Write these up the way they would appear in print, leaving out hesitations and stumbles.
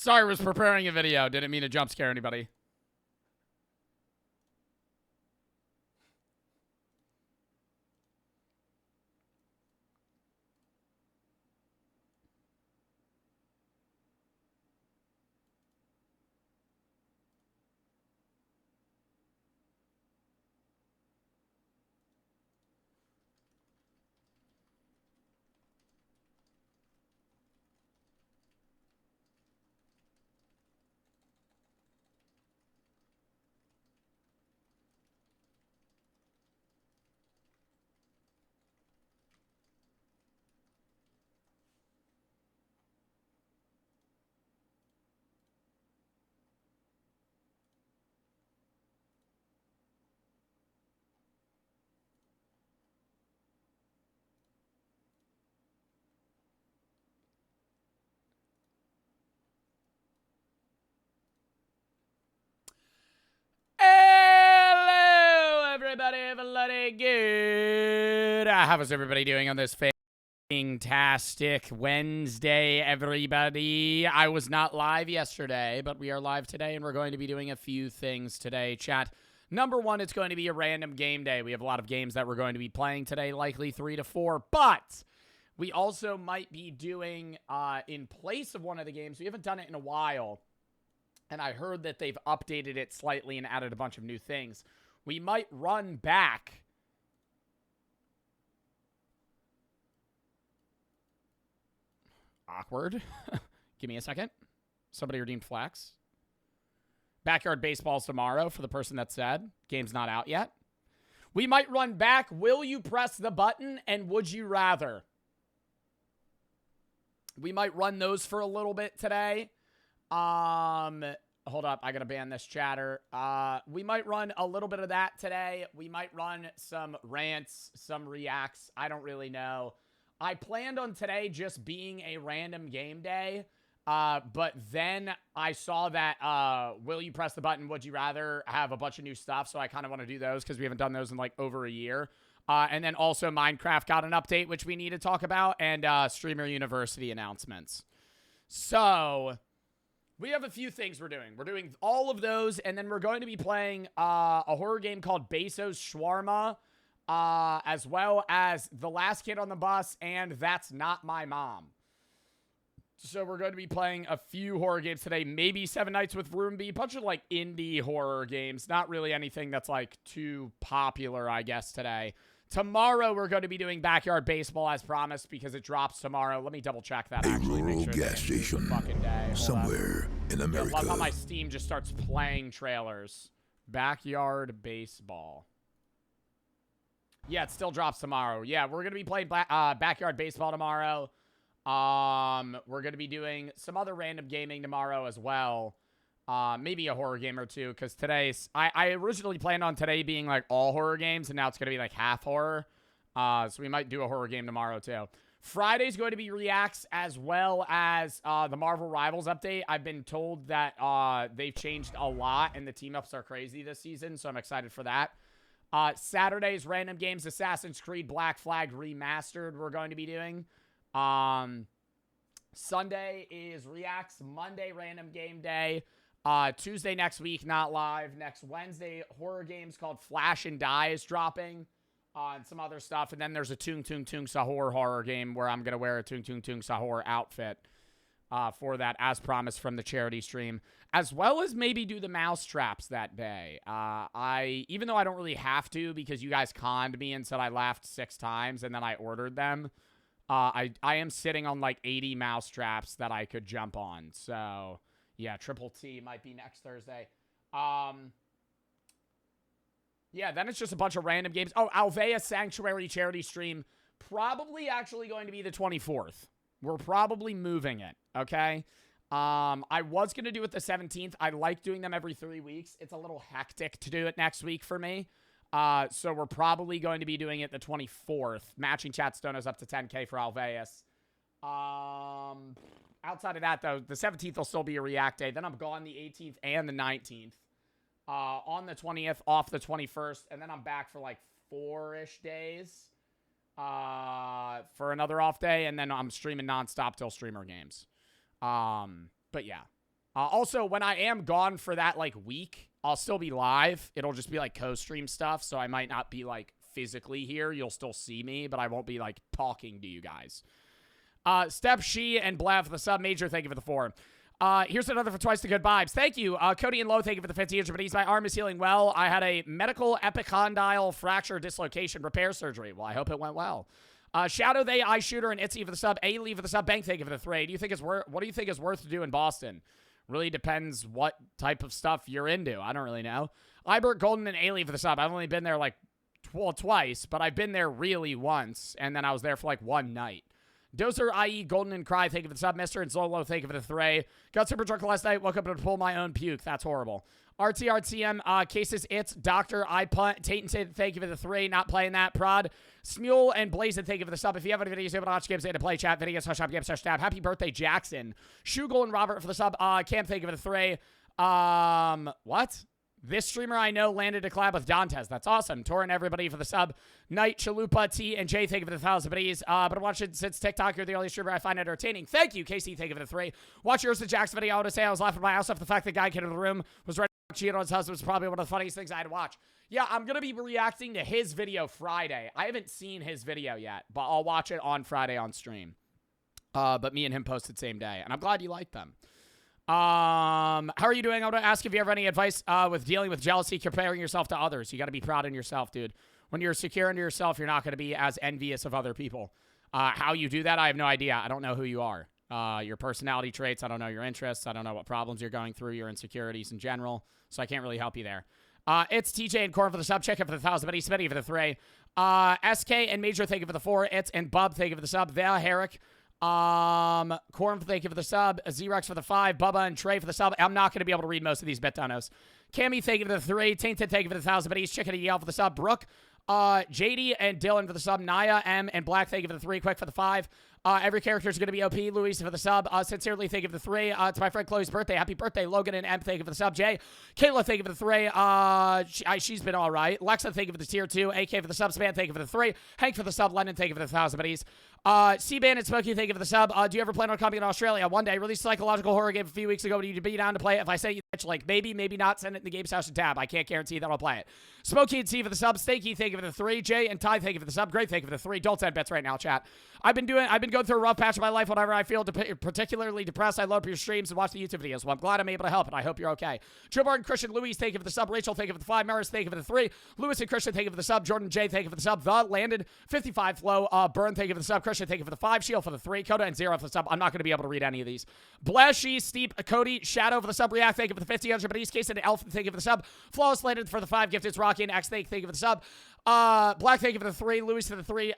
Sorry, was preparing a video. Didn't mean to jump scare anybody. Hello, everybody good. How is everybody doing on this fantastic Wednesday, everybody? I was not live yesterday, but we are live today, and we're going to be doing a few things today, chat. Number one, it's going to be a random game day. We have a lot of games that we're going to be playing today, likely 3 to 4, but we also might be doing, in place of one of the games, we haven't done it in a while, and I heard that they've updated it slightly and added a bunch of new things. We might run back. Awkward. Give me a second. Somebody redeemed Flex. Backyard Baseball's tomorrow for the person that said. Game's not out yet. We might run back. Will you press the button? And would you rather? We might run those for a little bit today. Hold up. I got to ban this chatter. We might run a little bit of that today. We might run some rants, some reacts. I don't really know. I planned on today just being a random game day. But then I saw that, will you press the button? Would you rather have a bunch of new stuff? So I kind of want to do those because we haven't done those in like over a year. And then also Minecraft got an update, which we need to talk about, and Streamer University announcements. So we have a few things we're doing. We're doing all of those, and then we're going to be playing a horror game called Beso's Shawarma, as well as The Last Kid on the Bus and That's Not My Mom. So we're going to be playing a few horror games today, maybe Seven Nights with Roomby, a bunch of like indie horror games, not really anything that's like too popular, I guess, today. Tomorrow, we're going to be doing Backyard Baseball as promised because it drops tomorrow. Let me double check that, actually. A rural gas station somewhere in America. I love how my Steam just starts playing trailers. Backyard Baseball. Yeah, it still drops tomorrow. Yeah, we're going to be playing Backyard Baseball tomorrow. We're going to be doing some other random gaming tomorrow as well. Maybe a horror game or two, because today's... I originally planned on today being, like, all horror games, and now it's going to be, like, half horror. So we might do a horror game tomorrow, too. Friday's going to be reacts as well as the Marvel Rivals update. I've been told that they've changed a lot, and the team-ups are crazy this season, so I'm excited for that. Saturday's random games, Assassin's Creed Black Flag Remastered we're going to be doing. Sunday is reacts. Monday, random game day. Tuesday next week, not live. Next Wednesday, horror games called Flash and Die is dropping. And some other stuff. And then there's a Tung Tung Tung Sahur horror game where I'm going to wear a Tung Tung Tung Sahur outfit for that, as promised from the charity stream. As well as maybe do the mouse traps that day. Even though I don't really have to because you guys conned me and said I laughed 6 times and then I ordered them. I am sitting on like 80 mouse traps that I could jump on. So... yeah, Triple T might be next Thursday. Yeah, then it's just a bunch of random games. Oh, Alvea Sanctuary charity stream. Probably actually going to be the 24th. We're probably moving it, okay? I was going to do it the 17th. I like doing them every 3 weeks. It's a little hectic to do it next week for me. So we're probably going to be doing it the 24th. Matching chat stonos up to 10K for Alveus. Outside of that, though, the 17th will still be a React day. Then I'm gone the 18th and the 19th. On the 20th, off the 21st. And then I'm back for like 4-ish days for another off day. And then I'm streaming nonstop till streamer games. But yeah. Also, when I am gone for that, like, week, I'll still be live. It'll just be, like, co-stream stuff, so I might not be, like, physically here. You'll still see me, but I won't be, like, talking to you guys. Step, She, and Blav for the sub. Major, thank you for the 4. Here's another for twice the good vibes. Thank you. Cody and Low, thank you for the 50 inch. My arm is healing well. I had a medical epicondyle fracture dislocation repair surgery. Well, I hope it went well. Shadow, They, I Shooter, and Itzy for the sub. A-Lee for the sub. Bank, thank you for the 3. What do you think is worth to do in Boston? Really depends what type of stuff you're into. I don't really know. Ibert, Golden, and A-Lee for the sub. I've only been there, like, twice, but I've been there really once, and then I was there for, like, one night. Dozer, i.e. Golden and Cry, thank you for the sub. Mister and Zolo, thank you for the 3. Got super drunk last night. Woke up to pull my own puke. That's horrible. RTRTM, Cases, It's, Doctor, I Punt, Tate and thank you for the 3. Not playing that. Prod, Smule, and Blazin, thank you for the sub. If you have any videos, you have to watch games, to play chat, videos, hush up, games, hush tab. Happy birthday, Jackson. Shugel and Robert for the sub. Cam, thank you for the 3. What? This streamer I know landed a collab with Dantes. That's awesome. Torin, everybody for the sub. Knight, Chalupa, T, and J, thank you for the 1,000 biddies. But watch it since TikTok. You're the only streamer I find entertaining. Thank you, Casey. Thank you for the 3. Watch yours to Jack's video. I want to say I was laughing my ass off the fact the guy came into the room was ready to cheat on his husband. Was probably one of the funniest things I had to watch. Yeah, I'm going to be reacting to his video Friday. I haven't seen his video yet, but I'll watch it on Friday on stream. But me and him posted same day, and I'm glad you liked them. How are you doing? I want to ask if you have any advice with dealing with jealousy, comparing yourself to others. You got to be proud in yourself, dude. When you're secure in yourself, you're not going to be as envious of other people. How you do that, I have no idea. I don't know who you are. Your personality traits, I don't know your interests. I don't know what problems you're going through, your insecurities in general. So I can't really help you there. It's TJ and Corn for the sub. Check it for the 1,000. But he's Smitty for the 3. SK and Major, thank you for the 4. It's and Bub, thank you for the sub. Val Herrick. Corn, thank you for the sub. Xerox for the 5. Bubba and Trey for the sub. I'm not going to be able to read most of these Betonos. Cammy, thank you for the 3. Tainted, thank you for the 1,000. But he's Chicken and Yell for the sub. Brooke, JD and Dylan for the sub. Naya, M, and Black, thank you for the 3. Quick for the 5. Every character is going to be OP. Luis for the sub. Sincerely, thank you for the 3. It's my friend Chloe's birthday. Happy birthday, Logan and M. Thank you for the sub. Jay, Kayla, thank you for the 3. She's been all right. Lexa, thank you for the tier 2. AK for the sub. Span, thank you for the 3. Hank for the sub. Lennon, thank you for the 1,000 buddies. C-Ban and Smokey, thank you for the sub. Do you ever plan on coming in Australia? One day. Released a psychological horror game a few weeks ago. Would you be down to play it? If I say you bitch, like maybe, maybe not, send it in the game's house and tab. I can't guarantee that I'll play it. Smokey and C for the sub. Stakey, thank you for the 3. Jay and Ty, thank you for the sub. Great, thank you for the 3. Don't send bets right now, chat. I've been going through a rough patch of my life. Whenever I feel particularly depressed, I load up your streams and watch the YouTube videos. Well, I'm glad I'm able to help, and I hope you're okay. Joe Barton, Christian, Louise, thank you for the sub. Rachel, thank you for the 5. Maris, thank you for the 3. Lewis and Christian, thank you for the sub. Jordan J, thank you for the sub. The Landed, 55 Flow. Burn, thank you for the sub. Christian, thank you for the 5. Shield for the 3. Coda and 0 for the sub. I'm not going to be able to read any of these. Blashy, Steep, Cody, Shadow for the sub. React, thank you for the 50. But East Case and Elf, thank you for the sub. Flawless Landed for the 5. Gifted Rocky and X, thank you for the sub. Black, thank you for the 3. Louis for the 3.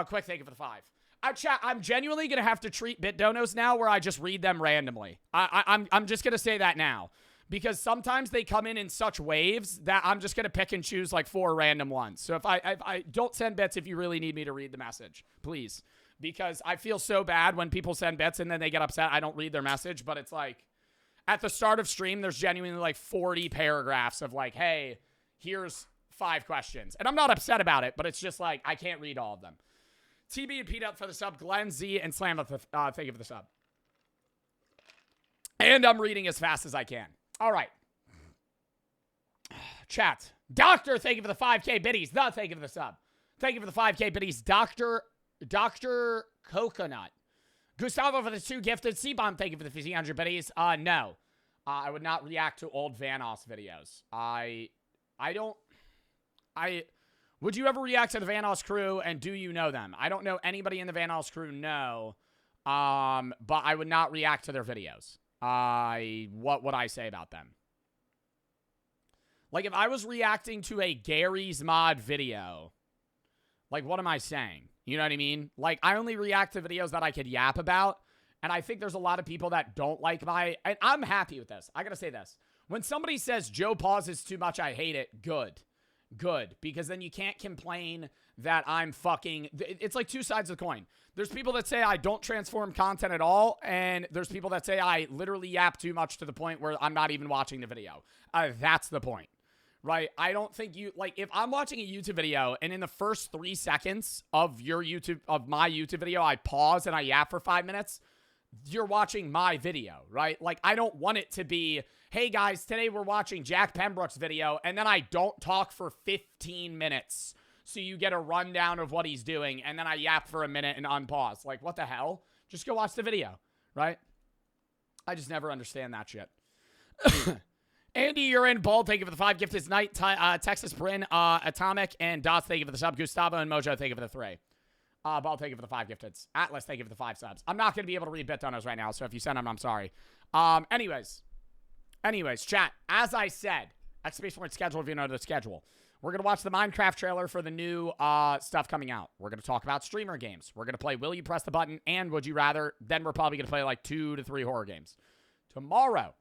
Quick, thank you for the 5. I'm genuinely going to have to treat bit donos now where I just read them randomly. I'm just going to say that now. Because sometimes they come in such waves that I'm just going to pick and choose like 4 random ones. So if I don't send bits if you really need me to read the message, please. Because I feel so bad when people send bits and then they get upset I don't read their message. But it's like, at the start of stream, there's genuinely like 40 paragraphs of like, hey, here's 5 questions. And I'm not upset about it, but it's just like, I can't read all of them. TB and Pete up for the sub. Glenn Z and Slam up thank you for the sub. And I'm reading as fast as I can. All right. Chat. Doctor, thank you for the 5K biddies. The thank you for the sub. Thank you for the 5K biddies. Dr. Coconut. Gustavo for the 2 gifted. C-Bomb, thank you for the 1,500 biddies. No. I would not react to old Vanoss videos. Would you ever react to the Vanoss crew, and do you know them? I don't know anybody in the Vanoss crew, no. But I would not react to their videos. What would I say about them? Like, if I was reacting to a Gary's Mod video, like, what am I saying? You know what I mean? Like, I only react to videos that I could yap about, and I think there's a lot of people that don't like and I'm happy with this. I gotta say this. When somebody says, Joe pauses too much, I hate it, good. Good, because then you can't complain that I'm fucking... It's like 2 sides of the coin. There's people that say I don't transform content at all, and there's people that say I literally yap too much to the point where I'm not even watching the video. That's the point, right? I don't think you... Like, if I'm watching a YouTube video, and in the first 3 seconds of my YouTube video, I pause and I yap for 5 minutes, you're watching my video, right? Like, I don't want it to be, hey guys, today we're watching Jack Pembroke's video, and then I don't talk for 15 minutes. So you get a rundown of what he's doing, and then I yap for a minute and unpause. Like, what the hell? Just go watch the video, right? I just never understand that shit. Andy, you're in. Ball, thank you for the 5 gifted tonight. Texas, Bryn, Atomic, and Dots, thank you for the sub. Gustavo and Mojo, thank you for the 3. Ball, thank you for the 5 gifteds. Atlas, thank you for the 5 subs. I'm not going to be able to read bet donos right now, so if you send them, I'm sorry. Anyways, chat, as I said, exclamation point schedule if you know the schedule. We're going to watch the Minecraft trailer for the new stuff coming out. We're going to talk about streamer games. We're going to play Will You Press the Button and Would You Rather. Then we're probably going to play like 2 to 3 horror games. Tomorrow,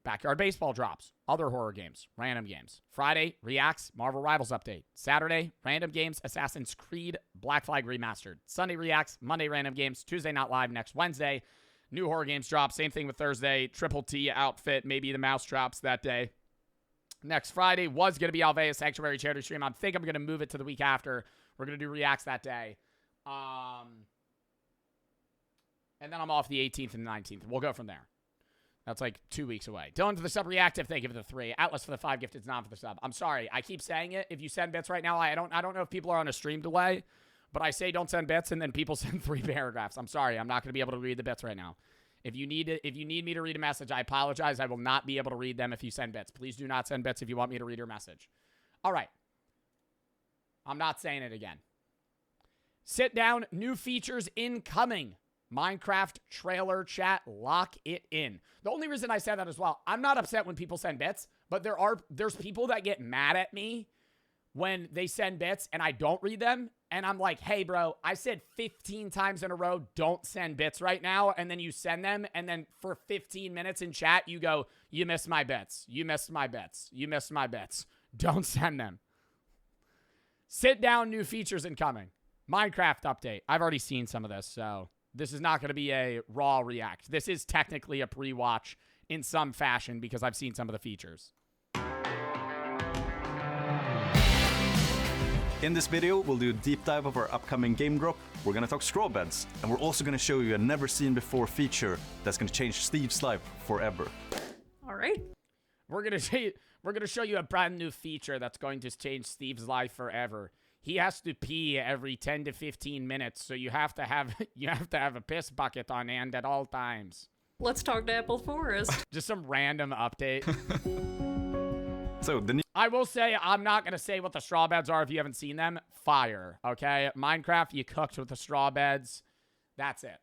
Backyard Baseball drops. Other horror games. Random games. Friday, Reacts, Marvel Rivals update. Saturday, Random Games, Assassin's Creed, Black Flag Remastered. Sunday, Reacts. Monday, Random Games. Tuesday, Not Live. Next Wednesday, new horror games drop. Same thing with Thursday. Triple T outfit. Maybe the mouse drops that day. Next Friday was going to be Alvea Sanctuary charity stream. I think I'm going to move it to the week after. We're going to do Reacts that day. And then I'm off the 18th and 19th. We'll go from there. That's like 2 weeks away. Dylan for the sub reactive. Thank you for the 3. Atlas for the 5 gifted. Non for the sub. I'm sorry. I keep saying it. If you send bits right now, I don't know if people are on a stream delay, but I say don't send bits and then people send 3 paragraphs. I'm sorry. I'm not going to be able to read the bits right now. If you need me to read a message, I apologize. I will not be able to read them if you send bits. Please do not send bits if you want me to read your message. All right. I'm not saying it again. Sit down. New features incoming. Minecraft trailer chat. Lock it in. The only reason I said that as well, I'm not upset when people send bits, but there's people that get mad at me when they send bits and I don't read them. And I'm like, hey, bro, I said 15 times in a row, don't send bits right now. And then you send them. And then for 15 minutes in chat, you go, you missed my bits. You missed my bits. You missed my bits. Don't send them. Sit down. New features incoming. Minecraft update. I've already seen some of this, so this is not going to be a raw react. This is technically a pre-watch in some fashion because I've seen some of the features. In this video, we'll do a deep dive of our upcoming game drop. We're gonna talk straw beds, and we're also gonna show you a never-seen-before feature that's gonna change Steve's life forever. All right. We're gonna show you a brand new feature that's going to change Steve's life forever. He has to pee every 10 to 15 minutes, so you have to have a piss bucket on hand at all times. Let's talk to Apple Forest. Just some random update. So I will say, I'm not going to say what the straw beds are if you haven't seen them. Fire, okay? Minecraft, you cooked with the straw beds. That's it.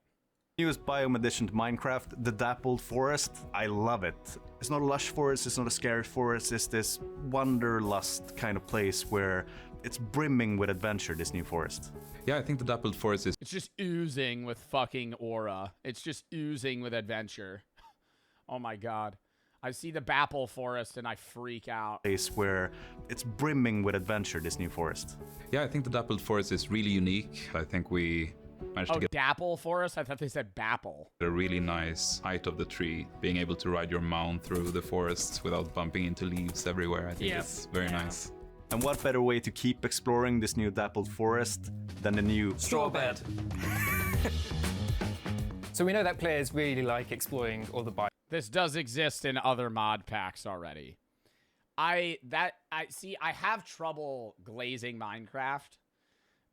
newest biome addition to Minecraft, the Dappled Forest. I love it. It's not a lush forest, it's not a scary forest, it's this wanderlust kind of place where it's brimming with adventure, this new forest. Yeah, I think the Dappled Forest is... It's just oozing with fucking aura. It's just oozing with adventure. Oh my god. I see the Bapple Forest and I freak out. Place where it's brimming with adventure, this new forest. Yeah, I think the Dappled Forest is really unique. I think we managed to get Dapple Forest? I thought they said Bapple. a really nice height of the tree, being able to ride your mount through the forest without bumping into leaves everywhere. I think it's very nice. And what better way to keep exploring this new Dappled Forest than the new straw bed. So we know that players really like exploring all the biomes. This does exist in other mod packs already. I have trouble glazing Minecraft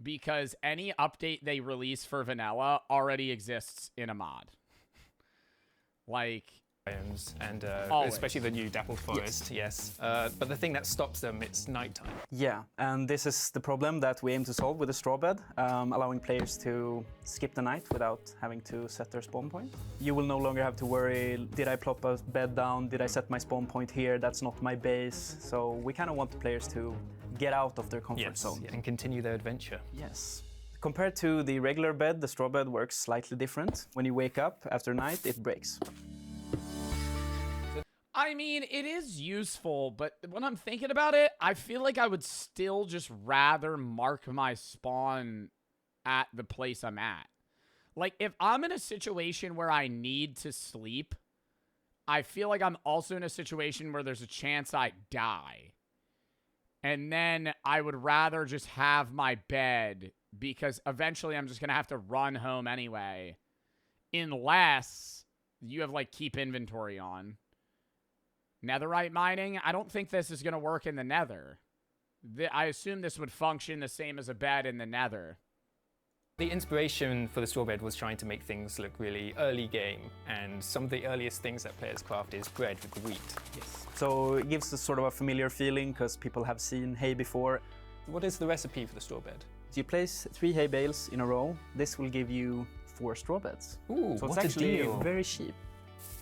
because any update they release for vanilla already exists in a mod. Like, And Always. especially the new Dappled Forest, yes. But the thing that stops them, it's nighttime. Yeah, and this is the problem that we aim to solve with the straw bed, allowing players to skip the night without having to set their spawn point. You will no longer have to worry, did I plop a bed down, did I set my spawn point here, that's not my base. So we kind of want the players to get out of their comfort zone. And continue their adventure. Yes. Compared to the regular bed, the straw bed works slightly different. When you wake up after night, it breaks. I mean, it is useful, but when I'm thinking about it, I feel like I would still just rather mark my spawn at the place I'm at. Like, if I'm in a situation where I need to sleep, I feel like I'm also in a situation where there's a chance I die. And then I would rather just have my bed, because eventually I'm just going to have to run home anyway. Unless you have, like, keep inventory on. Netherite mining? I don't think this is going to work in the nether. I assume this would function the same as a bed in the nether. The inspiration for the straw bed was trying to make things look really early game, and some of the earliest things that players craft is bread with wheat. Yes. So it gives us sort of a familiar feeling because people have seen hay before. What is the recipe for the straw bed? You place 3 hay bales in a row. This will give you 4 straw beds. Ooh, so it's what a actually deal. very cheap.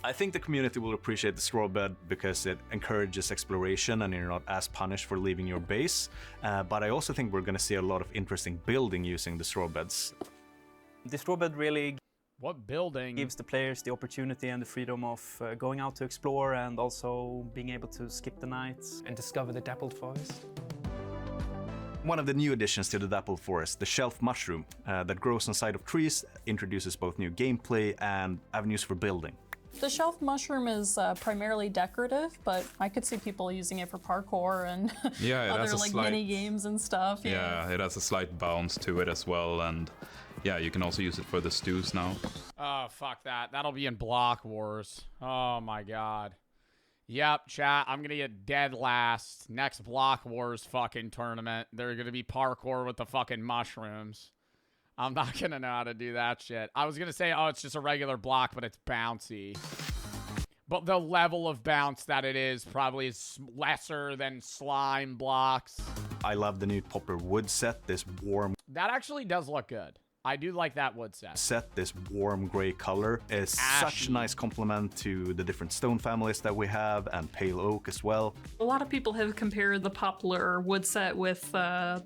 I think the community will appreciate the straw bed because it encourages exploration and you're not as punished for leaving your base. But I also think we're going to see a lot of interesting building using the straw beds. The straw bed really What building? gives the players the opportunity and the freedom of going out to explore and also being able to skip the nights. And discover the dappled forest? One of the new additions to the dappled forest, the shelf mushroom, that grows on side of trees, introduces both new gameplay and avenues for building. The shelf mushroom is primarily decorative, but I could see people using it for parkour and Yeah, it other has a like slight- mini games and stuff. Yeah, it has a slight bounce to it as well, and yeah, you can also use it for the stews now. Oh, fuck that. That'll be in Block Wars. Oh, my God. Yep, chat. I'm going to get dead last. Next Block Wars fucking tournament. They're going to be parkour with the fucking mushrooms. I'm not going to know how to do that shit. I was going to say, oh, it's just a regular block, but it's bouncy. But the level of bounce that it is probably is lesser than slime blocks. I love the new popper wood set, this warm That actually does look good. I do like that wood set. this warm gray color is such Ashy. a nice complement to the different stone families that we have and pale oak as well. A lot of people have compared the poplar wood set with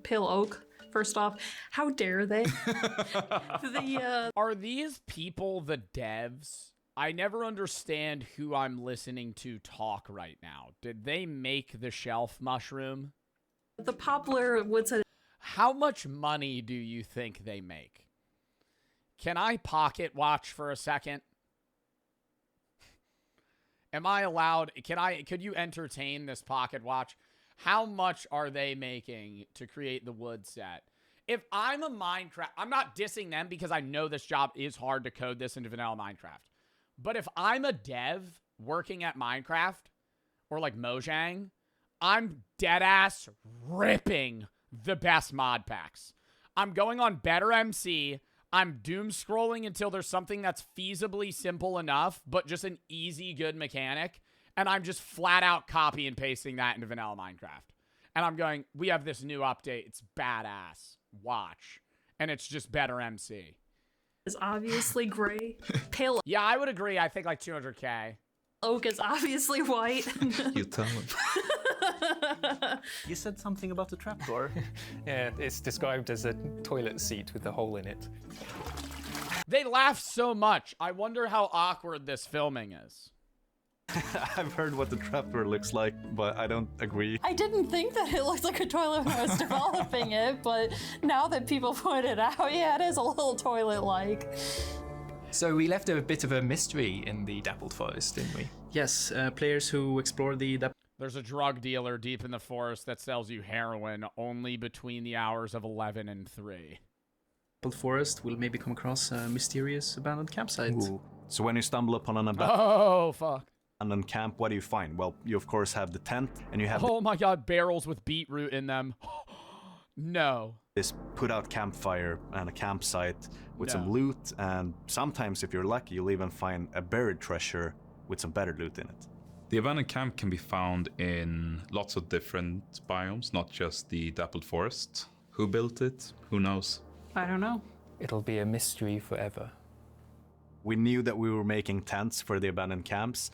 pale oak. First off, how dare they? Are these people the devs? I never understand who I'm listening to talk right now. Did they make the shelf mushroom? The poplar wood set. How much money do you think they make? Can I pocket watch for a second? Am I allowed? Could you entertain this pocket watch? How much are they making to create the wood set? If I'm a Minecraft, I'm not dissing them because I know this job is hard to code this into vanilla Minecraft. But if I'm a dev working at Minecraft or like Mojang, I'm dead ass ripping the best mod packs. I'm going on Better MC. I'm doom scrolling until there's something that's feasibly simple enough, but just an easy, good mechanic. And I'm just flat out copy and pasting that into vanilla Minecraft. And I'm going, we have this new update. It's badass. Watch. And it's just Better MC. Is obviously gray. Pale Yeah, I would agree. I think like 200K. oak is obviously white. You tell them. You said something about the trapdoor. Yeah, it's described as a toilet seat with a hole in it. They laugh so much. I wonder how awkward this filming is. I've heard what the trapdoor looks like, but I don't agree. I didn't think that it looked like a toilet when I was developing it, but now that people point it out, yeah, it is a little toilet-like. So we left a bit of a mystery in the dappled forest, didn't we? Yes, players who explore the There's a drug dealer deep in the forest that sells you heroin only between the hours of 11 and 3. dappled forest will maybe come across a mysterious abandoned campsite. Ooh. So when you stumble upon an Oh, fuck. abandoned camp, what do you find? Well, you of course have the tent, and you have Oh my god, barrels with beetroot in them. No. this put-out campfire and a campsite with some No. loot, and sometimes, if you're lucky, you'll even find a buried treasure with some better loot in it. The abandoned camp can be found in lots of different biomes, not just the dappled forest. Who built it? Who knows? I don't know. It'll be a mystery forever. We knew that we were making tents for the abandoned camps.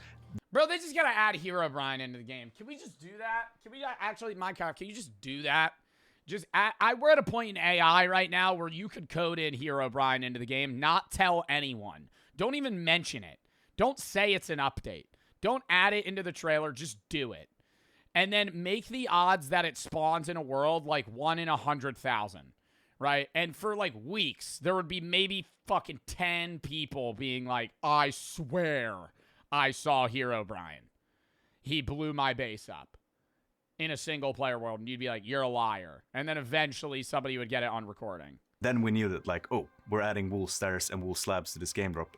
Bro, they just gotta add Herobrine into the game. Can we just do that? Can we actually, Minecraft, can you just do that? We're at a point in AI right now where you could code in Herobrine into the game, not tell anyone. Don't even mention it. Don't say it's an update. Don't add it into the trailer, just do it. And then make the odds that it spawns in a world like 1 in 100,000, right? And for like weeks, there would be maybe fucking 10 people being like, I swear I saw Herobrine. He blew my base up. in a single player world, and you'd be like, you're a liar. And then eventually somebody would get it on recording. Then we knew that, like, oh, we're adding wool stairs and wool slabs to this game drop.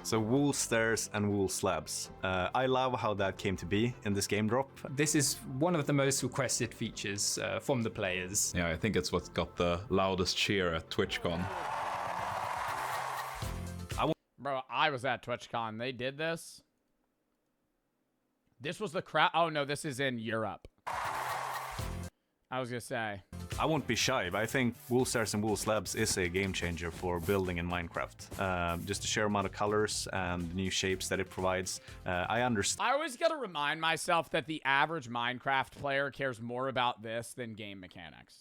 So wool stairs and wool slabs. I love how that came to be in this game drop. This is one of the most requested features from the players. Yeah, I think it's what got the loudest cheer at TwitchCon. Bro, I was at TwitchCon. They did this. This was the crowd. Oh, no, this is in Europe. I was going to say. I won't be shy, but I think wool stairs and wool slabs is a game changer for building in Minecraft. Just the sheer amount of colors and new shapes that it provides. I understand. I always got to remind myself that the average Minecraft player cares more about this than game mechanics.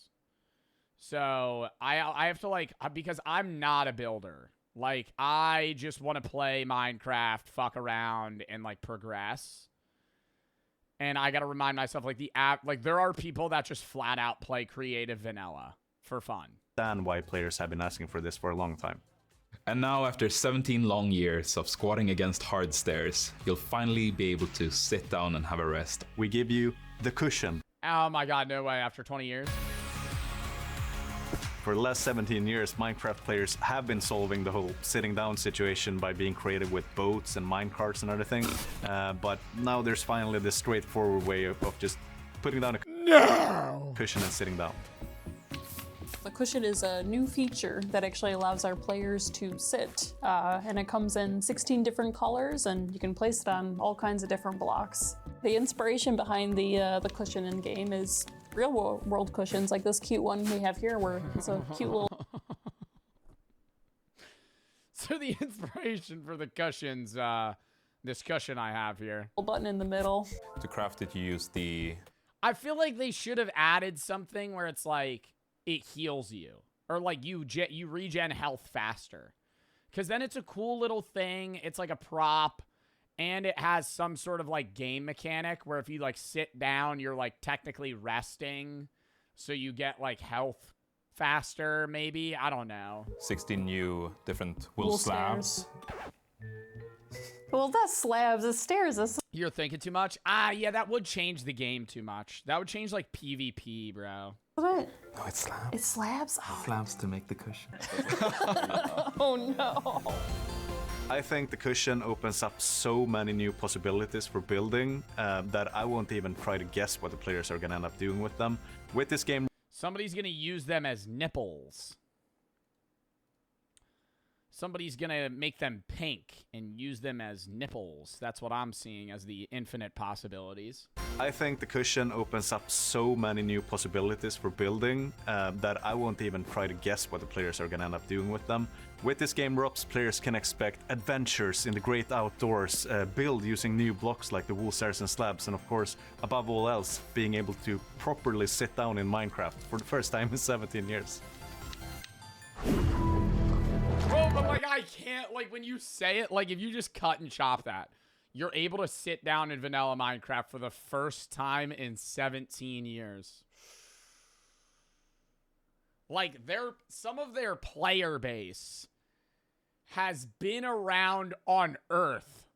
So I have to, like, because I'm not a builder. Like, I just want to play Minecraft, fuck around, and, like, progress. And I got to remind myself, like, there are people that just flat out play creative vanilla for fun. And why players have been asking for this for a long time. And now, after 17 long years of squatting against hard stairs, you'll finally be able to sit down and have a rest. We give you the cushion. Oh my god, no way, after 20 years? For the last 17 years, Minecraft players have been solving the whole sitting down situation by being creative with boats and minecarts and other things. But now there's finally this straightforward way of just putting down a cushion and sitting down. The cushion is a new feature that actually allows our players to sit, and it comes in 16 different colors, and you can place it on all kinds of different blocks. The inspiration behind the cushion in game is real world cushions, like this cute one we have here, where it's a cute little. So the inspiration for the cushions, this cushion I have here, button in the middle. To craft it, you use the... I feel like they should have added something where it's like it heals you, or like you regen health faster, because then it's a cool little thing. It's like a prop, and it has some sort of like game mechanic where if you like sit down, you're like technically resting, so you get like health faster. Maybe, I don't know. 16 new different wool slabs. Well, that's slabs. It's stairs. It's... You're thinking too much. Yeah, that would change the game too much. That would change like PvP, bro. What? No, it's slabs. It's slabs? Oh. Slabs to make the cushion. Oh no. I think the cushion opens up so many new possibilities for building that I won't even try to guess what the players are going to end up doing with them. With this game... Somebody's going to use them as nipples. Somebody's going to make them pink and use them as nipples. That's what I'm seeing as the infinite possibilities. I think the cushion opens up so many new possibilities for building that I won't even try to guess what the players are going to end up doing with them. With this game drops, players can expect adventures in the great outdoors, build using new blocks like the wool stairs and slabs, and of course, above all else, being able to properly sit down in Minecraft for the first time in 17 years. Bro, but like I can't, like when you say it, like if you just cut and chop that, you're able to sit down in vanilla Minecraft for the first time in 17 years. Like some of their player base has been around on Earth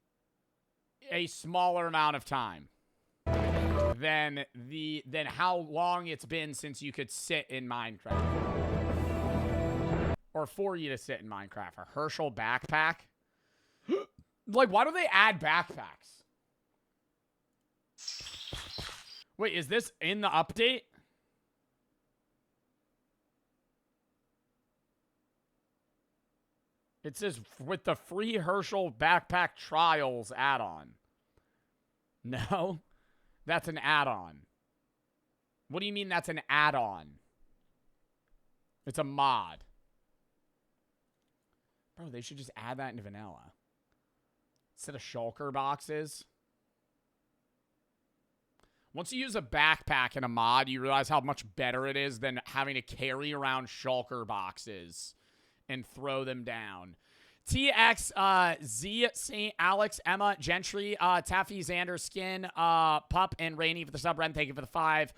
a smaller amount of time than how long it's been since you could sit in Minecraft. Or for you to sit in Minecraft. A Herschel backpack? Like, why do they add backpacks? Wait, is this in the update? It says with the free Herschel backpack trials add-on. No, that's an add-on. What do you mean that's an add-on? It's a mod. Bro, they should just add that into vanilla. Instead of shulker boxes. Once you use a backpack in a mod, you realize how much better it is than having to carry around shulker boxes and throw them down. TX, Z, St. Alex, Emma, Gentry, Taffy, Xander, Skin, Pup, and Rainy for the sub. Ren, thank you for the 5.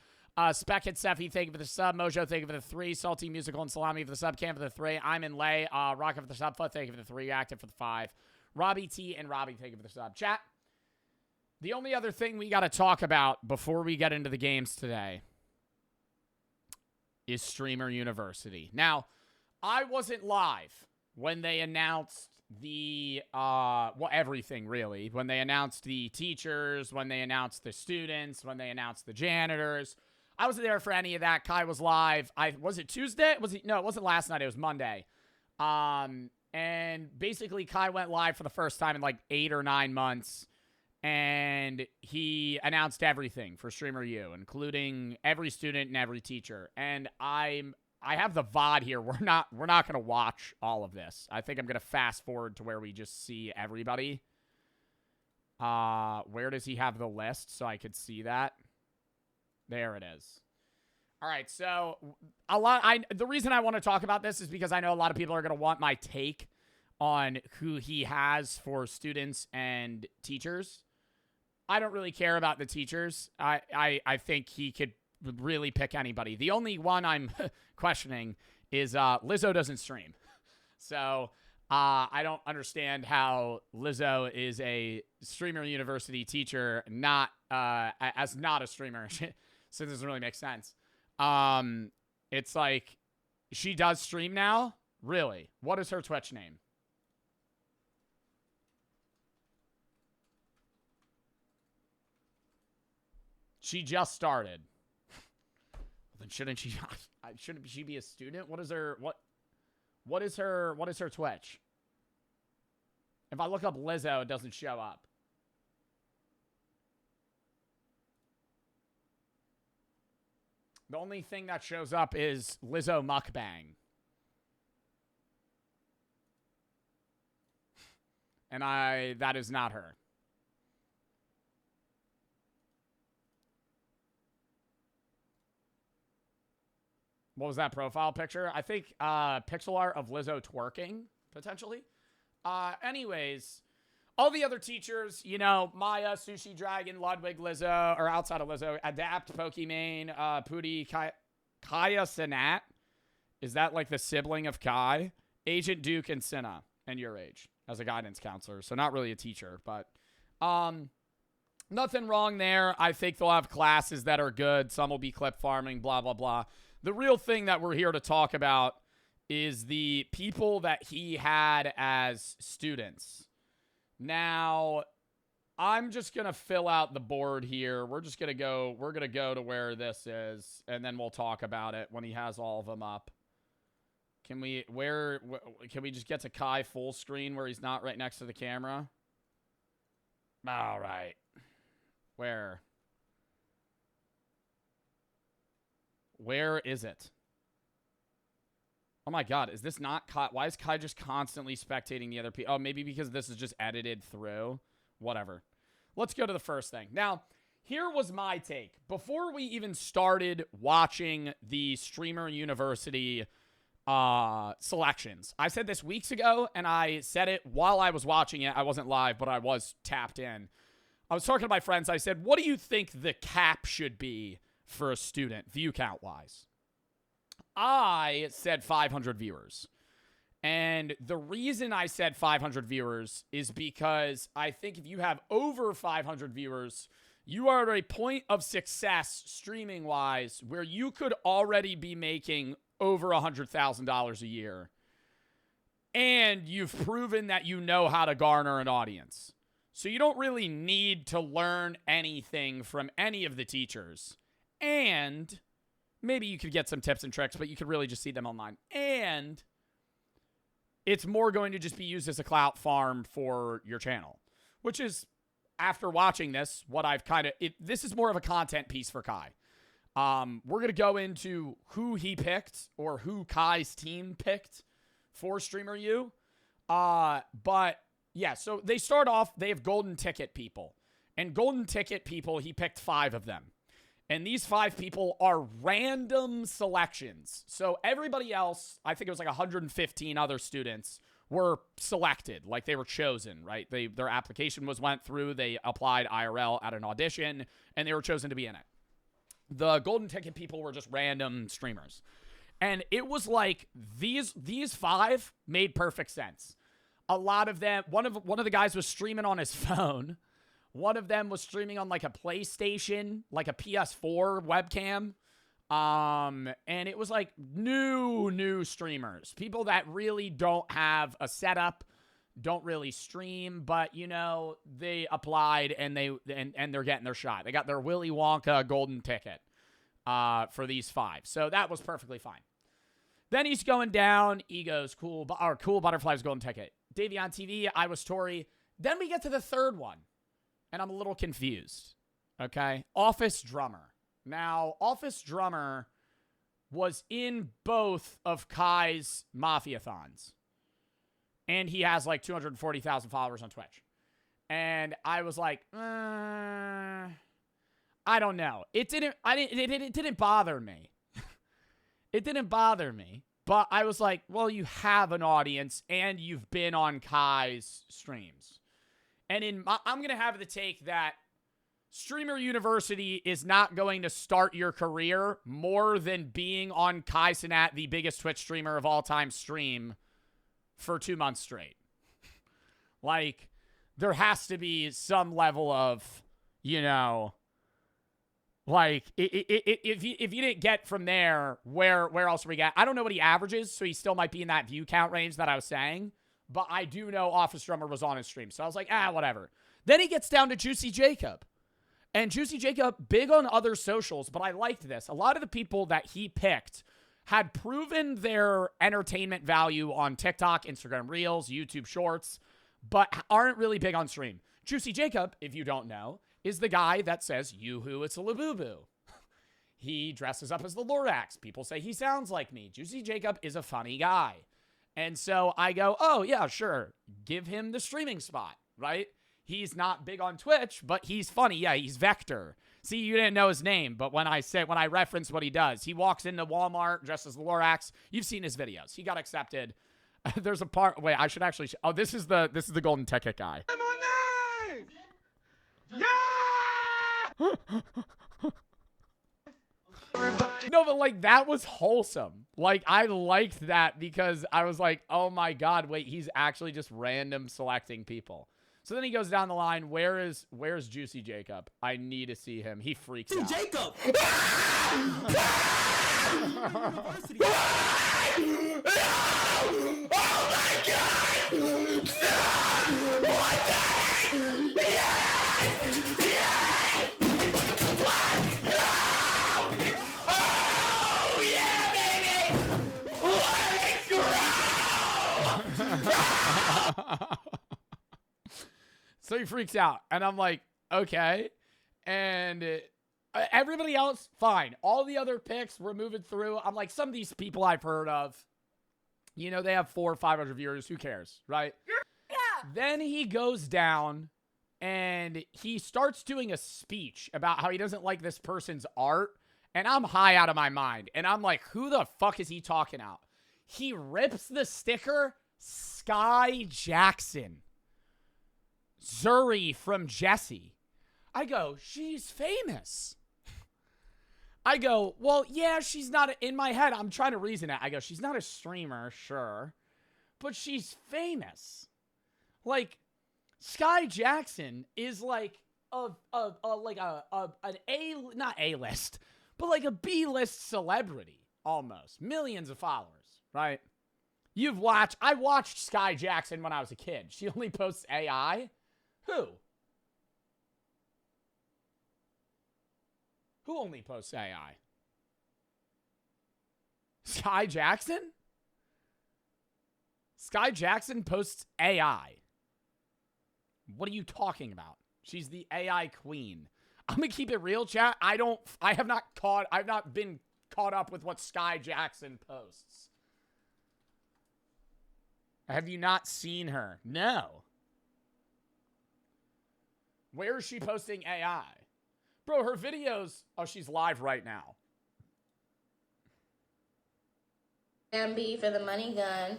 Spec and Seffi, thank you for the sub. Mojo, thank you for the 3. Salty, Musical, and Salami for the sub. Cam for the 3. I'm in Lay. Rocket for the sub. Foot, thank you for the 3. Active for the 5. Robbie T and Robbie, thank you for the sub. Chat. The only other thing we got to talk about before we get into the games today is Streamer University. Now, I wasn't live when they announced the, everything really. When they announced the teachers, when they announced the students, when they announced the janitors. I wasn't there for any of that. Kai was live. Was it Tuesday? No, it wasn't last night. It was Monday. And basically Kai went live for the first time in like 8 or 9 months. And he announced everything for Streamer U, including every student and every teacher. And I have the VOD here. We're not going to watch all of this. I think I'm going to fast forward to where we just see everybody. Where does he have the list so I could see that? There it is. All right, so the reason I want to talk about this is because I know a lot of people are going to want my take on who he has for students and teachers. I don't really care about the teachers. I think he could really pick anybody. The only one I'm questioning is Lizzo doesn't stream. So I don't understand how Lizzo is a Streamer University teacher, not a streamer. So it doesn't really make sense. It's like she does stream now? Really? What is her Twitch name? She just started. Then shouldn't she be a student? What is her Twitch? If I look up Lizzo, it doesn't show up. The only thing that shows up is Lizzo Mukbang. And that is not her. What was that profile picture? I think pixel art of Lizzo twerking, potentially. Anyways, all the other teachers, you know, Maya, Sushi Dragon, Ludwig, Lizzo, or outside of Lizzo, Adapt, Pokimane, Pooty, Kaya Sanat. Is that like the sibling of Kai? Agent Duke and Cinna, and your age as a guidance counselor. So not really a teacher, but nothing wrong there. I think they'll have classes that are good. Some will be clip farming, blah, blah, blah. The real thing that we're here to talk about is the people that he had as students. Now, I'm just going to fill out the board here. We're going to go to where this is, and then we'll talk about it when he has all of them up. Can we just get to Kai full screen where he's not right next to the camera? All right. Where is it? Oh my God, is this not Kai? Why is Kai just constantly spectating the other people? Oh, maybe because this is just edited through. Whatever. Let's go to the first thing. Now, here was my take. Before we even started watching the Streamer University selections, I said this weeks ago, and I said it while I was watching it. I wasn't live, but I was tapped in. I was talking to my friends. I said, what do you think the cap should be for a student, view count-wise? I said 500 viewers. And the reason I said 500 viewers is because I think if you have over 500 viewers, you are at a point of success streaming-wise where you could already be making over $100,000 a year. And you've proven that you know how to garner an audience. So you don't really need to learn anything from any of the teachers. And maybe you could get some tips and tricks, but you could really just see them online. And it's more going to just be used as a clout farm for your channel, which is, after watching this, what I've this is more of a content piece for Kai. We're going to go into who he picked or who Kai's team picked for Streamer U. But yeah, so they start off, they have golden ticket people. And golden ticket people, he picked 5 of them. And these 5 people are random selections. So everybody else, I think it was like 115 other students, were selected. Like they were chosen, right? Their application went through. They applied IRL at an audition, and they were chosen to be in it. The golden ticket people were just random streamers. And it was like these 5 made perfect sense. A lot of them, one of the guys was streaming on his phone. One of them was streaming on like a PlayStation, like a PS4 webcam. And it was like new streamers, people that really don't have a setup, don't really stream, but you know, they applied and they're getting their shot. They got their Willy Wonka golden ticket for these 5. So that was perfectly fine. Then he's going down. He goes, cool Butterflies golden ticket. Davion TV, I was Tori. Then we get to the third one, and I'm a little confused. Okay? Office Drummer. Now, Office Drummer was in both of Kai's Mafiathons. And he has like 240,000 followers on Twitch. And I was like, I don't know. It didn't bother me. It didn't bother me. But I was like, well, you have an audience and you've been on Kai's streams. And I'm going to have the take that Streamer University is not going to start your career more than being on Kai Cenat, the biggest Twitch streamer of all time, stream for 2 months straight. Like, there has to be some level of, you know, like, if you didn't get from there, where else are we get? I don't know what he averages, so he still might be in that view count range that I was saying. But I do know Office Drummer was on his stream, so I was like, whatever. Then he gets down to Juicy Jacob. And Juicy Jacob, big on other socials, but I liked this. A lot of the people that he picked had proven their entertainment value on TikTok, Instagram Reels, YouTube Shorts, but aren't really big on stream. Juicy Jacob, if you don't know, is the guy that says, yoo-hoo, it's a Labubu. He dresses up as the Lorax. People say he sounds like me. Juicy Jacob is a funny guy. And so I go, oh, yeah, sure. Give him the streaming spot, right? He's not big on Twitch, but he's funny. Yeah, he's Vector. See, you didn't know his name, but when I reference what he does, he walks into Walmart dressed as Lorax. You've seen his videos. He got accepted. There's a part. Wait, I should actually. Oh, this is the golden ticket guy. No, but like that was wholesome. Like I liked that because I was like, oh my god, wait, he's actually just random selecting people. So then he goes down the line. Where's Juicy Jacob? I need to see him. He freaks out. Jacob! Oh my god! What the? Oh yeah, baby! Let it grow! So he freaks out, and I'm like, okay. And everybody else, fine. All the other picks we're moving through. I'm like, some of these people I've heard of, you know, they have 400 or 500 viewers. Who cares, right? Yeah. Then he goes down, and he starts doing a speech about how he doesn't like this person's art, and I'm high out of my mind. And I'm like, who the fuck is he talking about? He rips the sticker, Sky Jackson. Zuri from Jesse. I go, she's famous. I go, well, yeah, she's not in my head. I'm trying to reason it. I go, she's not a streamer, sure, but she's famous. Like, Sky Jackson is like not A-list, but like a B-list celebrity almost. Millions of followers, right? I watched Sky Jackson when I was a kid. She only posts AI. Who? Who only posts AI? Sky Jackson? Sky Jackson posts AI. What are you talking about? She's the AI queen. I'm gonna keep it real, chat. I've not been caught up with what Sky Jackson posts. Have you not seen her? No. Where is she posting AI? Bro, her videos... Oh, she's live right now. MB for the money gun.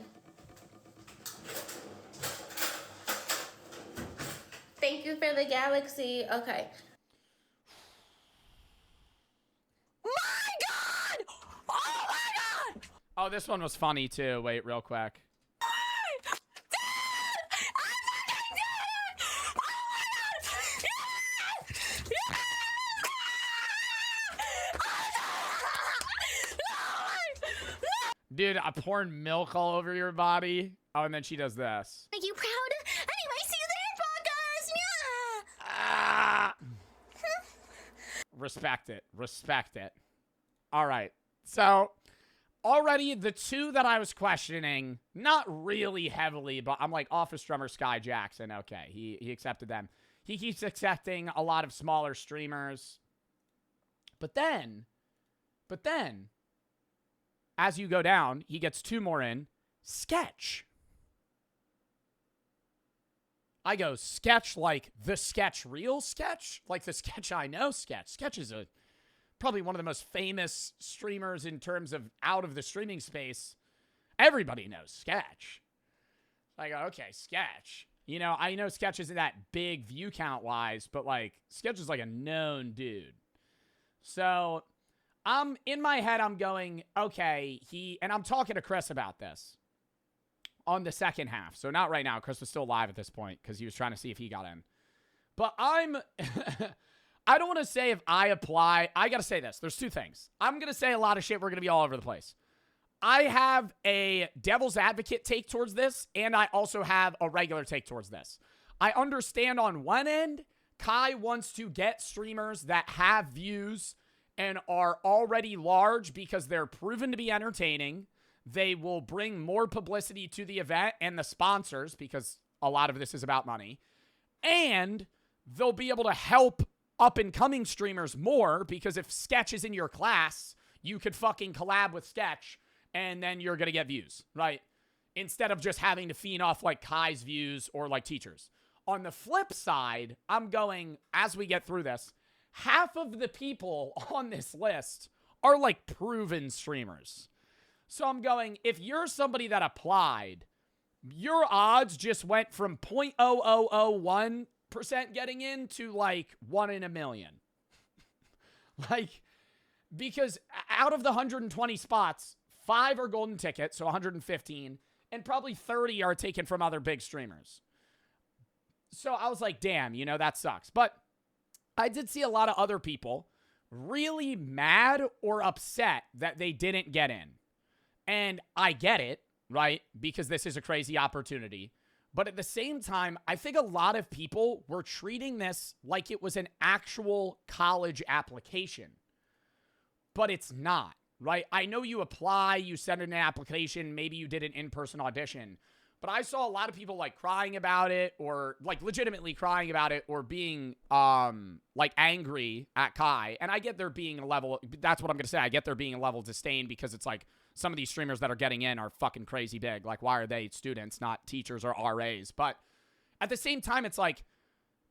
Thank you for the galaxy. Okay. My god! Oh my god! Oh, this one was funny too. Wait, real quick. Dude, I pouring milk all over your body. Oh, and then she does this. Make you proud? I need my season podcast. Yeah. Ah! Respect it. Respect it. All right. So, already the two that I was questioning, not really heavily, but I'm like, Office Drummer Sky Jackson. Okay, he accepted them. He keeps accepting a lot of smaller streamers. But then, as you go down, he gets two more in. Sketch. I go, Sketch like the Sketch real Sketch? Like the Sketch I know Sketch. Sketch is probably one of the most famous streamers in terms of out of the streaming space. Everybody knows Sketch. I go, okay, Sketch. You know, I know Sketch isn't that big view count wise, but like Sketch is like a known dude. So in my head, I'm going, okay, and I'm talking to Chris about this on the second half. So not right now. Chris was still live at this point because he was trying to see if he got in. But I don't want to say if I apply. I got to say this. There's two things. I'm going to say a lot of shit. We're going to be all over the place. I have a devil's advocate take towards this, and I also have a regular take towards this. I understand on one end, Kai wants to get streamers that have views and are already large because they're proven to be entertaining. They will bring more publicity to the event and the sponsors because a lot of this is about money. And they'll be able to help up-and-coming streamers more because if Sketch is in your class, you could fucking collab with Sketch and then you're going to get views, right? Instead of just having to feed off like Kai's views or like teachers. On the flip side, I'm going, as we get through this, half of the people on this list are like proven streamers. So I'm going, if you're somebody that applied, your odds just went from 0.0001% getting in to like 1 in a million. Like, because out of the 120 spots, 5 are golden tickets, so 115, and probably 30 are taken from other big streamers. So I was like, damn, you know, that sucks. But I did see a lot of other people really mad or upset that they didn't get in. And I get it, right? Because this is a crazy opportunity. But at the same time, I think a lot of people were treating this like it was an actual college application. But it's not, right? I know you apply, you send in an application, maybe you did an in-person audition. But I saw a lot of people like crying about it or like legitimately crying about it or being like angry at Kai. And I get there being a level, that's what I'm going to say. I get there being a level of disdain because it's like some of these streamers that are getting in are fucking crazy big. Like, why are they students, not teachers or RAs? But at the same time, it's like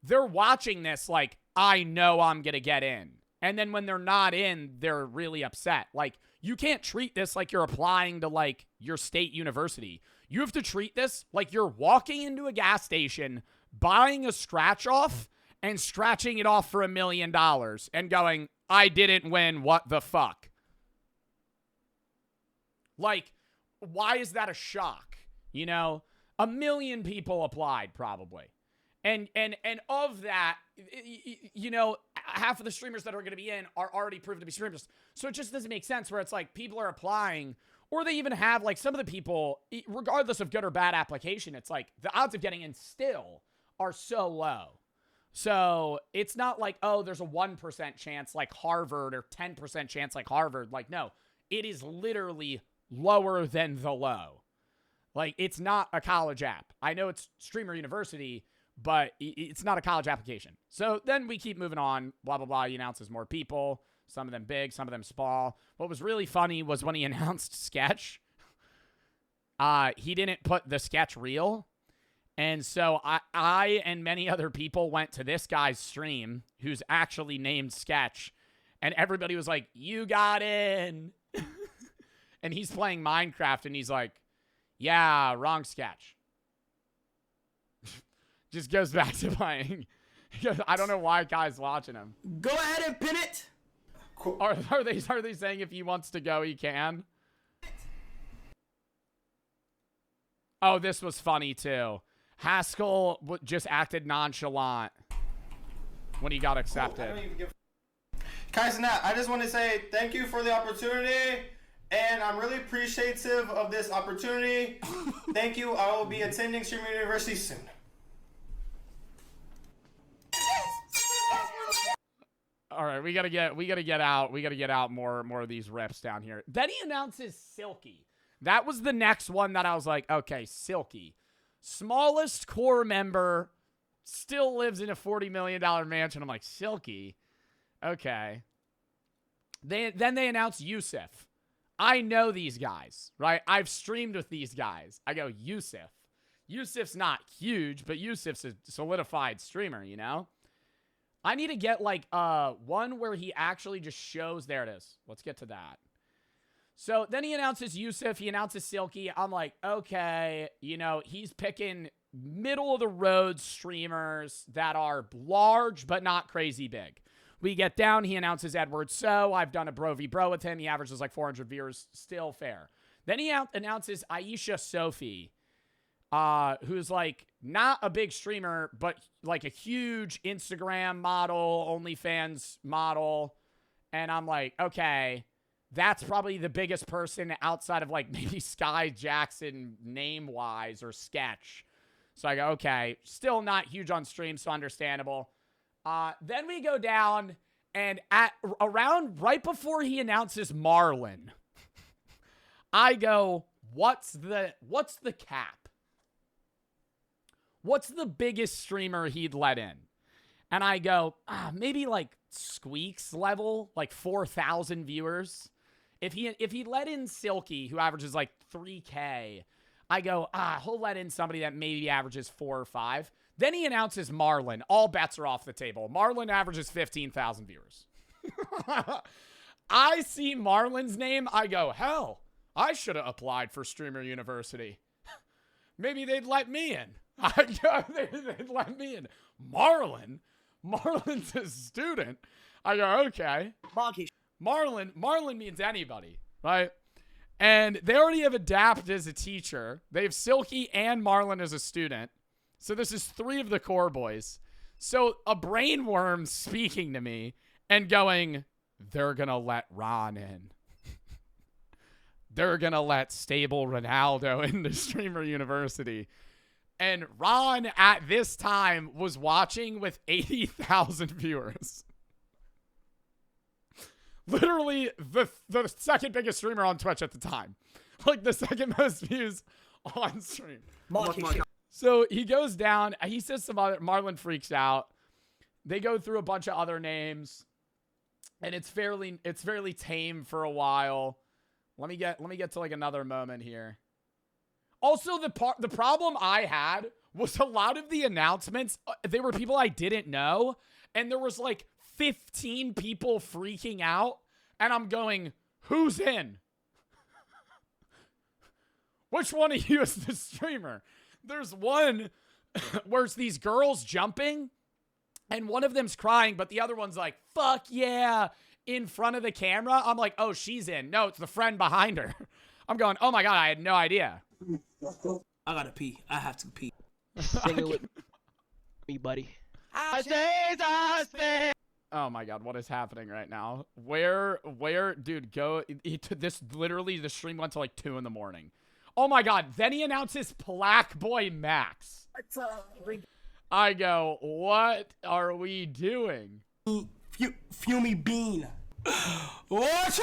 they're watching this like, I know I'm going to get in. And then when they're not in, they're really upset. Like, you can't treat this like you're applying to like your state university. You have to treat this like you're walking into a gas station, buying a scratch off, and scratching it off for $1 million and going, I didn't win, what the fuck? Like, why is that a shock? You know, 1 million people applied probably. And of that, you know, half of the streamers that are going to be in are already proven to be streamers. So it just doesn't make sense where it's like people are applying. Or they even have, like, some of the people, regardless of good or bad application, it's like the odds of getting in still are so low. So it's not like, oh, there's a 1% chance like Harvard or 10% chance like Harvard. Like, no, it is literally lower than the low. Like, it's not a college app. I know it's Streamer University, but it's not a college application. So then we keep moving on, blah, blah, blah. He announces more people. Some of them big, some of them small. What was really funny was when he announced Sketch, he didn't put the Sketch reel. And so I and many other people went to this guy's stream who's actually named Sketch. And everybody was like, you got in. And he's playing Minecraft and he's like, yeah, wrong Sketch. Just goes back to playing. I don't know why Kai's watching him. Go ahead and pin it. Cool. Are they saying if he wants to go, he can? Oh, this was funny too. Haskell just acted nonchalant when he got accepted. Kai's Nat, I just want to say thank you for the opportunity, and I'm really appreciative of this opportunity. Thank you. I will be attending Streamer University soon. All right, we gotta get out more of these reps down here. Then he announces Silky. That was the next one that I was like, okay, Silky, smallest core member, still lives in a $40 million mansion. I'm like, Silky, okay. Then they announce Yusuf. I know these guys, right? I've streamed with these guys. I go, Yusuf. Yusuf's not huge, but Yusuf's a solidified streamer, you know? I need to get, like, one where he actually just shows. There it is. Let's get to that. So then he announces Yusuf. He announces Silky. I'm like, okay, you know, he's picking middle-of-the-road streamers that are large but not crazy big. We get down. He announces Edward So. I've done a bro v bro with him. He averages like 400 viewers. Still fair. Then he announces Aisha Sophie, who's like not a big streamer, but like a huge Instagram model, OnlyFans model. And I'm like, okay, that's probably the biggest person outside of like maybe Sky Jackson name-wise or Sketch. So I go, okay, still not huge on stream, so understandable. Then we go down, and at around right before he announces Marlon, I go, what's the cap? What's the biggest streamer he'd let in? And I go, maybe like Squeaks level, like 4,000 viewers. If he let in Silky, who averages like 3K, I go, he'll let in somebody that maybe averages 4 or 5. Then he announces Marlon. All bets are off the table. Marlon averages 15,000 viewers. I see Marlon's name. I go, hell, I should have applied for Streamer University. Maybe they'd let me in. They'd let me in. Marlon's a student. I go, okay. Marlon means anybody, right? And they already have Adapt as a teacher. They have Silky and Marlon as a student. So this is 3 of the core boys. So a brainworm speaking to me and going, they're going to let Ron in. They're going to let Stable Ronaldo into Streamer University. And Ron at this time was watching with 80,000 viewers. Literally the second biggest streamer on Twitch at the time. Like the second most views on stream. So he goes down. He says some other. Marlon freaks out. They go through a bunch of other names, and it's fairly tame for a while. Let me get to like another moment here. Also, the problem I had was a lot of the announcements. They were people I didn't know, and there was like 15 people freaking out, and I'm going, who's in? Which one of you is the streamer? There's one where it's these girls jumping, and one of them's crying, but the other one's like, fuck yeah, in front of the camera. I'm like, oh, she's in. No, it's the friend behind her. I'm going, oh my God, I had no idea. I gotta pee. I have to pee. With me, buddy. Oh my God, what is happening right now? Where, dude, go. This literally, the stream went to like 2 in the morning. Oh my God, then he announces Black Boy Max. I go, what are we doing? Fumey Bean. What?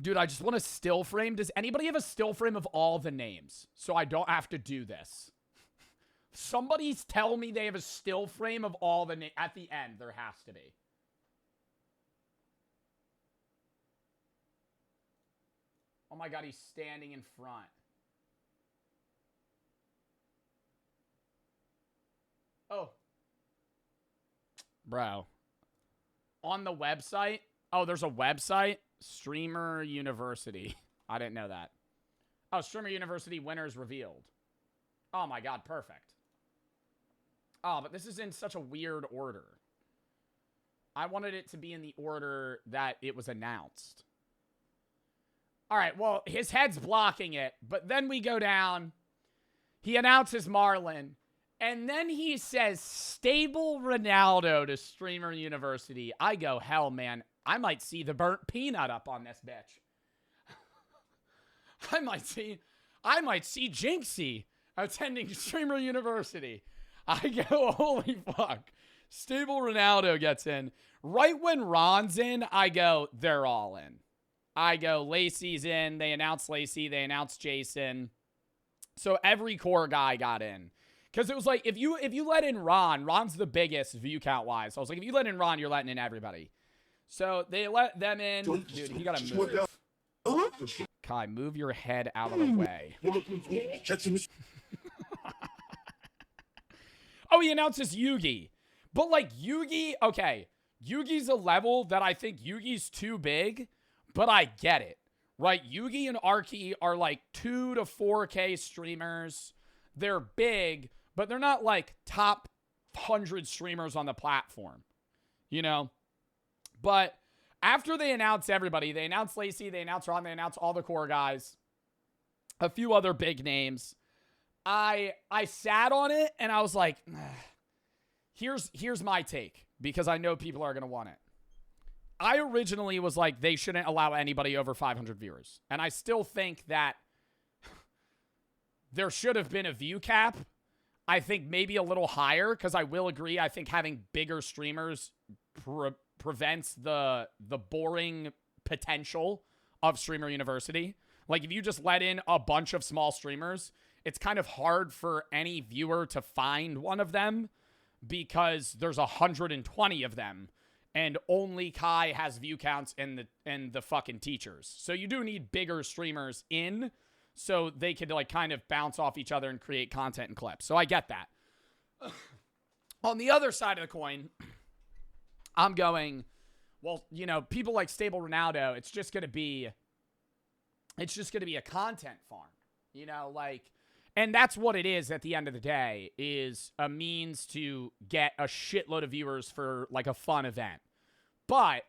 Dude, I just want a still frame. Does anybody have a still frame of all the names so I don't have to do this? Somebody's tell me they have a still frame of all the names. At the end, there has to be. Oh my God, he's standing in front. Oh. Bro. On the website? Oh, there's a website? Streamer University. I didn't know that. Oh, Streamer University winners revealed. Oh my God, perfect. Oh, but this is in such a weird order. I wanted it to be in the order that it was announced. All right, well, his head's blocking it, but then we go down. He announces Marlon, and then he says Stable Ronaldo to Streamer University. I go, hell, man. I might see the burnt peanut up on this bitch. I might see Jinxie attending Streamer University. I go, holy fuck. Stable Ronaldo gets in. Right when Ron's in, I go, they're all in. I go, Lacey's in. They announced Lacey. They announced Jason. So every core guy got in. Because it was like, if you let in Ron's the biggest view count-wise. So I was like, if you let in Ron, you're letting in everybody. So they let them in. Dude, you got to move. Kai, move your head out of the way. Oh, he announces Yugi. But, like, Yugi, okay. Yugi's a level that I think Yugi's too big, but I get it. Right? Yugi and Arki are, like, 2 to 4K streamers. They're big, but they're not, like, top 100 streamers on the platform. You know? But after they announce everybody, they announce Lacey, they announce Ron, they announce all the core guys, a few other big names. I sat on it and I was like, here's my take, because I know people are going to want it. I originally was like, they shouldn't allow anybody over 500 viewers. And I still think that there should have been a view cap. I think maybe a little higher, because I will agree, I think having bigger streamers prevents the boring potential of Streamer University. Like, if you just let in a bunch of small streamers, it's kind of hard for any viewer to find one of them, because there's 120 of them, and only Kai has view counts and the fucking teachers. So you do need bigger streamers in, so they could, like, kind of bounce off each other and create content and clips. So I get that. On the other side of the coin, I'm going, well, you know, people like Stable Ronaldo, it's just going to be a content farm, you know, like, and that's what it is at the end of the day, is a means to get a shitload of viewers for, like, a fun event. But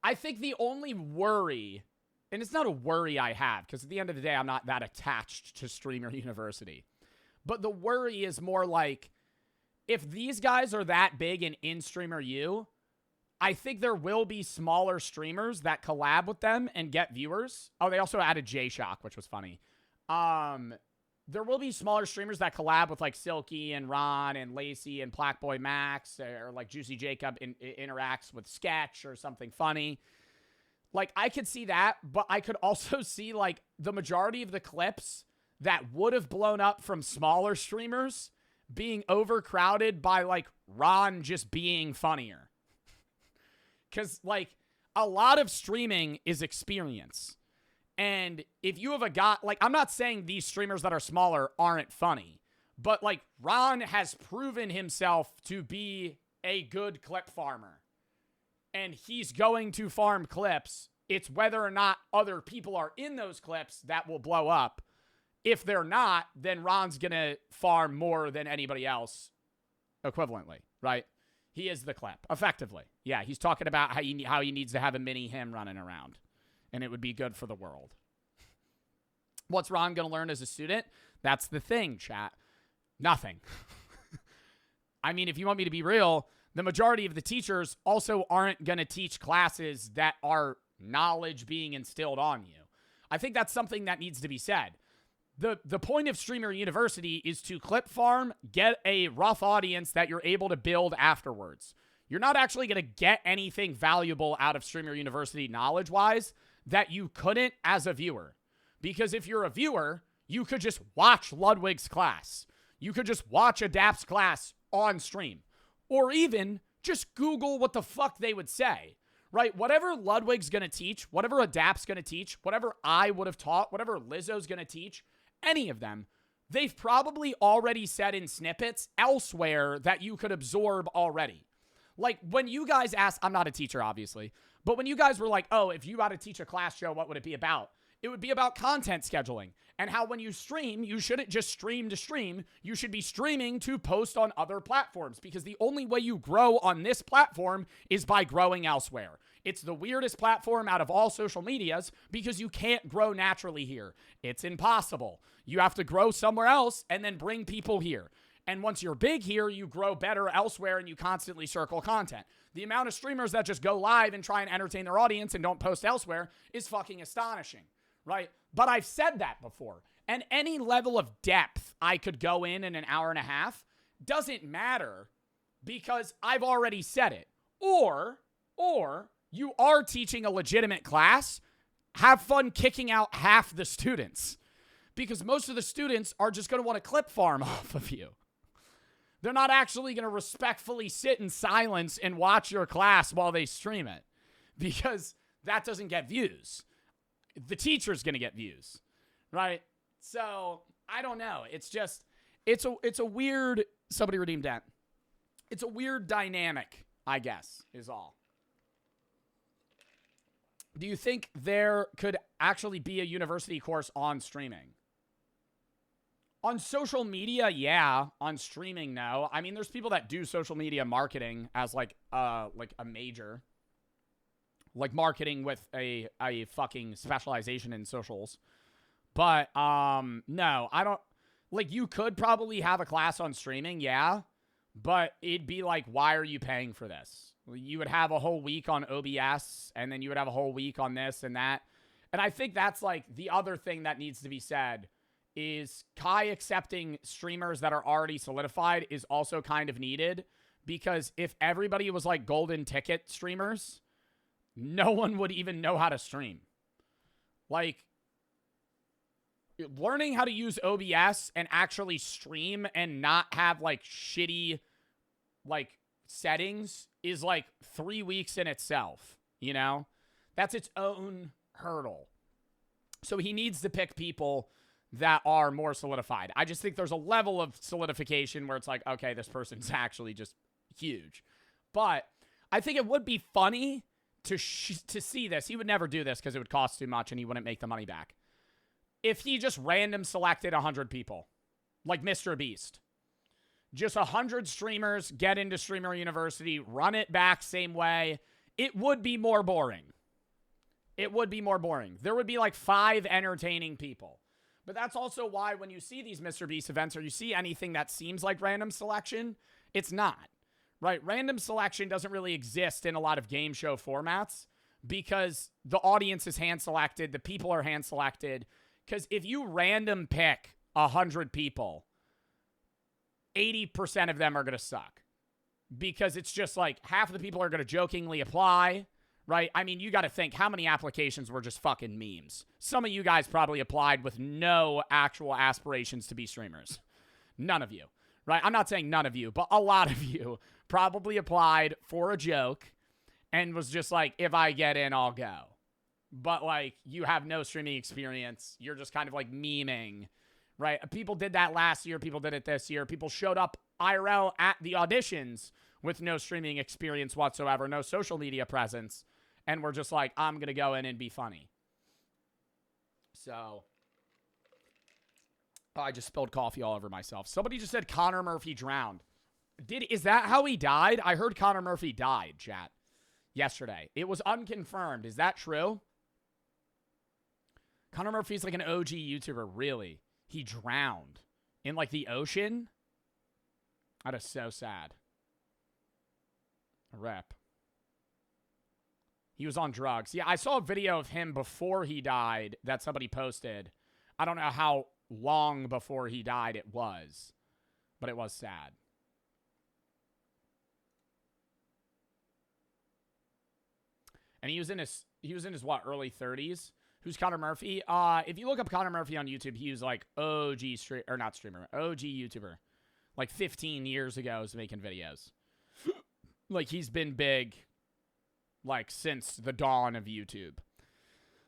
I think the only worry, and it's not a worry I have, because at the end of the day, I'm not that attached to Streamer University, but the worry is more like, if these guys are that big and in Streamer U, I think there will be smaller streamers that collab with them and get viewers. Oh, they also added J-Shock, which was funny. There will be smaller streamers that collab with, like, Silky and Ron and Lacey and Blackboy Max, or like Juicy Jacob interacts with Sketch or something funny. Like, I could see that, but I could also see, like, the majority of the clips that would have blown up from smaller streamers being overcrowded by, like, Ron just being funnier. Because, like, a lot of streaming is experience. And if you have a guy, like, I'm not saying these streamers that are smaller aren't funny, but, like, Ron has proven himself to be a good clip farmer. And he's going to farm clips. It's whether or not other people are in those clips that will blow up. If they're not, then Ron's going to farm more than anybody else equivalently, right? He is the clip, effectively. Yeah, he's talking about how he needs to have a mini him running around, and it would be good for the world. What's Ron going to learn as a student? That's the thing, chat. Nothing. I mean, if you want me to be real, the majority of the teachers also aren't going to teach classes that are knowledge being instilled on you. I think that's something that needs to be said. The point of Streamer University is to clip farm, get a rough audience that you're able to build afterwards. You're not actually going to get anything valuable out of Streamer University knowledge-wise that you couldn't as a viewer. Because if you're a viewer, you could just watch Ludwig's class. You could just watch Adapt's class on stream. Or even just Google what the fuck they would say. Right? Whatever Ludwig's going to teach, whatever Adapt's going to teach, whatever I would have taught, whatever Lizzo's going to teach, any of them, they've probably already said in snippets elsewhere that you could absorb already. Like, when you guys asked, I'm not a teacher, obviously, but when you guys were like, oh, if you got to teach a class show, what would it be about? It would be about content scheduling and how when you stream, you shouldn't just stream to stream. You should be streaming to post on other platforms, because the only way you grow on this platform is by growing elsewhere. It's the weirdest platform out of all social medias because you can't grow naturally here. It's impossible. You have to grow somewhere else and then bring people here. And once you're big here, you grow better elsewhere and you constantly circle content. The amount of streamers that just go live and try and entertain their audience and don't post elsewhere is fucking astonishing, right? But I've said that before. And any level of depth I could go in an hour and a half doesn't matter because I've already said it. Or you are teaching a legitimate class, have fun kicking out half the students because most of the students are just going to want to clip farm off of you. They're not actually going to respectfully sit in silence and watch your class while they stream it because that doesn't get views. The teacher's going to get views, right? So I don't know. It's just, it's a weird, somebody redeemed that. It's a weird dynamic, I guess, is all. Do you think there could actually be a university course on streaming? On social media, yeah. On streaming, no. I mean, there's people that do social media marketing as like a major. Like marketing with a fucking specialization in socials. But, no, I don't, like, you could probably have a class on streaming, yeah. But it'd be like, why are you paying for this? You would have a whole week on OBS, and then you would have a whole week on this and that. And I think that's, like, the other thing that needs to be said is Kai accepting streamers that are already solidified is also kind of needed. Because if everybody was, like, golden ticket streamers, no one would even know how to stream. Like, learning how to use OBS and actually stream and not have, like, shitty, like, settings is, like, 3 weeks in itself, you know? That's its own hurdle. So he needs to pick people that are more solidified. I just think there's a level of solidification where it's like, okay, this person's actually just huge. But I think it would be funny to see this. He would never do this because it would cost too much and he wouldn't make the money back. If he just random selected 100 people, like Mr. Beast. Just 100 streamers get into Streamer University, run it back same way. It would be more boring. It would be more boring. There would be like 5 entertaining people. But that's also why when you see these Mr. Beast events or you see anything that seems like random selection, it's not, right? Random selection doesn't really exist in a lot of game show formats because the audience is hand-selected, the people are hand-selected. Because if you random pick 100 people, 80% of them are going to suck. Because it's just like half of the people are going to jokingly apply, right? I mean, you got to think how many applications were just fucking memes. Some of you guys probably applied with no actual aspirations to be streamers. None of you, right? I'm not saying none of you, but a lot of you probably applied for a joke and was just like, if I get in, I'll go. But, like, you have no streaming experience. You're just kind of, like, memeing, right? People did that last year. People did it this year. People showed up IRL at the auditions with no streaming experience whatsoever, no social media presence, and we're just like, I'm going to go in and be funny. So, oh, I just spilled coffee all over myself. Somebody just said Connor Murphy drowned. Is that how he died? I heard Connor Murphy died, chat, yesterday. It was unconfirmed. Is that true? Connor Murphy's like an OG YouTuber, really. He drowned in, like, the ocean? That is so sad. A rep. He was on drugs. Yeah, I saw a video of him before he died that somebody posted. I don't know how long before he died it was, but it was sad. And he was in his what, early 30s? Who's Connor Murphy? If you look up Connor Murphy on YouTube, he was like OG OG YouTuber. Like 15 years ago was making videos. Like he's been big like since the dawn of YouTube.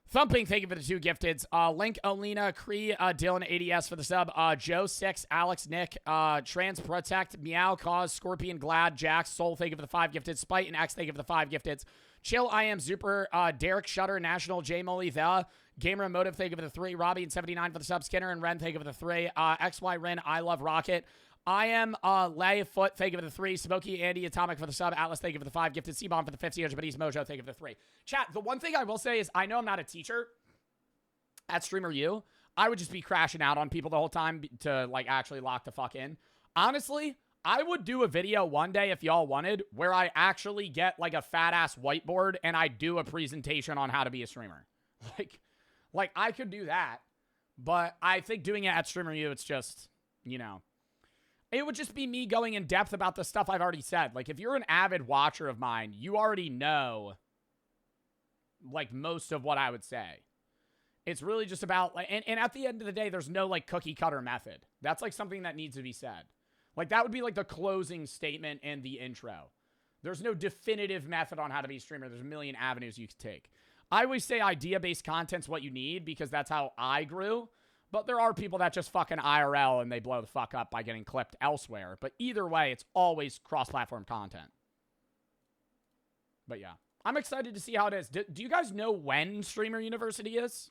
Thumping, thank you for the 2 gifteds. Link, Olina, Cree, Dylan, ADS for the sub. Joe, 6, Alex, Nick, Trans Protect, Meow, Cause, Scorpion, Glad, Jax, Soul, thank you for the 5 gifted. Spite and X, thank you for the 5 gifteds. Chill, I am Super, Derek, Shutter, National, J Molly, The, Gamer Motive, thank you for the 3. Robbie and 79 for the sub. Skinner and Ren, thank you for the 3. XY Ren, I Love Rocket. I am Lay Foot, thank you for the 3. Smokey, Andy, Atomic for the sub. Atlas, thank you for the 5. Gifted C-Bomb for the 50. But Mojo, thank you for the 3. Chat, the one thing I will say is I know I'm not a teacher at Streamer U. I would just be crashing out on people the whole time to like actually lock the fuck in. Honestly, I would do a video one day if y'all wanted where I actually get like a fat ass whiteboard and I do a presentation on how to be a streamer. Like I could do that, but I think doing it at Streamer U, it's just, you know, it would just be me going in depth about the stuff I've already said. Like if you're an avid watcher of mine, you already know like most of what I would say. It's really just about like, and at the end of the day, there's no like cookie cutter method. That's like something that needs to be said. Like that would be like the closing statement and the intro. There's no definitive method on how to be a streamer. There's a million avenues you could take. I always say idea-based content's what you need because that's how I grew. But there are people that just fucking IRL and they blow the fuck up by getting clipped elsewhere. But either way, it's always cross-platform content. But yeah, I'm excited to see how it is. Do you guys know when Streamer University is?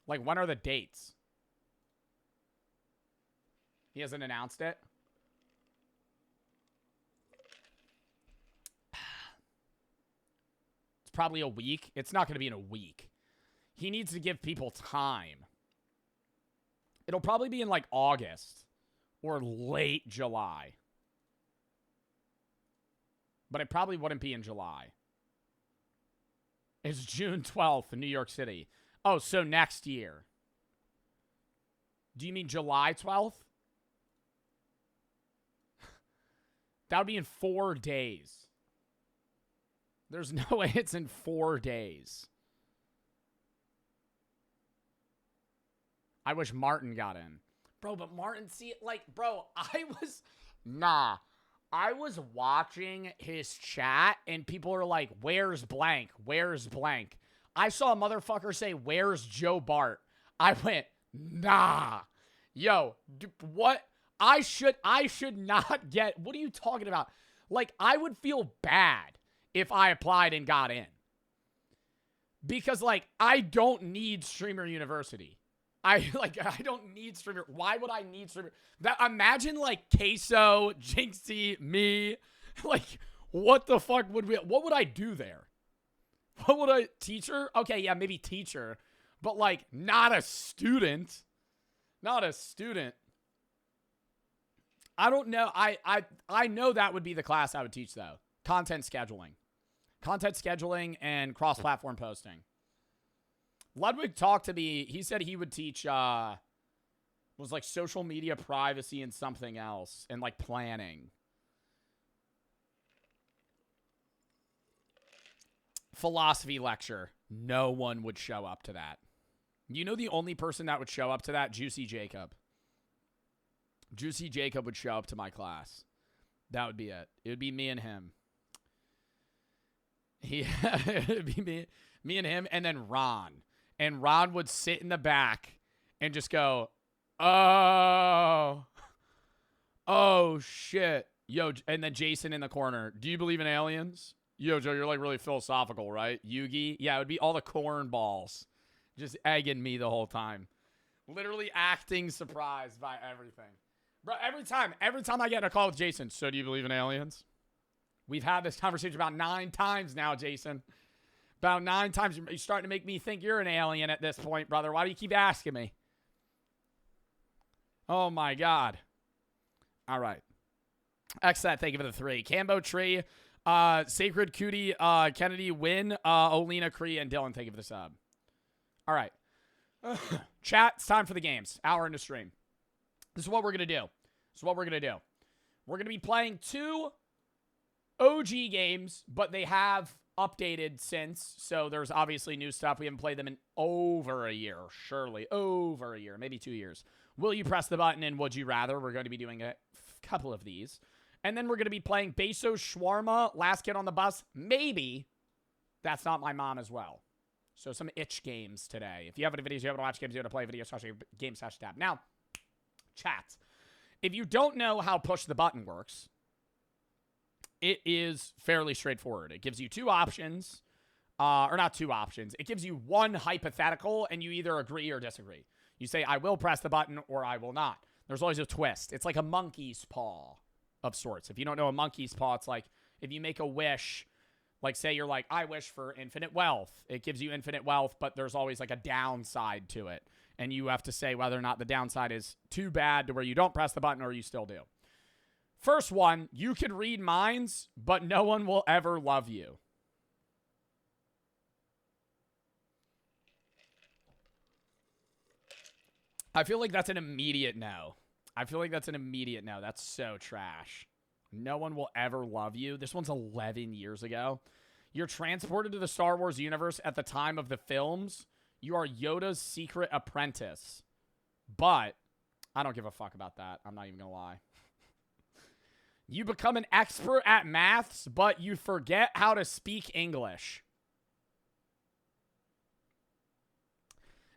Like, when are the dates? He hasn't announced it. It's probably a week. It's not going to be in a week. He needs to give people time. It'll probably be in, like, August or late July. But it probably wouldn't be in July. It's June 12th in New York City. Oh, so next year. Do you mean July 12th? That would be in 4 days. There's no way it's in 4 days. I wish Martin got in. Bro, but Martin, see, like, bro, I was watching his chat and people are like, where's blank? Where's blank? I saw a motherfucker say, where's Joe Bart? I went, nah. Yo, what? I should not get, what are you talking about? Like, I would feel bad if I applied and got in. Because, like, I don't need Streamer University. I don't need Streamer. Why would I need Streamer? Imagine, like, Queso, Jinxie, me. Like, what the fuck what would I do there? What would I, teacher? Okay, yeah, maybe teacher. But, like, not a student. Not a student. I don't know. I know that would be the class I would teach, though. Content scheduling. Content scheduling and cross-platform posting. Ludwig talked to me. He said he would teach, was like social media privacy and something else. And, like, planning. Philosophy lecture. No one would show up to that. You know the only person that would show up to that? Juicy Jacob. Juicy Jacob would show up to my class. That would be it. It would be me and him. It would be me and him, and then Ron. And Ron would sit in the back and just go, oh shit. Yo, and then Jason in the corner. Do you believe in aliens? Yo, Joe, you're like really philosophical, right? Yugi? Yeah, it would be all the cornballs just egging me the whole time. Literally acting surprised by everything. Bro, every time I get in a call with Jason, so do you believe in aliens? We've had this conversation about 9 times now, Jason. About 9 times. You're starting to make me think you're an alien at this point, brother. Why do you keep asking me? Oh, my God. All right. Excellent. Thank you for the 3. Cambo Tree. Sacred Cootie, Kennedy, Win, Olina, Cree, and Dylan, thank you for the sub. All right. Chat, it's time for the games. Hour into stream. This is what we're going to do. We're going to be playing 2 OG games, but they have updated since, so there's obviously new stuff. We haven't played them in over a year, surely. Over a year, maybe 2 years. Will you press the button and would you rather? We're going to be doing a couple of these. And then we're going to be playing Beso, Shawarma, Last Kid on the Bus. Maybe That's Not My Mom as well. So some itch games today. If you have any videos you want to watch games, you want to play videos, game/tab. Now, chat. If you don't know how push the button works, it is fairly straightforward. It gives you 2 options, or not 2 options. It gives you 1 hypothetical, and you either agree or disagree. You say, I will press the button, or I will not. There's always a twist. It's like a monkey's paw of sorts. If you don't know a monkey's paw, it's like if you make a wish, Like, say you're like, I wish for infinite wealth. It gives you infinite wealth, but there's always like a downside to it. And you have to say whether or not the downside is too bad to where you don't press the button or you still do. First one, you can read minds, but no one will ever love you. I feel like that's an immediate no. That's so trash. No one will ever love you. This one's 11 years ago. You're transported to the Star Wars universe at the time of the films. You are Yoda's secret apprentice. But I don't give a fuck about that. I'm not even going to lie. You become an expert at maths, but you forget how to speak English.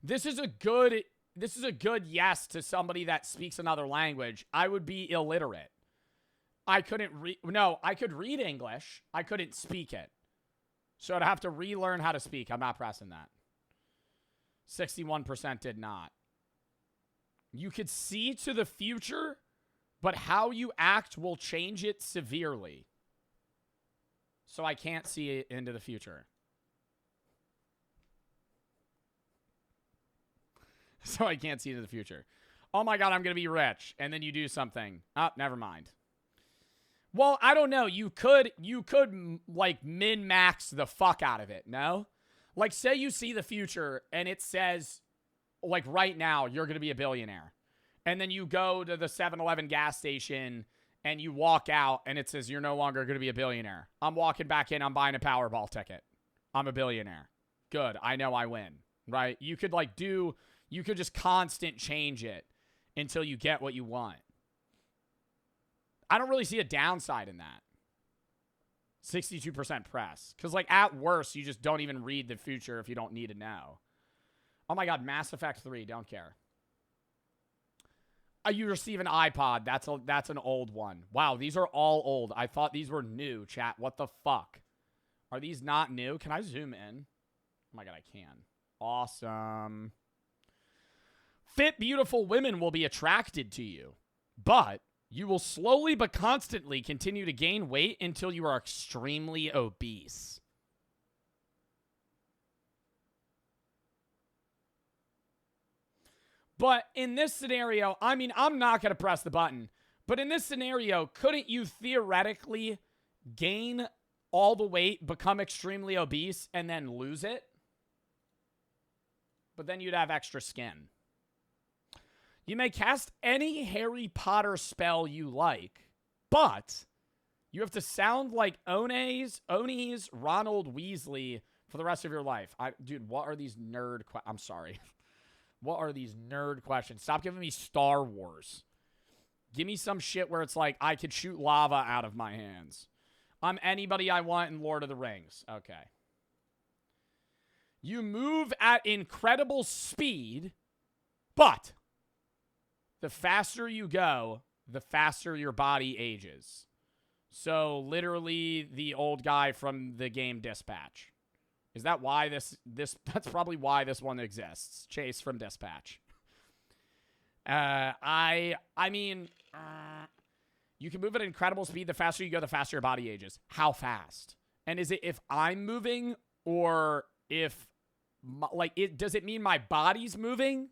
This is a good yes to somebody that speaks another language. I would be illiterate. I couldn't read. No, I could read English. I couldn't speak it. So I'd have to relearn how to speak. I'm not pressing that. 61% did not. You could see to the future, but how you act will change it severely. So I can't see into the future. So I can't see into the future. Oh my God, I'm going to be rich. And then you do something. Oh, never mind. Well, I don't know. You could like min-max the fuck out of it, no? Like, say you see the future and it says, like, right now, you're going to be a billionaire. And then you go to the 7-Eleven gas station and you walk out and it says you're no longer going to be a billionaire. I'm walking back in. I'm buying a Powerball ticket. I'm a billionaire. Good. I know I win, right? You could, like, you could just constant change it until you get what you want. I don't really see a downside in that. 62% press. Because, like, at worst, you just don't even read the future if you don't need to know. Oh, my God. Mass Effect 3. Don't care. You receive an iPod. That's an old one. Wow, these are all old. I thought these were new, chat. What the fuck? Are these not new? Can I zoom in? Oh, my God, I can. Awesome. Fit, beautiful women will be attracted to you. But you will slowly but constantly continue to gain weight until you are extremely obese. But in this scenario, I mean, I'm not going to press the button. But in this scenario, couldn't you theoretically gain all the weight, become extremely obese, and then lose it? But then you'd have extra skin. You may cast any Harry Potter spell you like, but you have to sound like Onis Ronald Weasley for the rest of your life. Dude, what are these nerd I'm sorry. What are these nerd questions? Stop giving me Star Wars. Give me some shit where it's like I could shoot lava out of my hands. I'm anybody I want in Lord of the Rings. Okay. You move at incredible speed, but the faster you go, the faster your body ages. So literally the old guy from the game Dispatch. Is that why this that's probably why this one exists. Chase from Dispatch. I mean, you can move at incredible speed. The faster you go, the faster your body ages. How fast? And is it if I'm moving or if, does it mean my body's moving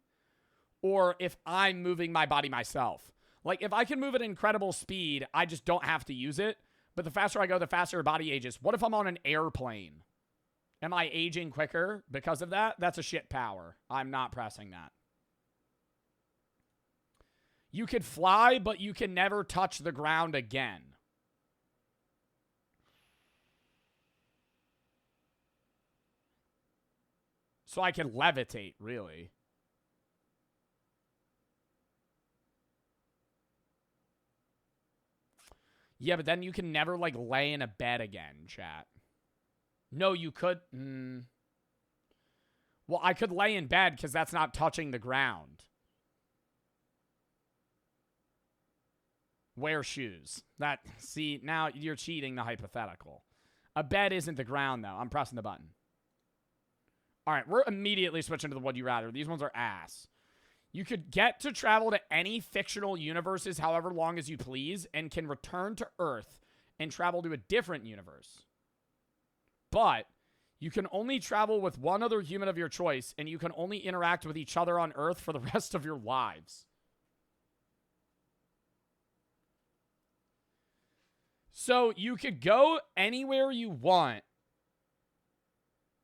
or if I'm moving my body myself? Like, if I can move at incredible speed, I just don't have to use it. But the faster I go, the faster your body ages. What if I'm on an airplane? Am I aging quicker because of that? That's a shit power. I'm not pressing that. You could fly, but you can never touch the ground again. So I can levitate, really. Yeah, but then you can never, like, lay in a bed again, chat. No, you could. Well, I could lay in bed because that's not touching the ground. Wear shoes. See, now you're cheating the hypothetical. A bed isn't the ground, though. I'm pressing the button. All right, we're immediately switching to the would you rather. These ones are ass. You could get to travel to any fictional universes however long as you please and can return to Earth and travel to a different universe. but you can only travel with one other human of your choice, and you can only interact with each other on Earth for the rest of your lives. So you could go anywhere you want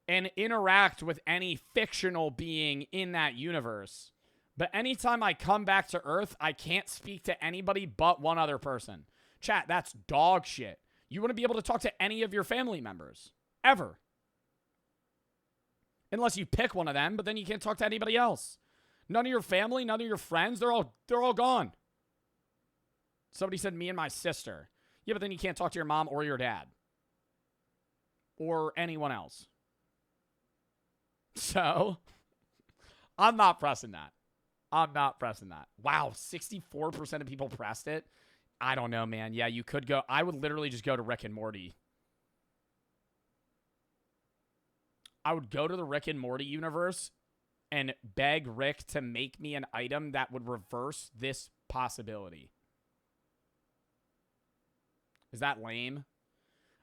and interact with any fictional being in that universe. But anytime I come back to Earth, I can't speak to anybody but one other person. Chat, that's dog shit. You wouldn't be able to talk to any of your family members. Ever. Unless you pick one of them, but then you can't talk to anybody else. None of your family, none of your friends, they're all gone. Somebody said me and my sister. Yeah, but then you can't talk to your mom or your dad. Or anyone else. So, I'm not pressing that. I'm not pressing that. Wow, 64% of people pressed it. I don't know, man. Yeah, you could go. I would literally just go to Rick and Morty. I would go to the Rick and Morty universe and beg Rick to make me an item that would reverse this possibility. Is that lame?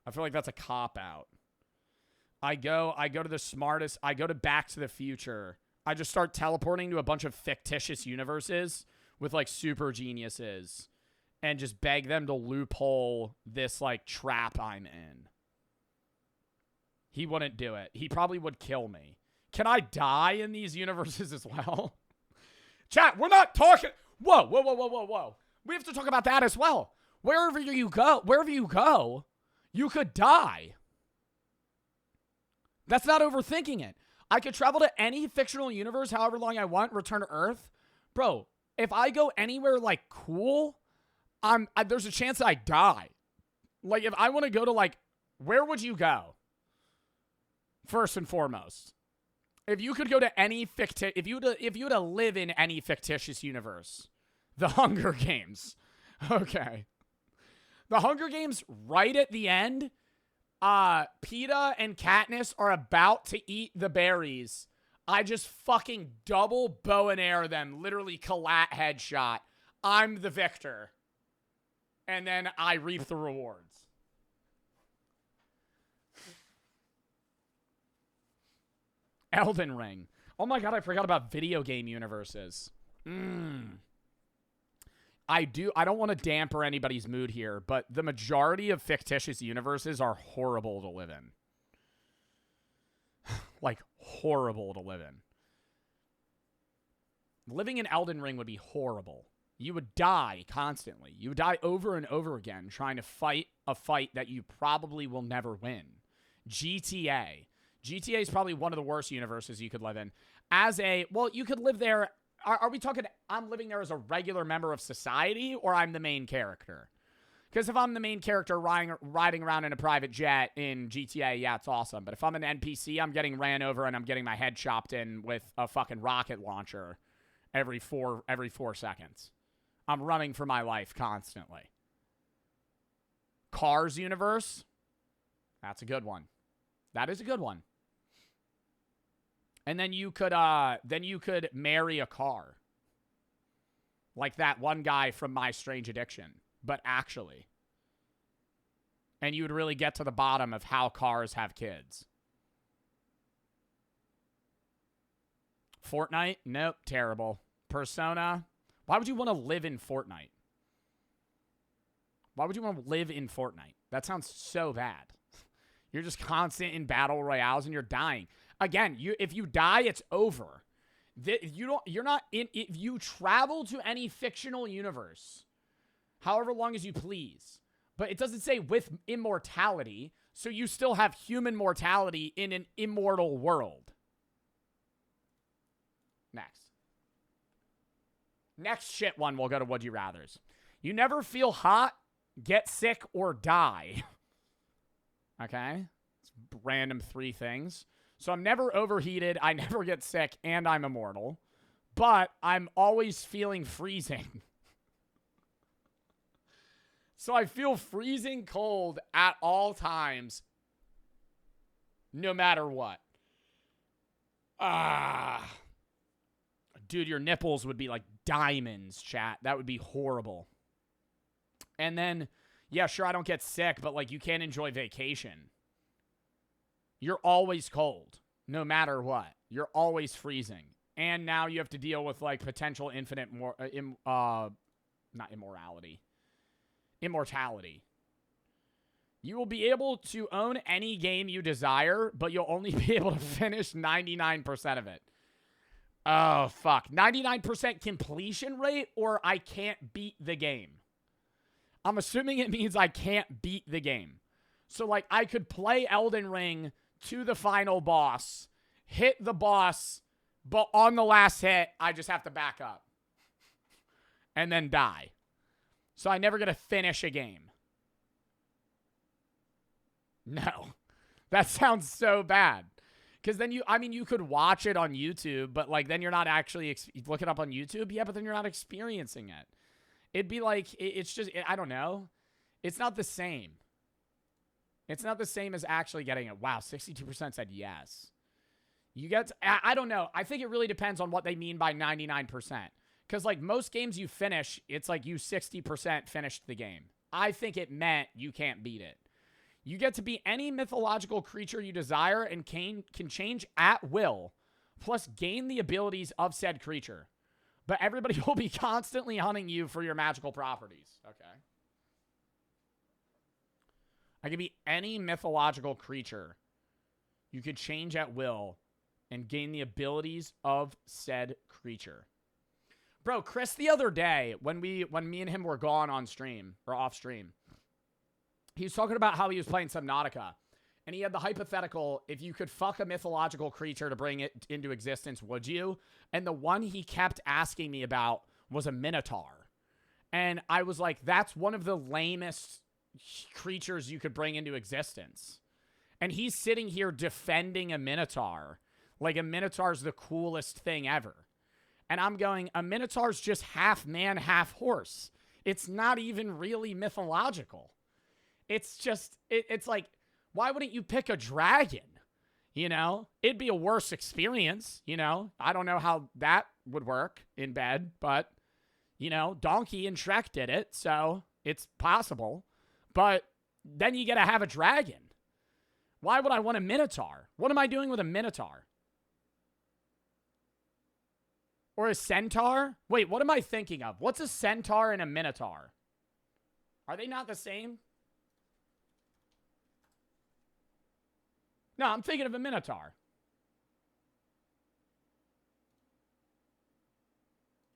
I feel like that's a cop-out. I go to the smartest. I go to Back to the Future. I just start teleporting to a bunch of fictitious universes with, like, super geniuses and just beg them to loophole this, like, trap I'm in. He wouldn't do it. He probably would kill me. Can I die in these universes as well? Chat, we're not talking. Whoa. We have to talk about that as well. Wherever you go, you could die. That's not overthinking it. I could travel to any fictional universe however long I want, return to Earth. Bro, if I go anywhere, like, cool, there's a chance I die. Like, if I want to go to, like, where would you go? First and foremost. If you could go to any if you were to live in any fictitious universe, the Hunger Games. Okay. The Hunger Games, right at the end, Peeta and Katniss are about to eat the berries. I just fucking double bow and arrow them, literally collat headshot. I'm the victor. And then I reap the rewards. Elden Ring. Oh my god, I forgot about video game universes. I don't want to damper anybody's mood here, but the majority of fictitious universes are horrible to live in. Like, horrible to live in. Living in Elden Ring would be horrible. You would die constantly. You would die over and over again trying to fight a fight that you probably will never win. GTA. GTA is probably one of the worst universes you could live in. You could live there. Are we talking I'm living there as a regular member of society, or I'm the main character? Because if I'm the main character riding around in a private jet in GTA, yeah, it's awesome. But if I'm an NPC, I'm getting ran over and I'm getting my head chopped in with a fucking rocket launcher every 4 seconds. I'm running for my life constantly. Cars universe. That's a good one. That is a good one. And then you could marry a car. Like that one guy from My Strange Addiction, but actually. And you would really get to the bottom of how cars have kids. Fortnite? Nope, terrible. Persona? Why would you want to live in Fortnite? Why would you want to live in Fortnite? That sounds so bad. You're just constant in battle royales and you're dying. Again, if you die, it's over. If you travel to any fictional universe, however long as you please, but it doesn't say with immortality, so you still have human mortality in an immortal world. Next shit one, we'll go to Would You Rathers. You never feel hot, get sick, or die. Okay? It's random 3 things. So I'm never overheated, I never get sick, and I'm immortal. But I'm always feeling freezing. So I feel freezing cold at all times, no matter what. Dude, your nipples would be like diamonds, chat. That would be horrible. And then, yeah, sure, I don't get sick, but, like, you can't enjoy vacation. You're always cold, no matter what. You're always freezing. And now you have to deal with, like, potential infinite not immorality. Immortality. You will be able to own any game you desire, but you'll only be able to finish 99% of it. Oh, fuck. 99% completion rate, or I can't beat the game? I'm assuming it means I can't beat the game. So, like, I could play Elden Ring to the final boss, hit the boss, but on the last hit, I just have to back up. And then die. So I never get to finish a game. No. That sounds so bad. Because then you could watch it on YouTube, but, like, then you're not actually look it up on YouTube. Yeah, but then you're not experiencing it. It'd be like, it's just, I don't know. It's not the same. It's not the same as actually getting it. Wow, 62% said yes. You get, I don't know. I think it really depends on what they mean by 99%. Because, like, most games you finish, it's like you 60% finished the game. I think it meant you can't beat it. You get to be any mythological creature you desire and can change at will, plus gain the abilities of said creature. But everybody will be constantly hunting you for your magical properties. Okay. I could be any mythological creature. You could change at will and gain the abilities of said creature. Bro, Chris the other day, when me and him were gone on stream, or off stream, he was talking about how he was playing Subnautica. And he had the hypothetical, if you could fuck a mythological creature to bring it into existence, would you? And the one he kept asking me about was a minotaur. And I was like, that's one of the lamest creatures you could bring into existence. And he's sitting here defending a minotaur. Like a minotaur's the coolest thing ever. And I'm going, a minotaur's just half man, half horse. It's not even really mythological. It's just, it's like, why wouldn't you pick a dragon? You know? It'd be a worse experience, you know? I don't know how that would work in bed, but, you know, Donkey and Shrek did it, so it's possible. But then you gotta have a dragon. Why would I want a minotaur? What am I doing with a minotaur? Or a centaur? Wait, what am I thinking of? What's a centaur and a minotaur? Are they not the same? No, I'm thinking of a minotaur.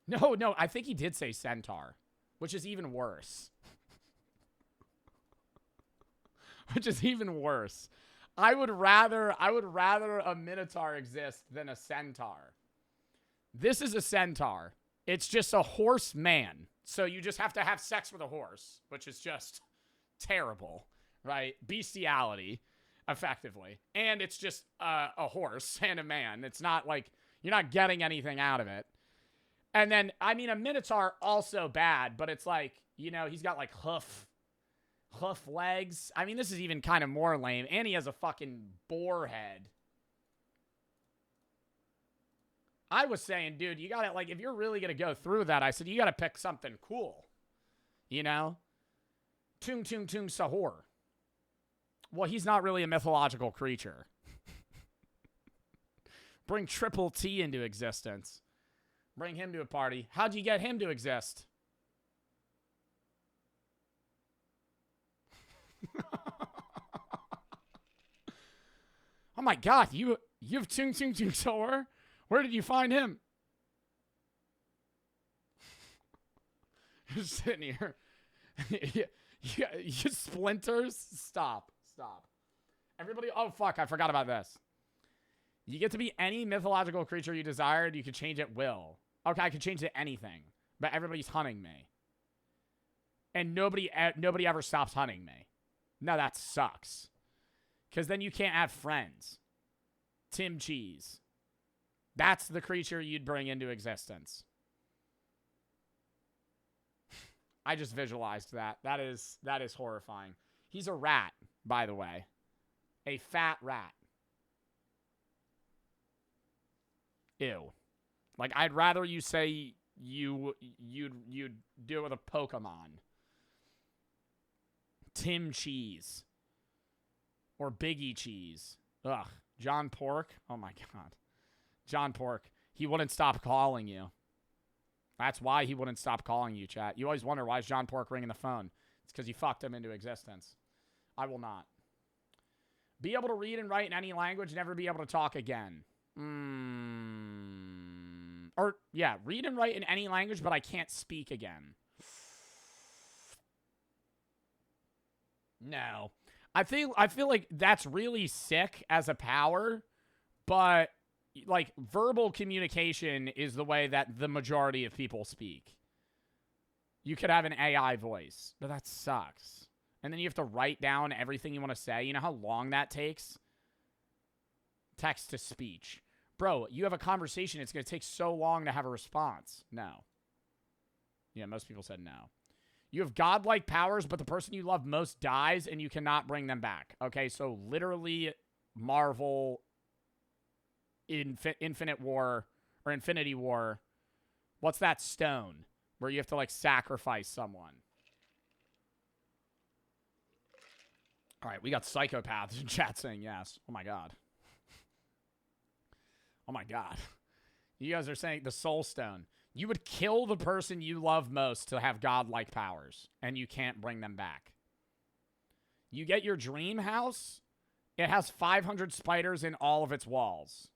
No, I think he did say centaur, which is even worse. Which is even worse. I would rather a minotaur exist than a centaur. This is a centaur. It's just a horse man. So you just have to have sex with a horse, which is just terrible, right? Bestiality, effectively. And it's just a horse and a man. It's not like you're not getting anything out of it. And then, I mean, a minotaur also bad, but it's like, you know, he's got like hoof legs. I mean, this is even kind of more lame. And he has a fucking boar head. I was saying, dude, you gotta, like, if you're really gonna go through that, I said, you gotta pick something cool. You know? Tung Sahur. Well, he's not really a mythological creature. Bring Triple T into existence. Bring him to a party. How'd you get him to exist? Oh my god, you have Tung Sahur? Where did you find him? You're sitting here. you splinters? Stop. Everybody, oh fuck, I forgot about this. You get to be any mythological creature you desired. You can change at will. Okay, I can change to anything. But everybody's hunting me. And nobody ever stops hunting me. No, that sucks. Because then you can't have friends. Tim Cheese. That's the creature you'd bring into existence. I just visualized that. That is horrifying. He's a rat, by the way. A fat rat. Ew. Like, I'd rather you say you'd do it with a Pokemon. Tim Cheese. Or Biggie Cheese. Ugh. John Pork. Oh, my God. John Pork. He wouldn't stop calling you. That's why he wouldn't stop calling you, chat. You always wonder, why is John Pork ringing the phone? It's because you fucked him into existence. I will not. Be able to read and write in any language, never be able to talk again. Or, yeah, read and write in any language, but I can't speak again. No. I feel like that's really sick as a power, but like verbal communication is the way that the majority of people speak. You could have an AI voice, but that sucks. And then you have to write down everything you want to say. You know how long that takes? Text to speech. Bro, you have a conversation. It's going to take so long to have a response. No. Yeah, most people said no. You have godlike powers, but the person you love most dies and you cannot bring them back. Okay, so literally Marvel Infinite War or Infinity War. What's that stone where you have to like sacrifice someone? All right, we got psychopaths in chat saying yes. Oh my God. Oh my God. You guys are saying the soul stone. You would kill the person you love most to have godlike powers, and you can't bring them back. You get your dream house. It has 500 spiders in all of its walls.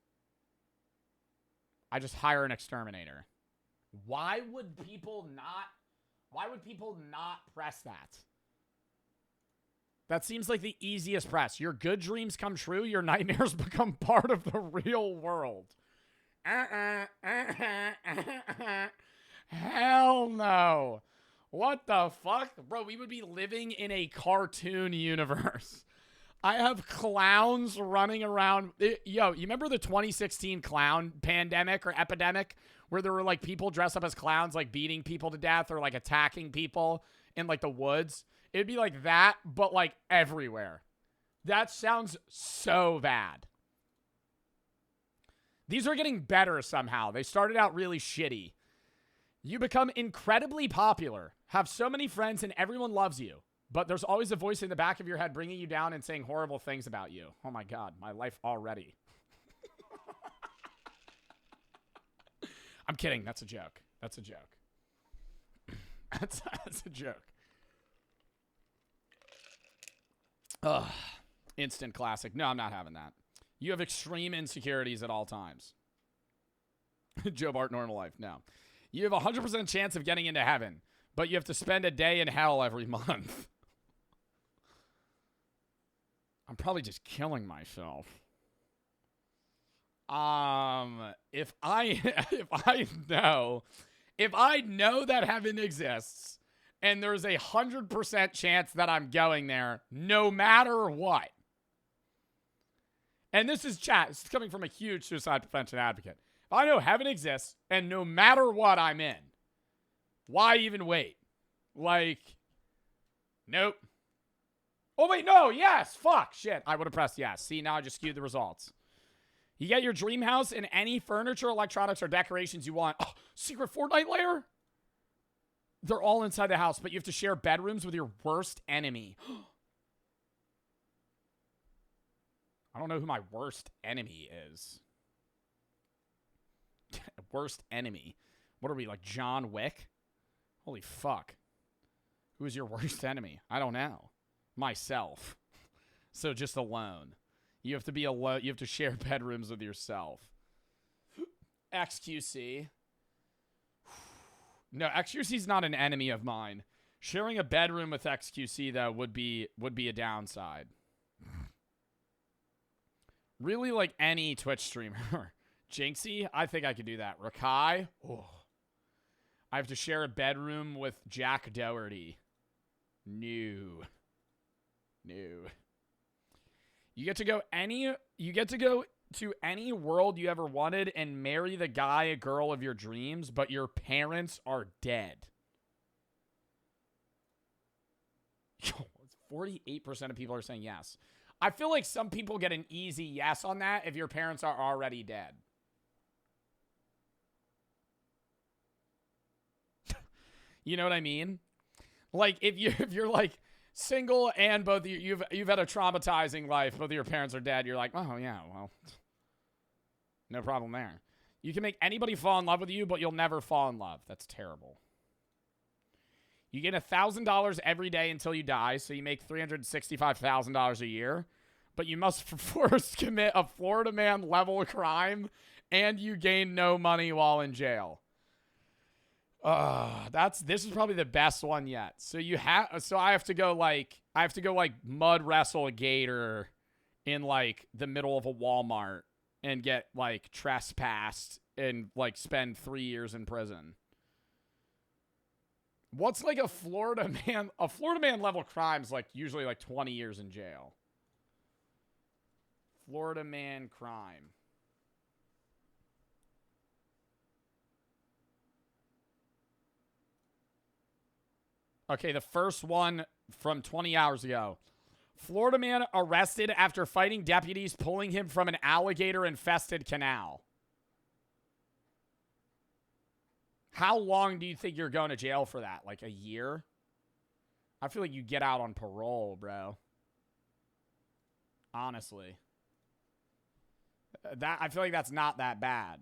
I just hire an exterminator. Why would people not press that? That seems like the easiest press. Your good dreams come true. Your nightmares become part of the real world. Hell no. What the fuck? Bro, we would be living in a cartoon universe. I have clowns running around. Yo, you remember the 2016 clown pandemic or epidemic where there were like people dressed up as clowns like beating people to death or like attacking people in like the woods? It'd be like that, but like everywhere. That sounds so bad. These are getting better somehow. They started out really shitty. You become incredibly popular, have so many friends, and everyone loves you. But there's always a voice in the back of your head bringing you down and saying horrible things about you. Oh my God, my life already. I'm kidding. That's a joke. That's a joke. That's a joke. Ugh. Instant classic. No, I'm not having that. You have extreme insecurities at all times. Joe Bart, normal life. No. You have a 100% chance of getting into heaven, but you have to spend a day in hell every month. I'm probably just killing myself. If I know that heaven exists and there's a 100% chance that I'm going there no matter what. And this is chat. This is coming from a huge suicide prevention advocate. If I know heaven exists and no matter what I'm in, why even wait? Like, nope. Oh, wait, no, yes, fuck, shit. I would have pressed yes. See, now I just skewed the results. You get your dream house and any furniture, electronics, or decorations you want. Oh, secret Fortnite lair? They're all inside the house, but you have to share bedrooms with your worst enemy. I don't know who my worst enemy is. Worst enemy. What are we, like John Wick? Holy fuck. Who is your worst enemy? I don't know. Myself. So just alone. You have to be alone. You have to share bedrooms with yourself. XQC. No, XQC's not an enemy of mine. Sharing a bedroom with XQC though would be a downside. Really, like any Twitch streamer. Jinxie, I think I could do that. Rakai, oh. I have to share a bedroom with Jack Doherty. No. You get to go to any world you ever wanted and marry the guy or girl of your dreams, but your parents are dead. Yo, 48% of people are saying yes. I feel like some people get an easy yes on that if your parents are already dead. You know what I mean? Like if you're like, Single and both you've had a traumatizing life. Both of your parents are dead. You're like, oh yeah, well, no problem there. You can make anybody fall in love with you, but you'll never fall in love. That's terrible. You get $1,000 every day until you die, so you make $365,000 a year. But you must first commit a Florida man level crime, and you gain no money while in jail. This is probably the best one yet. So I have to go like mud wrestle a gator in like the middle of a Walmart and get like trespassed and like spend 3 years in prison. What's like a Florida man? A Florida man level crime's like usually like 20 years in jail. Florida man crime. Okay, the first one from 20 hours ago. Florida man arrested after fighting deputies pulling him from an alligator-infested canal. How long do you think you're going to jail for that? Like a year? I feel like you get out on parole, bro. Honestly. I feel like that's not that bad.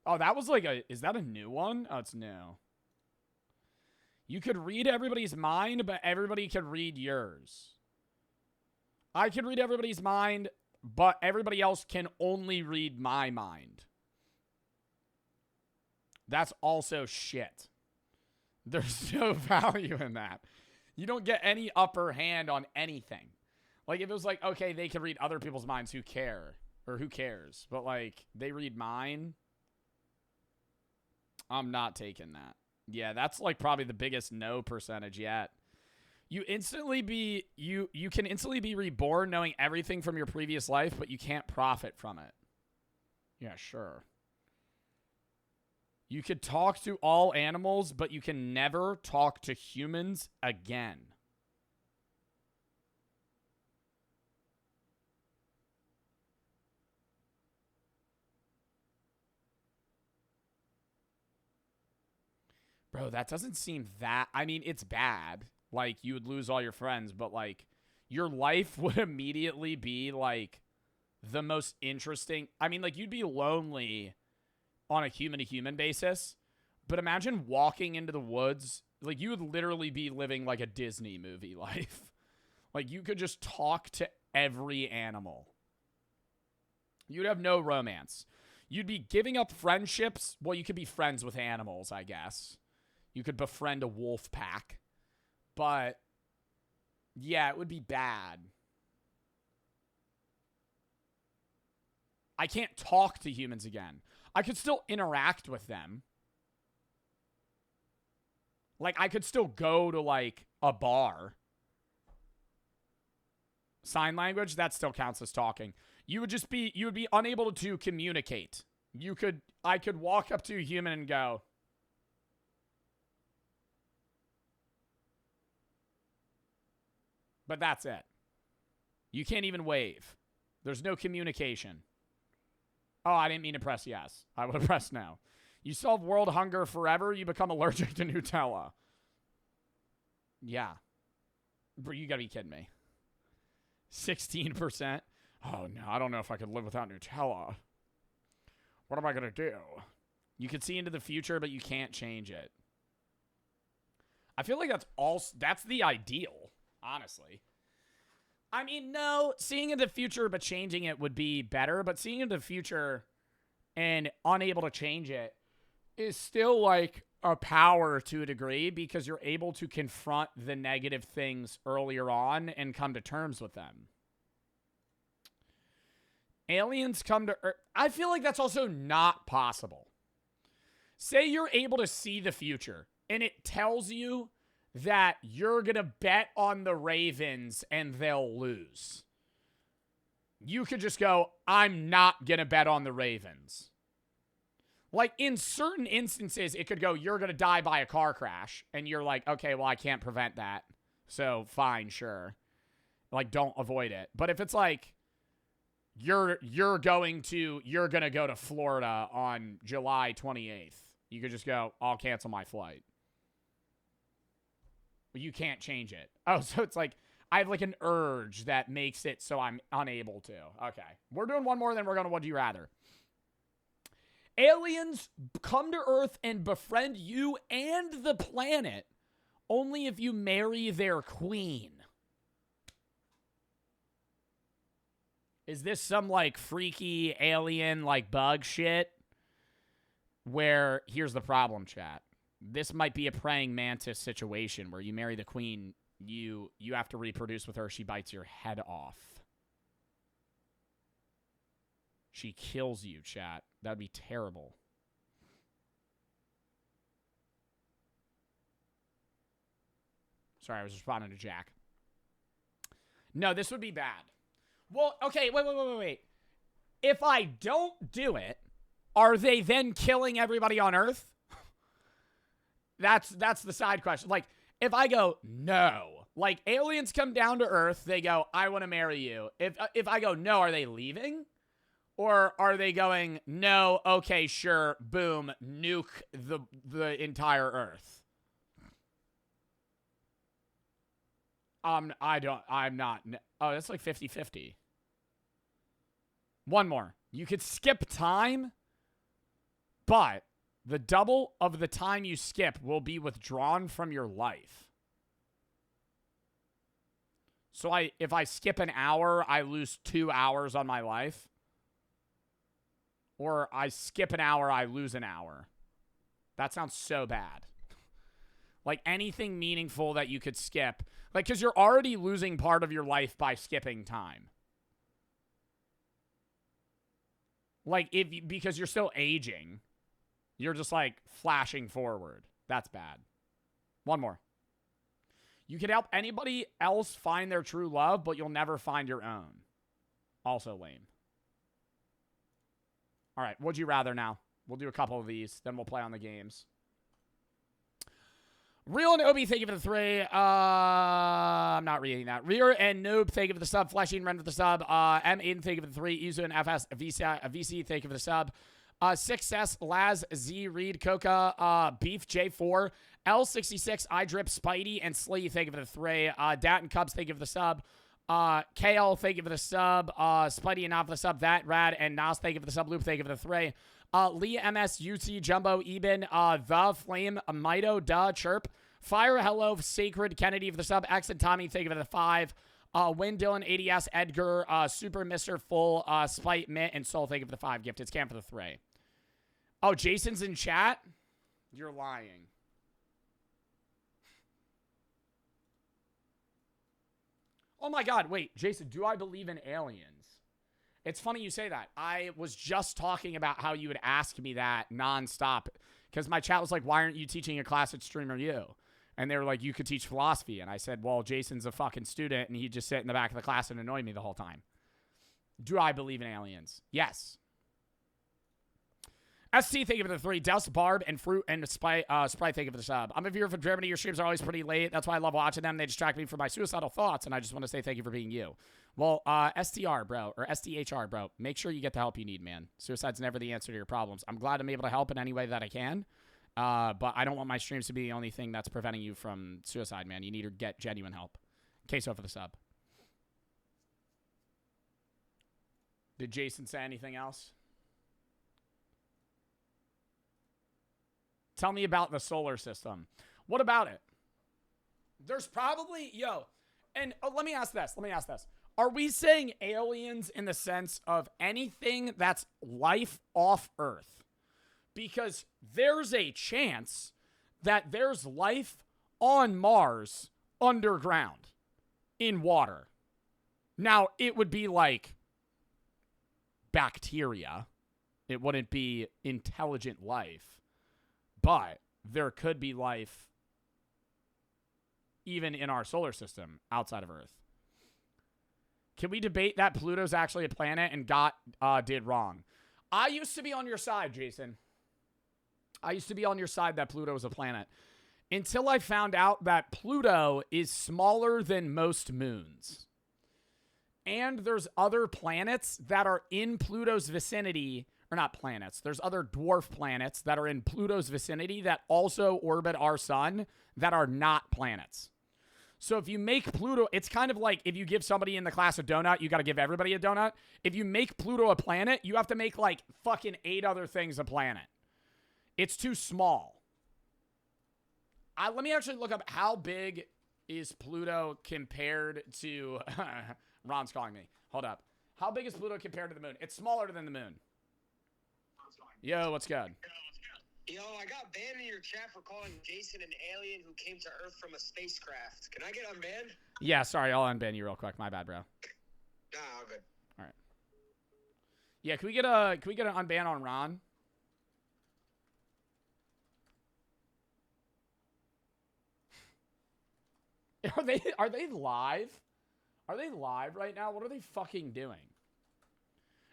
Oh, that was like is that a new one? Oh, it's new. You could read everybody's mind, but everybody could read yours. I can read everybody's mind, but everybody else can only read my mind. That's also shit. There's no value in that. You don't get any upper hand on anything. Like, if it was like, okay, they can read other people's minds, who care? Or who cares? But, like, they read mine. I'm not taking that. Yeah, that's like probably the biggest no percentage yet. You can instantly be reborn knowing everything from your previous life, but you can't profit from it. Yeah, sure. You could talk to all animals, but you can never talk to humans again. Bro, that doesn't seem that... I mean, it's bad. Like, you would lose all your friends, but, like, your life would immediately be, like, the most interesting... I mean, like, you'd be lonely on a human-to-human basis, but imagine walking into the woods. Like, you would literally be living, like, a Disney movie life. Like, you could just talk to every animal. You'd have no romance. You'd be giving up friendships. Well, you could be friends with animals, I guess. You could befriend a wolf pack. But, yeah, it would be bad. I can't talk to humans again. I could still interact with them. Like, I could still go to, like, a bar. Sign language, that still counts as talking. You would be unable to communicate. I could walk up to a human and go... But that's it. You can't even wave. There's no communication. Oh, I didn't mean to press yes. I would have pressed no. You solve world hunger forever, you become allergic to Nutella. Yeah. Bro, you gotta be kidding me. 16%? Oh, no, I don't know if I could live without Nutella. What am I gonna do? You can see into the future, but you can't change it. I feel like that's the ideal. Honestly. I mean, no, seeing in the future but changing it would be better, but seeing in the future and unable to change it is still like a power to a degree because you're able to confront the negative things earlier on and come to terms with them. Aliens come to Earth. I feel like that's also not possible. Say you're able to see the future and it tells you that you're going to bet on the Ravens and they'll lose. You could just go, I'm not going to bet on the Ravens. Like, in certain instances, it could go, you're going to die by a car crash. And you're like, okay, well, I can't prevent that. So, fine, sure. Like, don't avoid it. But if it's like, you're going to go to Florida on July 28th, you could just go, I'll cancel my flight. You can't change it. Oh, so it's like I have like an urge that makes it so I'm unable to. Okay. We're doing one more, then we're going to Would You Rather. Aliens come to Earth and befriend you and the planet only if you marry their queen. Is this some like freaky alien like bug shit? Where here's the problem, chat. This might be a praying mantis situation where you marry the queen, you have to reproduce with her, she bites your head off. She kills you, chat. That'd be terrible. Sorry, I was responding to Jack. No, this would be bad. Well, okay, wait. If I don't do it, are they then killing everybody on Earth? That's the side question. Like, if I go, no. Like, aliens come down to Earth, they go, I want to marry you. If I go, no, are they leaving? Or are they going, no, okay, sure, boom, nuke the entire Earth? I'm not. Oh, that's like 50-50. One more. You could skip time, but the double of the time you skip will be withdrawn from your life. So if I skip an hour, I lose 2 hours on my life. Or I skip an hour, I lose an hour. That sounds so bad. Like anything meaningful that you could skip. Like, because you're already losing part of your life by skipping time. Like, because you're still aging. You're just like flashing forward. That's bad. One more. You can help anybody else find their true love, but you'll never find your own. Also lame. All right, would you rather now? We'll do a couple of these, then we'll play on the games. Real and Obi, thank you for the 3. I'm not reading that. Rear and Noob, thank you for the sub. Flashing Ren for the sub. M. Aiden, thank you for the 3. Izu and FS VC, thank you for the sub. Success, Laz, Z, Reed, Coca, Beef, J4, L66, iDrip, Spidey, and Slee, thank you for the 3. Dat and Cubs, thank you for the sub. KL, thank you for the sub. Spidey and Not for the sub. That, Rad, and Nas, thank you for the sub. Loop, thank you for the 3. Lee, MS, UT, Jumbo, Eben, The, Flame, Mito, Duh, Chirp, Fire, Hello, Sacred, Kennedy for the sub. X and Tommy, thank you for the 5. Win, Dylan, ADS, Edgar, Super, Mr. Full, Spite, Mitt, and Soul, thank you for the 5. Gifted Scam for the 3. Oh, Jason's in chat? You're lying. Oh my God, wait, Jason, do I believe in aliens? It's funny you say that. I was just talking about how you would ask me that nonstop because my chat was like, why aren't you teaching a class at Streamer U? And they were like, you could teach philosophy. And I said, well, Jason's a fucking student and he'd just sit in the back of the class and annoy me the whole time. Do I believe in aliens? Yes. SC, thank you for the 3. Douse, Barb, and Fruit, and Sprite, thank you for the sub. I'm a viewer from Germany. Your streams are always pretty late. That's why I love watching them. They distract me from my suicidal thoughts, and I just want to say thank you for being you. Well, STR, bro, or STHR, bro. Make sure you get the help you need, man. Suicide's never the answer to your problems. I'm glad I'm able to help in any way that I can, but I don't want my streams to be the only thing that's preventing you from suicide, man. You need to get genuine help. Queso for the sub. Did Jason say anything else? Tell me about the solar system. What about it? There's probably, and let me ask this. Are we saying aliens in the sense of anything that's life off Earth? Because there's a chance that there's life on Mars underground in water. Now, it would be like bacteria. It wouldn't be intelligent life. But there could be life even in our solar system outside of Earth. Can we debate that Pluto's actually a planet and did wrong? I used to be on your side, Jason. I used to be on your side that Pluto was a planet. Until I found out that Pluto is smaller than most moons. And there's other planets that are in Pluto's vicinity. Or not planets. There's other dwarf planets that are in Pluto's vicinity that also orbit our sun that are not planets. So if you make Pluto, it's kind of like if you give somebody in the class a donut, you got to give everybody a donut. If you make Pluto a planet, you have to make like fucking 8 other things a planet. It's too small. Let me actually look up how big is Pluto compared to... Ron's calling me. Hold up. How big is Pluto compared to the moon? It's smaller than the moon. Yo, what's good? Yo, I got banned in your chat for calling Jason an alien who came to Earth from a spacecraft. Can I get unbanned? Yeah, sorry. I'll unban you real quick. My bad, bro. Nah, all good. All right. Yeah, can we get an unban on Ron? Are they live? Are they live right now? What are they fucking doing?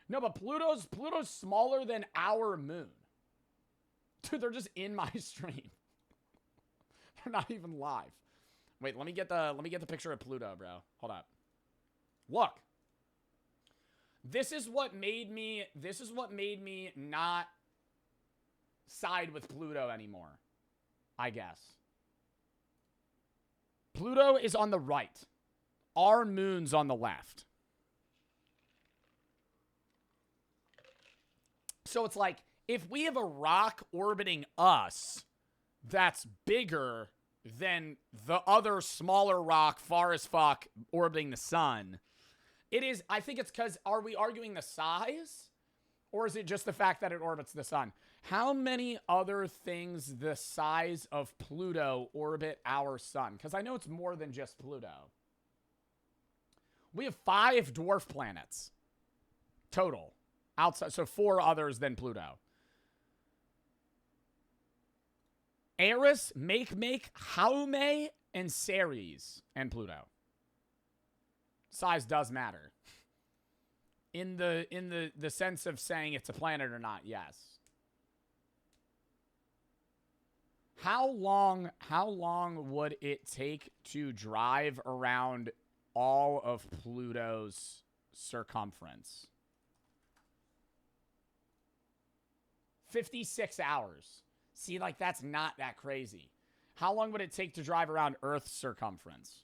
No, but Pluto's smaller than our moon. Dude, they're just in my stream. They're not even live. Wait, let me get the picture of Pluto, bro. Hold up. Look. This is what made me not side with Pluto anymore. I guess. Pluto is on the right. Our moon's on the left. So it's like, if we have a rock orbiting us that's bigger than the other smaller rock far as fuck orbiting the sun, it is, I think it's because, are we arguing the size? Or is it just the fact that it orbits the sun? How many other things the size of Pluto orbit our sun? Because I know it's more than just Pluto. We have 5 dwarf planets total outside, so 4 others than Pluto. Eris, Make, Haume, and Ceres, and Pluto. Size does matter. In the sense of saying it's a planet or not, yes. How long would it take to drive around all of Pluto's circumference? 56 hours. See, like, that's not that crazy. How long would it take to drive around Earth's circumference?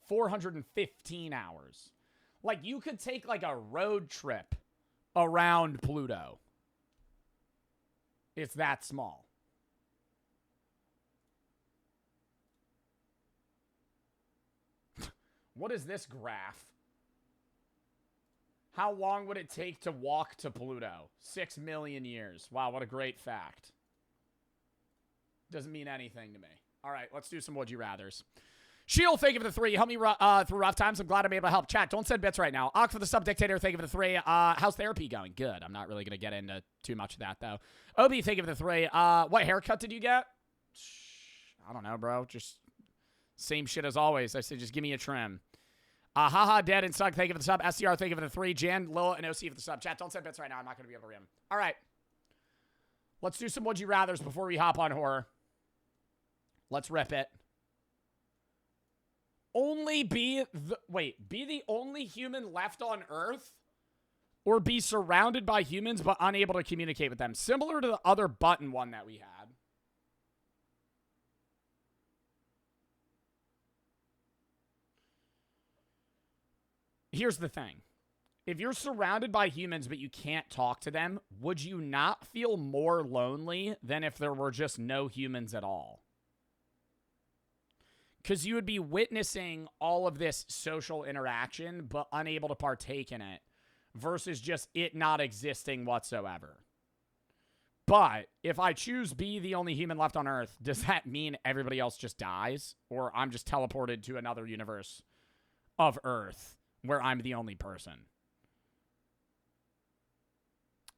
415 hours. Like, you could take, like, a road trip around Pluto. It's that small. What is this graph? How long would it take to walk to Pluto? 6 million years. Wow, what a great fact. Doesn't mean anything to me. All right, let's do some Would You Rathers. Shield, thank you for the 3. Help me through rough times. I'm glad I'm able to help. Chat, don't send bits right now. Ock for the sub dictator, thank you for the 3. How's therapy going? Good. I'm not really going to get into too much of that, though. Obi, thank you for the 3. What haircut did you get? I don't know, bro. Just same shit as always. I said just give me a trim. Haha, Dead and Suck, thank you for the sub. SCR, thank you for the 3. Jan, Lil, and OC for the sub. Chat, don't send bits right now. I'm not going to be able to read them. All right. Let's do some Would You Rathers before we hop on horror. Let's rip it. Be the only human left on Earth? Or be surrounded by humans but unable to communicate with them? Similar to the other button one that we had. Here's the thing. If you're surrounded by humans but you can't talk to them, would you not feel more lonely than if there were just no humans at all? Because you would be witnessing all of this social interaction but unable to partake in it versus just it not existing whatsoever. But if I choose be the only human left on Earth, does that mean everybody else just dies? Or I'm just teleported to another universe of Earth where I'm the only person?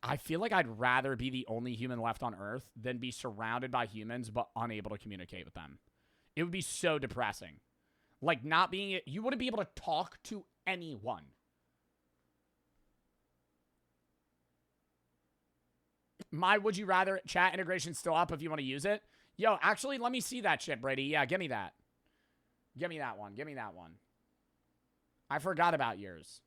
I feel like I'd rather be the only human left on Earth than be surrounded by humans but unable to communicate with them. It would be so depressing. Like, not being... You wouldn't be able to talk to anyone. My Would You Rather chat integration's still up if you want to use it. Yo, actually, let me see that shit, Brady. Yeah, give me that. Give me that one. Give me that one. I forgot about yours.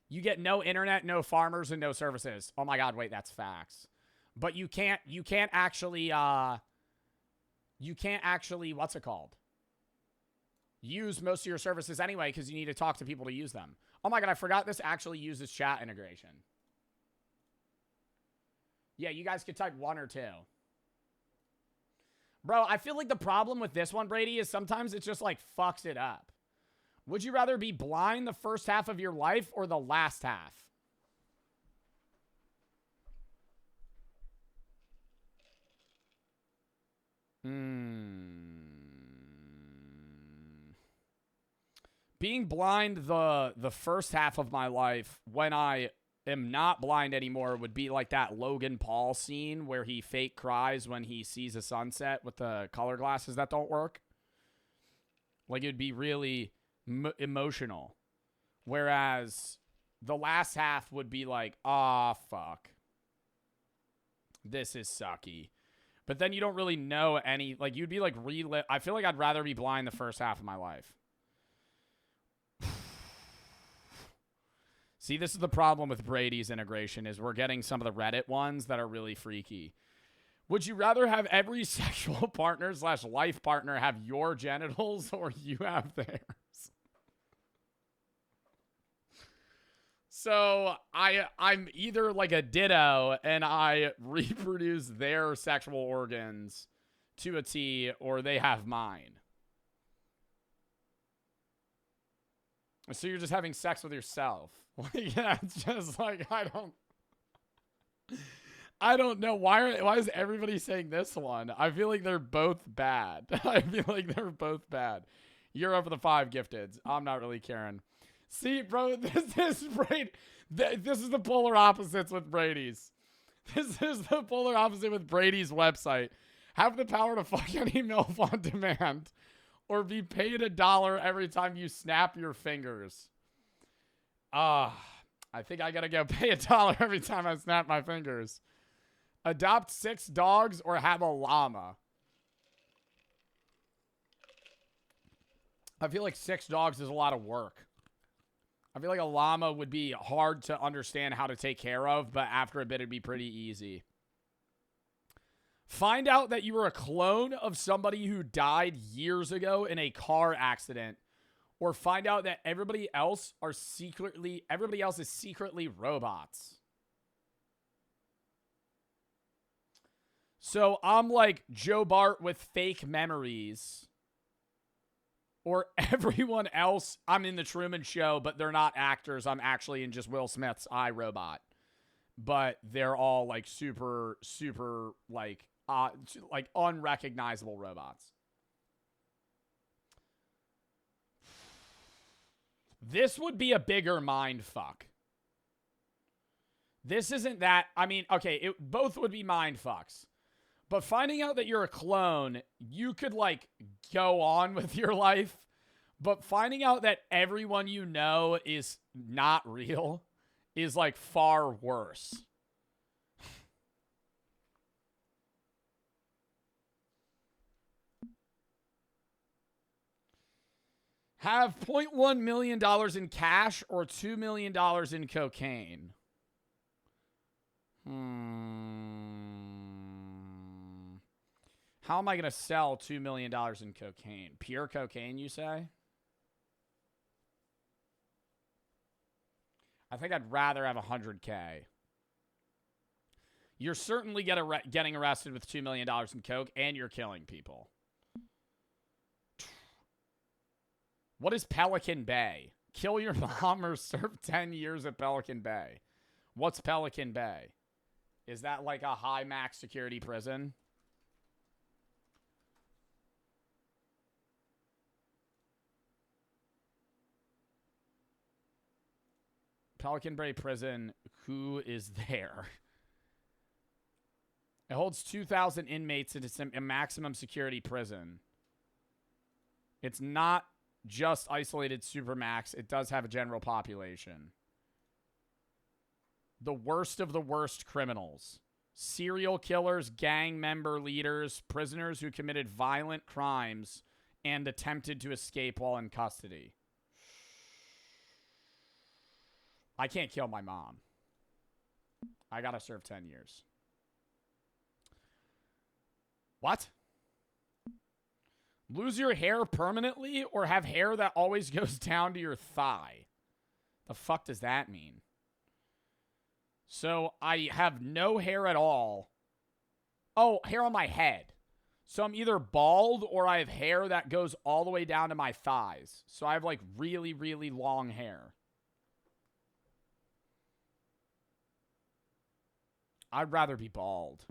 You get no internet, no farmers, and no services. Oh my god, wait, that's facts. But you can't actually, you can't actually, what's it called? Use most of your services anyway because you need to talk to people to use them. Oh my god, I forgot this actually uses chat integration. Yeah, you guys could type 1 or 2. Bro, I feel like the problem with this one, Brady, is sometimes it just, like, fucks it up. Would you rather be blind the first half of your life or the last half? Being blind the first half of my life when I am not blind anymore would be like that Logan Paul scene where he fake cries when he sees a sunset with the color glasses that don't work. Like, it'd be really emotional. Whereas the last half would be like, ah, fuck. This is sucky. But then you don't really know any, like, you'd be like, I feel like I'd rather be blind the first half of my life. See, this is the problem with Brady's integration, is we're getting some of the Reddit ones that are really freaky. Would you rather have every sexual partner / life partner have your genitals or you have theirs? So I'm either like a ditto and I reproduce their sexual organs to a T, or they have mine. So you're just having sex with yourself. Like, yeah, it's just like, I don't know. Why is everybody saying this one? I feel like they're both bad. I feel like they're both bad. You're up for the 5 gifteds. I'm not really caring. See, bro, this is the polar opposites with Brady's. This is the polar opposite with Brady's website. Have the power to fuck any MILF on demand, or be paid $1 every time you snap your fingers. I think I gotta go pay $1 every time I snap my fingers. Adopt 6 dogs or have a llama. I feel like 6 dogs is a lot of work. I feel like a llama would be hard to understand how to take care of, but after a bit it'd be pretty easy. Find out that you were a clone of somebody who died years ago in a car accident, or find out that everybody else is secretly robots. So I'm like Joe Bart with fake memories. Or everyone else, I'm in the Truman Show, but they're not actors. I'm actually in just Will Smith's iRobot. But they're all like super, super like unrecognizable robots. This would be a bigger mind fuck. This isn't that. I mean, okay, both would be mind fucks. But finding out that you're a clone, you could, like, go on with your life. But finding out that everyone you know is not real is, like, far worse. Have $0.1 million in cash or $2 million in cocaine? How am I going to sell $2 million in cocaine? Pure cocaine, you say? I think I'd rather have 100K. You're certainly getting arrested with $2 million in coke, and you're killing people. What is Pelican Bay? Kill your mom or serve 10 years at Pelican Bay. What's Pelican Bay? Is that like a high max security prison? Pelican Bay Prison, who is there? It holds 2,000 inmates and it's a maximum security prison. It's not just isolated supermax. It does have a general population. The worst of the worst criminals. Serial killers, gang member leaders, prisoners who committed violent crimes and attempted to escape while in custody. I can't kill my mom. I gotta serve 10 years. What? Lose your hair permanently or have hair that always goes down to your thigh? The fuck does that mean? So I have no hair at all. Oh, hair on my head. So I'm either bald or I have hair that goes all the way down to my thighs. So I have like really, really long hair. I'd rather be bald.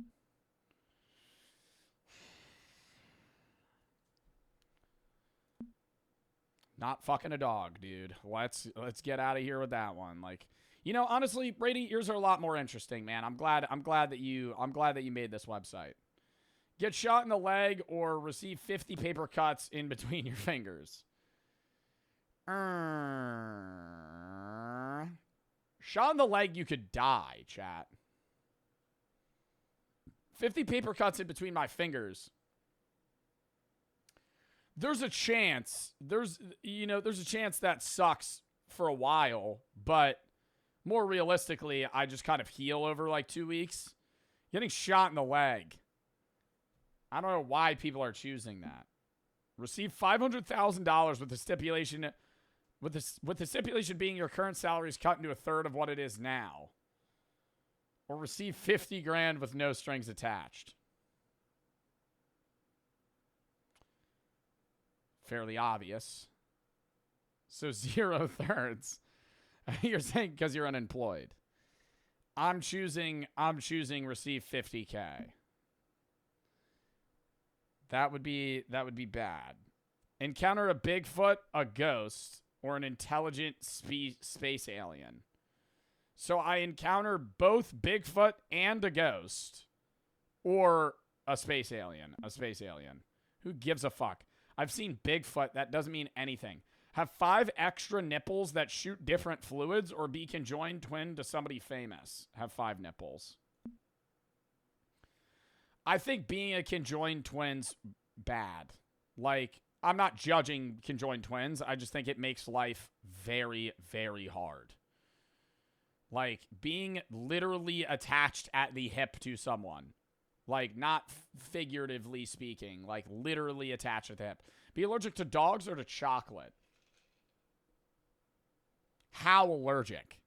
Not fucking a dog, dude. Let's get out of here with that one. Like, you know, honestly, Brady, yours are a lot more interesting, man. I'm glad that you made this website. Get shot in the leg or receive 50 paper cuts in between your fingers. Shot in the leg, you could die, chat. 50 paper cuts in between my fingers. There's a chance. There's a chance that sucks for a while, but more realistically, I just kind of heal over like 2 weeks. Getting shot in the leg. I don't know why people are choosing that. Receive $500,000 with the stipulation, with the stipulation being your current salary is cut into a third of what it is now. Or receive 50 grand with no strings attached. Fairly obvious. So 0 thirds. You're saying because you're unemployed. I'm choosing receive 50K. That would be bad. Encounter a Bigfoot, a ghost, or an intelligent space alien. So I encounter both Bigfoot and a ghost, or a space alien. A space alien. Who gives a fuck? I've seen Bigfoot. That doesn't mean anything. Have 5 extra nipples that shoot different fluids, or be conjoined twin to somebody famous. Have 5 nipples. I think being a conjoined twin's bad. Like, I'm not judging conjoined twins. I just think it makes life very, very hard. Like, being literally attached at the hip to someone. Like, not figuratively speaking. Like, literally attached at the hip. Be allergic to dogs or to chocolate? How allergic?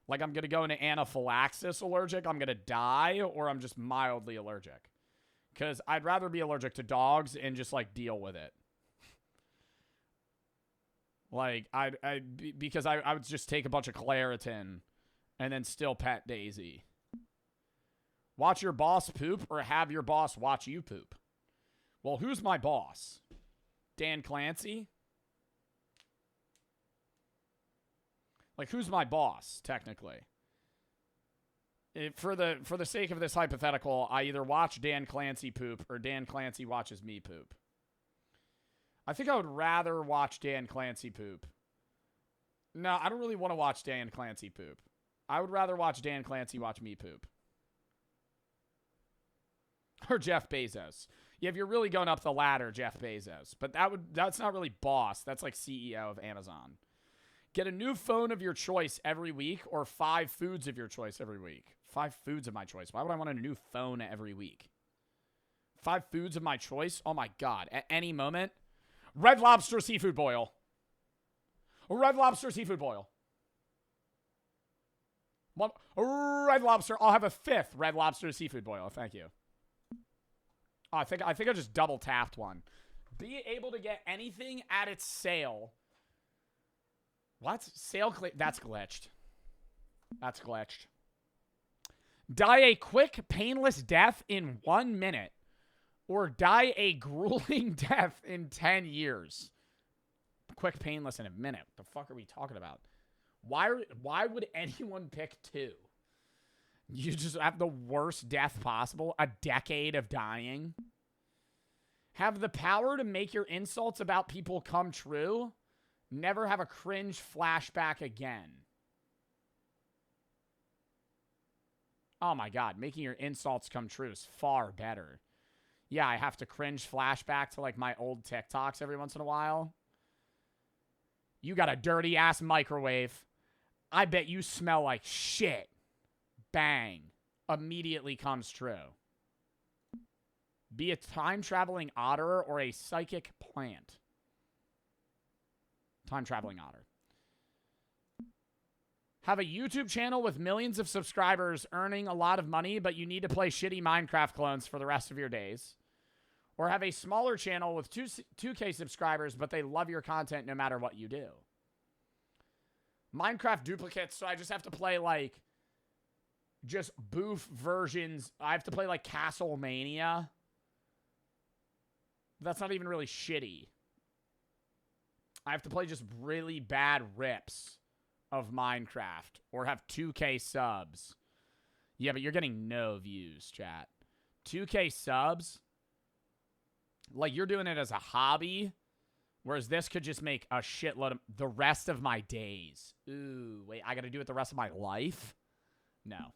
Like, I'm going to go into anaphylaxis allergic, I'm going to die, or I'm just mildly allergic? Because I'd rather be allergic to dogs and just, like, deal with it. Like, because I would just take a bunch of Claritin and then still pet Daisy. Watch your boss poop or have your boss watch you poop? Well, who's my boss? Dan Clancy? Like, who's my boss, technically? For the sake of this hypothetical, I either watch Dan Clancy poop or Dan Clancy watches me poop. I think I would rather watch Dan Clancy poop. No, I don't really want to watch Dan Clancy poop. I would rather watch Dan Clancy watch me poop. Or Jeff Bezos. Yeah, if you're really going up the ladder, Jeff Bezos. But that's not really boss. That's like CEO of Amazon. Get a new phone of your choice every week or 5 foods of your choice every week. 5 foods of my choice. Why would I want a new phone every week? 5 foods of my choice? Oh my God. At any moment. Red Lobster seafood boil. Red Lobster seafood boil. Red Lobster. I'll have a 5th Red Lobster seafood boil. Thank you. Oh, I think I just double tapped one. Be able to get anything at its sale. What? Sale that's glitched. That's glitched. Die a quick, painless death in 1 minute. Or die a grueling death in 10 years. Quick, painless in a minute. What the fuck are we talking about? Why would anyone pick 2? You just have the worst death possible. A decade of dying. Have the power to make your insults about people come true. Never have a cringe flashback again. Oh my God, making your insults come true is far better. Yeah, I have to cringe flashback to like my old TikToks every once in a while. You got a dirty ass microwave. I bet you smell like shit. Bang. Immediately comes true. Be a time-traveling otter or a psychic plant. Time-traveling otter. Have a YouTube channel with millions of subscribers earning a lot of money, but you need to play shitty Minecraft clones for the rest of your days. Or have a smaller channel with 2K subscribers, but they love your content no matter what you do. Minecraft duplicates, so I just have to play, like, just boof versions. I have to play, like, Castlemania. That's not even really shitty. I have to play just really bad rips of Minecraft. Or have 2K subs. Yeah, but you're getting no views, chat. 2K subs? Like, you're doing it as a hobby, whereas this could just make a shitload of the rest of my days. Ooh, wait, I got to do it the rest of my life? No.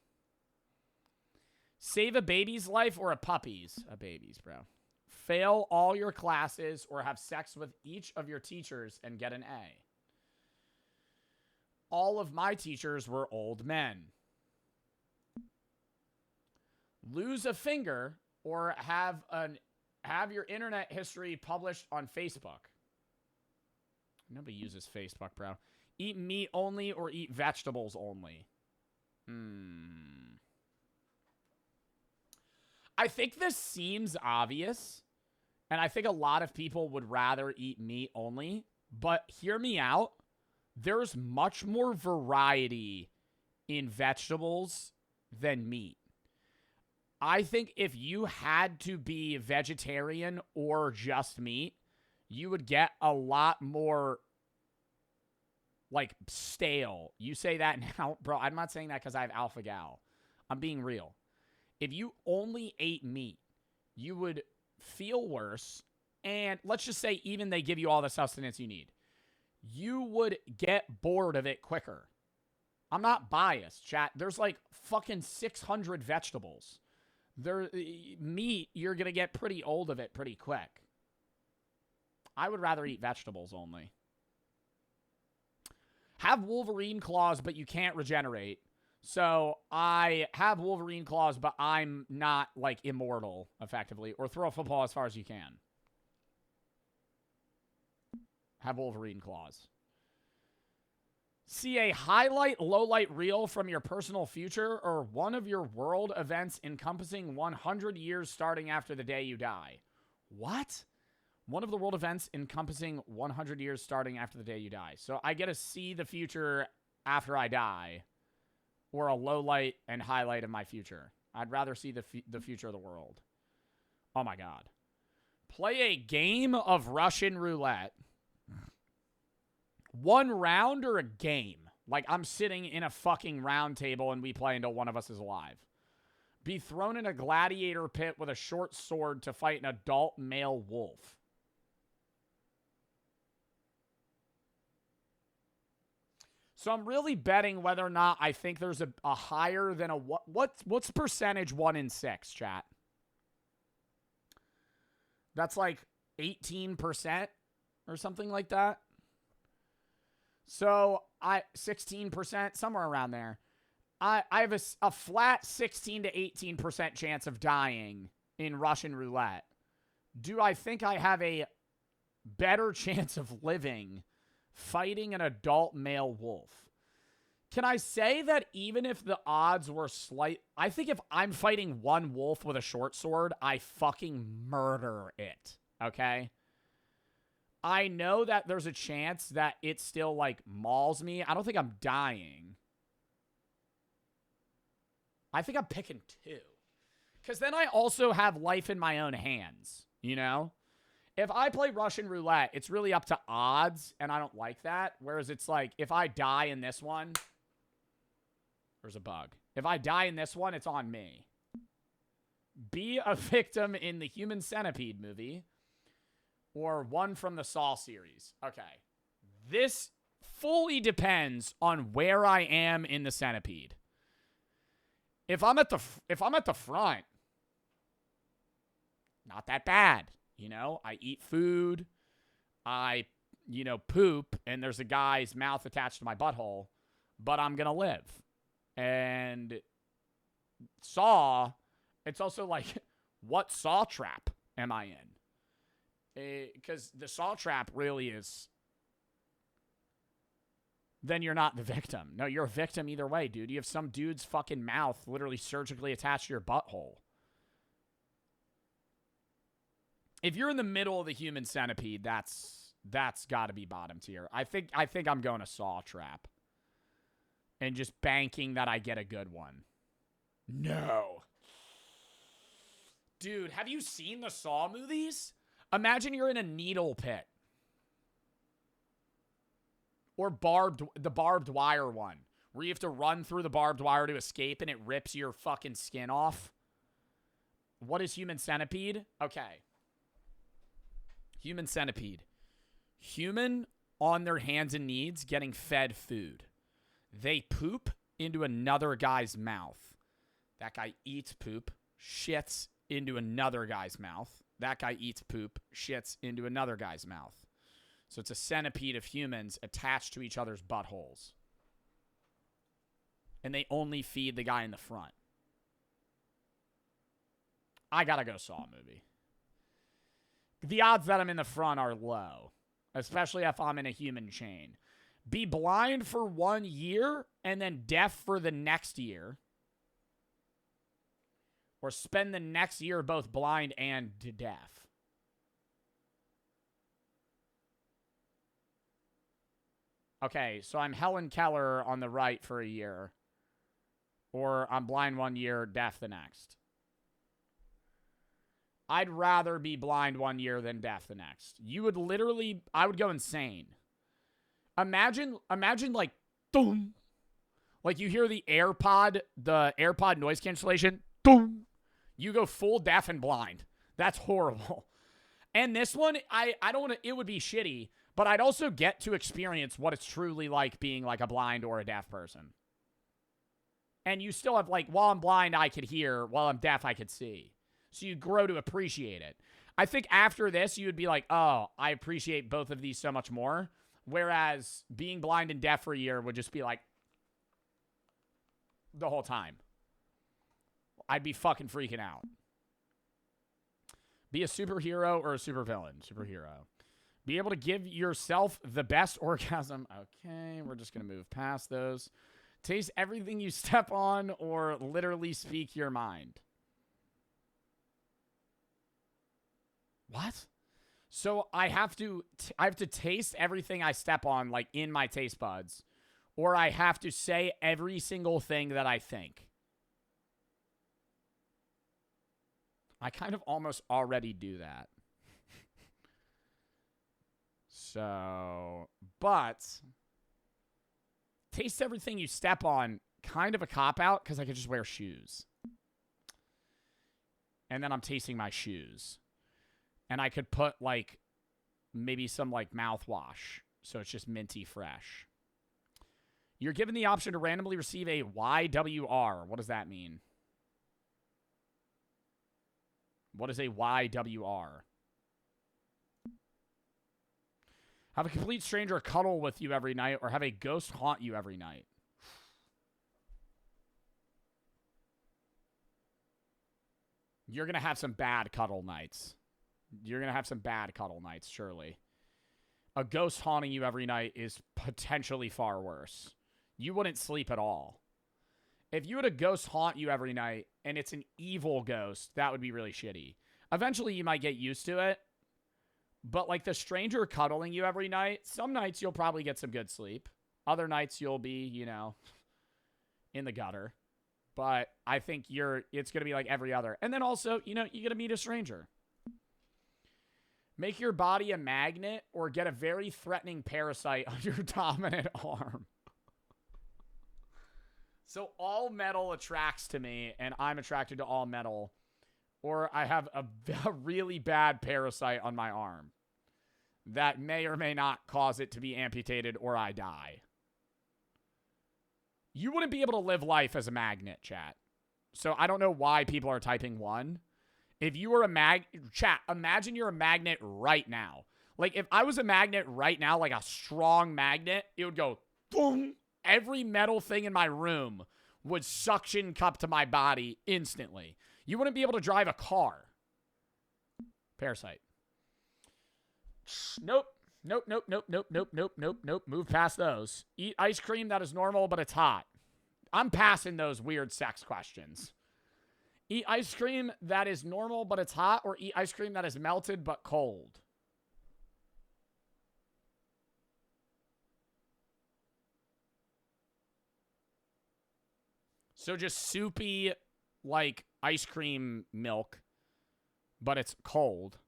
Save a baby's life or a puppy's? A baby's, bro. Fail all your classes or have sex with each of your teachers and get an A. All of my teachers were old men. Lose a finger or have your internet history published on Facebook. Nobody uses Facebook, bro. Eat meat only or eat vegetables only? I think this seems obvious, and I think a lot of people would rather eat meat only, but hear me out. There's much more variety in vegetables than meat. I think if you had to be vegetarian or just meat, you would get a lot more, like, stale. You say that now, bro, I'm not saying that because I have alpha-gal. I'm being real. If you only ate meat, you would feel worse, and let's just say even they give you all the sustenance you need. You would get bored of it quicker. I'm not biased, chat. There's like fucking 600 vegetables. Meat, you're going to get pretty old of it pretty quick. I would rather eat vegetables only. Have Wolverine claws, but you can't regenerate. So I have Wolverine claws, but I'm not, like, immortal, effectively. Or throw a football as far as you can. Have Wolverine claws. See a highlight, lowlight reel from your personal future or one of your world events encompassing 100 years starting after the day you die. What? One of the world events encompassing 100 years starting after the day you die. So I get to see the future after I die, or a lowlight and highlight of my future. I'd rather see the future of the world. Oh my God. Play a game of Russian roulette. One round or a game? Like, I'm sitting in a fucking round table and we play until one of us is alive. Be thrown in a gladiator pit with a short sword to fight an adult male wolf. So I'm really betting whether or not I think there's a higher than a... What's percentage 1 in 6, chat? That's like 18% or something like that. So 16%, somewhere around there. I have a flat 16 to 18% chance of dying in Russian roulette. Do I think I have a better chance of living fighting an adult male wolf? Can I say that even if the odds were slight... I think if I'm fighting one wolf with a short sword, I fucking murder it, okay? I know that there's a chance that it still, like, mauls me. I don't think I'm dying. I think I'm picking 2. Because then I also have life in my own hands, you know? If I play Russian roulette, it's really up to odds, and I don't like that. Whereas it's like, if I die in this one, there's a bug. If I die in this one, it's on me. Be a victim in the Human Centipede movie. Or one from the Saw series. Okay. This fully depends on where I am in the Centipede. If I'm at the front, not that bad. You know, I eat food. I, poop, and there's a guy's mouth attached to my butthole, but I'm going to live. And Saw, it's also like, what saw trap am I in? Because the saw trap really is... Then you're not the victim. No, you're a victim either way, dude. You have some dude's fucking mouth literally surgically attached to your butthole. If you're in the middle of the human centipede, that's got to be bottom tier. I think I'm going to saw trap. And just banking that I get a good one. No. Dude, have you seen the Saw movies? Imagine you're in a needle pit. Or the barbed wire one, where you have to run through the barbed wire to escape and it rips your fucking skin off. What is human centipede? Okay. Human centipede. Human on their hands and knees getting fed food. They poop into another guy's mouth. That guy eats poop, shits into another guy's mouth. That guy eats poop, shits into another guy's mouth. So it's a centipede of humans attached to each other's buttholes. And they only feed the guy in the front. I gotta go Saw movie. The odds that I'm in the front are low. Especially if I'm in a human chain. Be blind for 1 year and then deaf for the next year. Or spend the next year both blind and deaf. Okay, so I'm Helen Keller on the right for a year. Or I'm blind 1 year, deaf the next. I'd rather be blind 1 year than deaf the next. You would literally... I would go insane. Imagine like... Boom. Like you hear the AirPod noise cancellation. Boom. You go full deaf and blind. That's horrible. And this one, I don't want to... It would be shitty. But I'd also get to experience what it's truly like being like a blind or a deaf person. And you still have like, while I'm blind, I could hear. While I'm deaf, I could see. So you grow to appreciate it. I think after this, you would be like, oh, I appreciate both of these so much more. Whereas being blind and deaf for a year would just be like the whole time. I'd be fucking freaking out. Be a superhero or a supervillain? Superhero. Be able to give yourself the best orgasm. Okay, we're just going to move past those. Taste everything you step on or literally speak your mind. What? So I have to taste everything I step on like in my taste buds, or I have to say every single thing that I think. I kind of almost already do that. So, but taste everything you step on, kind of a cop-out because I could just wear shoes. And then I'm tasting my shoes. And I could put, like, maybe some, like, mouthwash. So it's just minty fresh. You're given the option to randomly receive a YWR. What does that mean? What is a YWR? Have a complete stranger cuddle with you every night or have a ghost haunt you every night. You're going to have some bad cuddle nights. You're going to have some bad cuddle nights, surely. A ghost haunting you every night is potentially far worse. You wouldn't sleep at all. If you had a ghost haunt you every night and it's an evil ghost, that would be really shitty. Eventually, you might get used to it. But like the stranger cuddling you every night, some nights you'll probably get some good sleep. Other nights you'll be, you know, in the gutter. But I think it's going to be like every other. And then also, you know, you're going to meet a stranger. Make your body a magnet or get a very threatening parasite on your dominant arm. So all metal attracts to me and I'm attracted to all metal. Or I have a really bad parasite on my arm that may or may not cause it to be amputated or I die. You wouldn't be able to live life as a magnet, chat. So I don't know why people are typing 1. If you were chat, imagine you're a magnet right now. Like if I was a magnet right now, like a strong magnet, it would go boom. Every metal thing in my room would suction cup to my body instantly. You wouldn't be able to drive a car. Parasite. Nope. Nope, nope, nope, nope, nope, nope, nope, nope. Move past those. Eat ice cream that is normal, but it's hot. I'm passing those weird sex questions. Eat ice cream that is normal, but it's hot, or eat ice cream that is melted but cold. So just soupy, like, ice cream milk, but it's cold.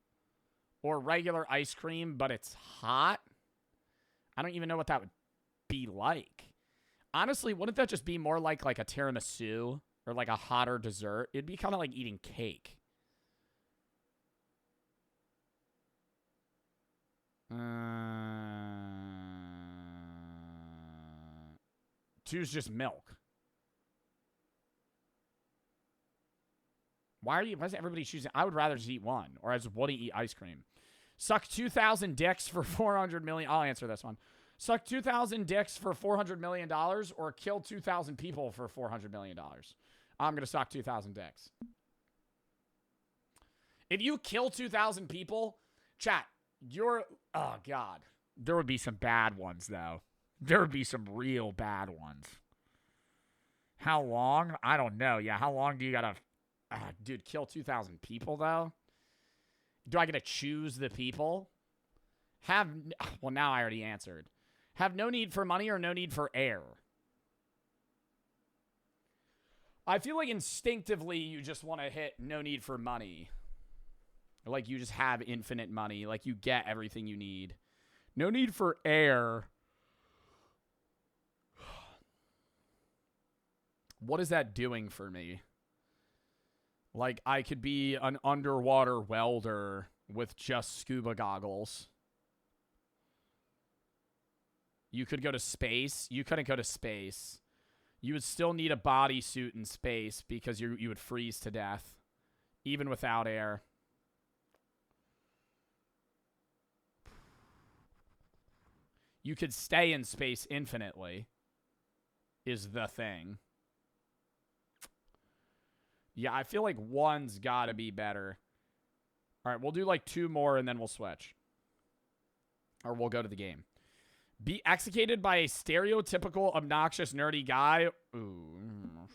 Or regular ice cream, but it's hot. I don't even know what that would be like. Honestly, wouldn't that just be more like a tiramisu or like a hotter dessert? It'd be kind of like eating cake. Two's just milk. Why is everybody choosing? I would rather just eat one, or I just wouldn't eat ice cream. Suck 2,000 dicks for $400 million. I'll answer this one. Suck 2,000 dicks for $400 million, or kill 2,000 people for $400 million. I'm going to suck 2,000 dicks. If you kill 2,000 people, chat, oh, God. There would be some bad ones, though. There would be some real bad ones. How long? I don't know. Yeah, how long do you got to... dude, kill 2,000 people, though? Do I get to choose the people? Well, now I already answered. Have no need for money or no need for air? I feel like instinctively you just want to hit no need for money. Like you just have infinite money. Like you get everything you need. No need for air. What is that doing for me? Like, I could be an underwater welder with just scuba goggles. You could go to space. You couldn't go to space. You would still need a bodysuit in space because you would freeze to death, even without air. You could stay in space infinitely, is the thing. Yeah, I feel like one's got to be better. All right, we'll do like two more and then we'll switch. Or we'll go to the game. Be executed by a stereotypical, obnoxious, nerdy guy. Ooh.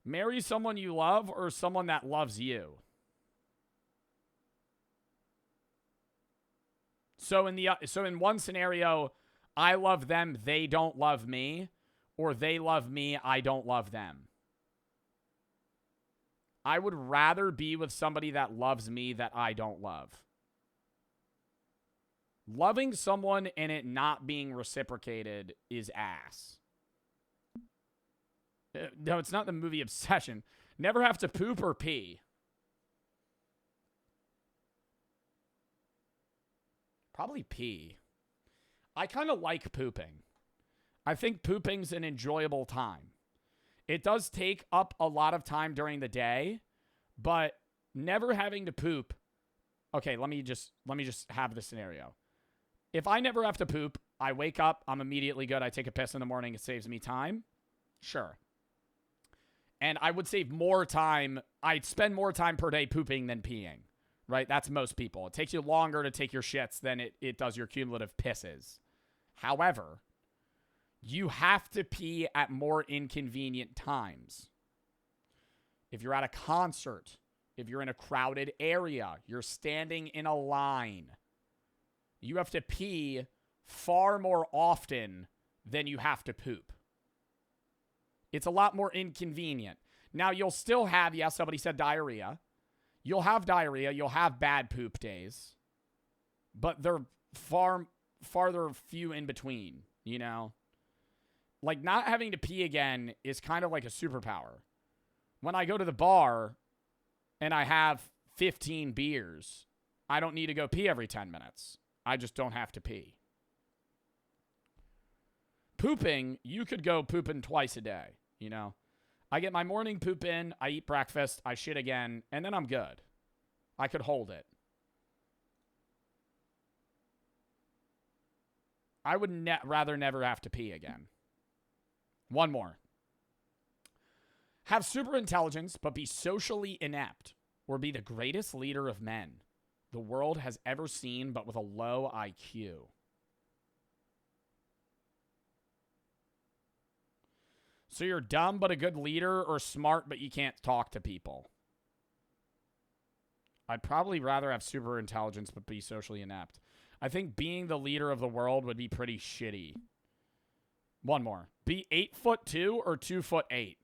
Marry someone you love or someone that loves you. So in one scenario, I love them, they don't love me. Or they love me, I don't love them. I would rather be with somebody that loves me that I don't love. Loving someone and it not being reciprocated is ass. No, it's not the movie Obsession. Never have to poop or pee. Probably pee. I kind of like pooping. I think pooping's an enjoyable time. It does take up a lot of time during the day, but never having to poop. Okay, let me just have the scenario. If I never have to poop, I wake up, I'm immediately good. I take a piss in the morning, it saves me time. Sure. And I would save more time. I'd spend more time per day pooping than peeing, right? That's most people. It takes you longer to take your shits than it does your cumulative pisses. However, you have to pee at more inconvenient times. If you're at a concert, if you're in a crowded area, you're standing in a line, you have to pee far more often than you have to poop. It's a lot more inconvenient. Now, you'll still have, yes, somebody said diarrhea. You'll have diarrhea. You'll have bad poop days. But they're farther few in between, you know? Like, not having to pee again is kind of like a superpower. When I go to the bar and I have 15 beers, I don't need to go pee every 10 minutes. I just don't have to pee. Pooping, you could go pooping twice a day, you know? I get my morning poop in, I eat breakfast, I shit again, and then I'm good. I could hold it. I would rather never have to pee again. One more. Have super intelligence, but be socially inept, or be the greatest leader of men. the world has ever seen, but with a low IQ. So you're dumb but a good leader, or smart but you can't talk to people? I'd probably rather have super intelligence but be socially inept. I think being the leader of the world would be pretty shitty. One more. Be 8'2" or 2'8".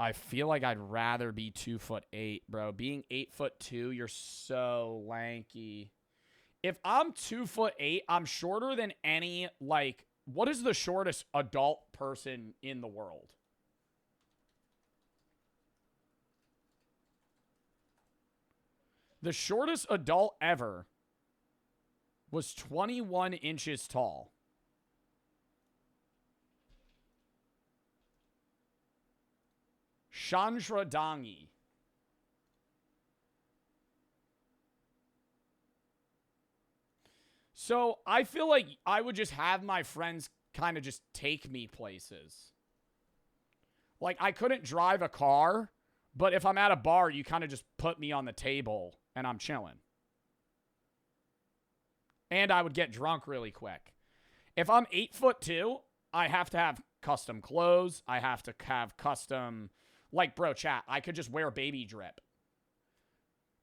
I feel like I'd rather be 2'8", bro. Being 8'2", you're so lanky. If I'm 2'8", I'm shorter than any, like, what is the shortest adult person in the world? The shortest adult ever was 21 inches tall. Chandra Dangi. So I feel like I would just have my friends kind of just take me places. Like, I couldn't drive a car, but if I'm at a bar, you kind of just put me on the table and I'm chilling. And I would get drunk really quick. If I'm 8'2", I have to have custom clothes. I have to have custom, like, bro, chat, I could just wear baby drip.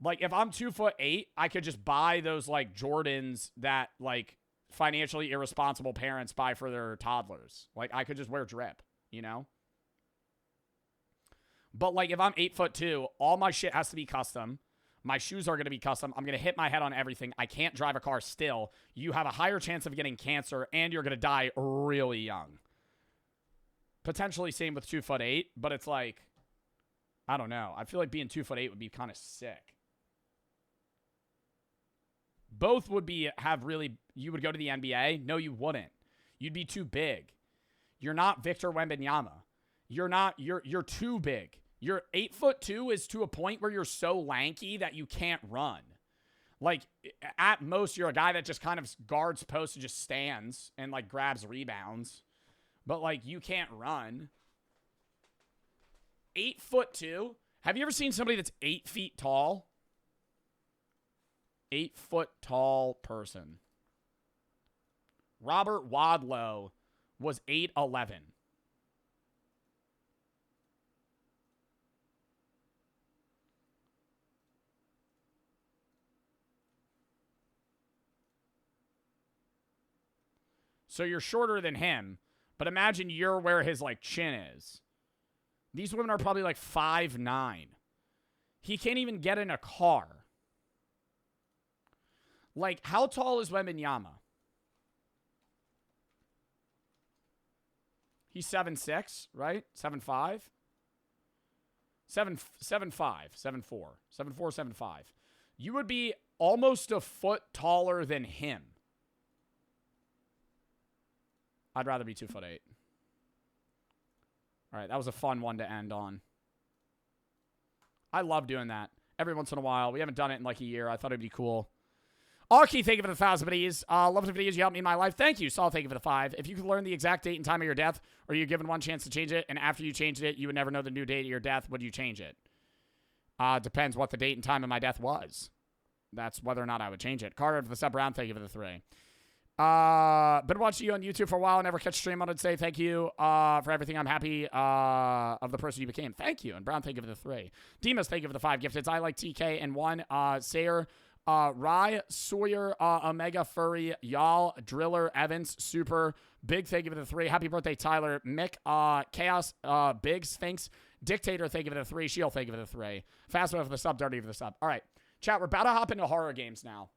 Like, if I'm 2'8", I could just buy those, like, Jordans that, like, financially irresponsible parents buy for their toddlers. Like, I could just wear drip, you know? But, like, if I'm 8'2", all my shit has to be custom. My shoes are going to be custom. I'm going to hit my head on everything. I can't drive a car still. You have a higher chance of getting cancer, and you're going to die really young. Potentially same with 2'8", but it's like, I don't know. I feel like being 2'8" would be kind of sick. Both would be, you would go to the NBA? No, you wouldn't. You'd be too big. You're not Victor Wembanyama. You're too big. You're 8'2" is to a point where you're so lanky that you can't run. Like, at most, you're a guy that just kind of guards posts and just stands and, like, grabs rebounds. But, like, you can't run. 8'2"? Have you ever seen somebody that's 8 feet tall? 8 foot tall person. Robert Wadlow was 8'11". So you're shorter than him, but imagine you're where his, like, chin is. These women are probably like 5'9". He can't even get in a car. Like, how tall is Wembanyama? He's 7'6", right? 7'5"? 7'5", 7'4", 7'5". You would be almost a foot taller than him. I'd rather be 2'8". All right, that was a fun one to end on. I love doing that every once in a while. We haven't done it in like a year. I thought it'd be cool. Arky, thank you for the 1,000 videos. Love the videos. You helped me in my life. Thank you. Saul, thank you for the 5. If you could learn the exact date and time of your death, or you're given one chance to change it, and after you changed it, you would never know the new date of your death, would you change it? Depends what the date and time of my death was. That's whether or not I would change it. Carter for the sub round, thank you for the 3. Been watching you on YouTube for a while. Never catch stream. I would say thank you for everything. I'm happy of the person you became. Thank you. And Brown, thank you for the 3. Demas, thank you for the 5 gifted. I like TK and 1. Sayer, Rye, Sawyer, Omega, Furry, Y'all, Driller, Evans, Super. Big, thank you for the 3. Happy birthday, Tyler. Mick, Chaos, Big, Sphinx, Dictator, thank you for the 3. Shield, thank you for the 3. Fastway for the sub, Dirty for the sub. All right, chat, we're about to hop into horror games now.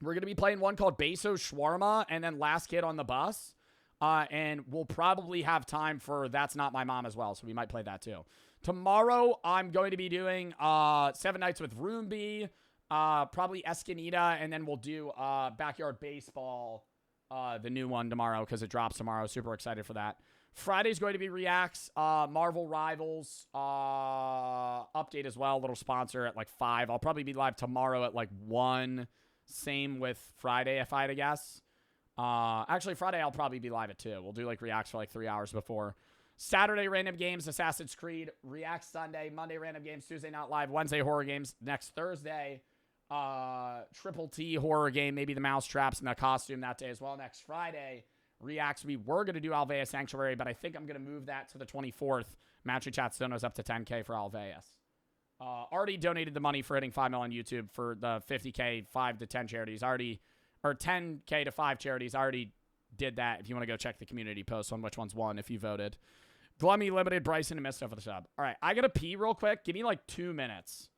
We're going to be playing one called Beso, Shawarma, and then Last Kid on the Bus. And we'll probably have time for That's Not My Mom as well, so we might play that too. Tomorrow, I'm going to be doing 7 Nights with Roomby, probably Escanita, and then we'll do Backyard Baseball, the new one tomorrow, because it drops tomorrow. Super excited for that. Friday's going to be Reacts, Marvel Rivals, update as well, little sponsor at like 5. I'll probably be live tomorrow at like 1. Same with Friday, if I had to guess. Actually, Friday I'll probably be live at 2. We'll do like Reacts for like 3 hours before. Saturday random games, Assassin's Creed. React Sunday. Monday random games. Tuesday not live. Wednesday horror games. Next Thursday, Triple T horror game. Maybe the mouse traps and the costume that day as well. Next Friday, Reacts. We were going to do Alvea Sanctuary, but I think I'm going to move that to the 24th. Matchy Chat Stonos up to 10K for Alveus. Already donated the money for hitting 5 mil on YouTube for the 50K, 5 to 10 charities. Already, or 10K to 5 charities. Already did that. If you want to go check the community post on which ones won if you voted. Glummy, Limited, Bryson, and Misto for the sub. All right, I got to pee real quick. Give me like 2 minutes,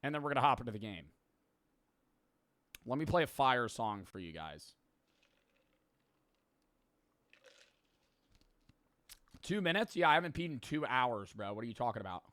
and then we're going to hop into the game. Let me play a fire song for you guys. 2 minutes? Yeah, I haven't peed in 2 hours, bro. What are you talking about?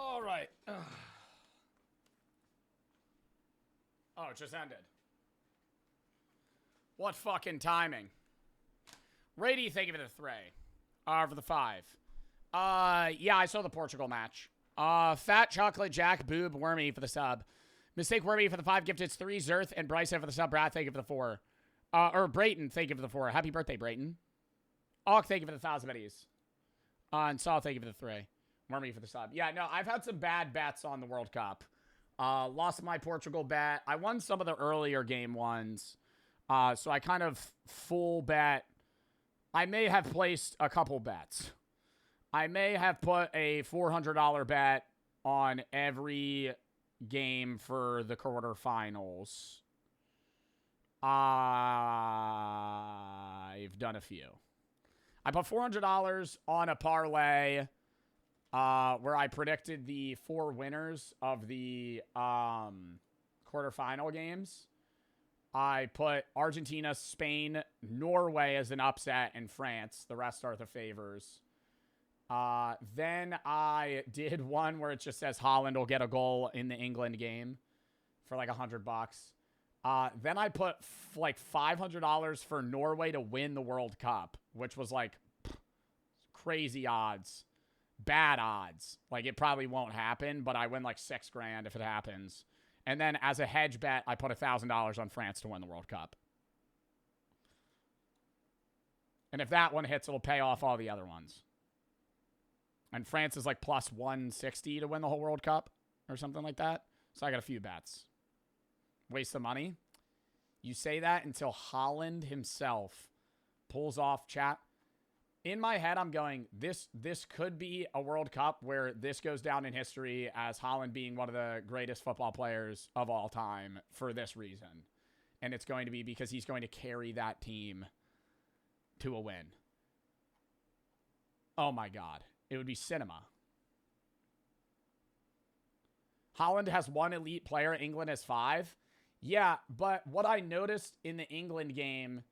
All right. Oh, it just ended. What fucking timing. Rady, thank you for the 3. For the 5. Yeah, I saw the Portugal match. Fat Chocolate Jack Boob Wormy for the sub. Mistake Wormy for the 5 gifted. 3 Zerth and Bryson for the sub. Brad, thank you for the 4. Or Brayton, thank you for the 4. Happy birthday, Brayton. Auk, thank you for the 1,000 biddies. And Saul, thank you for the 3. Wormy for the sub. Yeah, no, I've had some bad bets on the World Cup. Lost my Portugal bet. I won some of the earlier game ones. So I kind of full bet. I may have placed a couple bets. I may have put a $400 bet on every game for the quarterfinals. I've done a few. I put $400 on a parlay where I predicted the 4 winners of the quarterfinal games. I put Argentina, Spain, Norway as an upset, and France. The rest are the favors. Then I did one where it just says Holland will get a goal in the England game for like $100. Then I put like $500 for Norway to win the World Cup, which was like crazy odds. Bad odds. Like it probably won't happen, but I win like $6,000 if it happens. And then as a hedge bet, I put $1,000 on France to win the World Cup. And if that one hits, it'll pay off all the other ones. And France is like plus 160 to win the whole World Cup or something like that. So I got a few bets. Waste of money. You say that until Holland himself pulls off, chat. In my head, I'm going, this could be a World Cup where this goes down in history as Holland being one of the greatest football players of all time for this reason. And it's going to be because he's going to carry that team to a win. Oh my God. It would be cinema. Holland has 1 elite player. England has 5. Yeah, but what I noticed in the England game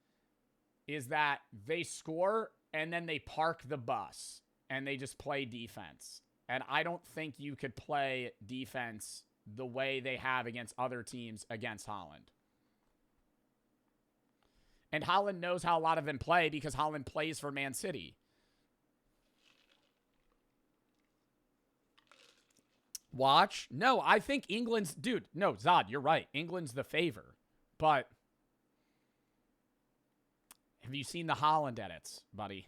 is that they score and then they park the bus and they just play defense. And I don't think you could play defense the way they have against other teams against Holland. And Holland knows how a lot of them play because Holland plays for Man City. Watch? No, I think England's... Dude, no, Zod, you're right. England's the favor. But have you seen the Holland edits, buddy?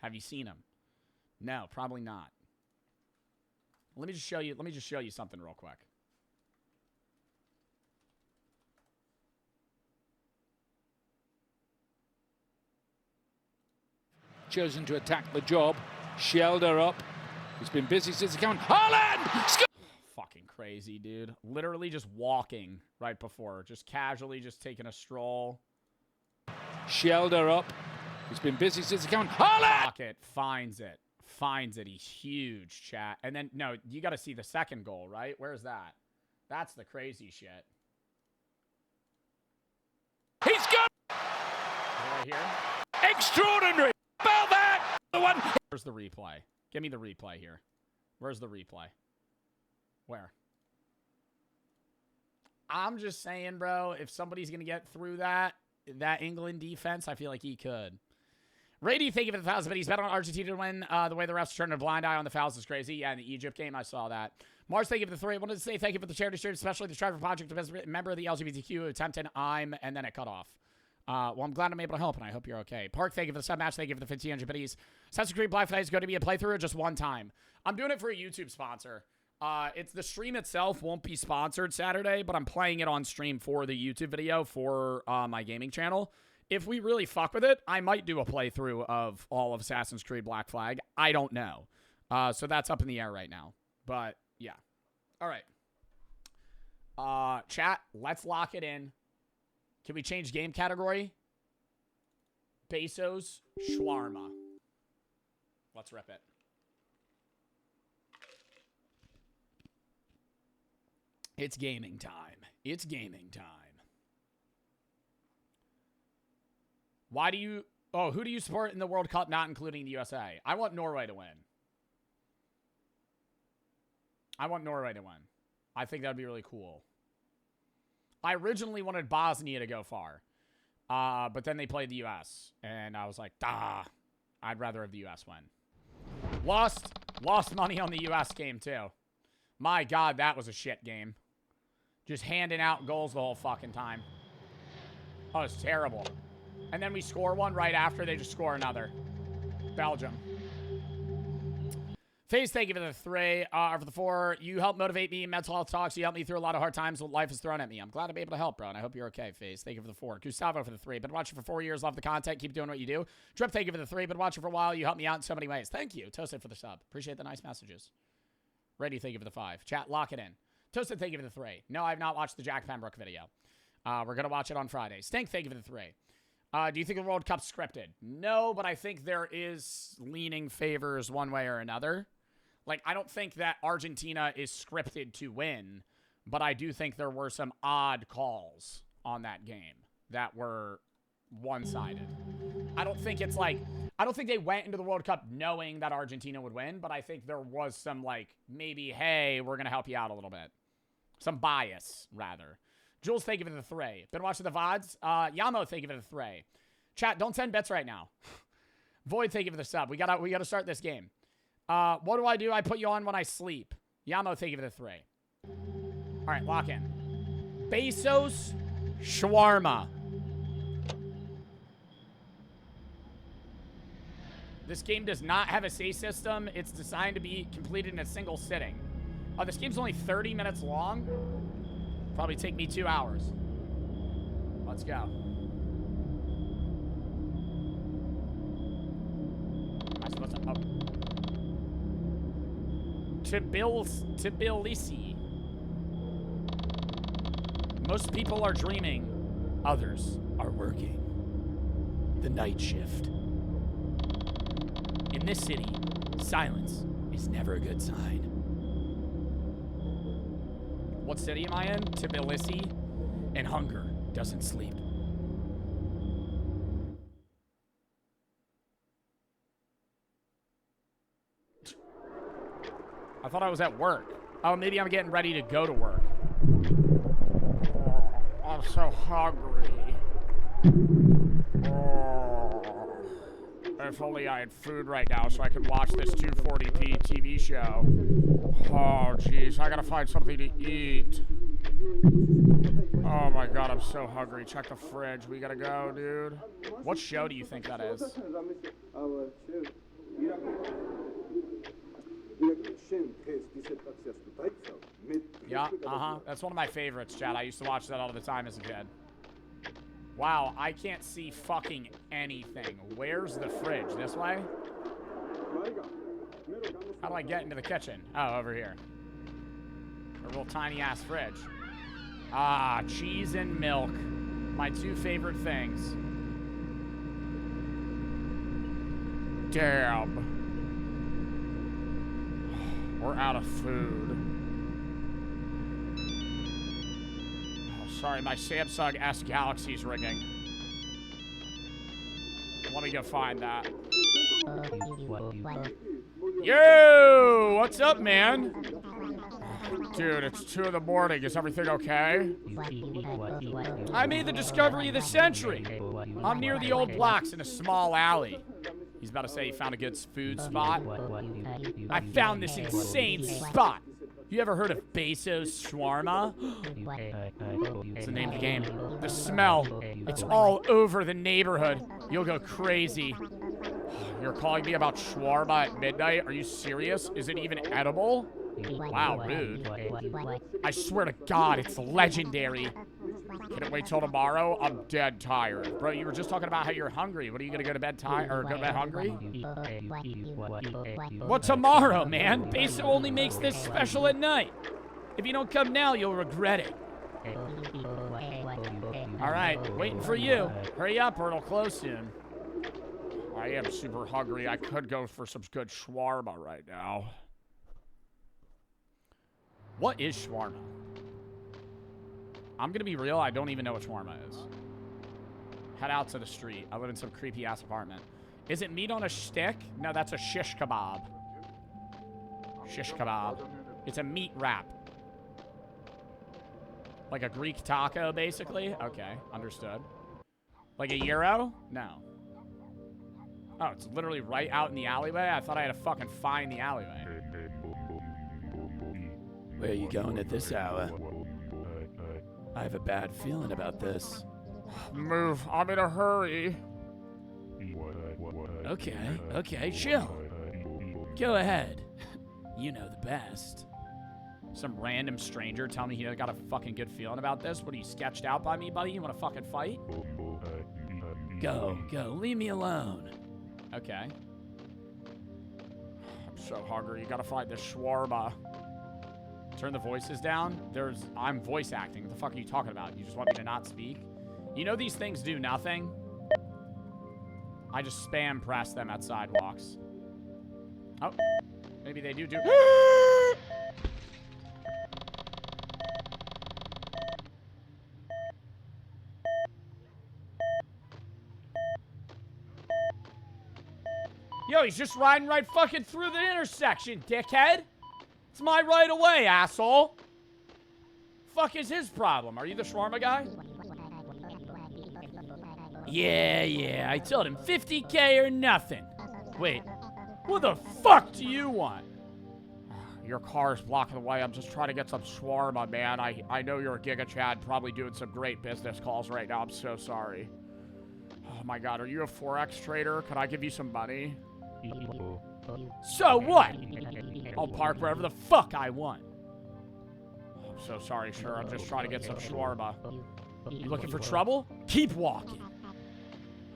Have you seen them? No, probably not. Let me just show you something real quick. Chosen to attack the job. Shelled her up. He's been busy since the count. Holland! Fucking crazy, dude. Literally just walking right before. Just casually just taking a stroll. Shelled her up. He's been busy since the count. Holland! Pocket. Finds it. Finds it. He's huge, chat. And then, no, you got to see the second goal, right? Where's that? That's the crazy shit. He's got right here. Extraordinary. About that. The one. Where's the replay? Give me the replay here. Where's the replay? Where? I'm just saying, bro, if somebody's going to get through that England defense, I feel like he could. Rady, thank you for the 1,000, but he's bet on Argentina to win. The way the refs turned a blind eye on the fouls is crazy. Yeah, in the Egypt game, I saw that. Mars, thank you for the 3. I wanted to say thank you for the charity stream, especially the Striver Project, the member of the LGBTQ attempted and then it cut off. Well, I'm glad I'm able to help, and I hope you're okay. Park, thank you for the sub match. Thank you for the 1,500 biddies. Assassin's Creed Black Flag is going to be a playthrough or just one time? I'm doing it for a YouTube sponsor. It's the stream itself won't be sponsored Saturday, but I'm playing it on stream for the YouTube video for my gaming channel. If we really fuck with it, I might do a playthrough of all of Assassin's Creed Black Flag. I don't know. So that's up in the air right now. But, yeah. All right. Chat, let's lock it in. Can we change game category? Beso's Shawarma. Let's rip it. It's gaming time. It's gaming time. Why do you... Oh, who do you support in the World Cup, not including the USA? I want Norway to win. I want Norway to win. I think that would be really cool. I originally wanted Bosnia to go far. But then they played the U.S. And I was like, I'd rather have the U.S. win. Lost money on the U.S. game, too. My God, that was a shit game. Just handing out goals the whole fucking time. Oh, it's terrible. And then we score one right after. They just score another. Belgium. FaZe, thank you for the 3. For the 4, you help motivate me in mental health talks. You help me through a lot of hard times what life has thrown at me. I'm glad to be able to help, bro, and I hope you're okay, FaZe. Thank you for the 4. Gustavo for the 3. Been watching for 4 years. Love the content. Keep doing what you do. Drip, thank you for the 3. Been watching for a while. You help me out in so many ways. Thank you. Toasted for the sub. Appreciate the nice messages. Ready, thank you for the 5. Chat, lock it in. Toasted, thank you for the 3. No, I've not watched the Jack Pembroke video. We're going to watch it on Friday. Stink, thank you for the 3. Do you think the World Cup's scripted? No, but I think there is leaning favors one way or another. Like, I don't think that Argentina is scripted to win, but I do think there were some odd calls on that game that were one-sided. I don't think it's like, I don't think they went into the World Cup knowing that Argentina would win, but I think there was some, like, maybe, hey, we're going to help you out a little bit. Some bias, rather. Jules, thank you for the 3. Been watching the VODs? Yamo, thank you for the 3. Chat, don't send bets right now. Void, thank you for the sub. We gotta start this game. What do? I put you on when I sleep. Yamo, thank you for the 3. All right, lock in. Besos, Shawarma. This game does not have a save system. It's designed to be completed in a single sitting. This game's only 30 minutes long. Probably take me 2 hours. Let's go. Am I supposed to... Tbilisi. Most people are dreaming. Others are working. The night shift. In this city, silence is never a good sign. What city am I in? Tbilisi. And hunger doesn't sleep. I thought I was at work. Oh, maybe I'm getting ready to go to work. Oh, I'm so hungry. Oh, if only I had food right now so I could watch this 240p TV show. Oh, jeez. I gotta find something to eat. Oh, my God. I'm so hungry. Check the fridge. We gotta go, dude. What show do you think that is? Yeah, That's one of my favorites, Chad. I used to watch that all the time as a kid. Wow, I can't see fucking anything. Where's the fridge? This way? How do I get into the kitchen? Oh, over here. A real tiny-ass fridge. Ah, cheese and milk. My 2 favorite things. Damn. We're out of food. Oh, sorry, my Samsung S Galaxy's ringing. Let me go find that. Yo! What's up, man? Dude, it's 2 in the morning. Is everything okay? I made the discovery of the century. I'm near the old blocks in a small alley. He's about to say he found a good food spot. I found this insane spot. You ever heard of Beso's Shawarma? It's the name of the game. The smell. It's all over the neighborhood. You'll go crazy. You're calling me about shawarma at midnight? Are you serious? Is it even edible? Wow, rude. I swear to God, it's legendary. Can it wait till tomorrow? I'm dead tired. Bro, you were just talking about how you're hungry. What, are you gonna go to bed tired or go to bed hungry? What tomorrow, man? Beso only makes this special at night. If you don't come now, you'll regret it. All right, waiting for you. Hurry up or it'll close soon. I am super hungry. I could go for some good shawarma right now. What is shawarma? I'm gonna be real, I don't even know what shawarma is. Head out to the street. I live in some creepy ass apartment. Is it meat on a stick? No, that's a shish kebab. Shish kebab. It's a meat wrap. Like a Greek taco, basically? Okay, understood. Like a gyro? No. Oh, it's literally right out in the alleyway? I thought I had to fucking find the alleyway. Where are you going at this hour? I have a bad feeling about this. Move. I'm in a hurry. Okay, chill. Go ahead. You know the best. Some random stranger tell me he got a fucking good feeling about this? What, are you sketched out by me, buddy? You want to fucking fight? Go. Leave me alone. Okay. I'm so hungry. You gotta find this shawarma. Turn the voices down. I'm voice acting. What the fuck are you talking about? You just want me to not speak? You know these things do nothing? I just spam press them at sidewalks. Oh, maybe they do. Yo, he's just riding right fucking through the intersection, dickhead. It's my right of way, asshole. Fuck is his problem? Are you the shawarma guy? Yeah, I told him 50K or nothing. Wait, what the fuck do you want? Your car's blocking the way. I'm just trying to get some shawarma, man. I know you're a Giga Chad, probably doing some great business calls right now. I'm so sorry. Oh my god, are you a Forex trader? Can I give you some money? So what? I'll park wherever the fuck I want. I'm so sorry, sir. I'm just trying to get some shawarma. You looking for trouble? Keep walking.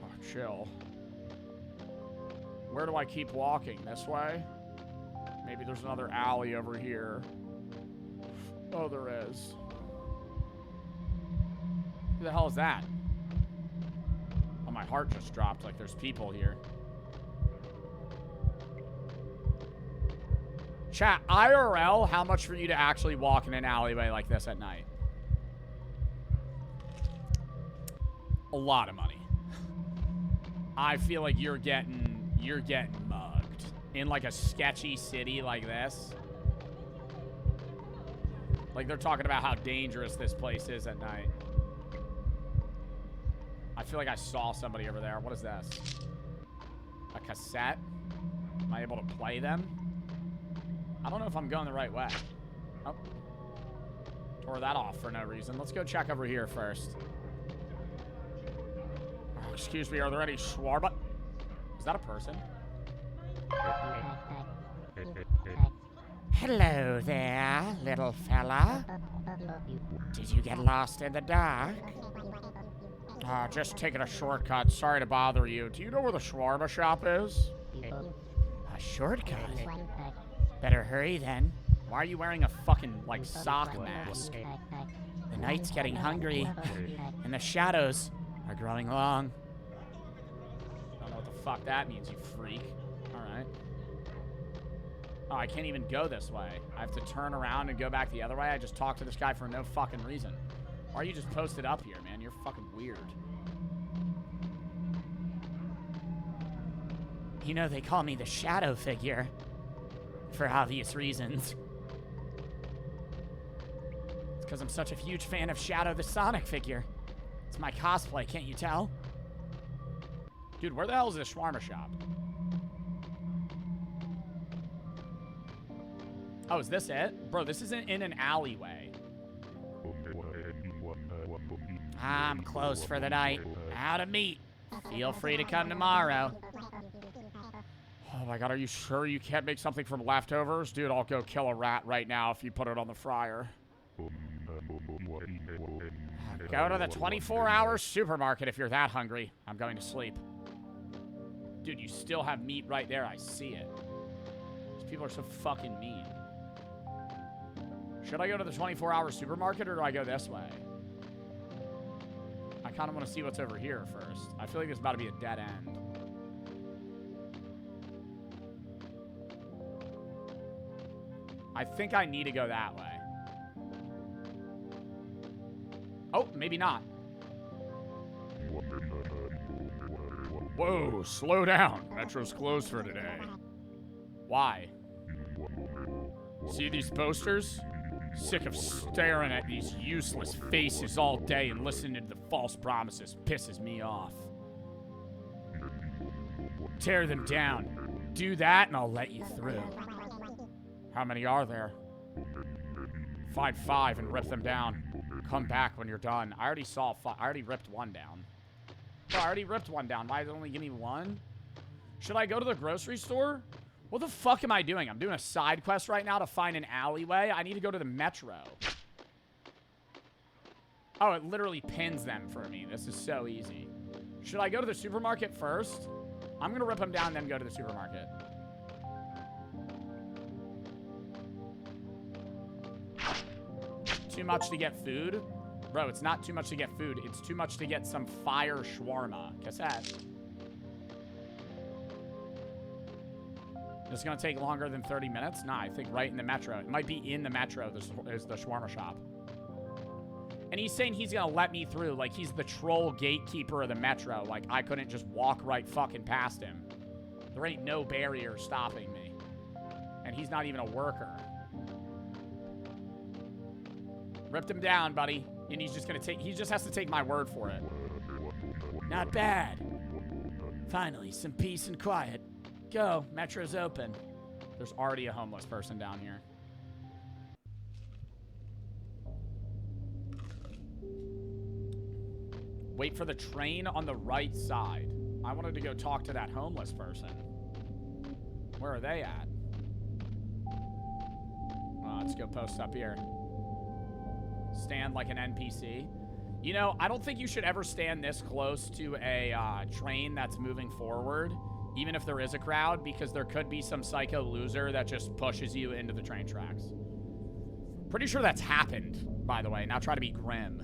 Oh, chill. Where do I keep walking? This way? Maybe there's another alley over here. Oh, there is. Who the hell is that? Oh, my heart just dropped. Like there's people here. Chat, IRL, how much for you to actually walk in an alleyway like this at night? A lot of money. I feel like you're getting mugged in like a sketchy city like this. Like they're talking about how dangerous this place is at night. I feel like I saw somebody over there. What is this? A cassette? Am I able to play them? I don't know if I'm going the right way. Oh. Tore that off for no reason. Let's go check over here first. Oh, excuse me, are there any shawarma? Is that a person? Hello there, little fella. Did you get lost in the dark? Just taking a shortcut. Sorry to bother you. Do you know where the shawarma shop is? A shortcut? Better hurry then. Why are you wearing a fucking, like, sock mask? The night's getting hungry, and the shadows are growing long. I don't know what the fuck that means, you freak. Alright. Oh, I can't even go this way. I have to turn around and go back the other way? I just talked to this guy for no fucking reason. Why are you just posted up here, man? You're fucking weird. You know, they call me the shadow figure. For obvious reasons. It's because I'm such a huge fan of Shadow the Sonic figure. It's my cosplay, can't you tell? Dude, where the hell is this shawarma shop? Oh, is this it? Bro, this isn't in an alleyway. I'm closed for the night. Out of meat. Feel free to come tomorrow. Oh my god, are you sure you can't make something from leftovers? Dude, I'll go kill a rat right now if you put it on the fryer. Go to the 24-hour supermarket if you're that hungry. I'm going to sleep. Dude, you still have meat right there. I see it. These people are so fucking mean. Should I go to the 24-hour supermarket or do I go this way? I kind of want to see what's over here first. I feel like there's about to be a dead end. I think I need to go that way. Oh, maybe not. Whoa, slow down. Metro's closed for today. Why? See these posters? Sick of staring at these useless faces all day and listening to the false promises. Pisses me off. Tear them down. Do that and I'll let you through. How many are there? Find 5 and rip them down. Come back when you're done. I already saw 5. I already ripped 1 down. Oh, I already ripped 1 down. Why does it only give me 1? Should I go to the grocery store? What the fuck am I doing? I'm doing a side quest right now to find an alleyway. I need to go to the metro. Oh, it literally pins them for me. This is so easy. Should I go to the supermarket first? I'm going to rip them down and then go to the supermarket. Too much to get food? Bro, it's not too much to get food. It's too much to get some fire shawarma. Cassette. This is going to take longer than 30 minutes? Nah, I think right in the metro. It might be in the metro, this is the shawarma shop. And he's saying he's going to let me through. Like, he's the troll gatekeeper of the metro. Like, I couldn't just walk right fucking past him. There ain't no barrier stopping me. And he's not even a worker. Ripped him down, buddy. And he's just going to take... He just has to take my word for it. Not bad. Finally, some peace and quiet. Go. Metro's open. There's already a homeless person down here. Wait for the train on the right side. I wanted to go talk to that homeless person. Where are they at? Well, let's go post up here. Stand like an NPC. You know, I don't think you should ever stand this close to a train that's moving forward, even if there is a crowd, because there could be some psycho loser that just pushes you into the train tracks. Pretty sure that's happened, by the way. Not try to be grim.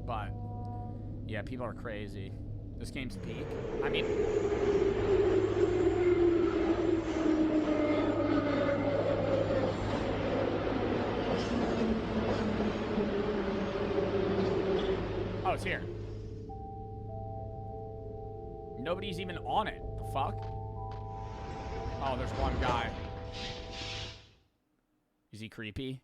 But, yeah, people are crazy. This game's peak. I mean... Oh, it's here. Nobody's even on it. The fuck? Oh, there's one guy. Is he creepy?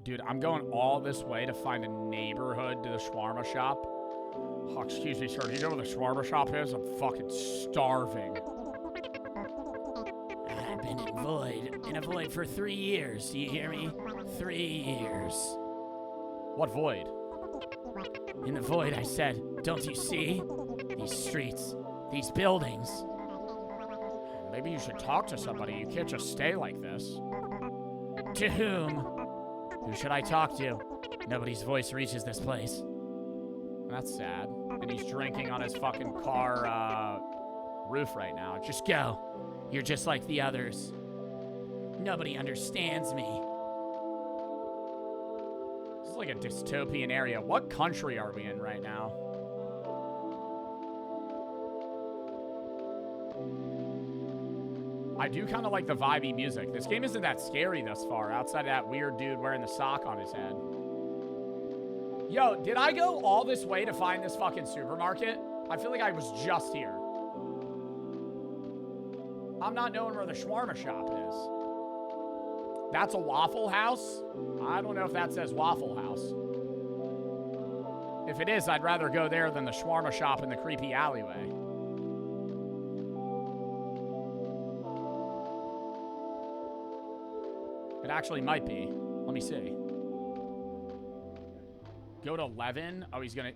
Dude, I'm going all this way to find a neighborhood to the shawarma shop. Oh, excuse me, sir. Do you know where the shawarma shop is? I'm fucking starving. I've been in a void for 3 years. Do you hear me? 3 years. What void? In the void, I said, don't you see? These streets, these buildings. Maybe you should talk to somebody. You can't just stay like this. To whom? Who should I talk to? Nobody's voice reaches this place. That's sad. And he's drinking on his fucking car roof right now. Just go. You're just like the others. Nobody understands me. This is like a dystopian area. What country are we in right now? I do kind of like the vibey music. This game isn't that scary thus far, outside of that weird dude wearing the sock on his head. Yo, did I go all this way to find this fucking supermarket? I feel like I was just here. I'm not knowing where the shawarma shop is. That's a Waffle House? I don't know if that says Waffle House. If it is, I'd rather go there than the shawarma shop in the creepy alleyway. It actually might be. Let me see. Go to 11. Oh, he's gonna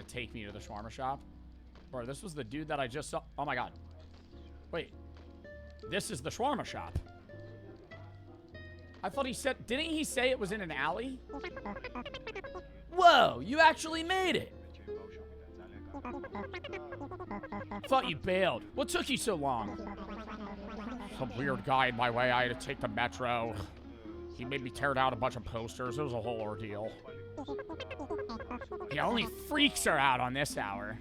take me to the shawarma shop. Bro, this was the dude that I just saw. Oh my god. Wait. This is the shawarma shop. I thought he said, didn't he say it was in an alley? Whoa, you actually made it. Thought you bailed. What took you so long? Some weird guy in my way. I had to take the metro. He made me tear down a bunch of posters. It was a whole ordeal. Yeah, only freaks are out on this hour.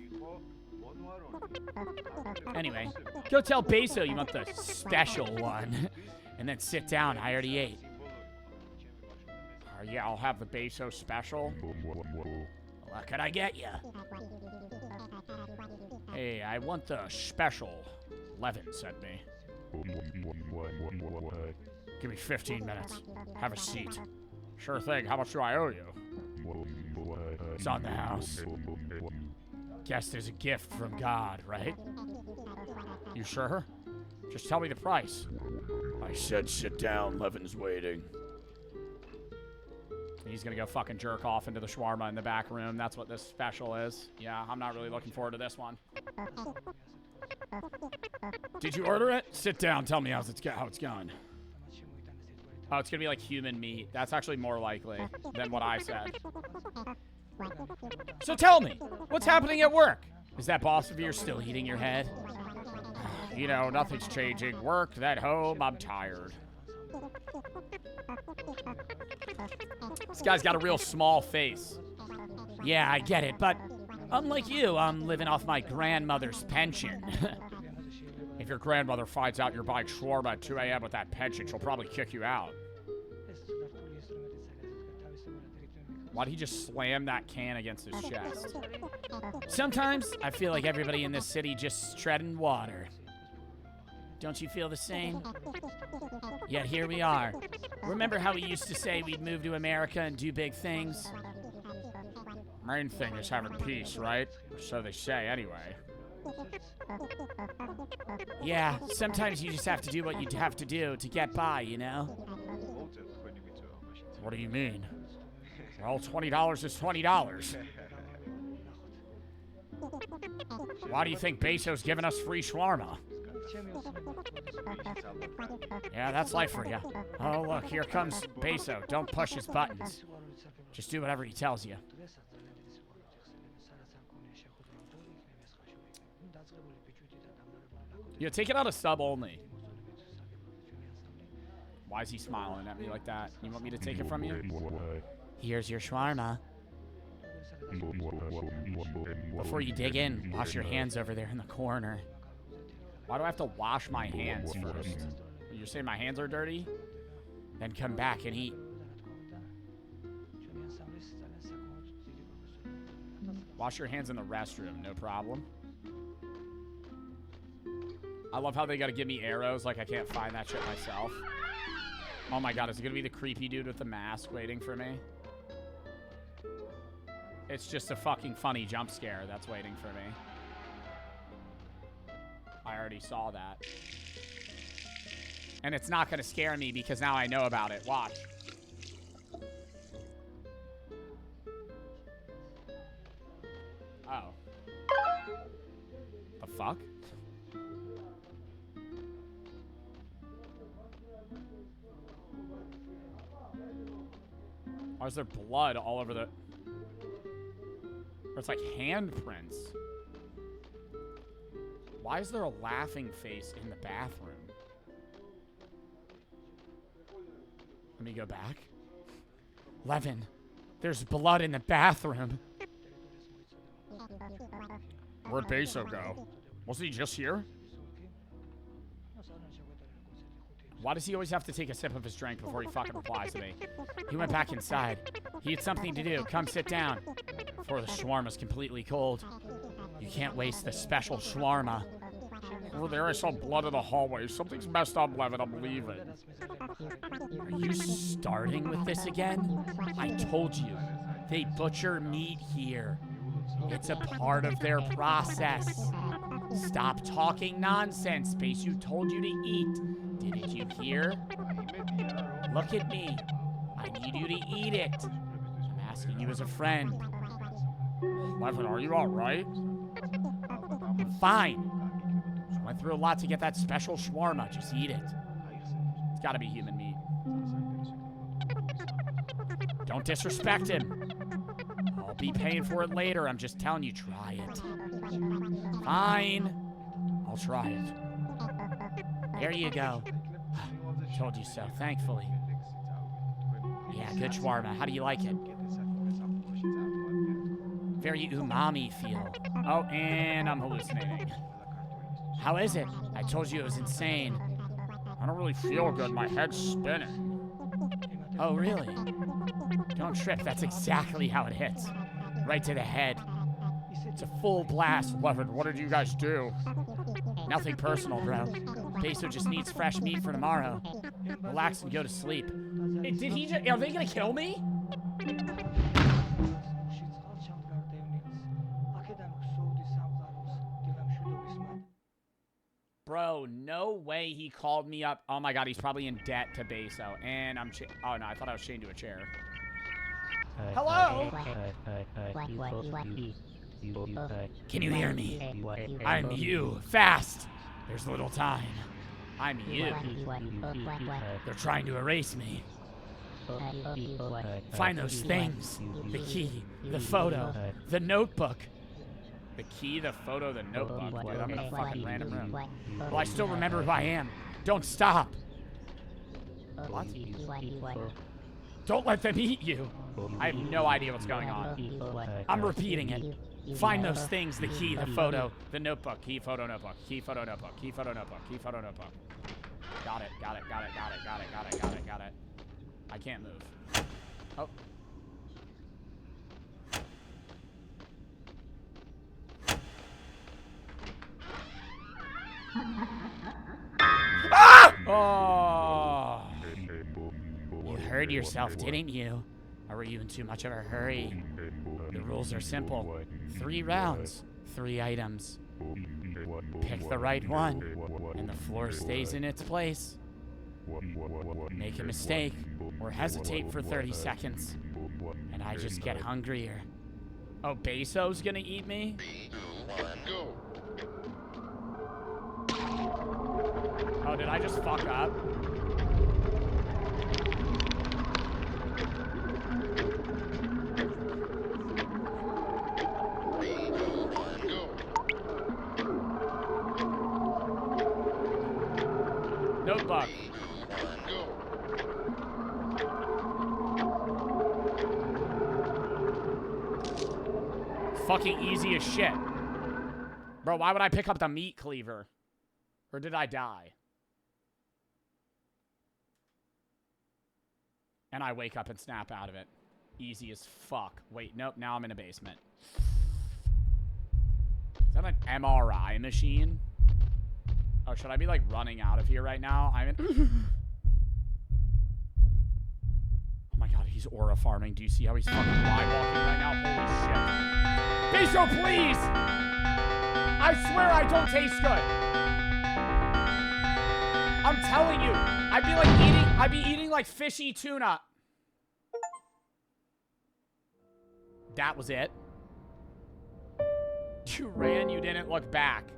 Anyway, go tell Beso you want the special one. And then sit down. I already ate. Yeah, I'll have the Beso special. What could I get you? Hey, I want the special. Levin sent me. Give me 15 minutes. Have a seat. Sure thing. How much do I owe you? It's on the house. Guess is a gift from God, right? You sure? Just tell me the price. I said sit down. Levin's waiting. He's gonna go fucking jerk off into the shawarma in the back room. That's what this special is. Yeah, I'm not really looking forward to this one. Did you order it? Sit down. Tell me how it's going. Oh, it's gonna be like human meat. That's actually more likely than what I said. So tell me, what's happening at work? Is that boss of yours still eating your head? You know, nothing's changing. Work, then home, I'm tired. This guy's got a real small face. Yeah, I get it, but Unlike you, I'm living off my grandmother's pension. If your grandmother finds out you're buying shawarma at 2 a.m. with that pension, she'll probably kick you out. Why'd he just slam that can against his chest? Sometimes I feel like everybody in this city just treading water. Don't you feel the same? Yet here we are. Remember how we used to say we'd move to America and do big things? Main thing is having peace, right? So they say anyway. Yeah, sometimes you just have to do what you have to do to get by, you know? What do you mean? Well, $20 is $20. Why do you think Beso's giving us free shawarma? Yeah, that's life for you. Oh, look, here comes Beso. Don't push his buttons. Just do whatever he tells you. Yeah, take it out of sub only. Why is he smiling at me like that? You want me to take it from you? Here's your shawarma. Before you dig in, wash your hands over there in the corner. Why do I have to wash my hands first? You're saying my hands are dirty? Then come back and eat. Wash your hands in the restroom, no problem. I love how they gotta give me arrows like I can't find that shit myself. Oh my god, is it gonna be the creepy dude with the mask waiting for me? It's just a fucking funny jump scare that's waiting for me. I already saw that. And it's not gonna scare me because now I know about it. Watch. Oh. The fuck? Why is there blood all over the... Or it's like handprints. Why is there a laughing face in the bathroom? Let me go back. Levin, there's blood in the bathroom. Where'd Beso go? Wasn't he just here? Why does he always have to take a sip of his drink before he fucking replies to me? He went back inside. He had something to do. Come sit down. Before the shawarma's completely cold. You can't waste the special shawarma. Over there, I saw blood in the hallway. Something's messed up, Levin. I'm leaving. Are you starting with this again? I told you. They butcher meat here. It's a part of their process. Stop talking nonsense, Beso told you to eat. Didn't you hear? Look at me. I need you to eat it. I'm asking you as a friend. Levin, are you alright? I'm fine. Just went through a lot to get that special shawarma. Just eat it. It's gotta be human meat. Don't disrespect him. I'll be paying for it later. I'm just telling you, try it. Fine. I'll try it. There you go. Told you so, thankfully. Yeah, good shawarma. How do you like it? Very umami feel. Oh, and I'm hallucinating. How is it? I told you it was insane. I don't really feel good. My head's spinning. Oh, really? Don't trip. That's exactly how it hits. Right to the head. It's a full blast. Levin, what did you guys do? Nothing personal, bro. Beso just needs fresh meat for tomorrow. Relax and go to sleep. Did he just... Are they gonna kill me? Bro, no way he called me up. Oh my god, he's probably in debt to Beso. And I'm... Oh no, I thought I was chained to a chair. Hello? Can you hear me? I'm you. Fast! There's little time. I'm you. They're trying to erase me. Find those things. The key, the photo, the notebook. The key, the photo, the notebook. Dude, I'm in a fucking random room. Well, I still remember who I am. Don't stop. What? Don't let them eat you. I have no idea what's going on. I'm repeating it. Find those things, the key, the photo, the notebook, key, photo, notebook, key, photo, notebook, key, photo, notebook, key, photo, notebook. Got it, got it, got it, got it, got it, got it, got it, got it. I can't move. Oh. Ah! Oh. You heard yourself, didn't you? Or were you in too much of a hurry? The rules are simple. 3 rounds, 3 items. Pick the right one, and the floor stays in its place. Make a mistake, or hesitate for 30 seconds, and I just get hungrier. Oh, Beso's gonna eat me? Oh, did I just fuck up? Notebook. Fucking easy as shit. Bro, why would I pick up the meat cleaver? Or did I die? And I wake up and snap out of it. Easy as fuck. Wait, nope, now I'm in a basement. Is that an MRI machine? Oh, should I be, like, running out of here right now? I'm in... Oh my god, he's aura farming. Do you see how he's fucking wide walking right now? Holy shit. Beso, please! I swear I don't taste good. I'm telling you. I'd be eating like fishy tuna. That was it. You ran, you didn't look back.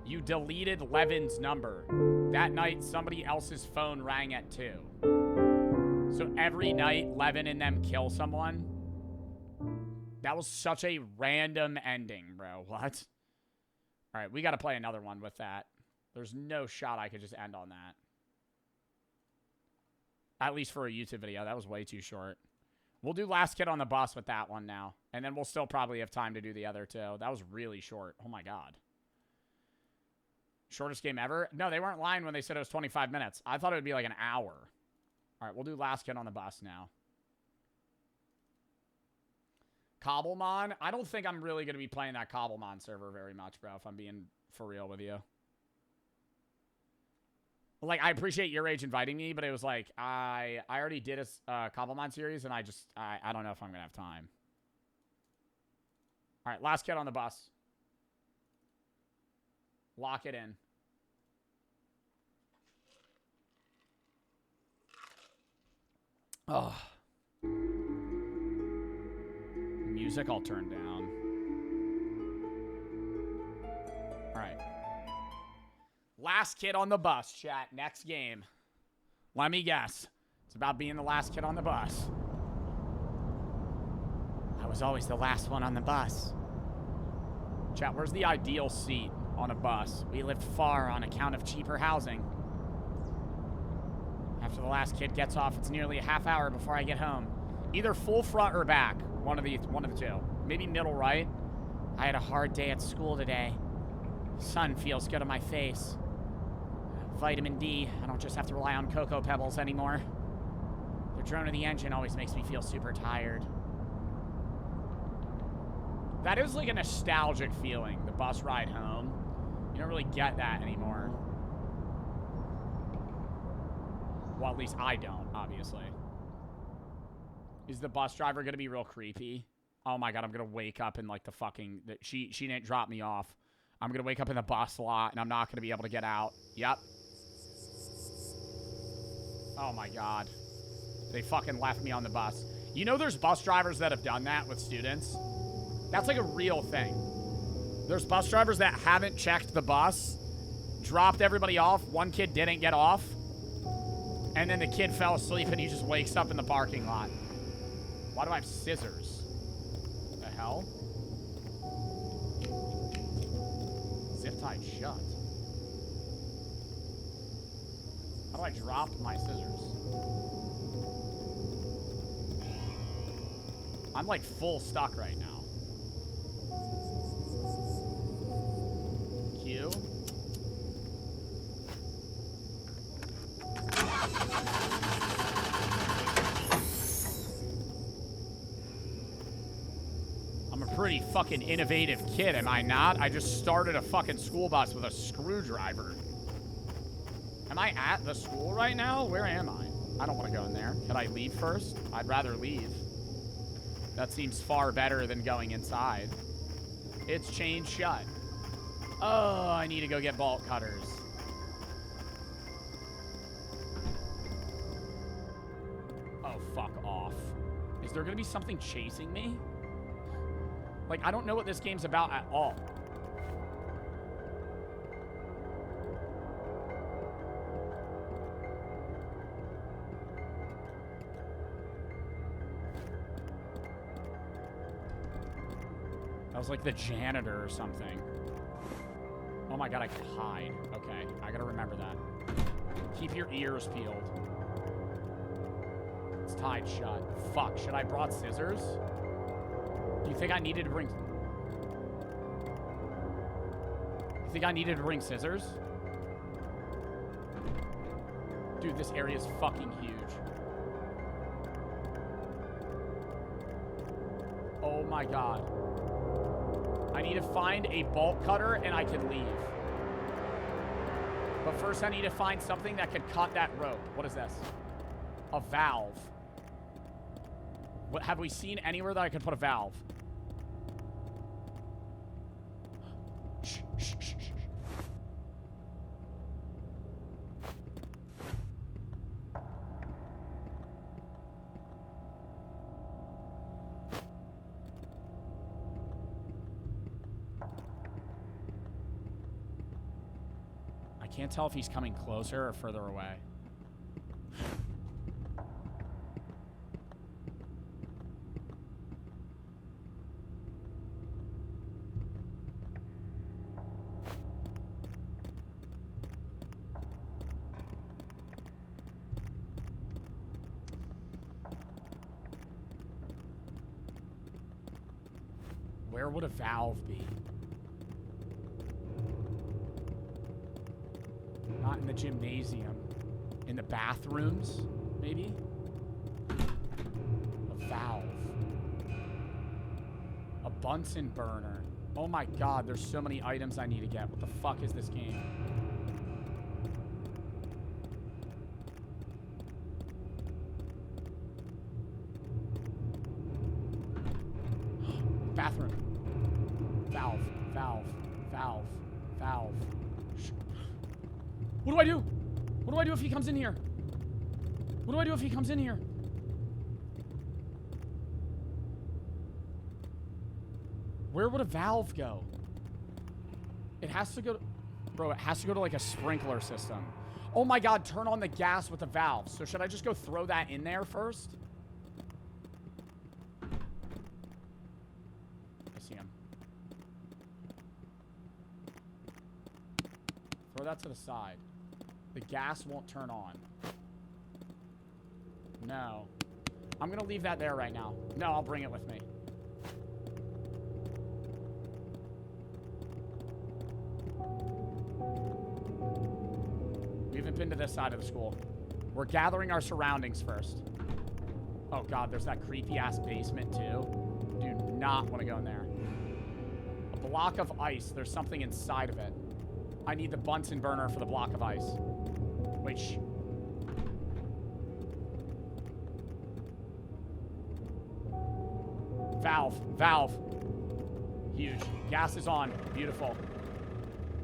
You deleted Levin's number. That night, somebody else's phone rang at 2. So every night, Levin and them kill someone. That was such a random ending, bro. What? All right, we got to play another one with that. There's no shot I could just end on that. At least for a YouTube video. That was way too short. We'll do Last Kid on the Bus with that one now. And then we'll still probably have time to do the other two. That was really short. Oh, my God. Shortest game ever? No, they weren't lying when they said it was 25 minutes. I thought it would be like an hour. All right, we'll do Last Kid on the Bus now. Cobblemon? I don't think I'm really going to be playing that Cobblemon server very much, bro, if I'm being for real with you. Like, I appreciate your age inviting me, but it was like, I already did a Cobblemon series, and I don't know if I'm going to have time. All right, Last Kid on the Bus. Lock it in. Oh. Music I'll turn down. All right. Last Kid on the Bus, chat. Next game. Let me guess. It's about being the last kid on the bus. I was always the last one on the bus. Chat, where's the ideal seat on a bus? We lived far on account of cheaper housing. After the last kid gets off, it's nearly a half hour before I get home. Either full front or back. One of the two. Maybe middle right. I had a hard day at school today. Sun feels good on my face. Vitamin D. I don't just have to rely on Cocoa Pebbles anymore. The drone of the engine always makes me feel super tired. That is like a nostalgic feeling, the bus ride home. You don't really get that anymore. Well, at least I don't, obviously. Is the bus driver going to be real creepy? Oh my god, I'm going to wake up in like the fucking... She didn't drop me off. I'm going to wake up in the bus lot and I'm not going to be able to get out. Yep. Oh my god. They fucking left me on the bus. You know there's bus drivers that have done that with students? That's like a real thing. There's bus drivers that haven't checked the bus, dropped everybody off, one kid didn't get off, and then the kid fell asleep and he just wakes up in the parking lot. Why do I have scissors? The hell? Zip tied shut. How do I drop my scissors? I'm like full stuck right now. pretty fucking innovative kid, am I not? I just started a fucking school bus with a screwdriver. Am I at the school right now? Where am I? I don't want to go in there. Can I leave first? I'd rather leave. That seems far better than going inside. It's chained shut. Oh, I need to go get bolt cutters. Oh, fuck off. Is there gonna be something chasing me? Like, I don't know what this game's about at all. That was like the janitor or something. Oh my god, I can hide. Okay, I gotta remember that. Keep your ears peeled. It's tied shut. Fuck, should I brought scissors? Do you think I needed to bring... You think I needed to bring scissors? Dude, this area is fucking huge. Oh my god. I need to find a bolt cutter and I can leave. But first I need to find something that can cut that rope. What is this? A valve. What have we seen anywhere that I could put a valve? Shh, shh, shh, shh. I can't tell if he's coming closer or further away. Where would a valve be? Not in the gymnasium. In the bathrooms, maybe? A valve. A Bunsen burner. Oh my god, there's so many items I need to get. What the fuck is this game? Bathroom. Valve. Valve. Valve. Valve. What do I do? What do I do if he comes in here? What do I do if he comes in here? Where would a valve go? It has to go... Bro, it has to go to like a sprinkler system. Oh my god, turn on the gas with the valve. So should I just go throw that in there first? I see him. Throw that to the side. The gas won't turn on. No. I'm gonna leave that there right now. No, I'll bring it with me. We haven't been to this side of the school. We're gathering our surroundings first. Oh god, there's that creepy ass basement too. Do not want to go in there. A block of ice. There's something inside of it. I need the Bunsen burner for the block of ice. Wait, shh. Valve. Valve. Huge. Gas is on. Beautiful.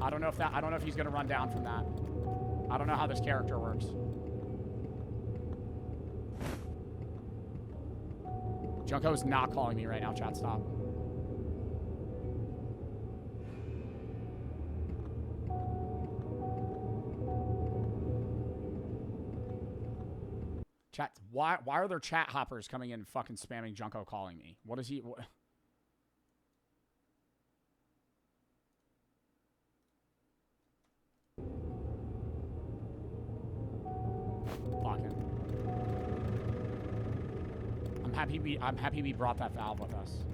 I don't know if he's gonna run down from that. I don't know how this character works. Junko's not calling me right now, chat. Stop. Chat, why are there chat hoppers coming in fucking spamming Junko calling me? What is he... What? Fucking. I'm happy we brought that valve with us.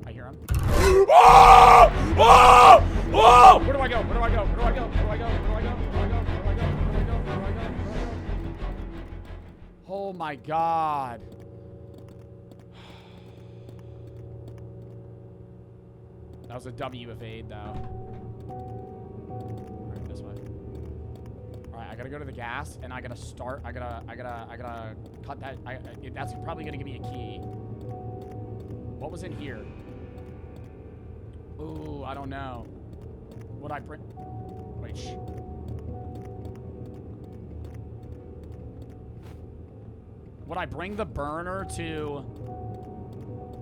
I hear him. Oh! Oh! Oh! Where do I go? Where do I go? Where do I go? Where do I go? Where do I go? Where do I go? Where do I go? Where do I go? Where do I go? Where do I go? Oh my god. That was a W evade, though. All right, this way. All right, I gotta go to the gas, and I gotta start. I gotta cut that. That's probably gonna give me a key. What was in here? Ooh, I don't know. Would I bring? Wait, shh. Would I bring the burner to?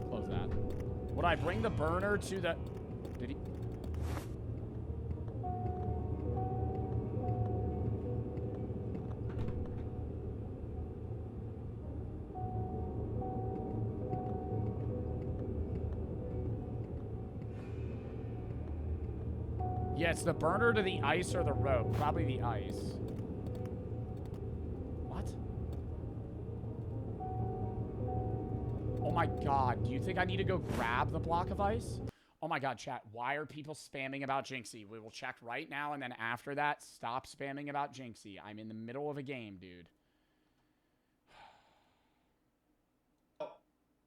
Close that. Would I bring the burner to the? Did he? Yeah, it's the burner to the ice or the rope. Probably the ice. What? Oh my god. Do you think I need to go grab the block of ice? Oh my god, chat. Why are people spamming about Jinxie? We will check right now, and then after that, stop spamming about Jinxie. I'm in the middle of a game, dude.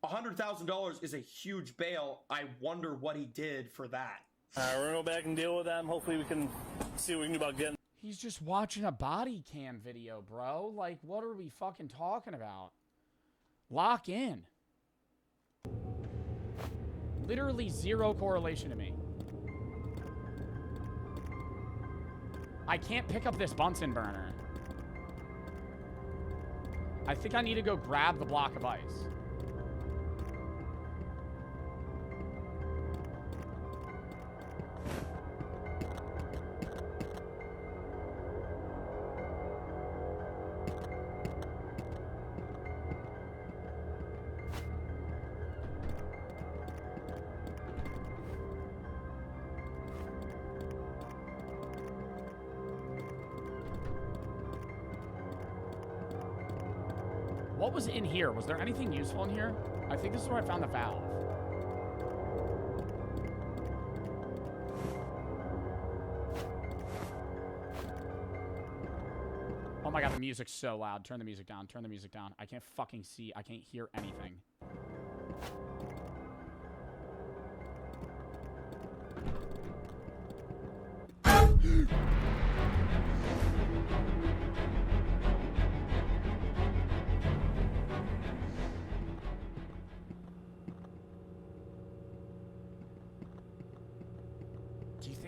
$100,000 is a huge bail. I wonder what he did for that. We're gonna go back and deal with that, and hopefully we can see what we can do about getting. He's just watching a body cam video, bro. Like, what are we fucking talking about? Lock in. Literally zero correlation to me. I can't pick up this Bunsen burner. I think I need to go grab the block of ice. What was in here? Was there anything useful in here? I think this is where I found the valve. Oh my god, the music's so loud. Turn the music down. Turn the music down. I can't fucking see. I can't hear anything.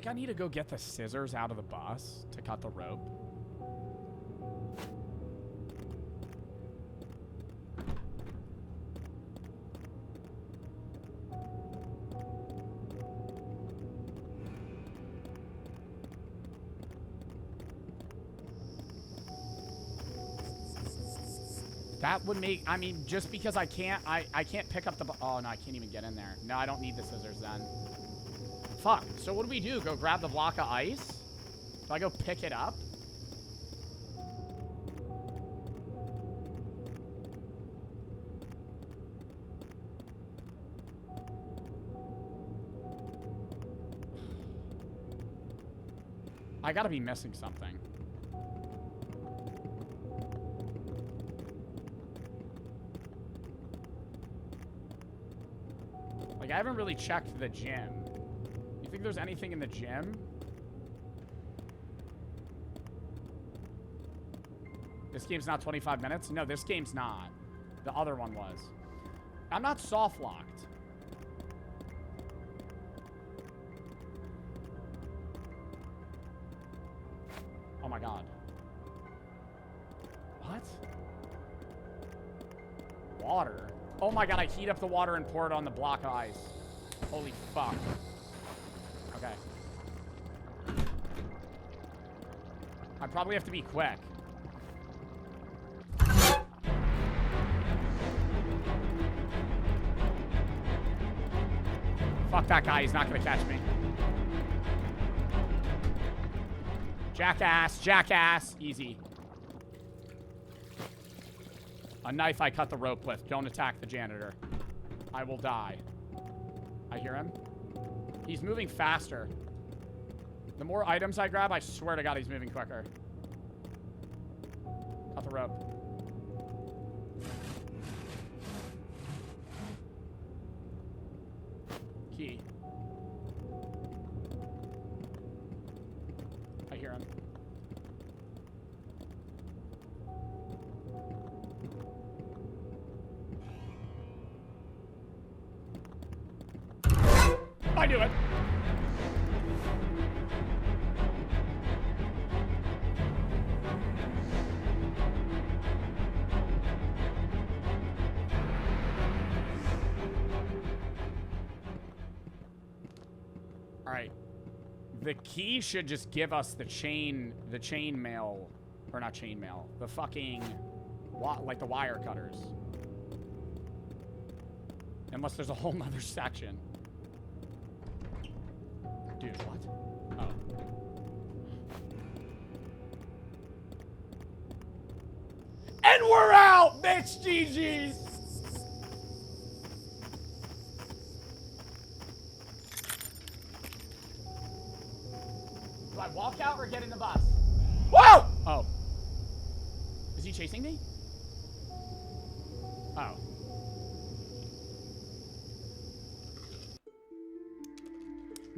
I need to go get the scissors out of the bus to cut the rope. That would make, I mean, just because I can't pick up the, oh no, I can't even get in there. No, I don't need the scissors then. Fuck. So what do we do? Go grab the block of ice? Do I go pick it up? I gotta be missing something. Like, I haven't really checked the gym. You think there's anything in the gym? This game's not 25 minutes? No, this game's not. The other one was. I'm not soft locked. Oh my god. What? Water? Oh my god, I heat up the water and pour it on the block of ice. Holy fuck. Okay. I probably have to be quick. Fuck that guy, he's not gonna catch me. Jackass, jackass. Easy. A knife I cut the rope with. Don't attack the janitor. I will die. I hear him. He's moving faster. The more items I grab, I swear to God, he's moving quicker. Cut the rope. Key. I knew it. All right. The key should just give us the chain mail, or not chain mail, the fucking, like the wire cutters. Unless there's a whole nother section. Dude, what? Oh. And we're out, bitch, GG's. Do I walk out or get in the bus? Whoa! Oh. Is he chasing me? Oh.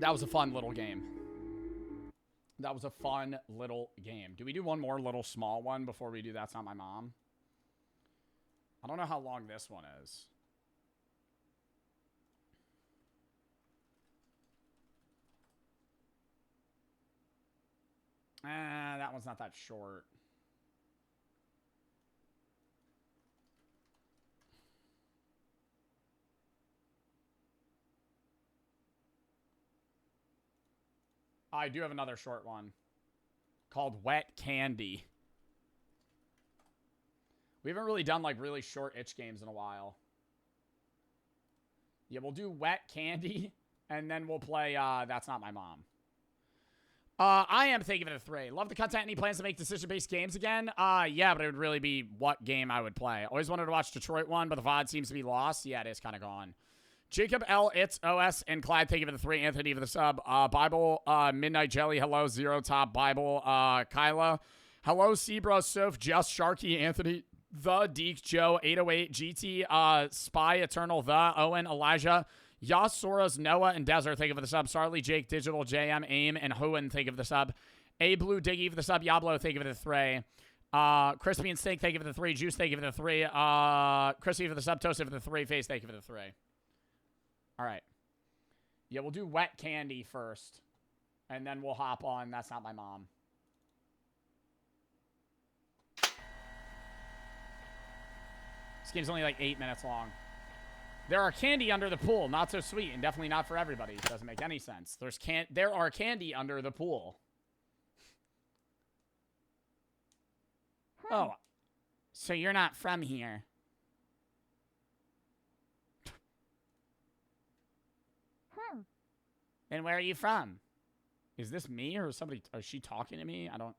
That was a fun little game. That was a fun little game. Do we do one more little small one before we do That's Not My Mom? I don't know how long this one is. That one's not that short. I do have another short one called Wet Candy. We haven't really done like really short itch games in a while. Yeah, we'll do Wet Candy and then we'll play That's Not My Mom. I am thinking of it a 3. Love the content. Any plans to make decision-based games again? Yeah, but it would really be what game I would play. Always wanted to watch Detroit one, but the VOD seems to be lost. Yeah, it is kind of gone. Jacob L, It's OS, and Clyde, thank you for the 3. Anthony for the sub. Bible, Midnight Jelly, hello. Zero Top, Bible, Kyla. Hello, Sebra, Soph, Just, Sharky, Anthony, The, Deke, Joe, 808, GT, Spy, Eternal, The, Owen, Elijah, Yas, Soros, Noah, and Desert, thank you for the sub. Sarly, Jake, Digital, JM, AIM, and Hoen, thank you for the sub. A Blue, Diggy for the sub. Yablo, thank you for the 3. Crispy and Steak, thank you for the 3. Juice, thank you for the 3. Crispy for the sub. Toasted for the 3. Face, thank you for the 3. All right. Yeah, we'll do Wet Candy first. And then we'll hop on That's Not My Mom. This game's only like 8 minutes long. There are candy under the pool. Not so sweet and definitely not for everybody. Doesn't make any sense. There are candy under the pool. Oh. So you're not from here. Then where are you from? Is this me or somebody? Is she talking to me? I don't.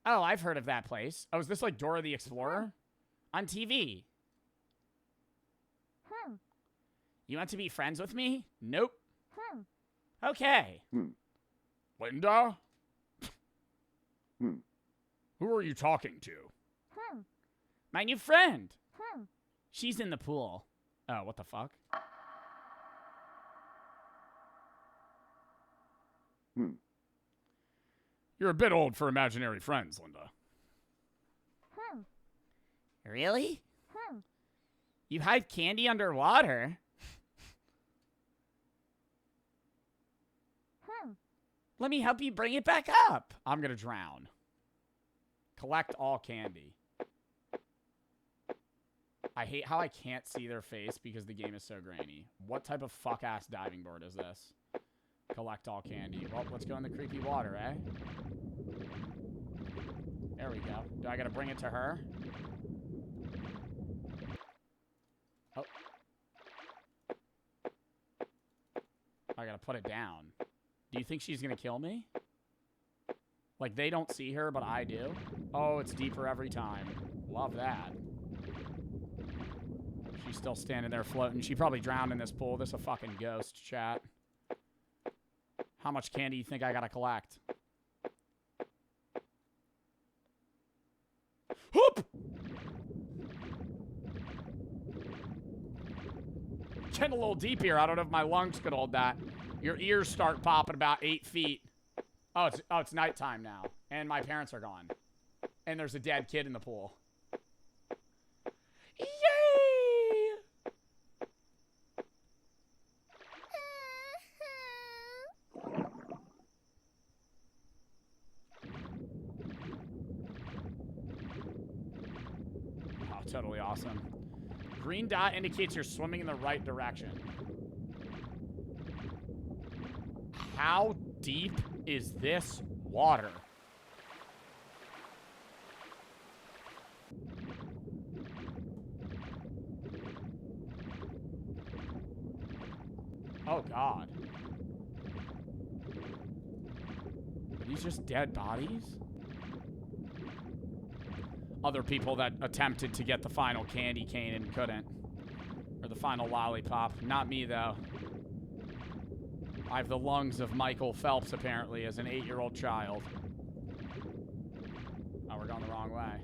Oh, I've heard of that place. Oh, is this like Dora the Explorer? On TV. You want to be friends with me? Nope. Okay. Linda? Who are you talking to? My new friend. She's in the pool. Oh, what the fuck? You're a bit old for imaginary friends, Linda. Really? You hide candy underwater? Let me help you bring it back up. I'm gonna drown. Collect all candy. I hate how I can't see their face because the game is so grainy. What type of fuck-ass diving board is this? Collect all candy. Well, let's go in the creepy water, eh? There we go. Do I gotta bring it to her? Oh. I gotta put it down. Do you think she's gonna kill me? Like, they don't see her, but I do? Oh, it's deeper every time. Love that. She's still standing there floating. She probably drowned in this pool. This is a fucking ghost, chat. How much candy do you think I gotta collect? Whoop! Getting a little deep here. I don't know if my lungs could hold that. Your ears start popping about 8 feet. Oh, it's nighttime now. And my parents are gone. And there's a dead kid in the pool. Yay! totally awesome. Green dot indicates you're swimming in the right direction. How deep is this water? Oh, God. Are these just dead bodies? Other people that attempted to get the final candy cane and couldn't. Or the final lollipop. Not me, though. I have the lungs of Michael Phelps, apparently, as an 8-year-old child. Oh, we're going the wrong way.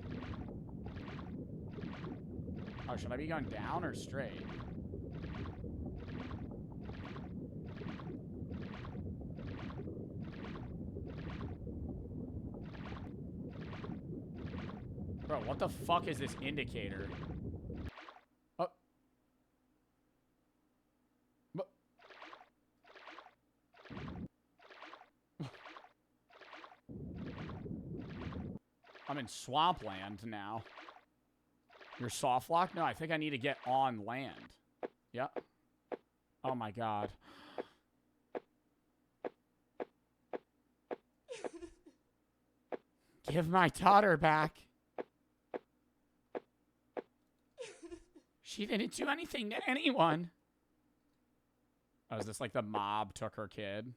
Oh, should I be going down or straight? Bro, what the fuck is this indicator? Oh. But I'm in swampland now. You're soft locked? No, I think I need to get on land. Yep. Oh my God. Give my daughter back. She didn't do anything to anyone. Oh, is this like the mob took her kid?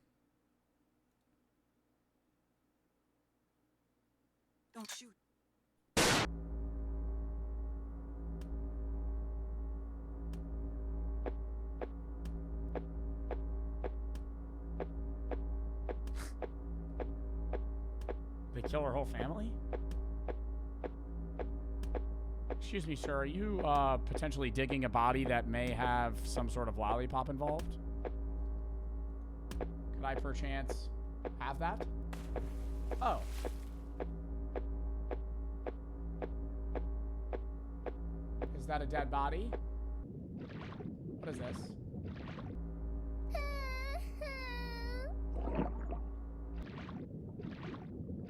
Don't shoot. They kill her whole family? Excuse me, sir. Are you potentially digging a body that may have some sort of lollipop involved? Could I perchance have that? Oh. Is that a dead body? What is this?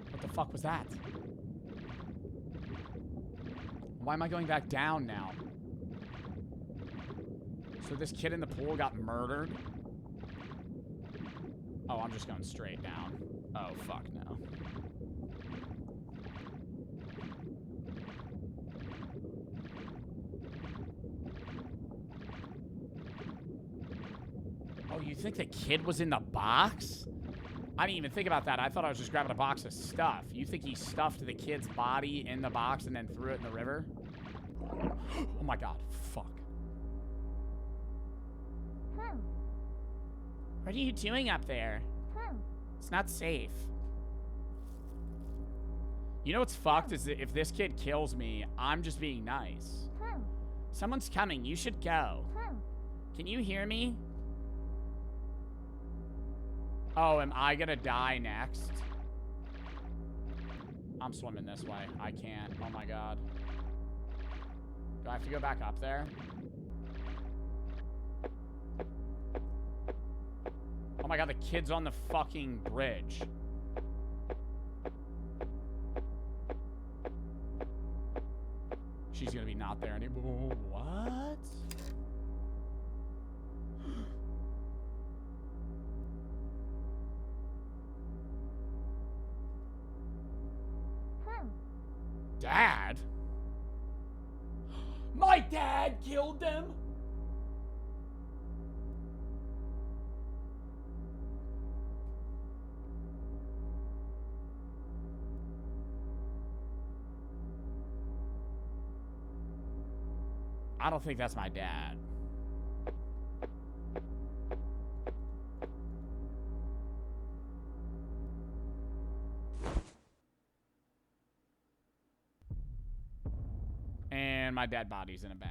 What the fuck was that? Why am I going back down now? So this kid in the pool got murdered? Oh, I'm just going straight down. Oh, fuck no. Oh, you think the kid was in the box? I didn't even think about that. I thought I was just grabbing a box of stuff. You think he stuffed the kid's body in the box and then threw it in the river? Oh my God. Fuck. What are you doing up there? It's not safe. You know what's fucked is that if this kid kills me, I'm just being nice. Someone's coming. You should go. Can you hear me? Oh, am I gonna die next? I'm swimming this way. I can't. Oh my God. Do I have to go back up there? Oh my God, the kid's on the fucking bridge. She's gonna be not there anymore. What? Dad? My dad killed them? I don't think that's my dad. And my dead body's in a bag.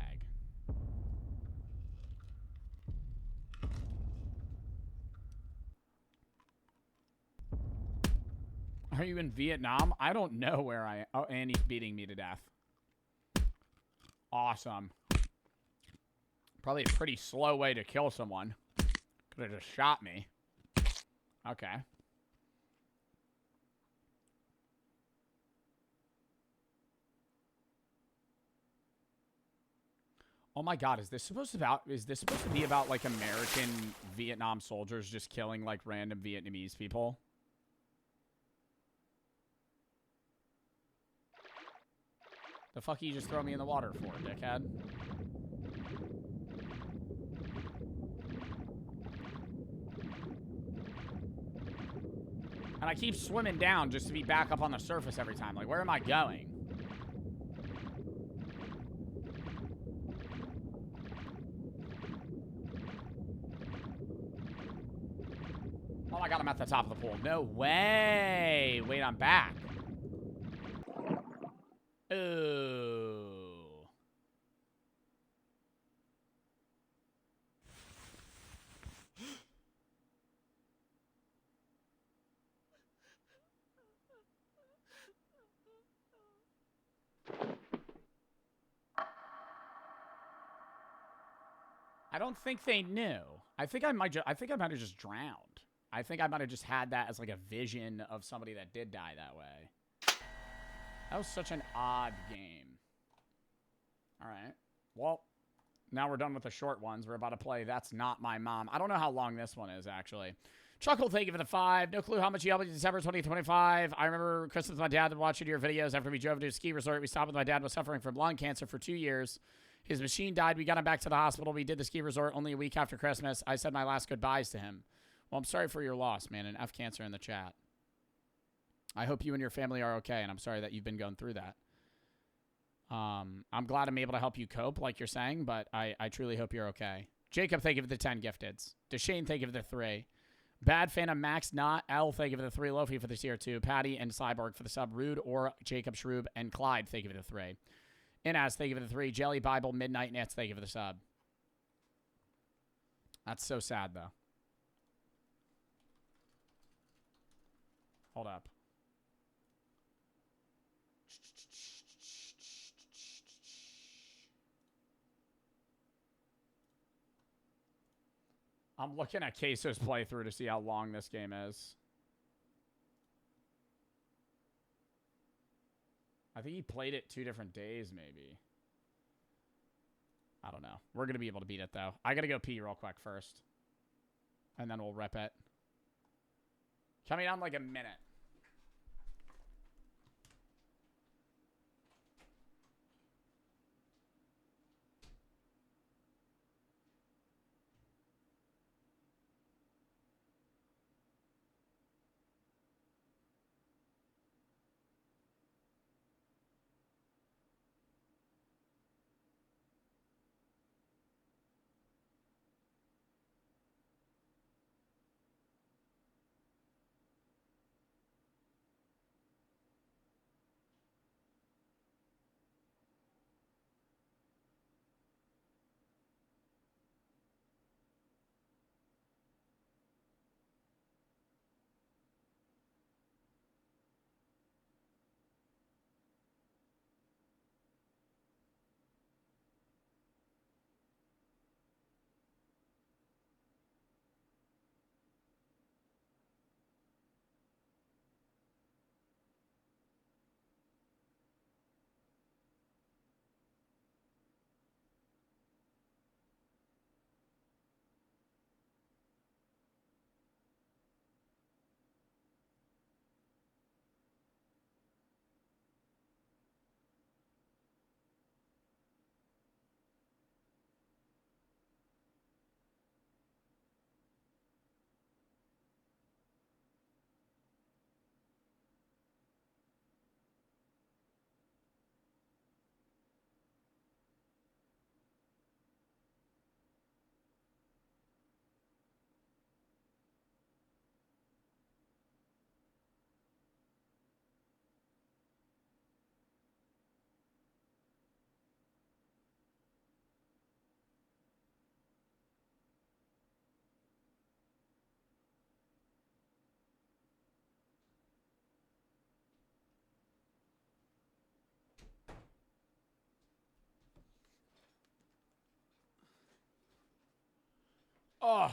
Are you in Vietnam? I don't know where I am. Oh, and he's beating me to death. Awesome. Probably a pretty slow way to kill someone. Could have just shot me. Okay. Oh my God, is this supposed to be about like American Vietnam soldiers just killing like random Vietnamese people? The fuck you just throw me in the water for, dickhead? And I keep swimming down just to be back up on the surface every time. Like, where am I going? Oh my God, I'm at the top of the pool. No way. Wait, I'm back. Ooh. I don't think they knew. I think I might have just drowned. I think I might have just had that as like a vision of somebody that did die that way. That was such an odd game. All right. Well, now we're done with the short ones. We're about to play That's Not My Mom. I don't know how long this one is, actually. Chuckle, thank you for the 5. No clue how much you helped me December 2025. I remember Christmas with my dad watching your videos after we drove to a ski resort. We stopped with my dad was suffering from lung cancer for 2 years. His machine died. We got him back to the hospital. We did the ski resort only a week after Christmas. I said my last goodbyes to him. Well, I'm sorry for your loss, man. And F cancer in the chat. I hope you and your family are okay, and I'm sorry that you've been going through that. I'm glad I'm able to help you cope, like you're saying, but I truly hope you're okay. Jacob, thank you for the 10 gifteds. Deshane, thank you for the 3. Bad Phantom Max, not L, thank you for the 3. Lofi for the tier 2. Patty and Cyborg for the sub. Rude or Jacob Shroob and Clyde, thank you for the 3. Inaz, thank you for the 3. Jelly Bible, Midnight Nets, thank you for the sub. That's so sad, though. Hold up. I'm looking at Queso's playthrough to see how long this game is. I think he played it 2 different days, maybe. I don't know. We're going to be able to beat it, though. I got to go pee real quick first. And then we'll rep it. Coming on like a minute. Oh.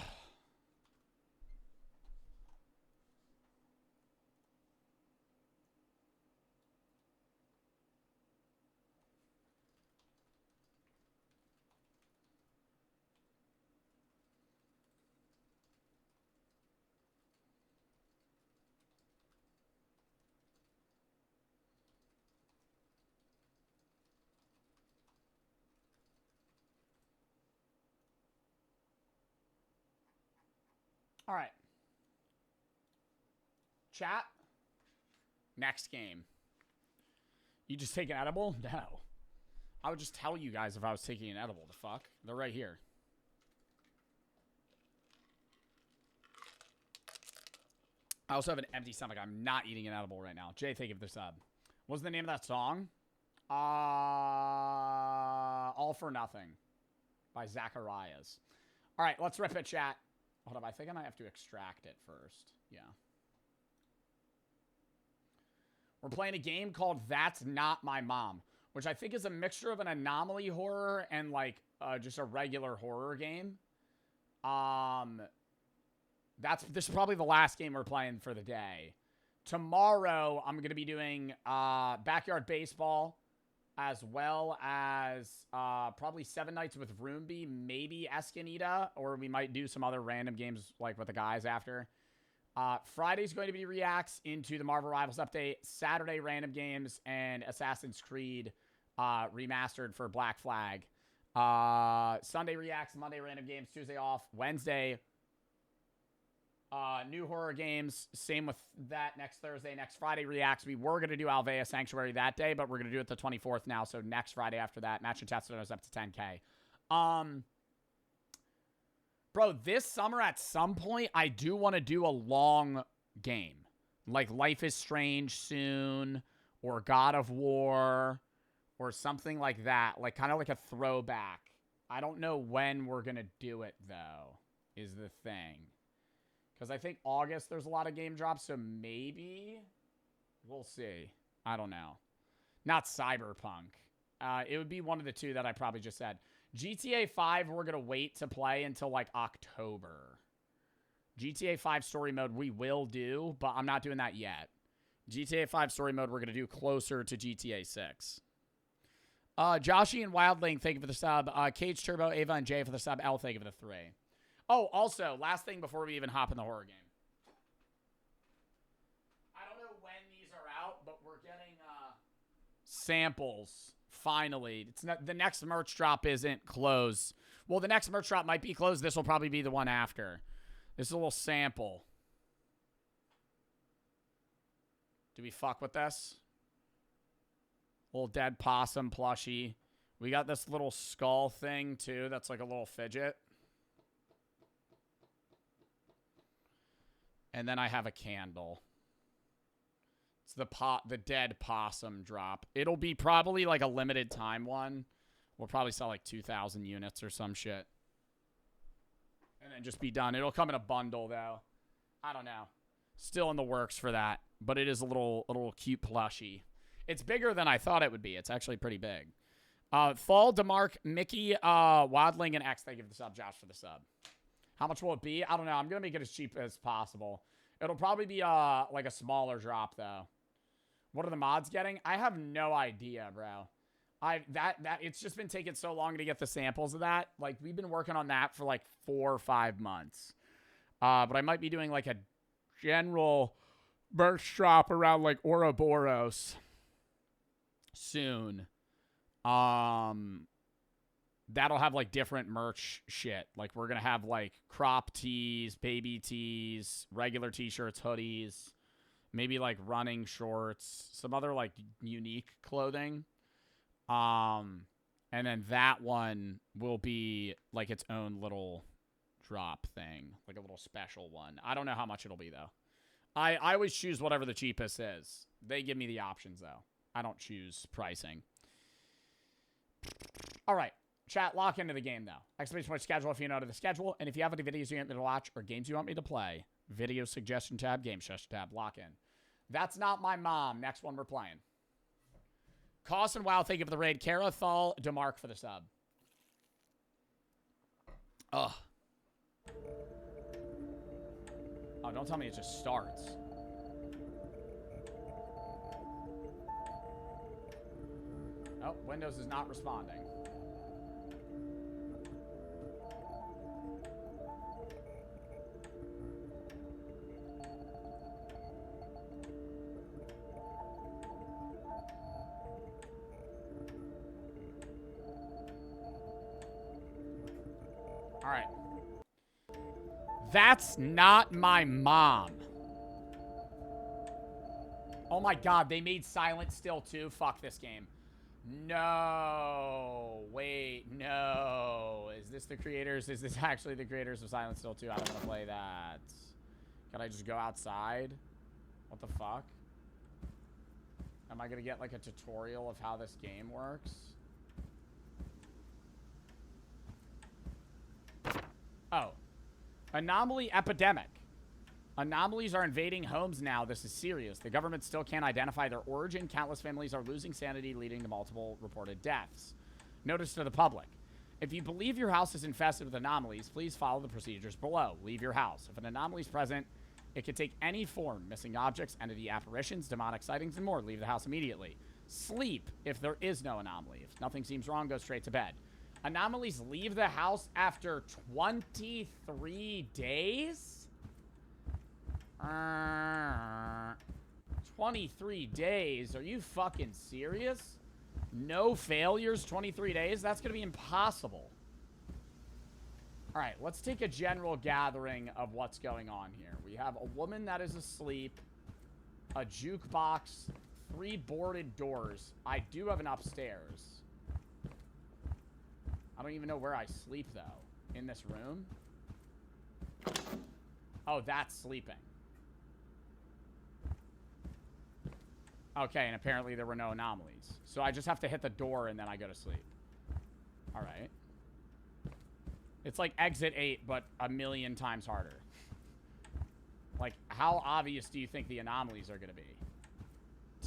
All right. Chat. Next game. You just take an edible? No. I would just tell you guys if I was taking an edible. The fuck? They're right here. I also have an empty stomach. I'm not eating an edible right now. Jay, thank you for the sub. What's the name of that song? All for Nothing by Zacharias. All right, let's rip it, chat. Hold up, I think I might have to extract it first. Yeah. We're playing a game called That's Not My Mom, which I think is a mixture of an anomaly horror and like just a regular horror game. This is probably the last game we're playing for the day. Tomorrow, I'm going to be doing Backyard Baseball, as well as probably 7 Nights with Roomby, maybe Escanita, or we might do some other random games like with the guys after. Friday's going to be reacts into the Marvel Rivals update. Saturday, random games and Assassin's Creed remastered for Black Flag. Sunday reacts, Monday random games, Tuesday off, Wednesday new horror games. Same with that. Next Thursday, next Friday reacts. We were going to do Alvea Sanctuary that day, but we're going to do it the 24th now. So next Friday after that, Match and Test is up to 10K. Bro, this summer at some point, I do want to do a long game. Like Life is Strange soon, or God of War, or something like that. Like kind of like a throwback. I don't know when we're going to do it, though, is the thing. Because I think August, there's a lot of game drops, so maybe we'll see. I don't know. Not Cyberpunk. It would be one of the two that I probably just said. GTA 5, we're going to wait to play until, like, October. GTA 5 story mode we will do, but I'm not doing that yet. GTA 5 story mode we're going to do closer to GTA 6. Joshy and Wildling, thank you for the sub. Cage Turbo, Ava, and Jay for the sub. L, thank you for the 3. Oh, also, last thing before we even hop in the horror game. I don't know when these are out, but we're getting samples, finally. It's not, the next merch drop isn't closed. Well, the next merch drop might be closed. This will probably be the one after. This is a little sample. Do we fuck with this? Little dead possum plushie. We got this little skull thing, too. That's like a little fidget. And then I have a candle. It's the dead possum drop. It'll be probably like a limited time one. We'll probably sell like 2,000 units or some shit. And then just be done. It'll come in a bundle though. I don't know. Still in the works for that. But it is a little cute plushie. It's bigger than I thought it would be. It's actually pretty big. Fall, DeMarc, Mickey, Wadling, and X. Thank you for the sub. Josh for the sub. How much will it be? I don't know. I'm going to make it as cheap as possible. It'll probably be like a smaller drop, though. What are the mods getting? I have no idea, bro. It's just been taking so long to get the samples of that. Like, we've been working on that for like 4 or 5 months. But I might be doing like a general merch drop around like Ouroboros soon. That'll have, like, different merch shit. Like, we're going to have, like, crop tees, baby tees, regular t-shirts, hoodies, maybe, like, running shorts, some other, like, unique clothing. And then that one will be, like, its own little drop thing, like a little special one. I don't know how much it'll be, though. I always choose whatever the cheapest is. They give me the options, though. I don't choose pricing. All right. Chat, lock into the game, though. Exclamation point schedule if you know to the schedule. And if you have any videos you want me to watch or games you want me to play, video suggestion tab, game session tab, lock in. That's Not My Mom. Next one we're playing. Cost and Wow, thank you for the raid. Kara, Thal, DeMarc for the sub. Ugh. Oh, don't tell me it just starts. Oh, Windows is not responding. That's not my mom. Oh my god, they made Silent Still too? Fuck this game. No. Wait, no. Is this the creators? Is this actually the creators of Silent Still 2? I don't want to play that. Can I just go outside? What the fuck? Am I gonna get like a tutorial of how this game works? Oh. Anomaly epidemic. Anomalies are invading homes now. This is serious. The government still can't identify their origin. Countless families are losing sanity, leading to multiple reported deaths. Notice to the public. If you believe your house is infested with anomalies, please follow the procedures below. Leave your house. If an anomaly is present, it can take any form. Missing objects, entity apparitions, demonic sightings, and more. Leave the house immediately. Sleep if there is no anomaly. If nothing seems wrong, go straight to bed. Anomalies leave the house after 23 days? 23 days? Are you fucking serious? No failures, 23 days? That's gonna be impossible. Alright, let's take a general gathering of what's going on here. We have a woman that is asleep, a jukebox, 3 boarded doors. I do have an upstairs. I don't even know where I sleep, though. In this room? Oh, that's sleeping. Okay, and apparently there were no anomalies. So I just have to hit the door and then I go to sleep. Alright. It's like Exit 8, but a million times harder. Like, how obvious do you think the anomalies are going to be?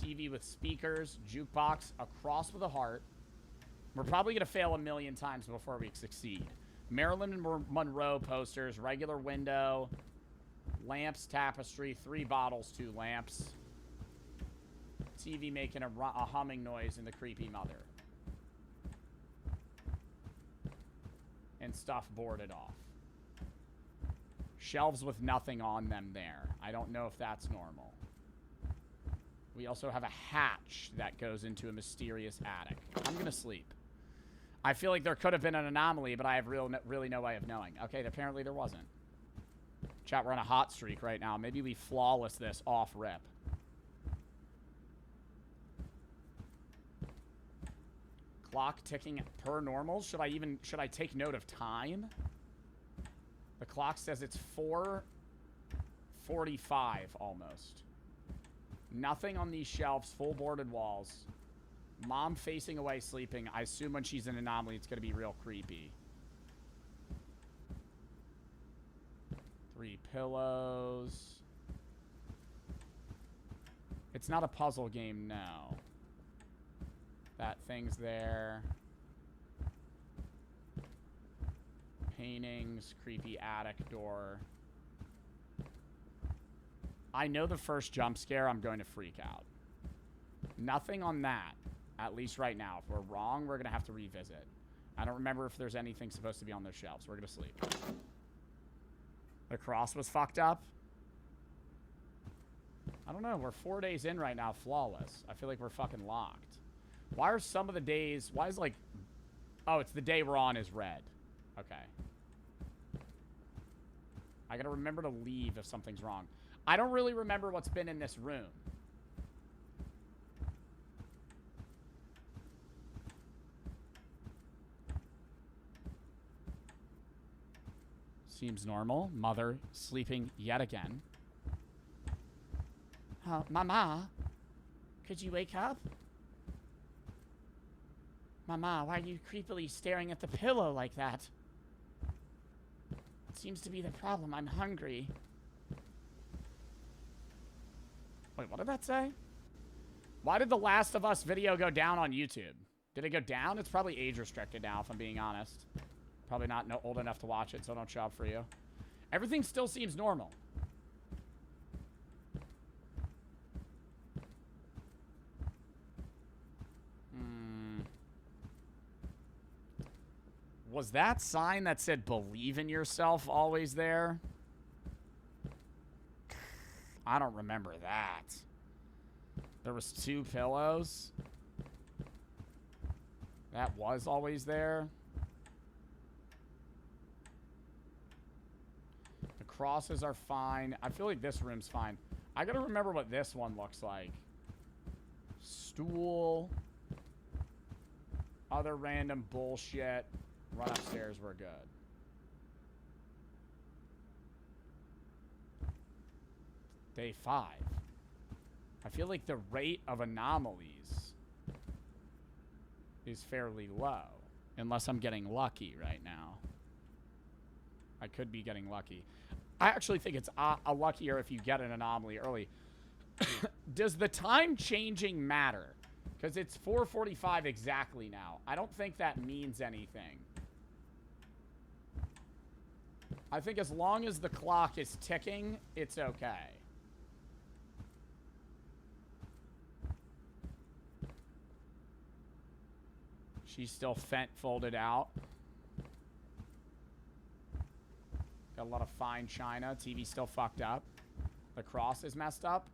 TV with speakers, jukebox, a cross with a heart. We're probably going to fail a million times before we succeed. Marilyn Monroe posters, regular window, lamps, tapestry, 3 bottles, 2 lamps. TV making a humming noise and the creepy mother. And stuff boarded off. Shelves with nothing on them there. I don't know if that's normal. We also have a hatch that goes into a mysterious attic. I'm gonna sleep. I feel like there could have been an anomaly, but I have really no way of knowing. Okay, apparently there wasn't. Chat, we're on a hot streak right now. Maybe we flawless this off rip. Clock ticking per normal. Should I take note of time? The clock says it's 4:45 almost. Nothing on these shelves, full boarded walls. Mom facing away sleeping. I assume when she's an anomaly, it's gonna be real creepy. 3 pillows. It's not a puzzle game, no. That thing's there. Paintings, creepy attic door. I know the first jump scare, I'm going to freak out. Nothing on that, at least right now. If we're wrong, we're going to have to revisit. I don't remember if there's anything supposed to be on those shelves. We're going to sleep. The cross was fucked up. I don't know. We're 4 days in right now, flawless. I feel like we're fucking locked. Why are some of the days... Why is like... Oh, it's the day we're on is red. Okay. I gotta remember to leave if something's wrong. I don't really remember what's been in this room. Seems normal. Mother sleeping yet again. Oh, Mama, could you wake up? Mama, why are you creepily staring at the pillow like that? It seems to be the problem. I'm hungry. Wait, what did that say? Why did the Last of Us video go down on YouTube? Did it go down? It's probably age restricted now, if I'm being honest. Probably not old enough to watch it, so don't show up for you. Everything still seems normal. Was that sign that said believe in yourself always there? I don't remember that. There was 2 pillows. That was always there. The crosses are fine. I feel like this room's fine. I gotta remember what this one looks like. Stool. Other random bullshit. Run upstairs, we're good. Day 5. I feel like the rate of anomalies is fairly low. Unless I'm getting lucky right now. I could be getting lucky. I actually think it's a luckier if you get an anomaly early. Does the time changing matter? Because it's 4:45 exactly now. I don't think that means anything. I think as long as the clock is ticking, it's okay. She's still folded out. Got a lot of fine china. TV's still fucked up. The cross is messed up.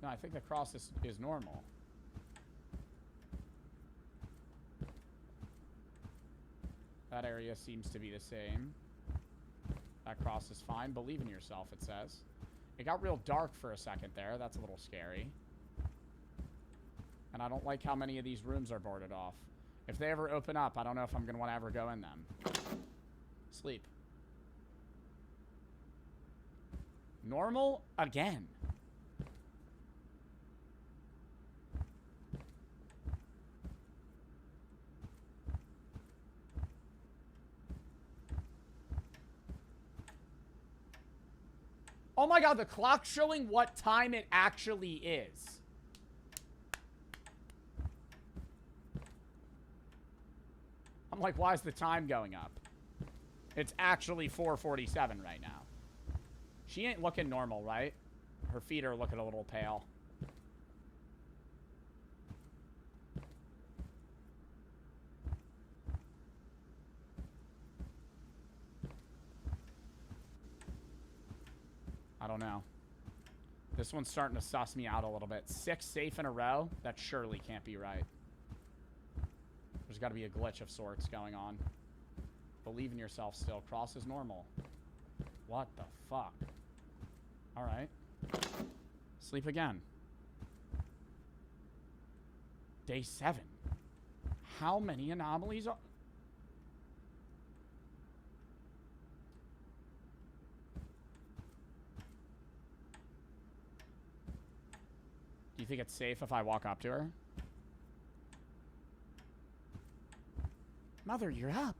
No, I think the cross is normal. That area seems to be the same. That cross is fine. Believe in yourself, it says. It got real dark for a second there. That's a little scary. And I don't like how many of these rooms are boarded off. If they ever open up, I don't know if I'm going to want to ever go in them. Sleep. Normal again. Oh my god, the clock's showing what time it actually is. I'm like, why is the time going up? It's actually 4:47 right now. She ain't looking normal, right? Her feet are looking a little pale. I don't know. This one's starting to suss me out a little bit. 6 safe in a row? That surely can't be right. There's got to be a glitch of sorts going on. Believe in yourself still. Cross is normal. What the fuck? Alright. Sleep again. Day 7. How many anomalies are... Do you think it's safe if I walk up to her? Mother, you're up.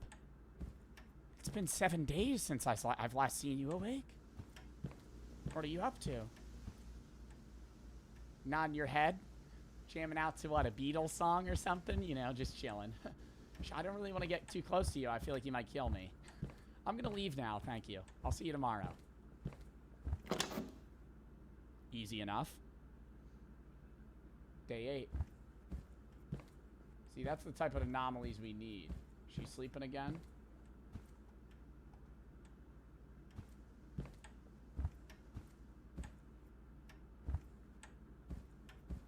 It's been 7 days since I've last seen you awake. What are you up to? Nodding your head? Jamming out to, what, a Beatles song or something? You know, just chilling. I don't really want to get too close to you. I feel like you might kill me. I'm going to leave now, thank you. I'll see you tomorrow. Easy enough. Day 8. See, that's the type of anomalies we need. She's sleeping again.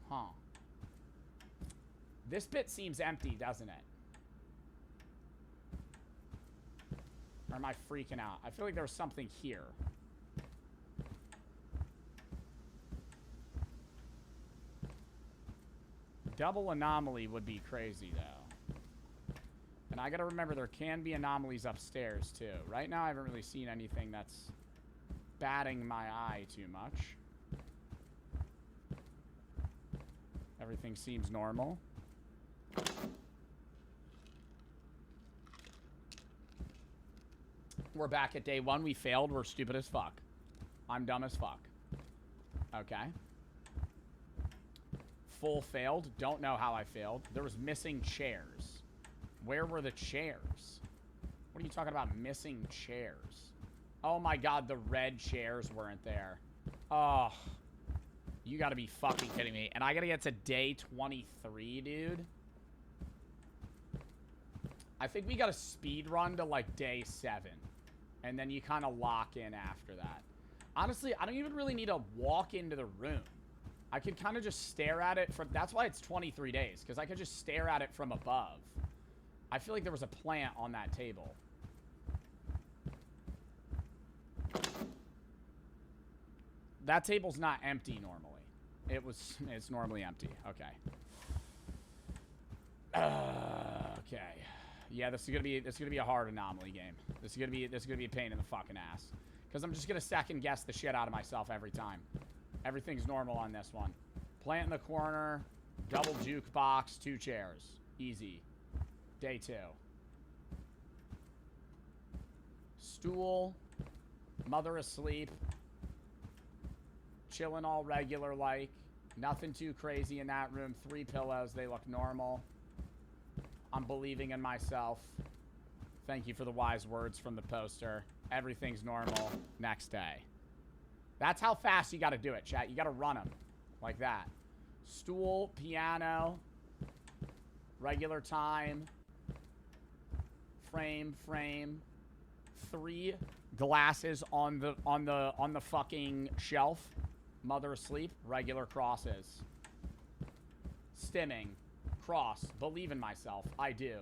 Huh. This bit seems empty, doesn't it? Or am I freaking out? I feel like there's something here. Double anomaly would be crazy, though. And I gotta remember there can be anomalies upstairs, too. Right now, I haven't really seen anything that's batting my eye too much. Everything seems normal. We're back at day 1. We failed. We're stupid as fuck. I'm dumb as fuck. Okay. Full failed. Don't know how I failed. There was missing chairs. Where were the chairs? What are you talking about, missing chairs? Oh my god, the red chairs weren't there. Oh. You gotta be fucking kidding me. And I gotta get to day 23, dude. I think we gotta speed run to, like, day 7. And then you kind of lock in after that. Honestly, I don't even really need to walk into the room. I could kind of just stare at it from... That's why it's 23 days. Because I could just stare at it from above. I feel like there was a plant on that table. That table's not empty normally. It's normally empty. Okay. Okay. Yeah, this is gonna be a hard anomaly game. This is gonna be a pain in the fucking ass. Because I'm just gonna second guess the shit out of myself every time. Everything's normal on this one. Plant in the corner, double jukebox, 2 chairs. Easy. Day 2. Stool, mother asleep. Chilling all regular like. Nothing too crazy in that room. 3 pillows, they look normal. I'm believing in myself. Thank you for the wise words from the poster. Everything's normal. Next day. That's how fast you gotta do it, chat. You gotta run them. Like that. Stool, piano. Regular time. Frame. 3 glasses on the fucking shelf. Mother asleep. Regular crosses. Stimming. Cross. Believe in myself. I do.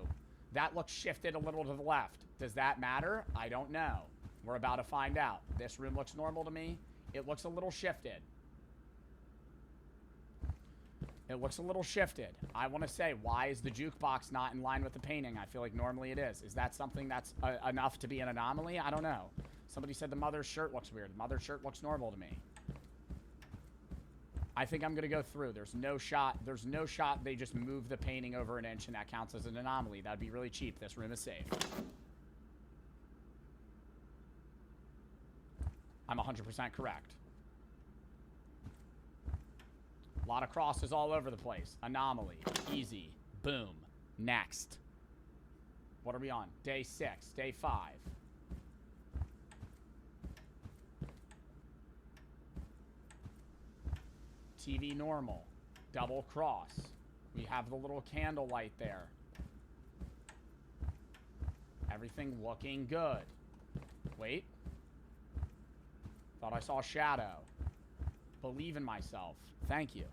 That looks shifted a little to the left. Does that matter? I don't know. We're about to find out. This room looks normal to me. It looks a little shifted. It looks a little shifted. I want to say, why is the jukebox not in line with the painting? I feel like normally it is. Is that something that's enough to be an anomaly? I don't know. Somebody said the mother's shirt looks weird. The mother's shirt looks normal to me. I think I'm going to go through. There's no shot they just move the painting over an inch and that counts as an anomaly. That'd be really cheap. This room is safe. I'm 100% correct. A lot of crosses all over the place. Anomaly. Easy. Boom. Next. What are we on? Day 6. Day 5. TV normal. Double cross. We have the little candle light there. Everything looking good. Wait. Thought I saw a shadow. Believe in myself. Thank you.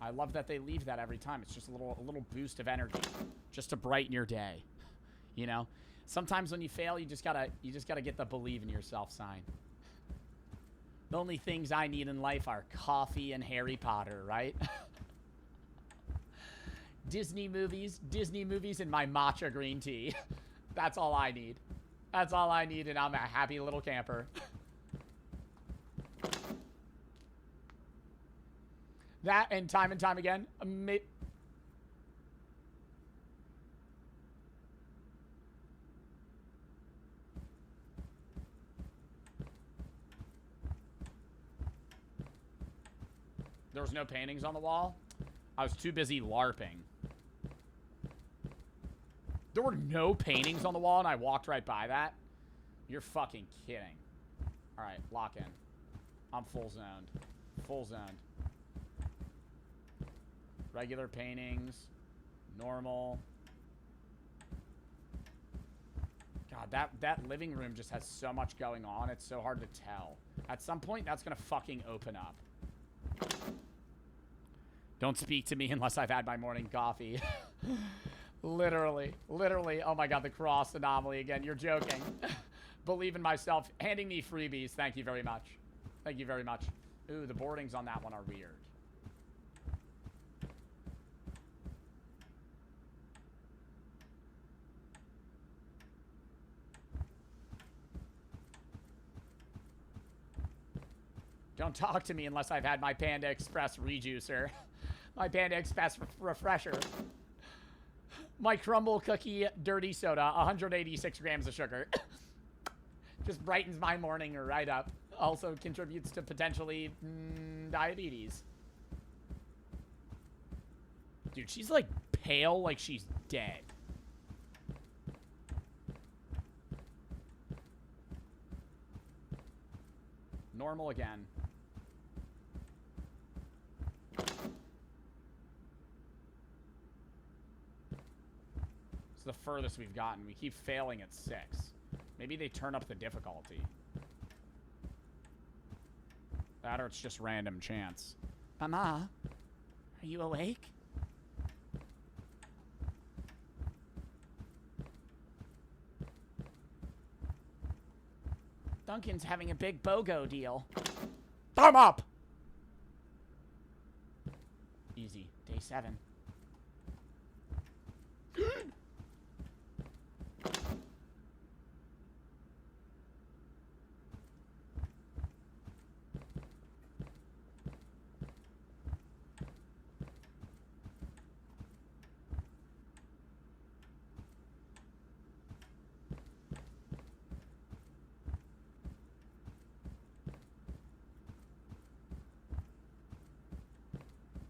I love that they leave that every time. It's just a little boost of energy, just to brighten your day. You know, sometimes when you fail, you just gotta get the believe in yourself sign. The only things I need in life are coffee and Harry Potter, right? Disney movies, and my matcha green tea. That's all I need. That's all I need, and I'm a happy little camper. That and time again. There was no paintings on the wall. I was too busy LARPing. There were no paintings on the wall and I walked right by that? You're fucking kidding. Alright, lock in. I'm full zoned. Full zoned. Regular paintings. Normal. God, that living room just has so much going on. It's so hard to tell. At some point, that's gonna fucking open up. Don't speak to me unless I've had my morning coffee. Literally. Oh my god, the cross anomaly again. You're joking. Believe in myself. Handing me freebies. Thank you very much. Thank you very much. Ooh, the boardings on that one are weird. Don't talk to me unless I've had my Panda Express rejuicer. My Panda Express refresher. My crumble cookie dirty soda, 186 grams of sugar. Just brightens my morning right up. Also contributes to potentially diabetes. Dude, she's like pale like she's dead. Normal again. It's the furthest we've gotten. We keep failing at 6. Maybe they turn up the difficulty. That or it's just random chance. Mama, are you awake? Duncan's having a big BOGO deal. thumb up. Easy. Day 7.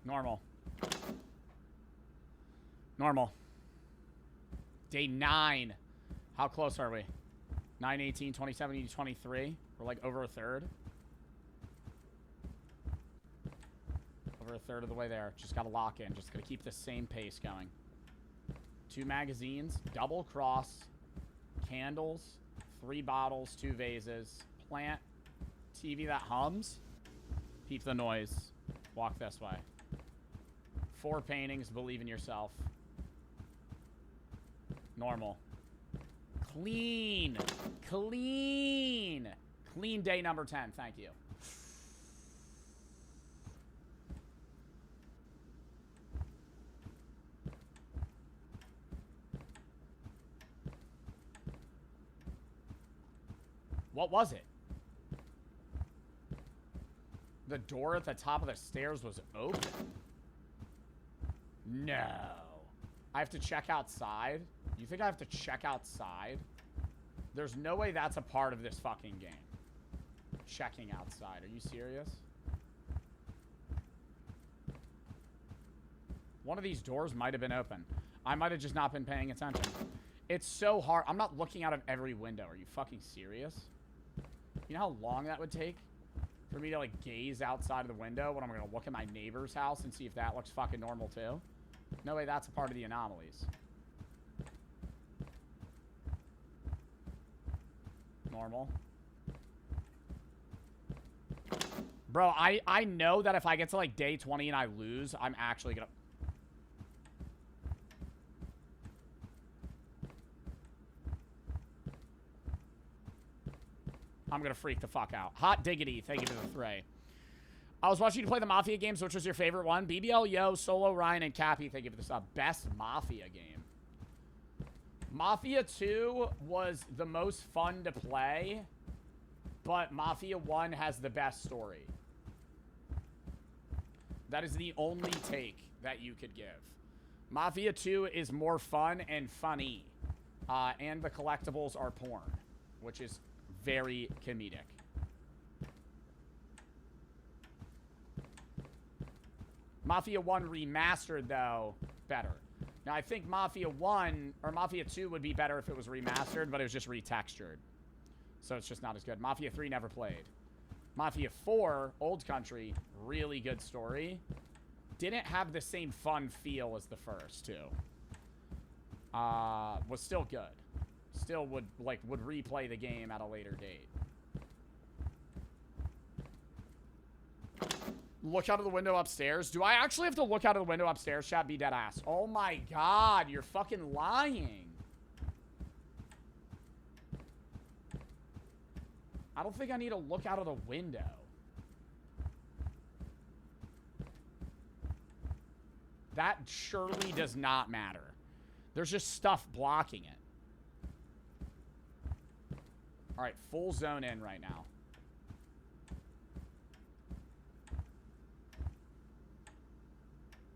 Normal. Normal. Day 9. How close are we? 9, 18, 27, 23. We're like over a third. Over a third of the way there. Just gotta lock in. Just gotta keep the same pace going. 2 magazines. Double cross. Candles. 3 bottles. 2 vases. Plant. TV that hums. Peep the noise. Walk this way. 4 paintings. Believe in yourself. Normal. Clean. Clean. Clean day number 10. Thank you. What was it? The door at the top of the stairs was open. No. I have to check outside? You think I have to check outside? There's no way that's a part of this fucking game. Checking outside. Are you serious? One of these doors might have been open. I might have just not been paying attention. It's so hard. I'm not looking out of every window. Are you fucking serious? You know how long that would take for me to, like, gaze outside of the window when I'm going to look at my neighbor's house and see if that looks fucking normal, too? No way that's a part of the anomalies. Normal. Bro, I know that if I get to, like, day 20 and I lose, I'm actually going to... I'm going to freak the fuck out. Hot diggity. Thank you for the three. I was watching you play the Mafia games. Which was your favorite one? BBL, Yo, Solo, Ryan, and Cappy. Thank you for this. Best Mafia game. Mafia 2 was the most fun to play, but Mafia 1 has the best story. That is the only take that you could give. Mafia 2 is more fun and funny, and the collectibles are porn, which is very comedic. Mafia 1 remastered, though, better. Now, I think Mafia 1, or Mafia 2 would be better if it was remastered, but it was just retextured. So it's just not as good. Mafia 3 never played. Mafia 4, Old Country, really good story. Didn't have the same fun feel as the first two. Was still good. Still would replay the game at a later date. Look out of the window upstairs. Do I actually have to look out of the window upstairs, chat? Be dead ass. Oh my god, you're fucking lying. I don't think I need to look out of the window. That surely does not matter. There's just stuff blocking it. Alright, full zone in right now.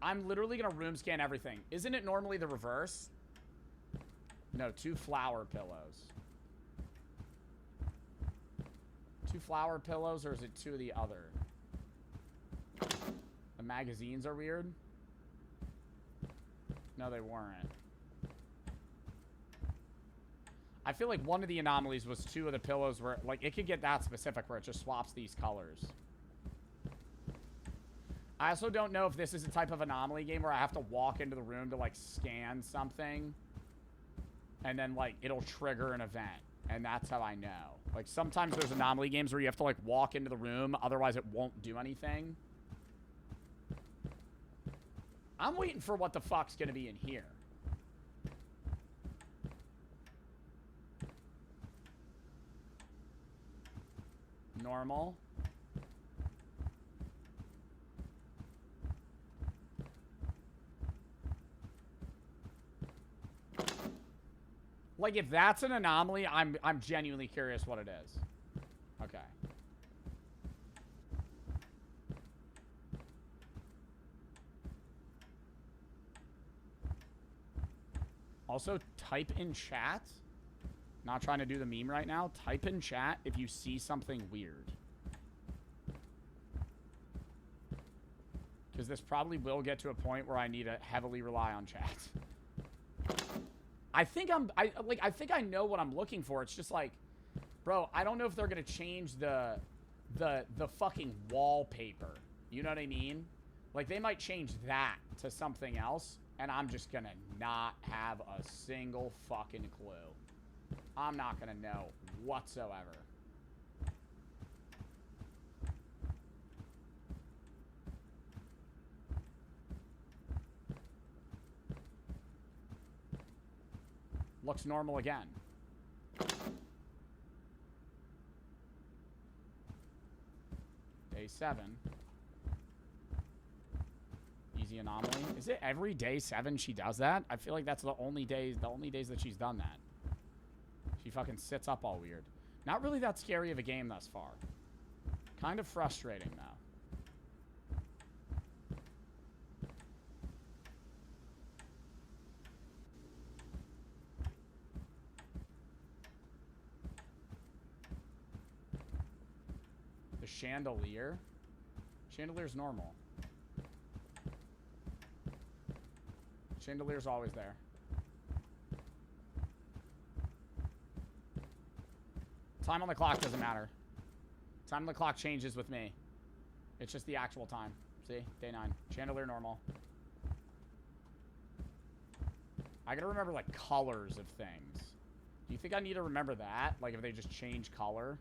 I'm literally going to room scan everything. Isn't it normally the reverse? No, 2 flower pillows. 2 flower pillows, or is it 2 of the other? The magazines are weird? No, they weren't. I feel like one of the anomalies was 2 of the pillows where, like, it could get that specific where it just swaps these colors. I also don't know if this is a type of anomaly game where I have to walk into the room to, like, scan something. And then, like, it'll trigger an event. And that's how I know. Like, sometimes there's anomaly games where you have to, like, walk into the room. Otherwise, it won't do anything. I'm waiting for what the fuck's gonna be in here. Normal. Like, if that's an anomaly, I'm genuinely curious what it is. Okay. Also, type in chat. Not trying to do the meme right now. Type in chat if you see something weird. Because this probably will get to a point where I need to heavily rely on chat. I think I know what I'm looking for. It's just like, bro, I don't know if they're gonna change the fucking wallpaper. You know what I mean? Like, they might change that to something else, and I'm just gonna not have a single fucking clue. I'm not gonna know whatsoever. Looks normal again. Day 7. Easy anomaly. Is it every day 7 she does that? I feel like that's the only days that she's done that. She fucking sits up all weird. Not really that scary of a game thus far. Kind of frustrating though. The chandelier? Chandelier's normal. Chandelier's always there. Time on the clock doesn't matter. Time on the clock changes with me. It's just the actual time. See? Day 9. Chandelier normal. I gotta remember, like, colors of things. Do you think I need to remember that? Like, if they just change color?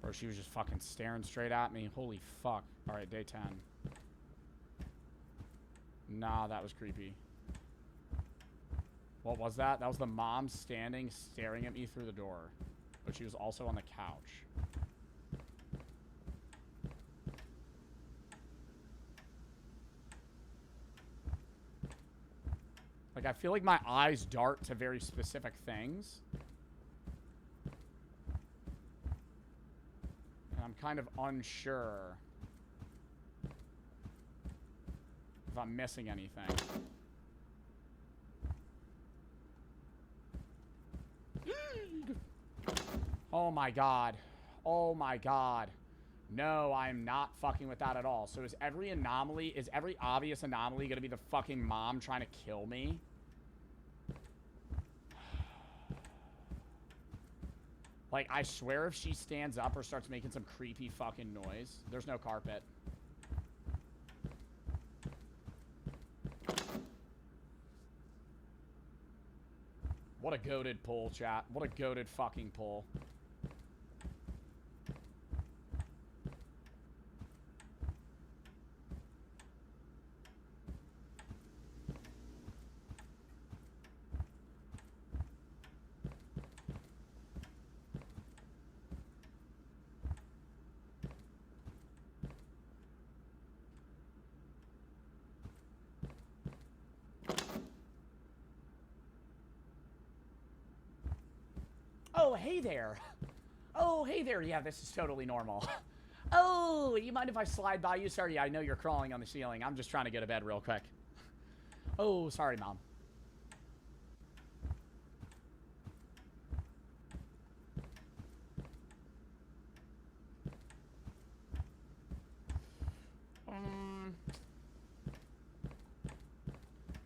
Or she was just fucking staring straight at me. Holy fuck. Alright, day 10. Nah, that was creepy. What was that? That was the mom standing, staring at me through the door. But she was also on the couch. Like, I feel like my eyes dart to very specific things. And I'm kind of unsure if I'm missing anything. Oh my god. Oh my god. No, I'm not fucking with that at all. So is every obvious anomaly gonna be the fucking mom trying to kill me? Like, I swear if she stands up or starts making some creepy fucking noise. There's no carpet. What a goated pull, chat. What a goated fucking pull. Oh, hey there. Oh, hey there. Yeah, this is totally normal. Oh, you mind if I slide by you? Sorry, I know you're crawling on the ceiling. I'm just trying to go to bed real quick. Oh, sorry, Mom.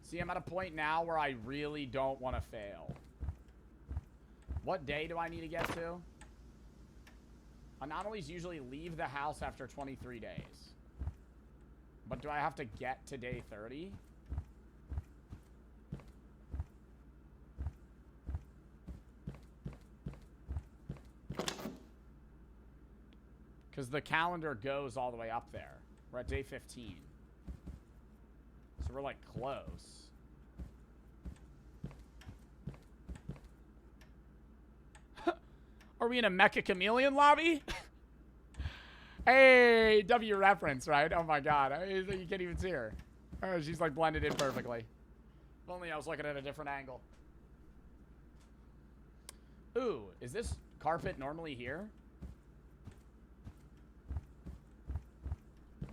See, I'm at a point now where I really don't want to fail. What day do I need to get to? Anomalies usually leave the house after 23 days. But do I have to get to day 30? Because the calendar goes all the way up there. We're at day 15. So we're like close. Are we in a Mecha Chameleon lobby? Hey, W reference, right? Oh my god. You can't even see her. Oh, she's like blended in perfectly. If only I was looking at a different angle. Ooh, is this carpet normally here?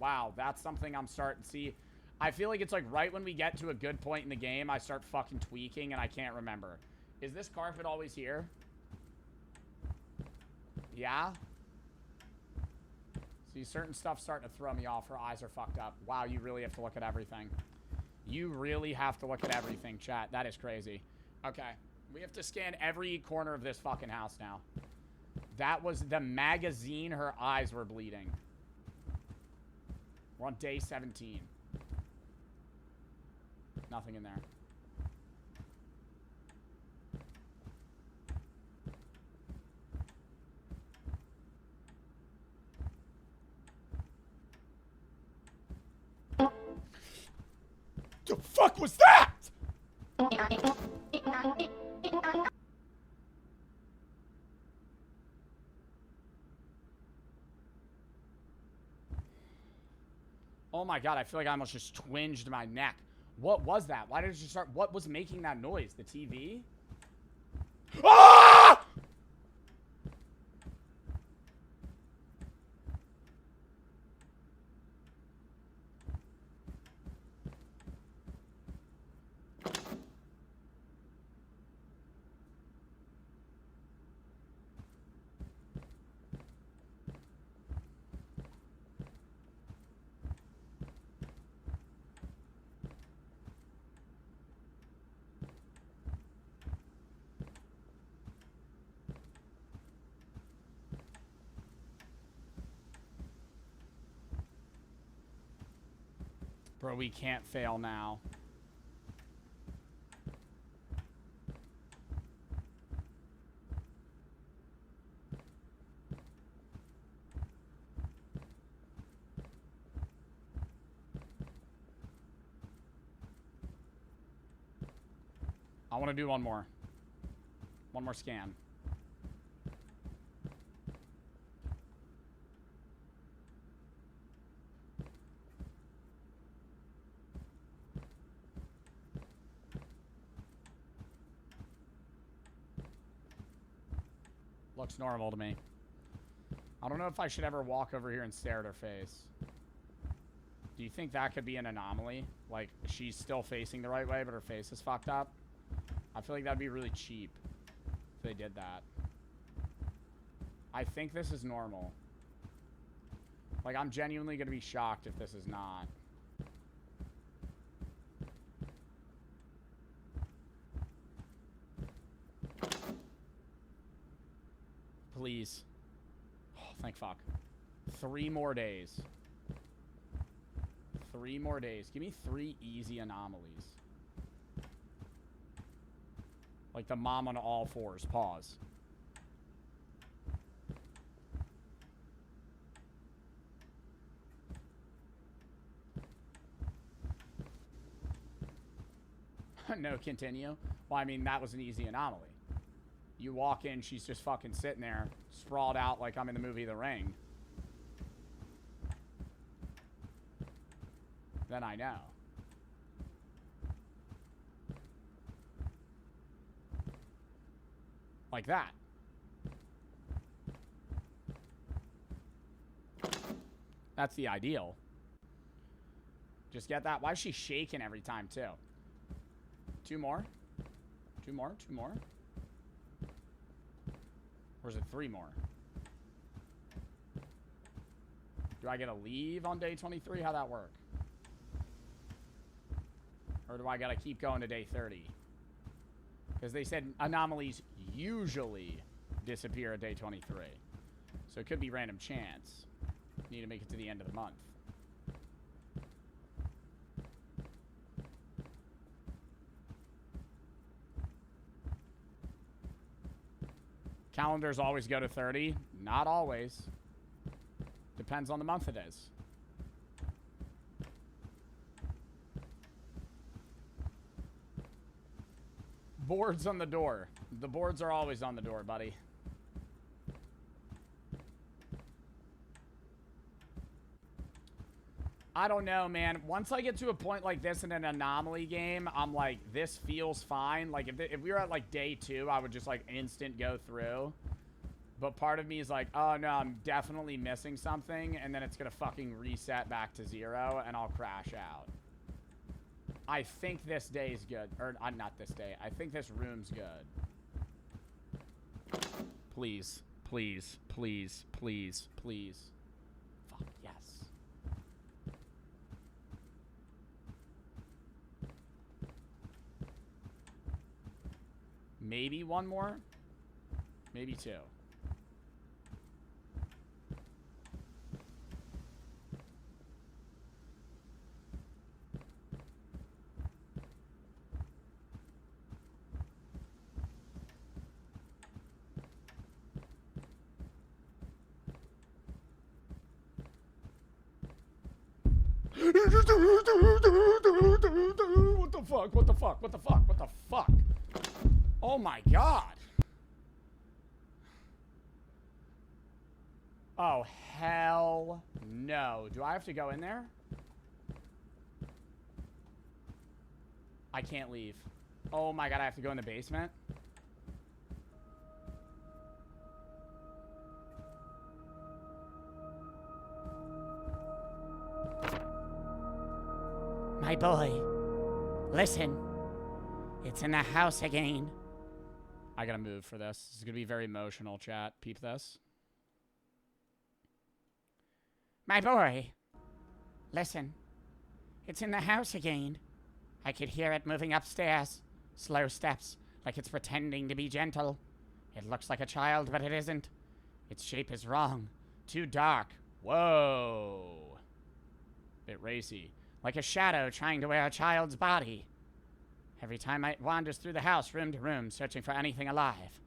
Wow, that's something I'm starting to see. I feel like it's like right when we get to a good point in the game, I start fucking tweaking and I can't remember. Is this carpet always here? Yeah? See, certain stuff's starting to throw me off. Her eyes are fucked up. Wow, you really have to look at everything. You really have to look at everything, chat. That is crazy. Okay. We have to scan every corner of this fucking house now. That was the magazine. Her eyes were bleeding. We're on day 17. Nothing in there. The fuck was that? Oh my god, I feel like I almost just twinged my neck. What was that? Why did it just start? What was making that noise? The TV? Ah! Bro, we can't fail now. I want to do one more. One more scan. Looks normal to me. I don't know if I should ever walk over here and stare at her face. Do you think that could be an anomaly? Like, she's still facing the right way, but her face is fucked up? I feel like that'd be really cheap if they did that. I think this is normal. Like, I'm genuinely gonna be shocked if this is not. Please. Oh, thank fuck. 3 more days. 3 more days. Give me 3 easy anomalies. Like the mom on all fours. Pause. No, continue. Well, I mean, that was an easy anomaly. You walk in, she's just fucking sitting there, sprawled out like I'm in the movie The Ring. Then I know. Like that. That's the ideal. Just get that. Why is she shaking every time, too? 2 more? 2 more? 2 more? Or is it 3 more? Do I get to leave on day 23? How'd that work? Or do I got to keep going to day 30? Because they said anomalies usually disappear at day 23. So it could be random chance. Need to make it to the end of the month. Calendars always go to 30. Not always. Depends on the month it is. Boards on the door. The boards are always on the door, buddy. I don't know, man. Once I get to a point like this in an anomaly game, I'm like, this feels fine. Like, if we were at, like, day 2, I would just, like, instant go through. But part of me is like, oh, no, I'm definitely missing something. And then it's going to fucking reset back to 0, and I'll crash out. I think this day is good. Or, not this day. I think this room's good. Please. Please. Please. Please. Please. Fuck, yes. Maybe one more? Maybe 2. What the fuck? What the fuck? What the fuck? What the fuck? Oh my god. Oh, hell no. Do I have to go in there? I can't leave. Oh my god, I have to go in the basement? My boy, listen. It's in the house again. I gotta move for this. This is gonna be very emotional, chat. Peep this. My boy, listen. It's in the house again. I could hear it moving upstairs. Slow steps, like it's pretending to be gentle. It looks like a child, but it isn't. Its shape is wrong. Too dark. Whoa. Bit racy. Like a shadow trying to wear a child's body. Every time it wanders through the house, room to room, searching for anything alive.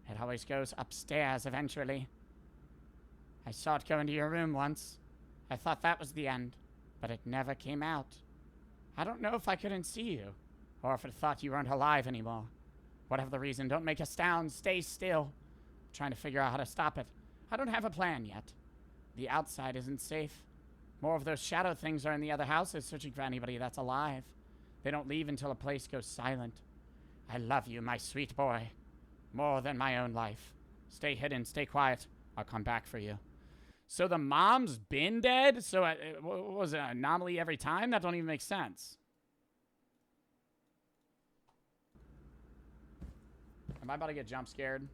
It always goes upstairs eventually. I saw it go into your room once. I thought that was the end, but it never came out. I don't know if I couldn't see you, or if it thought you weren't alive anymore. Whatever the reason, don't make a sound, stay still. I'm trying to figure out how to stop it. I don't have a plan yet. The outside isn't safe. More of those shadow things are in the other houses, searching for anybody that's alive. They don't leave until a place goes silent. I love you, my sweet boy. More than my own life. Stay hidden, stay quiet. I'll come back for you. So the mom's been dead? So what was it, an anomaly every time? That don't even make sense. Am I about to get jump scared?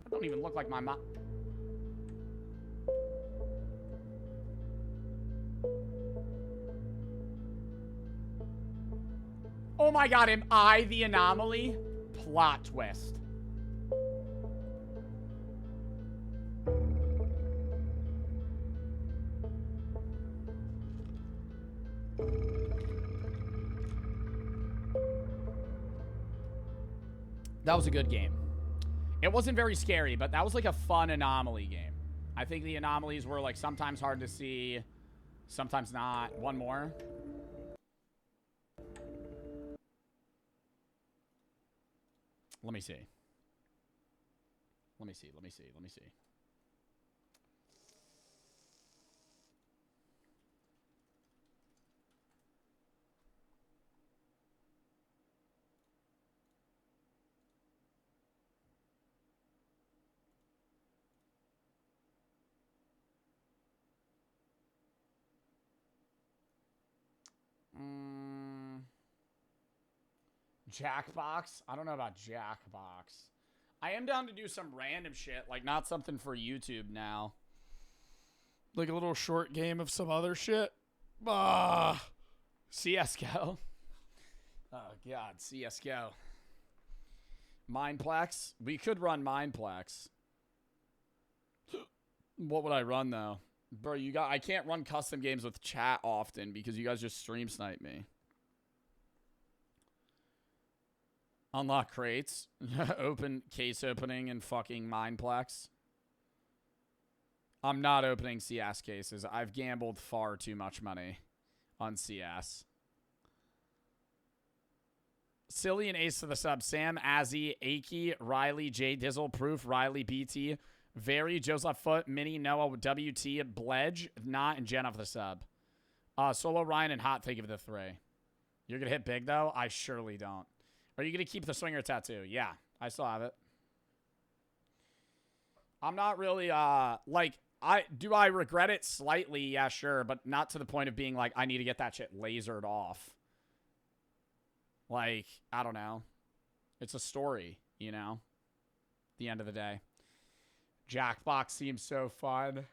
That don't even look like my mom. Oh my god, am I the anomaly? Plot twist. That was a good game. It wasn't very scary, but that was like a fun anomaly game. I think the anomalies were like sometimes hard to see, sometimes not. One more. Let me see. Let me see. Let me see. Let me see. Jackbox? I don't know about Jackbox. I am down to do some random shit, like not something for YouTube now. Like a little short game of some other shit. CSGO. Oh god, CSGO. Mindplex? We could run Mindplex. What would I run though? Bro, I can't run custom games with chat often because you guys just stream snipe me. Unlock crates. Open case opening and fucking Mindplex. I'm not opening CS cases. I've gambled far too much money on CS. Silly and Ace to the sub. Sam, Azzy, Aki, Riley, J Dizzle, Proof, Riley, BT, Very, Joseph Foot, Mini, Noah, WT, Bledge, Not, and Jen off the sub. Solo, Ryan, and Hot, thank you for the 3. You're going to hit big, though? I surely don't. Are you going to keep the swinger tattoo? Yeah, I still have it. I'm not really, do I regret it slightly? Yeah, sure, but not to the point of being like, I need to get that shit lasered off. Like, I don't know. It's a story, you know? At the end of the day. Jackbox seems so fun.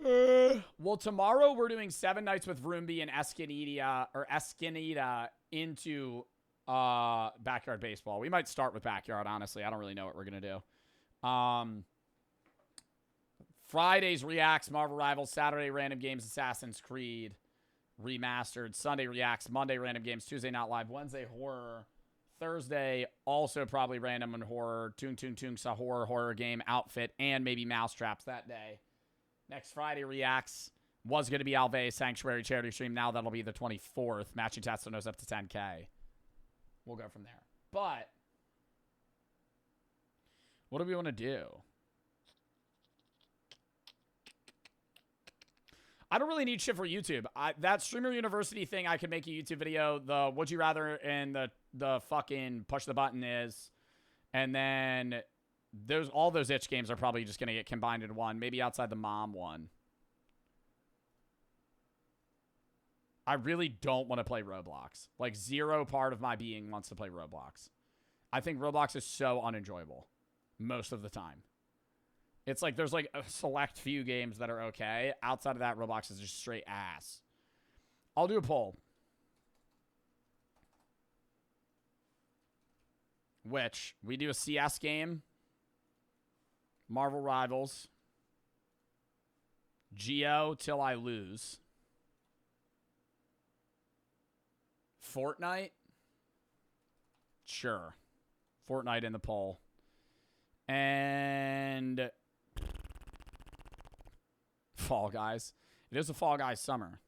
Well, tomorrow we're doing 7 nights with Roomby and Escanita into backyard baseball. We might start with backyard, honestly. I don't really know what we're going to do. Fridays Reacts, Marvel Rivals. Saturday Random Games, Assassin's Creed Remastered. Sunday Reacts. Monday Random Games. Tuesday Not Live. Wednesday Horror. Thursday also probably Random and Horror. Toon Sahor horror game outfit and maybe Mousetraps that day. Next Friday Reacts was going to be Alve Sanctuary charity stream. Now that'll be the 24th. Matching Tatsuno's up to 10K. We'll go from there. But what do we want to do? I don't really need shit for YouTube. That Streamer University thing, I could make a YouTube video. The Would You Rather and the fucking Push the Button is. And then all those itch games are probably just going to get combined into one. Maybe outside the mom one. I really don't want to play Roblox. Like, zero part of my being wants to play Roblox. I think Roblox is so unenjoyable. Most of the time. It's like there's like a select few games that are okay. Outside of that, Roblox is just straight ass. I'll do a poll. Which, we do a CS game. Marvel Rivals. Geo till I lose. Fortnite? Sure. Fortnite in the poll. And Fall Guys. It is a Fall Guys summer.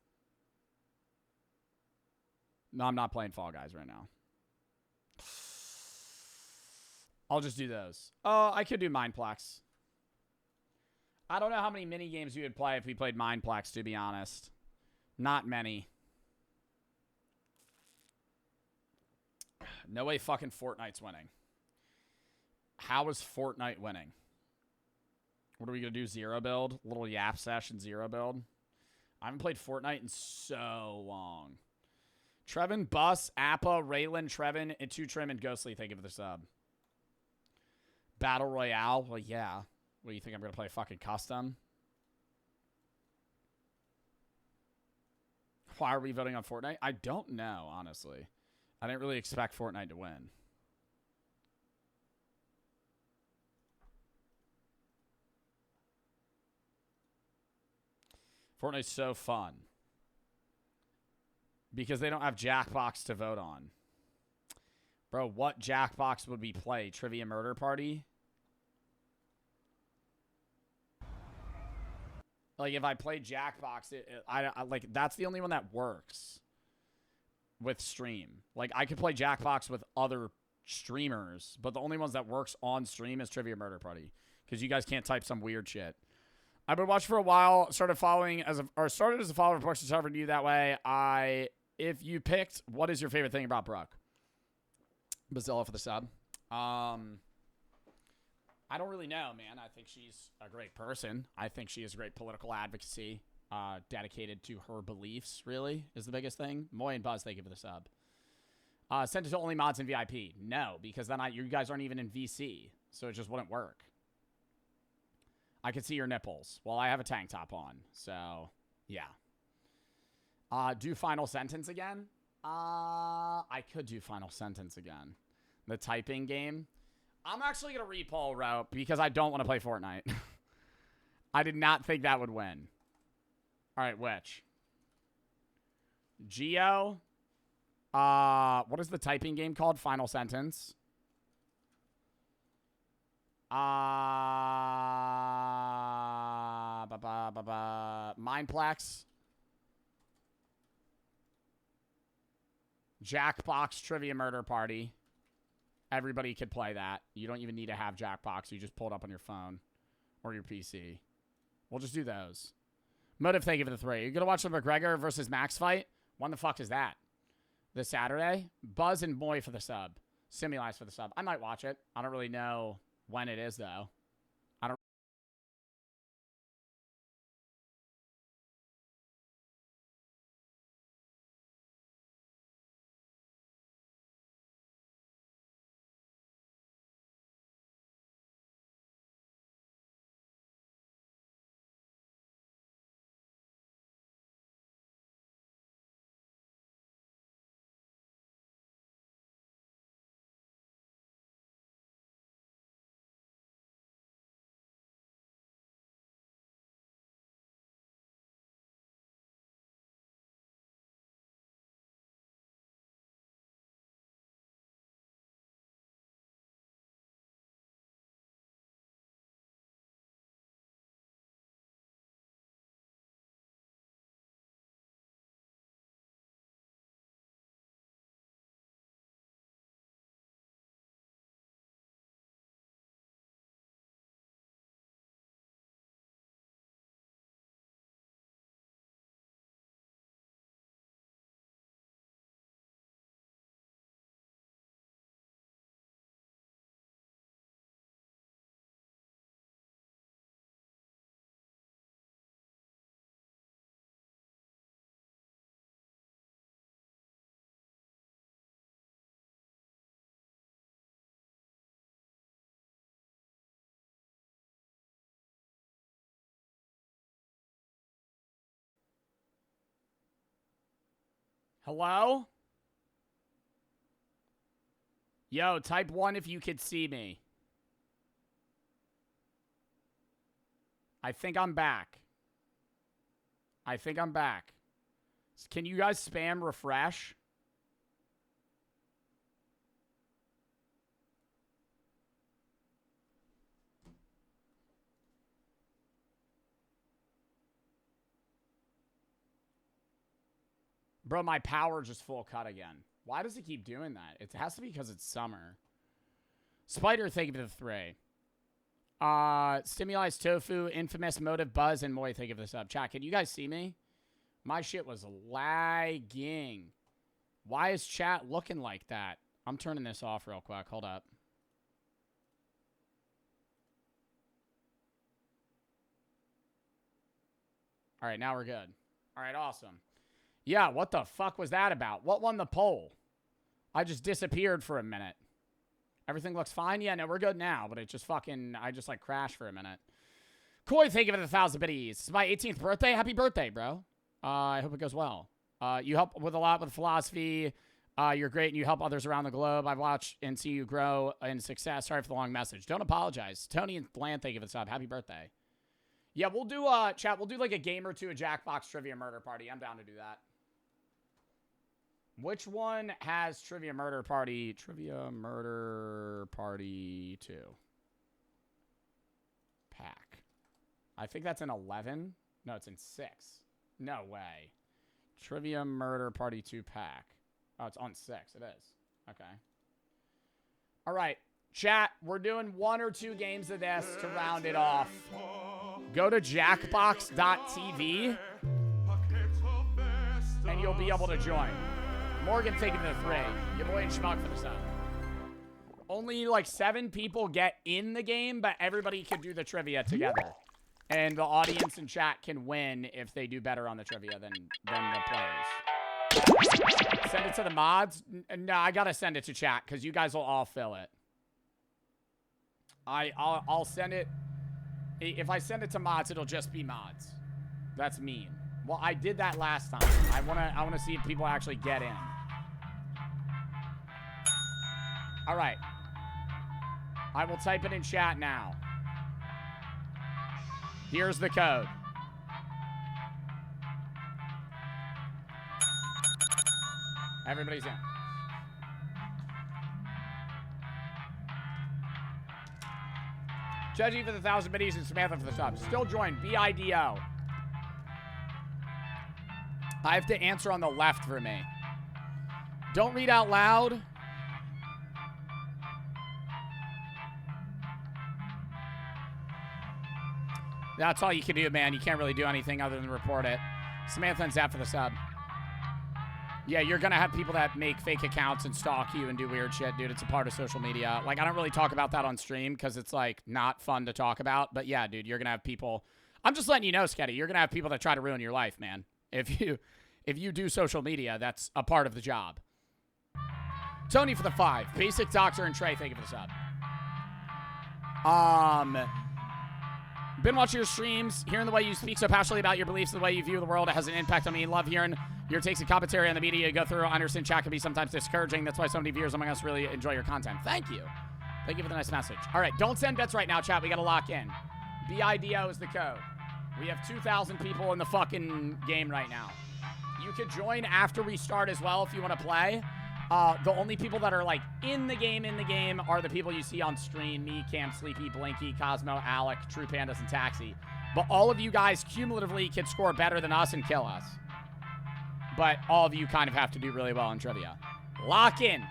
No, I'm not playing Fall Guys right now. I'll just do those. Oh, I could do Mindplex. I don't know how many mini games we would play if we played Mindplex, to be honest. Not many. No way fucking Fortnite's winning. How is Fortnite winning? What are we going to do? Zero build? Little yap session zero build? I haven't played Fortnite in so long. Trevin, Bus, Appa, Raylan, Trevin, and 2Trim, and Ghostly, thank you for the sub. Battle Royale? Well, yeah. What, do you think I'm going to play fucking custom? Why are we voting on Fortnite? I don't know, honestly. I didn't really expect Fortnite to win. Fortnite's so fun. Because they don't have Jackbox to vote on. Bro, what Jackbox would we play? Trivia Murder Party? Like, if I played Jackbox, I like, that's the only one that works with stream. Like, I could play Jackbox with other streamers, but the only ones that works on stream is Trivia Murder Party. Because you guys can't type some weird shit. I've been watching for a while, started as a follower of Push to you that way. If you picked, what is your favorite thing about Brooke? Bazilla for the sub. I don't really know, man. I think she's a great person. I think she has great political advocacy, dedicated to her beliefs, really, is the biggest thing. Moy and Buzz, thank you for the sub. Sent it to only mods and VIP. No, because then you guys aren't even in VC, so it just wouldn't work. I can see your nipples. Well, I have a tank top on, so yeah. Do Final Sentence again? I could do Final Sentence again. The typing game. I'm actually going to repoll route because I don't want to play Fortnite. I did not think that would win. All right, which? Geo. What is the typing game called? Final Sentence. Mindplex. Jackbox Trivia Murder Party. Everybody could play that. You don't even need to have Jackbox. You just pull it up on your phone or your PC. We'll just do those. Motive, thank you for the 3. You're going to watch the McGregor versus Max fight? When the fuck is that? This Saturday? Buzz and Moy for the sub. Simulize for the sub. I might watch it. I don't really know when it is, though. I don't. Hello? Yo, type 1 if you could see me. I think I'm back. I think I'm back. Can you guys spam refresh? Bro, my power just full cut again. Why does it keep doing that? It has to be because it's summer. Spider, thank you for the 3. Stimulize Tofu, Infamous, Motive, Buzz, and Moy, thank you for the sub. Chat, can you guys see me? My shit was lagging. Why is chat looking like that? I'm turning this off real quick. Hold up. All right, now we're good. All right, awesome. Yeah, what the fuck was that about? What won the poll? I just disappeared for a minute. Everything looks fine? Yeah, no, we're good now, but it just fucking, I just like crashed for a minute. Koi, thank you for the 1,000 biddies. It's my 18th birthday. Happy birthday, bro. I hope it goes well. You help with a lot with philosophy. You're great and you help others around the globe. I've watched and see you grow in success. Sorry for the long message. Don't apologize. Tony and Bland, thank you for the sub. Happy birthday. Yeah, we'll do, chat, we'll do like a game or two, a Jackbox Trivia Murder Party. I'm down to do that. Which one has Trivia Murder Party? Trivia Murder Party 2. Pack. I think that's in 11. No, it's in 6. No way. Trivia Murder Party 2 pack. Oh, it's on 6. It is. Okay. All right. Chat, we're doing 1 or 2 games of this to round it off. Go to jackbox.tv and you'll be able to join. Morgan taking the 3. Your boy and Schmuck for the sub. Only like 7 people get in the game, but everybody can do the trivia together. And the audience and chat can win if they do better on the trivia than the players. Send it to the mods? No, I gotta send it to chat because you guys will all fill it. I'll send it. If I send it to mods, it'll just be mods. That's mean. Well, I did that last time. I wanna see if people actually get in. All right. I will type it in chat now. Here's the code. Everybody's in. Judgy for the 1,000 biddies and Samantha for the subs. Still join. BIDO. I have to answer on the left for me. Don't read out loud. That's all you can do, man. You can't really do anything other than report it. Samantha and Zap for the sub. Yeah, you're going to have people that make fake accounts and stalk you and do weird shit, dude. It's a part of social media. Like, I don't really talk about that on stream because it's, like, not fun to talk about. But, yeah, dude, you're going to have people. I'm just letting you know, Sketty. You're going to have people that try to ruin your life, man. If you do social media, that's a part of the job. Tony for the 5. Basic Doctor and Trey, thank you for the sub. Been watching your streams, hearing the way you speak so passionately about your beliefs and the way you view the world. It has an impact on me. Love hearing your takes and commentary on the media you go through. I understand chat can be sometimes discouraging. That's why so many viewers among us really enjoy your content. Thank you. Thank you for the nice message. All right, don't send bets right now, chat. We got to lock in. BIDO is the code. We have 2,000 people in the fucking game right now. You could join after we start as well if you want to play. The only people that are, like, in the game are the people you see on stream. Me, Cam, Sleepy, Blinky, Cosmo, Alec, True Pandas, and Taxi. But all of you guys cumulatively can score better than us and kill us. But all of you kind of have to do really well in trivia. Lock in.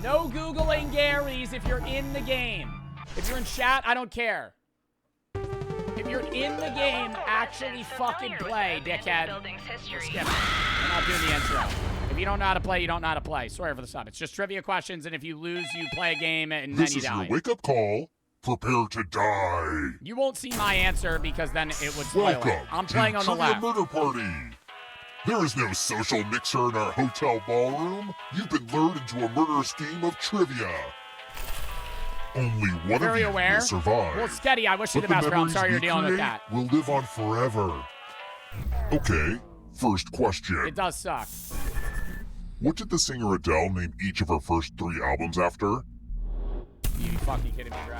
No Googling Garys if you're in the game. If you're in chat, I don't care. If you're in the game, actually fucking play, dickhead. Skip it. I'm not doing the intro. If you don't know how to play, you don't know how to play. Sorry for the sub. It's just trivia questions, and if you lose, you play a game, and then you die. This is your wake-up call. Prepare to die. You won't see my answer because then it would spoil it. Welcome I'm playing on the left. Murder Party. There is no social mixer in our hotel ballroom. You've been lured into a murder scheme of trivia. Only one of you will survive. Well, Sketty, I wish you the best, bro. I'm sorry you're dealing with that. Will live on forever. Okay, first question. It does suck. What did the singer Adele name each of her first 3 albums after? You fucking kidding me, bro?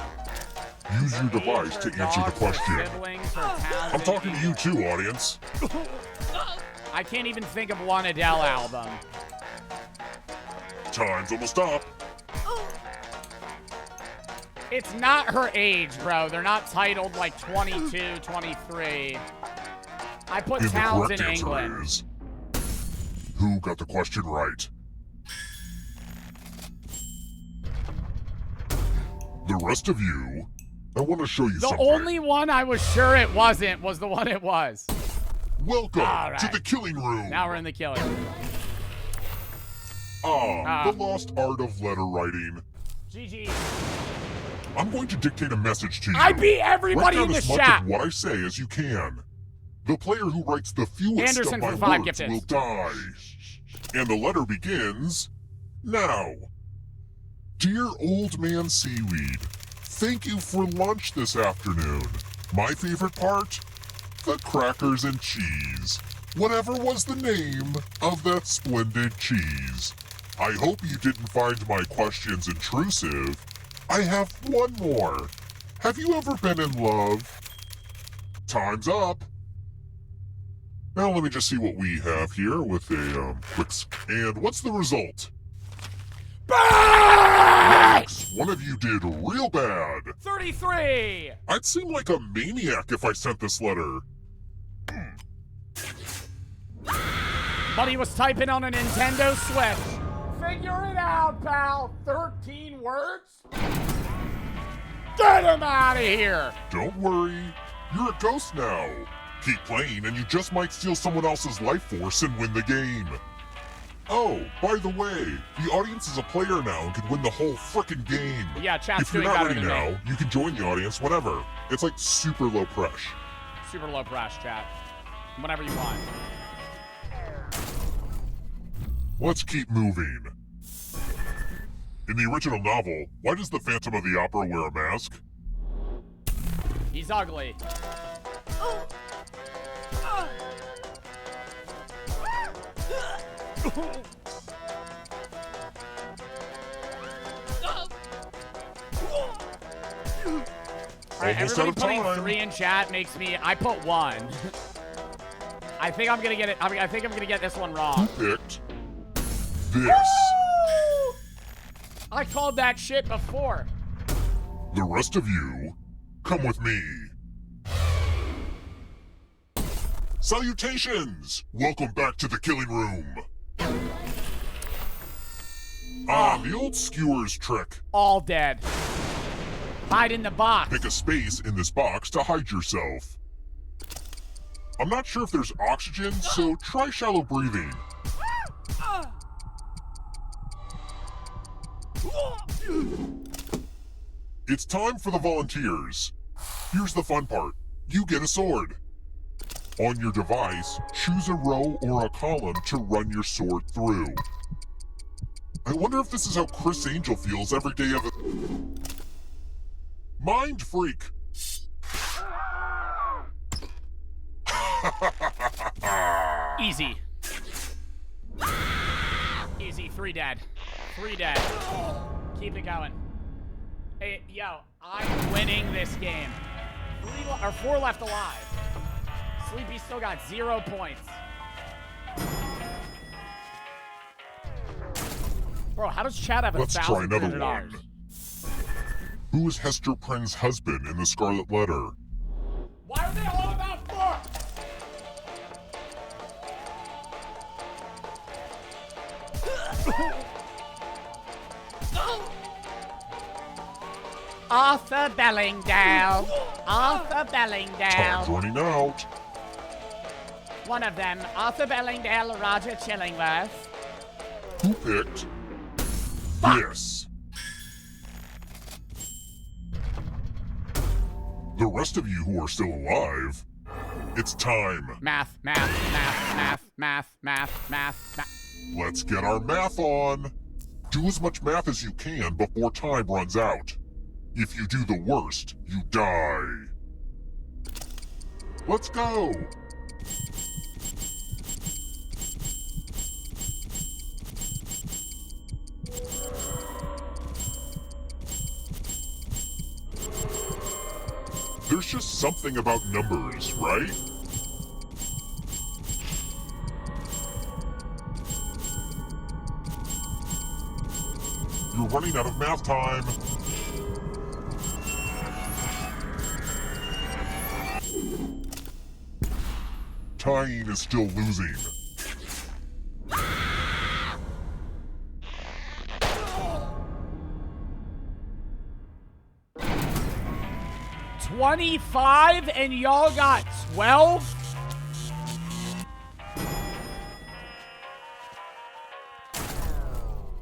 Use your device to answer the question. I'm talking to you too, audience. I can't even think of one Adele album. Time's almost up. It's not her age, bro. They're not titled like 22, 23. I put towns in England. Is, who got the question right? The rest of you, I want to show you something. The only one I was sure it wasn't was the one it was. Welcome to the killing room. Now we're in the killing room. The lost art of letter writing. GG. I'm going to dictate a message to you. I beat everybody in the chat. Write down as much of what I say as you can. The player who writes the fewest of my words will die. And the letter begins now. Dear Old Man Seaweed, thank you for lunch this afternoon. My favorite part? The crackers and cheese. Whatever was the name of that splendid cheese. I hope you didn't find my questions intrusive. I have one more. Have you ever been in love? Time's up. Now let me just see what we have here with a quick. And what's the result? Max, one of you did real bad. 33. I'd seem like a maniac if I sent this letter. Buddy was typing on a Nintendo Switch. Figure it out, pal. 13 words? Get him out of here. Don't worry. You're a ghost now. Keep playing and you just might steal someone else's life force and win the game. Oh, by the way, the audience is a player now and can win the whole frickin' game. Yeah, chat's if you're doing not better ready than now, you can join the audience whenever. It's like super low press. Super low press, chat. Whenever you want. Let's keep moving. In the original novel, why does the Phantom of the Opera wear a mask? He's ugly. Alright, everybody putting 3 in chat makes me. I put 1. I think I'm gonna get it. I think I'm gonna get this one wrong. Who picked this? Woo! I called that shit before. The rest of you, come with me. Salutations! Welcome back to the killing room. Ah, the old skewers trick. All dead. Hide in the box. Pick a space in this box to hide yourself. I'm not sure if there's oxygen, so try shallow breathing. It's time for the volunteers. Here's the fun part. You get a sword. On your device, choose a row or a column to run your sword through. I wonder if this is how Chris Angel feels every day of it. Mind freak. Easy. Easy, 3 dead. 3 dead. Keep it going. Hey, yo, I'm winning this game. 4 left alive. Sleepy still got 0 points. Bro, how does Chad have Let's try another $1,300? one. Who is Hester Prynne's husband in the Scarlet Letter? Why are they all about fuck? Arthur Bellingdale. Arthur Bellingdale. Time's running out. One of them, Arthur Bellingdale, Roger Chillingworth. Who picked this? The rest of you who are still alive, it's time. Math. Let's get our math on. Do as much math as you can before time runs out. If you do the worst, you die. Let's go. There's just something about numbers, right? You're running out of math time. Tying is still losing. $25 and y'all got 12?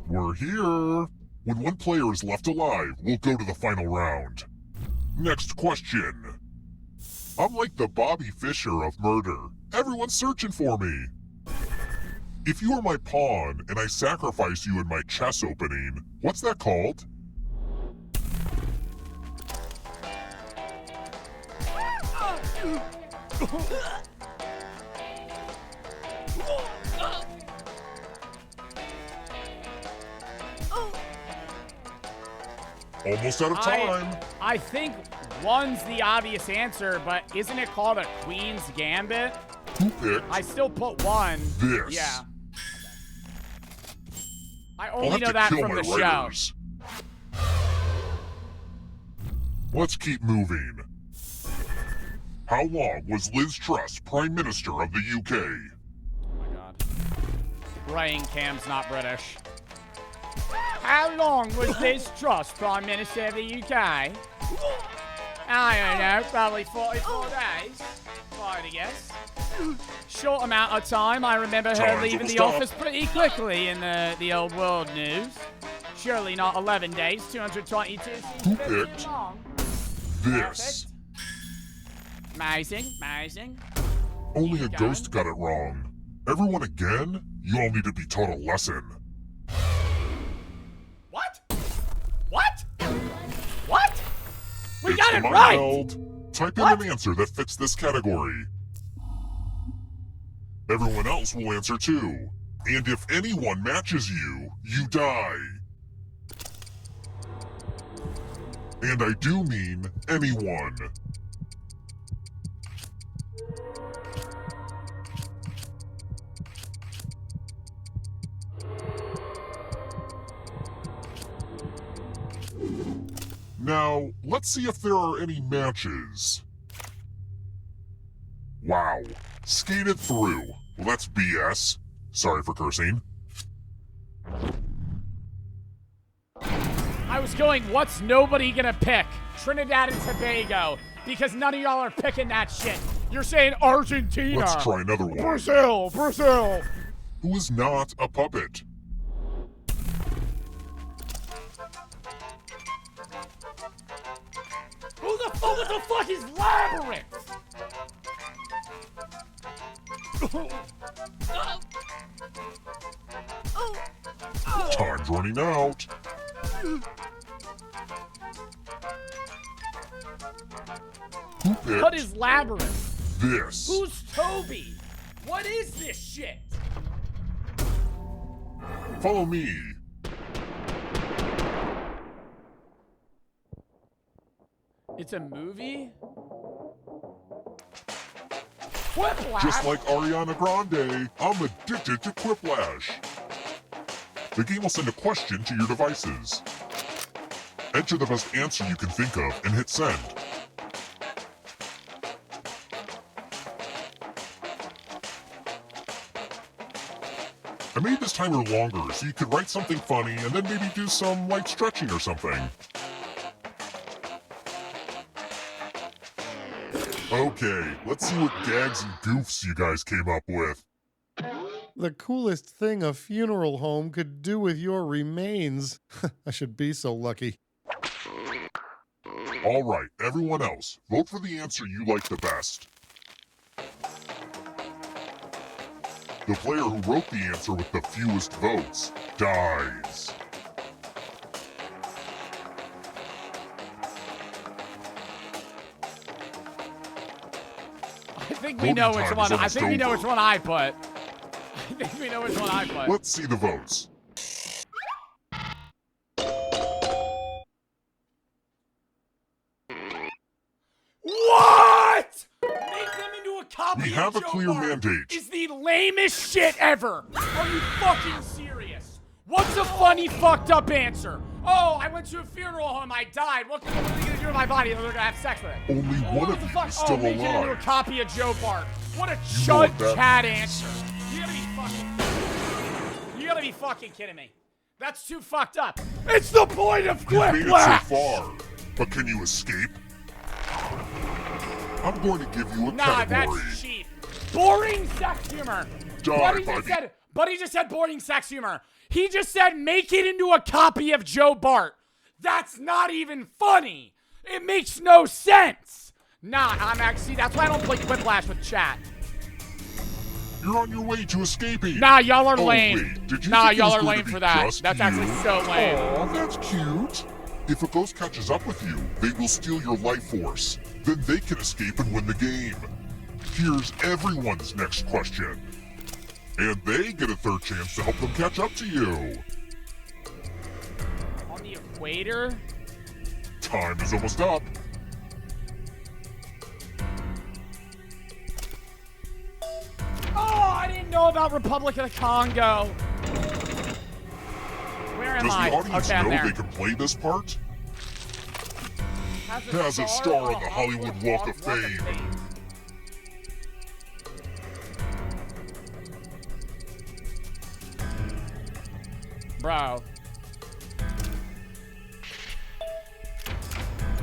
We're here. When one player is left alive, we'll go to the final round. Next question. I'm like the Bobby Fischer of murder. Everyone's searching for me. If you are my pawn and I sacrifice you in my chess opening, what's that called? Almost out of time. I think one's the obvious answer, but isn't it called a Queen's Gambit? Who picked? I still put 1. This. Yeah. I I'll only have know to that kill from my the writers. show. Let's keep moving. How long was Liz Truss Prime Minister of the UK? Oh my god. Ryan Cam's not British. How long was Liz Truss Prime Minister of the UK? I don't know, probably 44 days. Try to guess. Short amount of time. I remember her leaving the office pretty quickly in the old world news. Surely not 11 days, 222. Who picked this? Amazing, amazing. Only a ghost got it wrong. Everyone again? You all need to be taught a lesson. What? What? What? We It's got the it mind right! meld. Type in an answer that fits this category. Everyone else will answer too. And if anyone matches you, you die. And I do mean anyone. Now, let's see if there are any matches. Wow. Skated through. Well, that's BS. Sorry for cursing. I was going, what's nobody gonna pick? Trinidad and Tobago. Because none of y'all are picking that shit. You're saying Argentina. Let's try another one. Brazil. Who is not a puppet? What the fuck is Labyrinth? Time's running out. Who picked What is Labyrinth? this? Who's Toby? What is this shit? Follow me. It's a movie? Quiplash? Just like Ariana Grande, I'm addicted to Quiplash. The game will send a question to your devices. Enter the best answer you can think of and hit send. I made this timer longer so you could write something funny and then maybe do some light stretching or something. Okay, let's see what gags and goofs you guys came up with. The coolest thing a funeral home could do with your remains. I should be so lucky. All right, everyone else, vote for the answer you like the best. The player who wrote the answer with the fewest votes dies. I think we know which one. I think we know which one I put. I think we know which one I put. Let's see the votes. What? Make them into a copy We have of a Joe clear Bart mandate. is the lamest shit ever. Are you fucking serious? What's a funny fucked up answer? Oh, I went to a funeral home. I died. What are you gonna do to my body? They're gonna have sex with it. Only one of you is still make it into a alive. copy of Joe Bart. What a You know what chud that cat means. answer. You gotta be fucking kidding me. That's too fucked up. It's the point of You made it so Quiplash. far, but can you escape? I'm going to give you a Nah, category. that's cheap. Boring sex humor. Die, Buddy just said boring sex humor. He just said make it into a copy of Joe Bart. That's not even funny. It makes no sense. Nah, I'm actually, that's why I don't play Quiplash with chat. You're on your way to escaping. Nah, y'all are Oh, lame. wait, did you Nah, think it was y'all are going lame to be for that. just That's you? actually so lame. Aw, that's cute. If a ghost catches up with you, they will steal your life force. Then they can escape and win the game. Here's everyone's next question. And they get a third chance to help them catch up to you. On the equator? Time is almost up. Oh, I didn't know about Republic of the Congo. Where am Does I? the audience Okay, I'm know there. they can play this part? Has a star on the Hollywood Walk of Fame. Bro.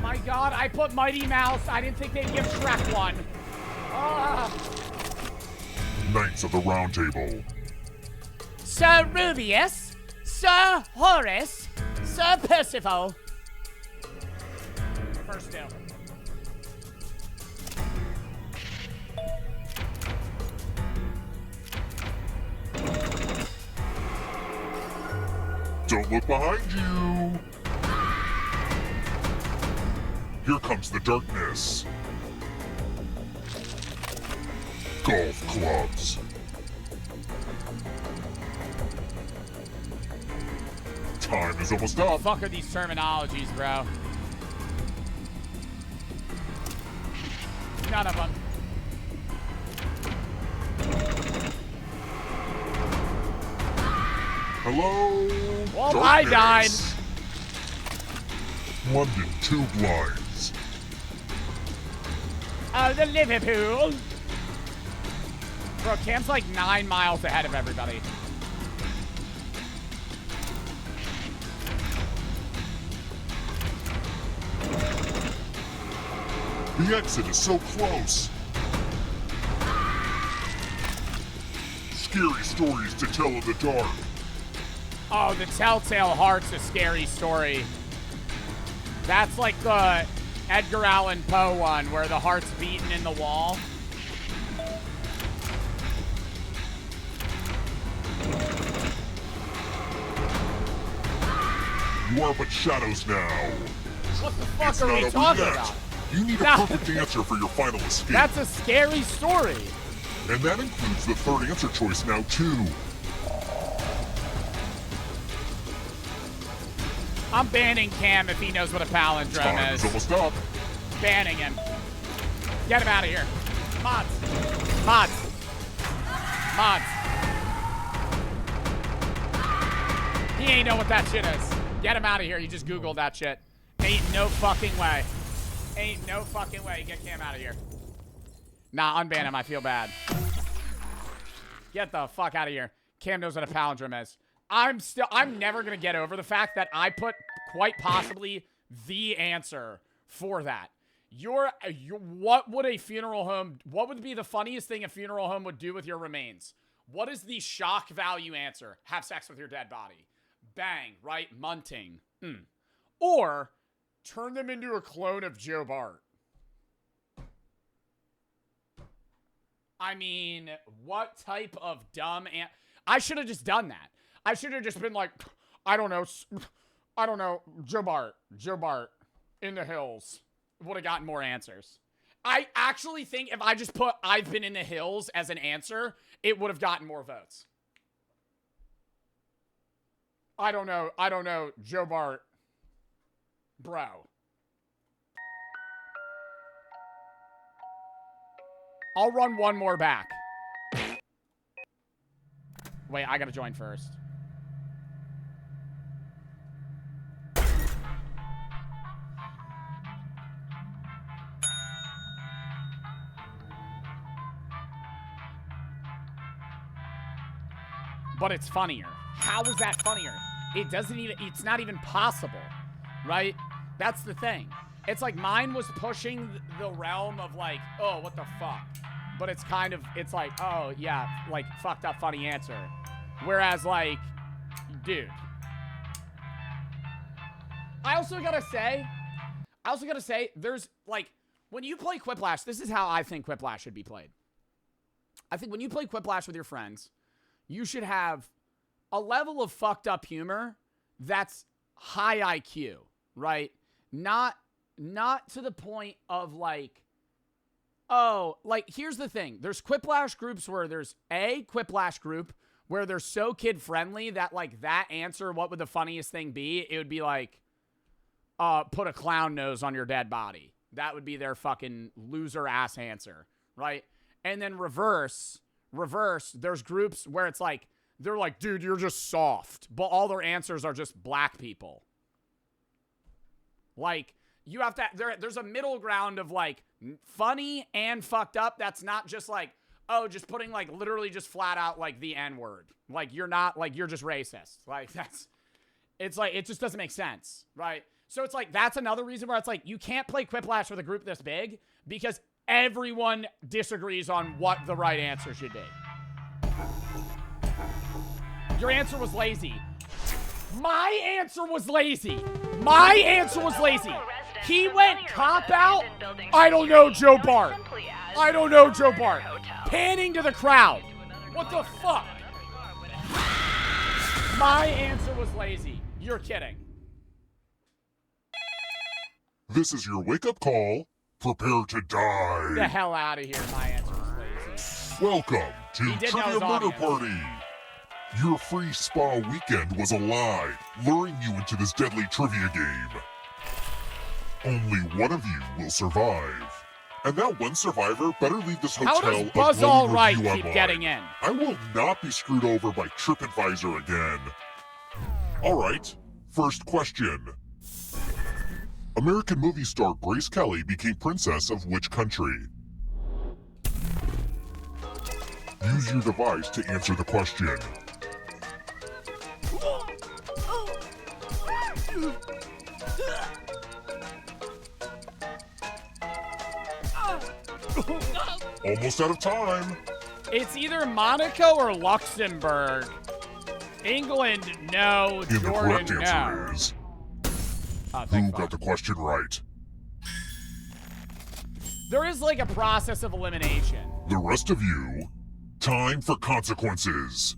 My God, I put Mighty Mouse. I didn't think they'd give Shrek one. Knights of the Round Table. Sir Rubius, Sir Horace, Sir Percival. First two. Don't look behind you. Here comes the darkness. Golf clubs. Time is almost up. Fuck are these terminologies, bro? None of them. Hello? Well, I died. Darkness. London Tube Lines. Oh, the Liverpool. Bro, Cam's like 9 miles ahead of everybody. The exit is so close. Scary stories to tell in the dark. Oh, the Telltale Heart's a scary story. That's like the Edgar Allan Poe one where the heart's beaten in the wall. You are but shadows now. What the fuck It's are not we over talking yet. about? You need a perfect answer for your final escape. That's a scary story. And that includes the third answer choice now, too. I'm banning Cam if he knows what a palindrome Time is. is almost up. Banning him. Get him out of here. Mods. Mods. Mods. He ain't know what that shit is. Get him out of here. You just Googled that shit. Ain't no fucking way. Ain't no fucking way. Get Cam out of here. Nah, unban him. I feel bad. Get the fuck out of here. Cam knows what a palindrome is. I'm never going to get over the fact that I put quite possibly the answer for that. What would a funeral home, what would be the funniest thing a funeral home would do with your remains? What is the shock value answer? Have sex with your dead body. Bang, right? Munting. Or turn them into a clone of Joe Bart. I mean, what type of dumb I should have just done that. I should have just been like, I don't know, Joe Bart in the hills. Would have gotten more answers. I actually think if I just put I've been in the hills as an answer, it would have gotten more votes. I don't know, Joe Bart. Bro. I'll run one more back. Wait, I gotta join first. But it's funnier. How is that funnier? It doesn't even, it's not even possible, right? That's the thing. It's like mine was pushing the realm of like, oh, what the fuck? But it's kind of, it's like, oh, yeah, like, fucked up funny answer. Whereas, like, dude. I also gotta say, there's, like, when you play Quiplash, this is how I think Quiplash should be played. I think when you play Quiplash with your friends, you should have a level of fucked up humor that's high IQ, right? Not to the point of like, oh, like here's the thing. There's Quiplash groups where there's a Quiplash group where they're so kid friendly that like that answer, what would the funniest thing be? It would be like, put a clown nose on your dead body. That would be their fucking loser ass answer, right? And then reverse, there's groups where it's like, they're like, dude, you're just soft. But all their answers are just black people. Like, you have to, there's a middle ground of like funny and fucked up. That's not just like, oh, just putting like literally just flat out like the N-word. Like, you're not, like, you're just racist. Like, it's like, it just doesn't make sense, right? So it's like, that's another reason where it's like, you can't play Quiplash with a group this big because everyone disagrees on what the right answer should be. Your answer was lazy. My answer was lazy. My answer was lazy. He went cop out. I don't know Joe Bart. I don't know Joe Bart. Panning to the crowd. What the fuck? My answer was lazy. You're kidding. This is your wake-up call. Prepare to die. Get the hell out of here. My answer was lazy. Welcome to Trivia Murder Party. Your free spa weekend was a lie, luring you into this deadly trivia game. Only one of you will survive. And that one survivor better leave this hotel How does Buzz Alright keep online. getting in? I will not be screwed over by TripAdvisor again. Alright, first question. American movie star Grace Kelly became princess of which country? Use your device to answer the question. Almost out of time. It's either Monaco or Luxembourg. England, no. And the Jordan, correct no. answer is... Who got the question right? There is like a process of elimination. The rest of you, time for consequences.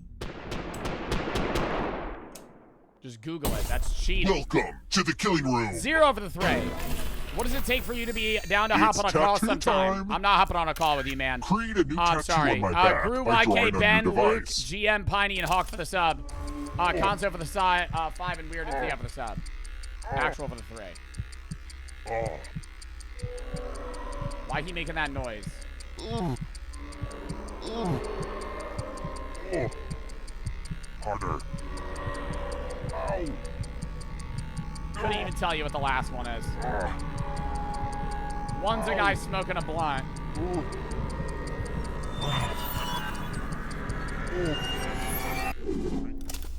Just Google it. That's cheating. Welcome to the killing room. 0 for the 3. What does it take for you to be down to hop It's on a call tattoo sometime? time. I'm not hopping on a call with you, man. Create a new I'm tattoo sorry. on my back Gru, by drawing YK, on Ben, your Luke, device. GM, Piney, and Hawk for the sub. Conso for the side. 5 and Weird and Thea for the sub. Actual for the 3. Oh. Why he making that noise? Harder. Ow. Couldn't even tell you what the last one is. One's a guy smoking a blunt.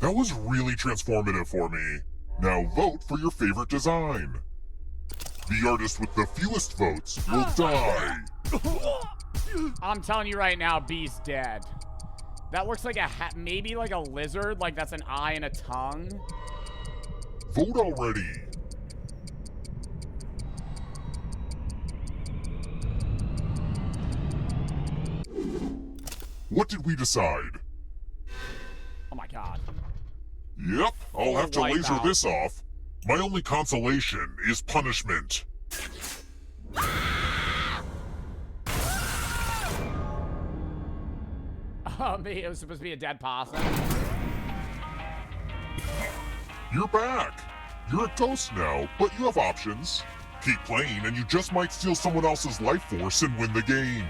That was really transformative for me. Now vote for your favorite design. The artist with the fewest votes will die. I'm telling you right now, B's dead. That looks like a maybe like a lizard, like that's an eye and a tongue. Vote already. What did we decide? Oh my god. Yep, I'll have to laser wipeout. this off. My only consolation is punishment. It was supposed to be a dead possum. You're back. You're a ghost now, but you have options. Keep playing and you just might steal someone else's life force and win the game.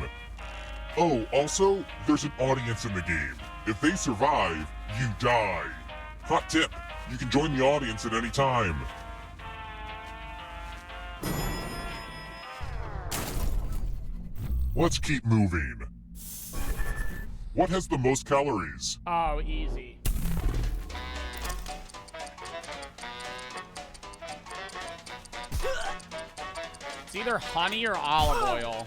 Oh, also, there's an audience in the game. If they survive, you die. Hot tip, you can join the audience at any time. Let's keep moving. What has the most calories? Oh, easy. It's either honey or olive oil.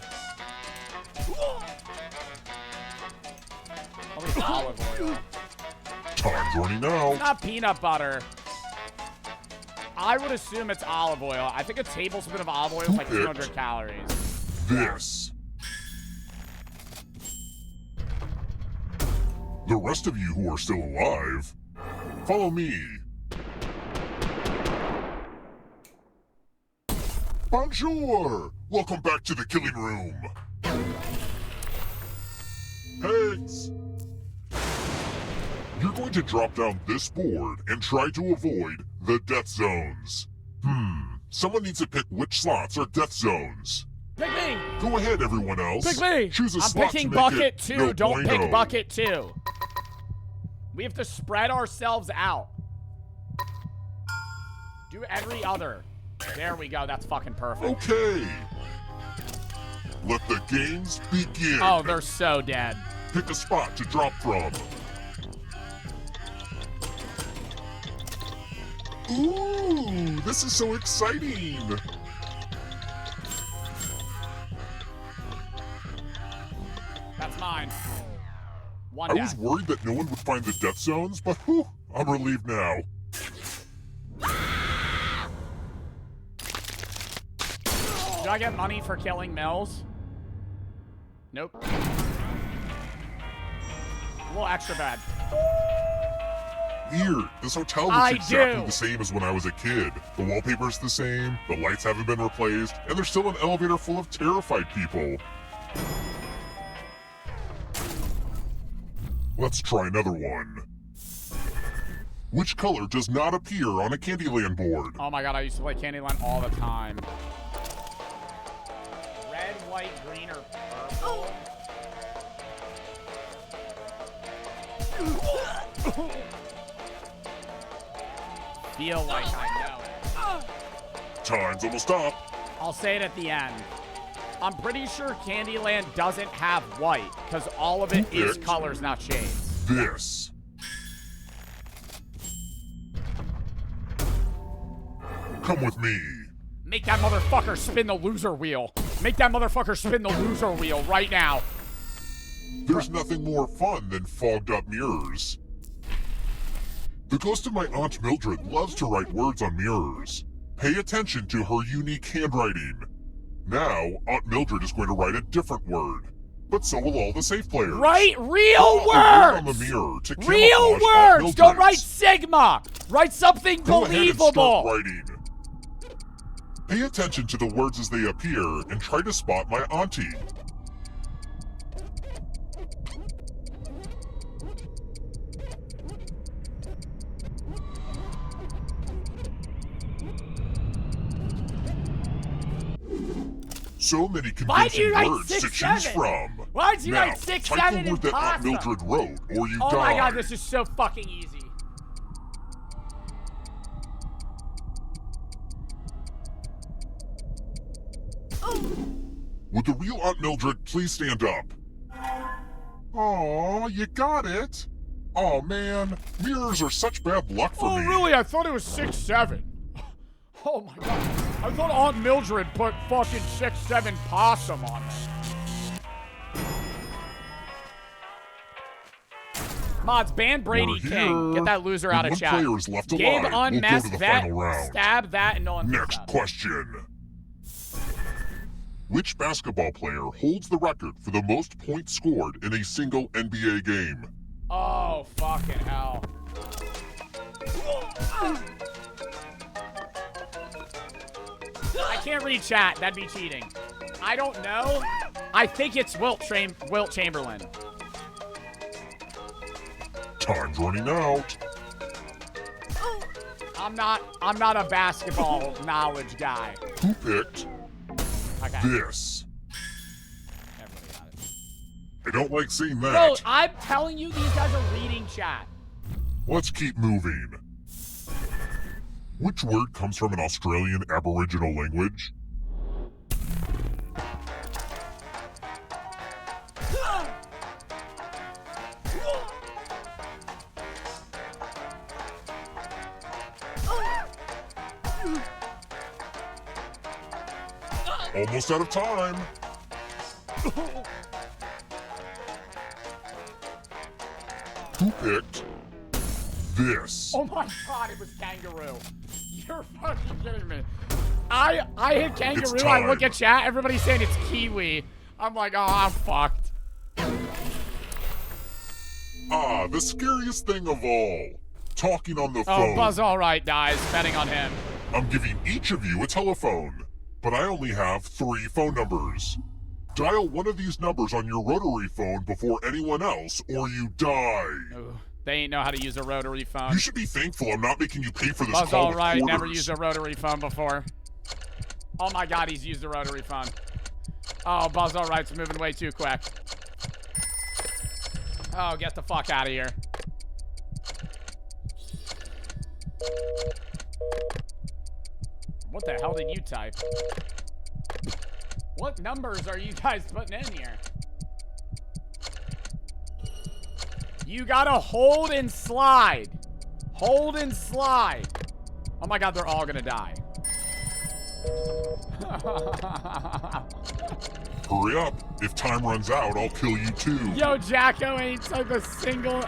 Probably olive oil. Time's running out. It's not peanut butter. I would assume it's olive oil. I think a tablespoon of olive oil is like 200 calories. This. The rest of you who are still alive, follow me. Bonjour! Welcome back to the killing room. Heads! You're going to drop down this board and try to avoid the death zones. Someone needs to pick which slots are death zones. Pick me! Go ahead, everyone else. Pick me! Choose a I'm slot picking to make bucket it 2. no Don't bueno. pick bucket 2. We have to spread ourselves out. Do every other. There we go. That's fucking perfect. Okay. Let the games begin. Oh, they're so dead. Pick a spot to drop from. Ooh, this is so exciting. That's mine. I One was death. worried that no one would find the death zones, but whew, I'm relieved now. Do I get money for killing Mills? Nope. A little extra bad. Weird. This hotel I looks exactly do. the same as when I was a kid. The wallpaper's the same, the lights haven't been replaced, and there's still an elevator full of terrified people. Let's try another one. Which color does not appear on a Candyland board? Oh my god, I used to play Candyland all the time. Red, white, green, or purple? Feel like I know it. Time's almost up. I'll say it at the end. I'm pretty sure Candyland doesn't have white, because all of it is colors, not shades. This. Come with me. Make that motherfucker spin the loser wheel. Make that motherfucker spin the loser wheel right now. There's nothing more fun than fogged up mirrors. The ghost of my Aunt Mildred loves to write words on mirrors. Pay attention to her unique handwriting. Now, Aunt Mildred is going to write a different word. But so will all the safe players. Write real Draw a words! word on the mirror to Real camouflage Aunt words! Don't Mildred's. write Sigma! Write something Go ahead and start believable! writing. Pay attention to the words as they appear and try to spot my auntie. So many Why'd you convincing write words to 6, choose 7? from. Why'd you Now, write 6, type 7 the word and that Aunt pasta? Mildred wrote, or you Oh die. my god, this is so fucking easy. Would the real Aunt Mildred please stand up? Aw, you got it. Oh man, mirrors are such bad luck for me. Oh really? I thought it was 6, 7. Oh my god. I thought Aunt Mildred put fucking 6, 7 possum on there. Mods, ban Brady We're King. here. Get that loser out of When chat. one player is left Gabe alive, we'll go to unmasked the that, final round. stab that, and no one Next question. Which basketball player holds the record for the most points scored in a single NBA game? Oh, fucking hell. I can't read chat. That'd be cheating. I don't know. I think it's Wilt Chamberlain. Time's running out. I'm not a basketball knowledge guy. Who picked this? Everybody got it. I don't like seeing that. Bro, I'm telling you, these guys are reading chat. Let's keep moving. Which word comes from an Australian Aboriginal language? Almost out of time. Who picked this? Oh my god, it was kangaroo. You're fucking kidding me. I hit kangaroo, It's I time. look at chat, everybody's saying it's kiwi. I'm like, oh, I'm fucked. Ah, the scariest thing of all. Talking on the Oh, phone. Buzz alright, guys. Betting on him. I'm giving each of you a telephone, but I only have 3 phone numbers. Dial one of these numbers on your rotary phone before anyone else, or you die. Ooh, they ain't know how to use a rotary phone. You should be thankful I'm not making you pay for this Buzz call with alright, never quarters. used a rotary phone before. Oh my god, he's used a rotary phone. Oh, Buzz alright's moving way too quick. Oh, get the fuck out of here. What the hell did you type? What numbers are you guys putting in here? You gotta hold and slide. Hold and slide. Oh my god, they're all gonna die. Hurry up. If time runs out, I'll kill you too. Yo, Jacko ain't type a single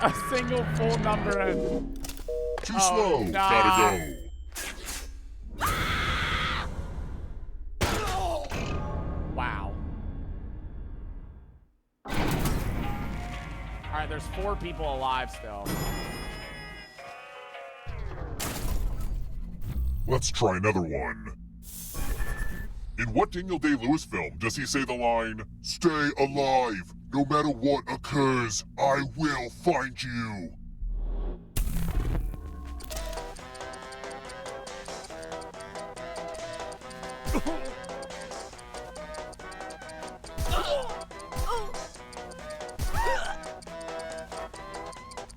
full number in. Too slow. Gotta go. Wow. Alright, there's 4 people alive still. Let's try another one. In what Daniel Day-Lewis film does he say the line, "Stay alive, no matter what occurs, I will find you"?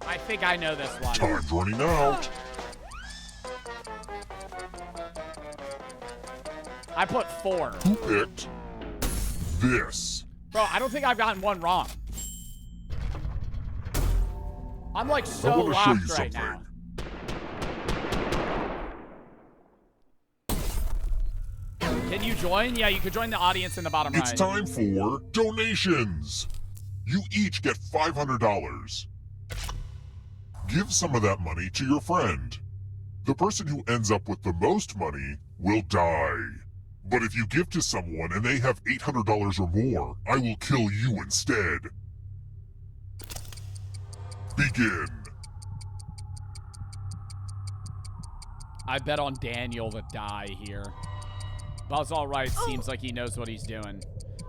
I think I know this one. Time's running out. I put 4. Who picked this. Bro, I don't think I've gotten one wrong. I'm like so locked right now. Can you join? Yeah, you could join the audience in the bottom right. It's time for donations. You each get $500. Give some of that money to your friend. The person who ends up with the most money will die. But if you give to someone and they have $800 or more, I will kill you instead. Begin. I bet on Daniel to die here. Buzz Alright seems like he knows what he's doing.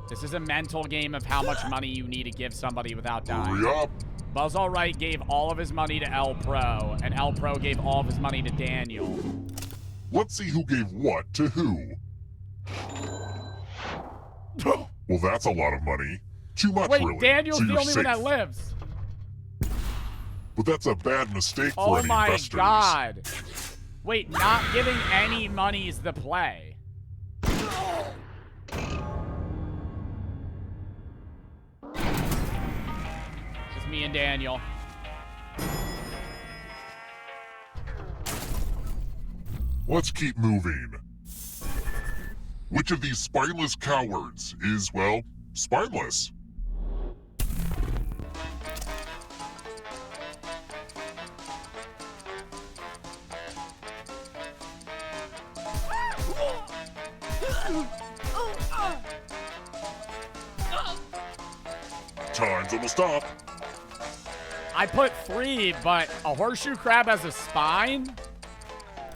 This is a mental game of how much money you need to give somebody without dying. Hurry up. Buzz Alright gave all of his money to El Pro, and El Pro gave all of his money to Daniel. Let's see who gave what to who. Well, that's a lot of money. Too much, Wait, really. Daniel's so the you're only safe. one that lives. But that's a bad mistake for any investors. Oh my god. Wait, not giving any money is the play. Just me and Daniel. Let's keep moving. Which of these spineless cowards is, well, spineless? Time's almost up. I put 3, but a horseshoe crab has a spine?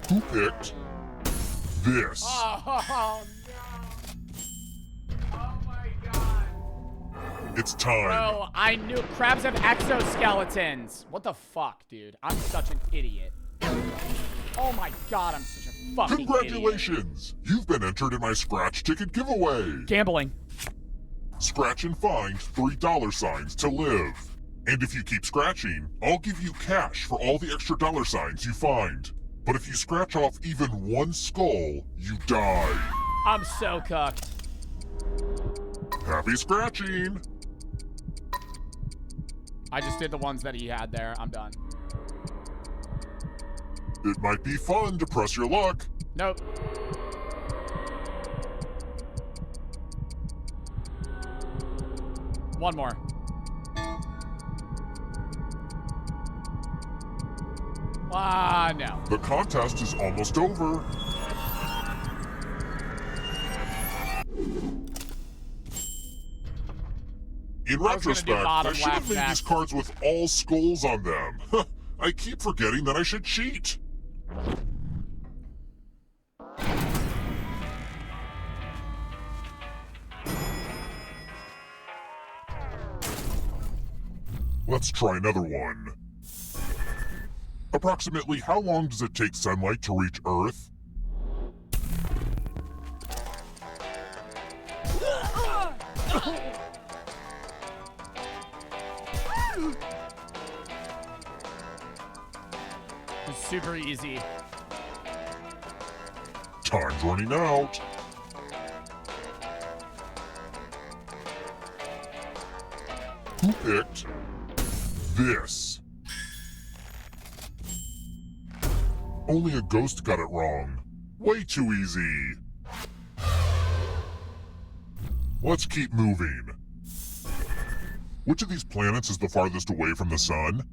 Who picked this? Oh, It's time. bro, I knew crabs have exoskeletons. What the fuck, dude? I'm such an idiot. Oh my god, I'm such a fucking Congratulations! You've been entered in my scratch ticket giveaway. Gambling. Scratch and find $3 to live. And if you keep scratching, I'll give you cash for all the extra $signs you find. But if you scratch off even one skull, you die. I'm so cooked. Happy scratching! I just did the ones that he had there. I'm done. It might be fun to press your luck. Nope. One more. No. The contest is almost over. In retrospect, I should have made these cards with all skulls on them. I keep forgetting that I should cheat. Let's try another one. Approximately how long does it take sunlight to reach Earth? It's super easy. Time's running out. Who picked this? Only a ghost got it wrong. Way too easy. Let's keep moving. Which of these planets is the farthest away from the sun?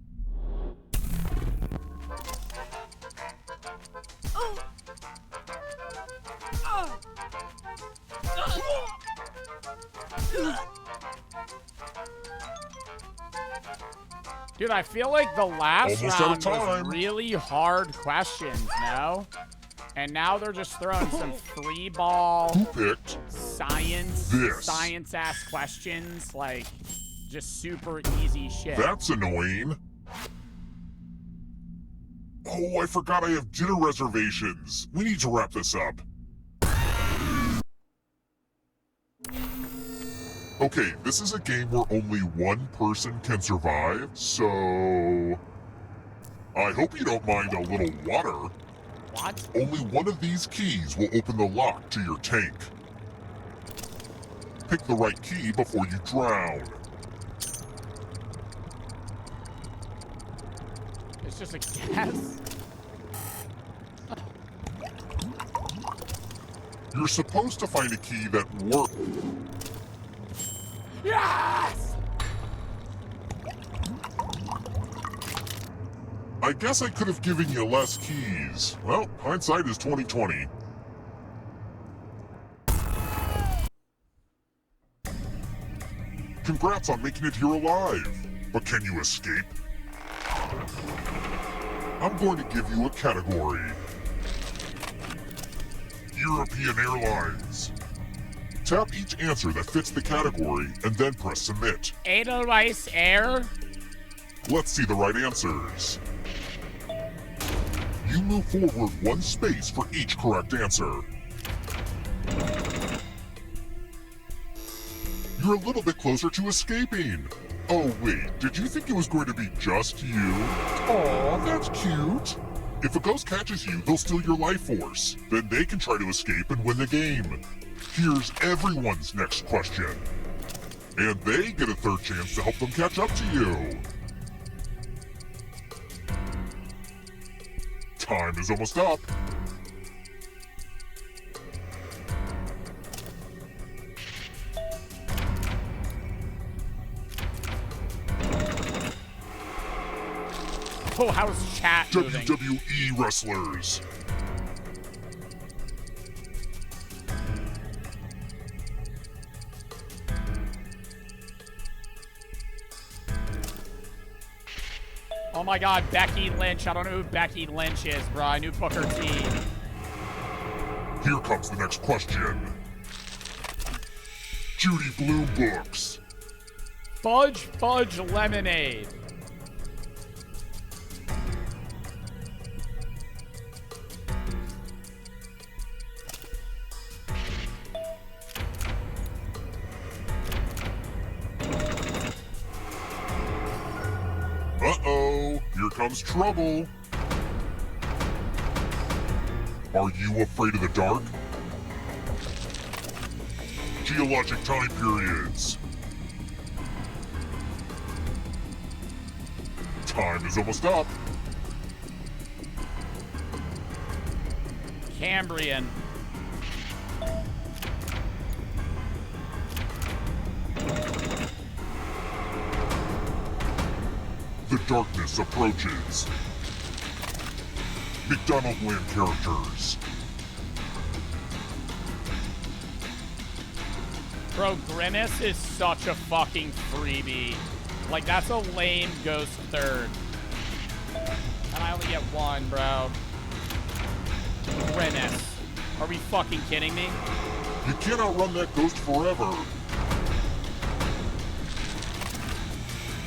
Dude, I feel like the last Almost out of round was time. really hard questions, no? And now they're just throwing some free ball Who picked this? science-ass questions, like just super easy shit. That's annoying. Oh, I forgot I have dinner reservations. We need to wrap this up. Okay, this is a game where only one person can survive, so... I hope you don't mind a little water. What? Only one of these keys will open the lock to your tank. Pick the right key before you drown. It's just a guess. You're supposed to find a key that works. Yes! I guess I could have given you less keys. Well, hindsight is 20/20. Congrats on making it here alive. But can you escape? I'm going to give you a category. European Airlines. Tap each answer that fits the category and then press submit. Edelweiss Air. Let's see the right answers. You move forward one space for each correct answer. You're a little bit closer to escaping. Oh wait, did you think it was going to be just you? Aw, that's cute. If a ghost catches you, they'll steal your life force. Then they can try to escape and win the game. Here's everyone's next question. And they get a third chance to help them catch up to you. Time is almost up. Oh, how's chat moving? WWE wrestlers. Oh my god, Becky Lynch. I don't know who Becky Lynch is, bro. I knew Booker T. Here comes the next question. Judy Blume books. Fudge Fudge Lemonade. Uh-oh, here comes trouble. Are you afraid of the dark? Geologic time periods. Time is almost up. Cambrian. The darkness approaches. McDonald Land characters. Bro, Grimace is such a fucking freebie. Like, that's a lame ghost third. And I only get one, bro. Grimace. Are we fucking kidding me? You can't outrun that ghost forever.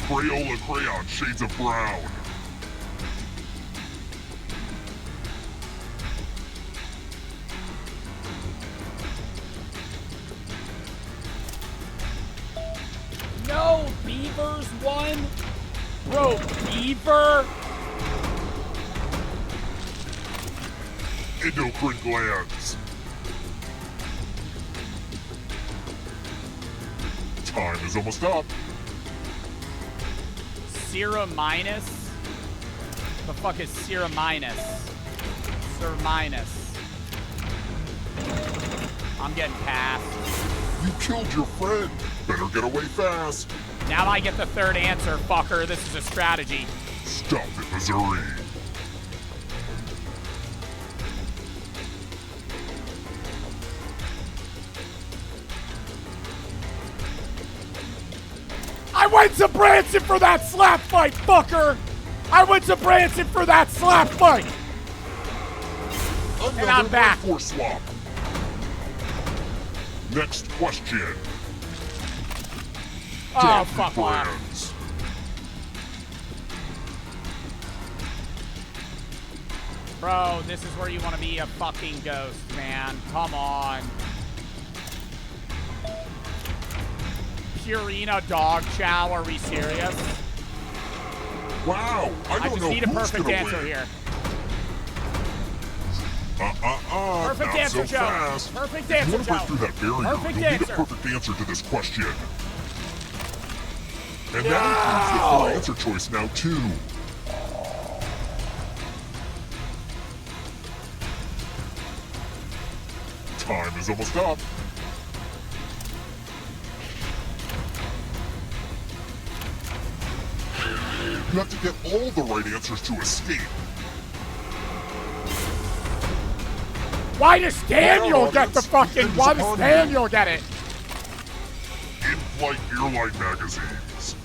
Crayola crayon shades of brown. No, Beaver's one? Bro, Beaver? Endocrine glands. Time is almost up. Serum minus? The fuck is serum minus? Sir minus. I'm getting passed. You killed your friend. Better get away fast. Now I get the third answer, fucker. This is a strategy. Stop it, Missouri. I went to Branson for that slap fight, fucker! I went to Branson for that slap fight! Another and I'm back. Force swap. Next question. Oh, fuck off. Bro, this is where you want to be a fucking ghost, man. Come on. Purina dog chow, are we serious? Wow, I don't just know need a who's perfect gonna answer win. here. Perfect not answer, so Joe. fast. Perfect If you answer, want to break Joe. through that barrier, Perfect you'll need answer. a perfect answer to this question. And that includes the full answer choice now, too. Time is almost up. You have to get all the right answers to escape. Why does Daniel get the fucking... Why does Daniel get it? In-flight airline magazines.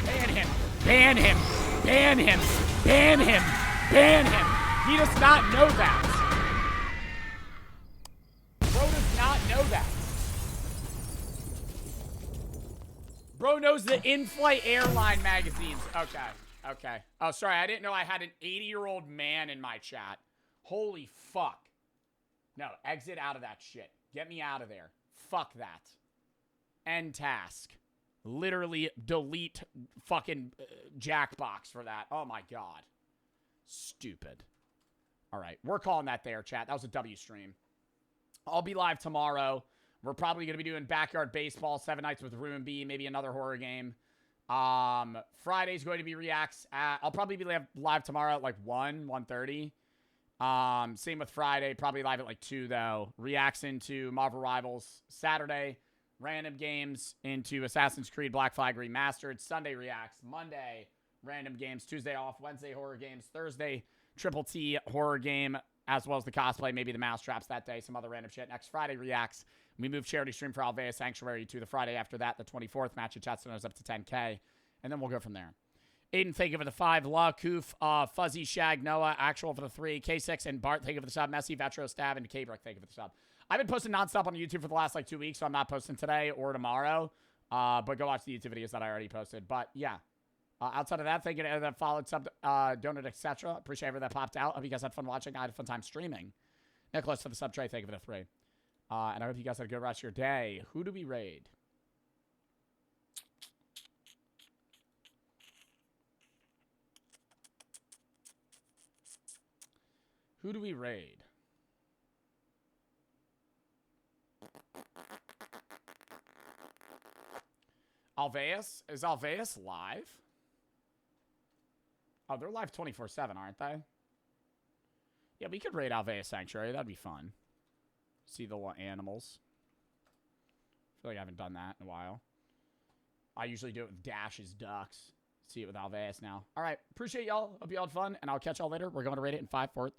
Ban him. Ban him. Ban him. Ban him. Ban him. He does not know that. Bro does not know that. Bro knows the in-flight airline magazines. Okay. Okay. Oh, sorry. I didn't know I had an 80-year-old man in my chat. Holy fuck. No, exit out of that shit. Get me out of there. Fuck that. End task. Literally delete fucking Jackbox for that. Oh my god. Stupid. All right. We're calling that there, chat. That was a W stream. I'll be live tomorrow. We're probably going to be doing backyard baseball, 7 nights with Room B, maybe another horror game. Friday's going to be reacts. I'll probably be live tomorrow at like 1:30. Same with Friday. Probably live at like 2, though. Reacts into Marvel Rivals. Saturday, random games into Assassin's Creed Black Flag Remastered. Sunday reacts. Monday, random games. Tuesday off. Wednesday, horror games. Thursday, Triple T horror game, as well as the cosplay, maybe the mousetraps that day, some other random shit. Next Friday, reacts. We move charity stream for Alvea Sanctuary to the Friday after that, the 24th. Match at Chatstone's up to 10K. And then we'll go from there. Aiden, thank you for the 5. La, Koof, Fuzzy, Shag, Noah, Actual for the 3. K6 and Bart, thank you for the sub. Messi, Vetro, Stab, and K-Brook, thank you for the sub. I've been posting nonstop on YouTube for the last like 2 weeks, so I'm not posting today or tomorrow. But go watch the YouTube videos that I already posted. But yeah. Outside of that, thank you to everyone that followed, sub, donate, etc. Appreciate everyone that popped out. Hope you guys had fun watching. I had a fun time streaming. Nicholas for the sub tray, thank you for the 3. And I hope you guys had a good rest of your day. Who do we raid? Who do we raid? Alveus? Is Alveus live? Oh, they're live 24/7, aren't they? Yeah, we could raid Alveus Sanctuary. That'd be fun. See the little animals. I feel like I haven't done that in a while. I usually do it with Dash's ducks. See it with Alveus now. All right. Appreciate y'all. Hope you all had fun, and I'll catch y'all later. We're going to rate it in 5, 4, 3.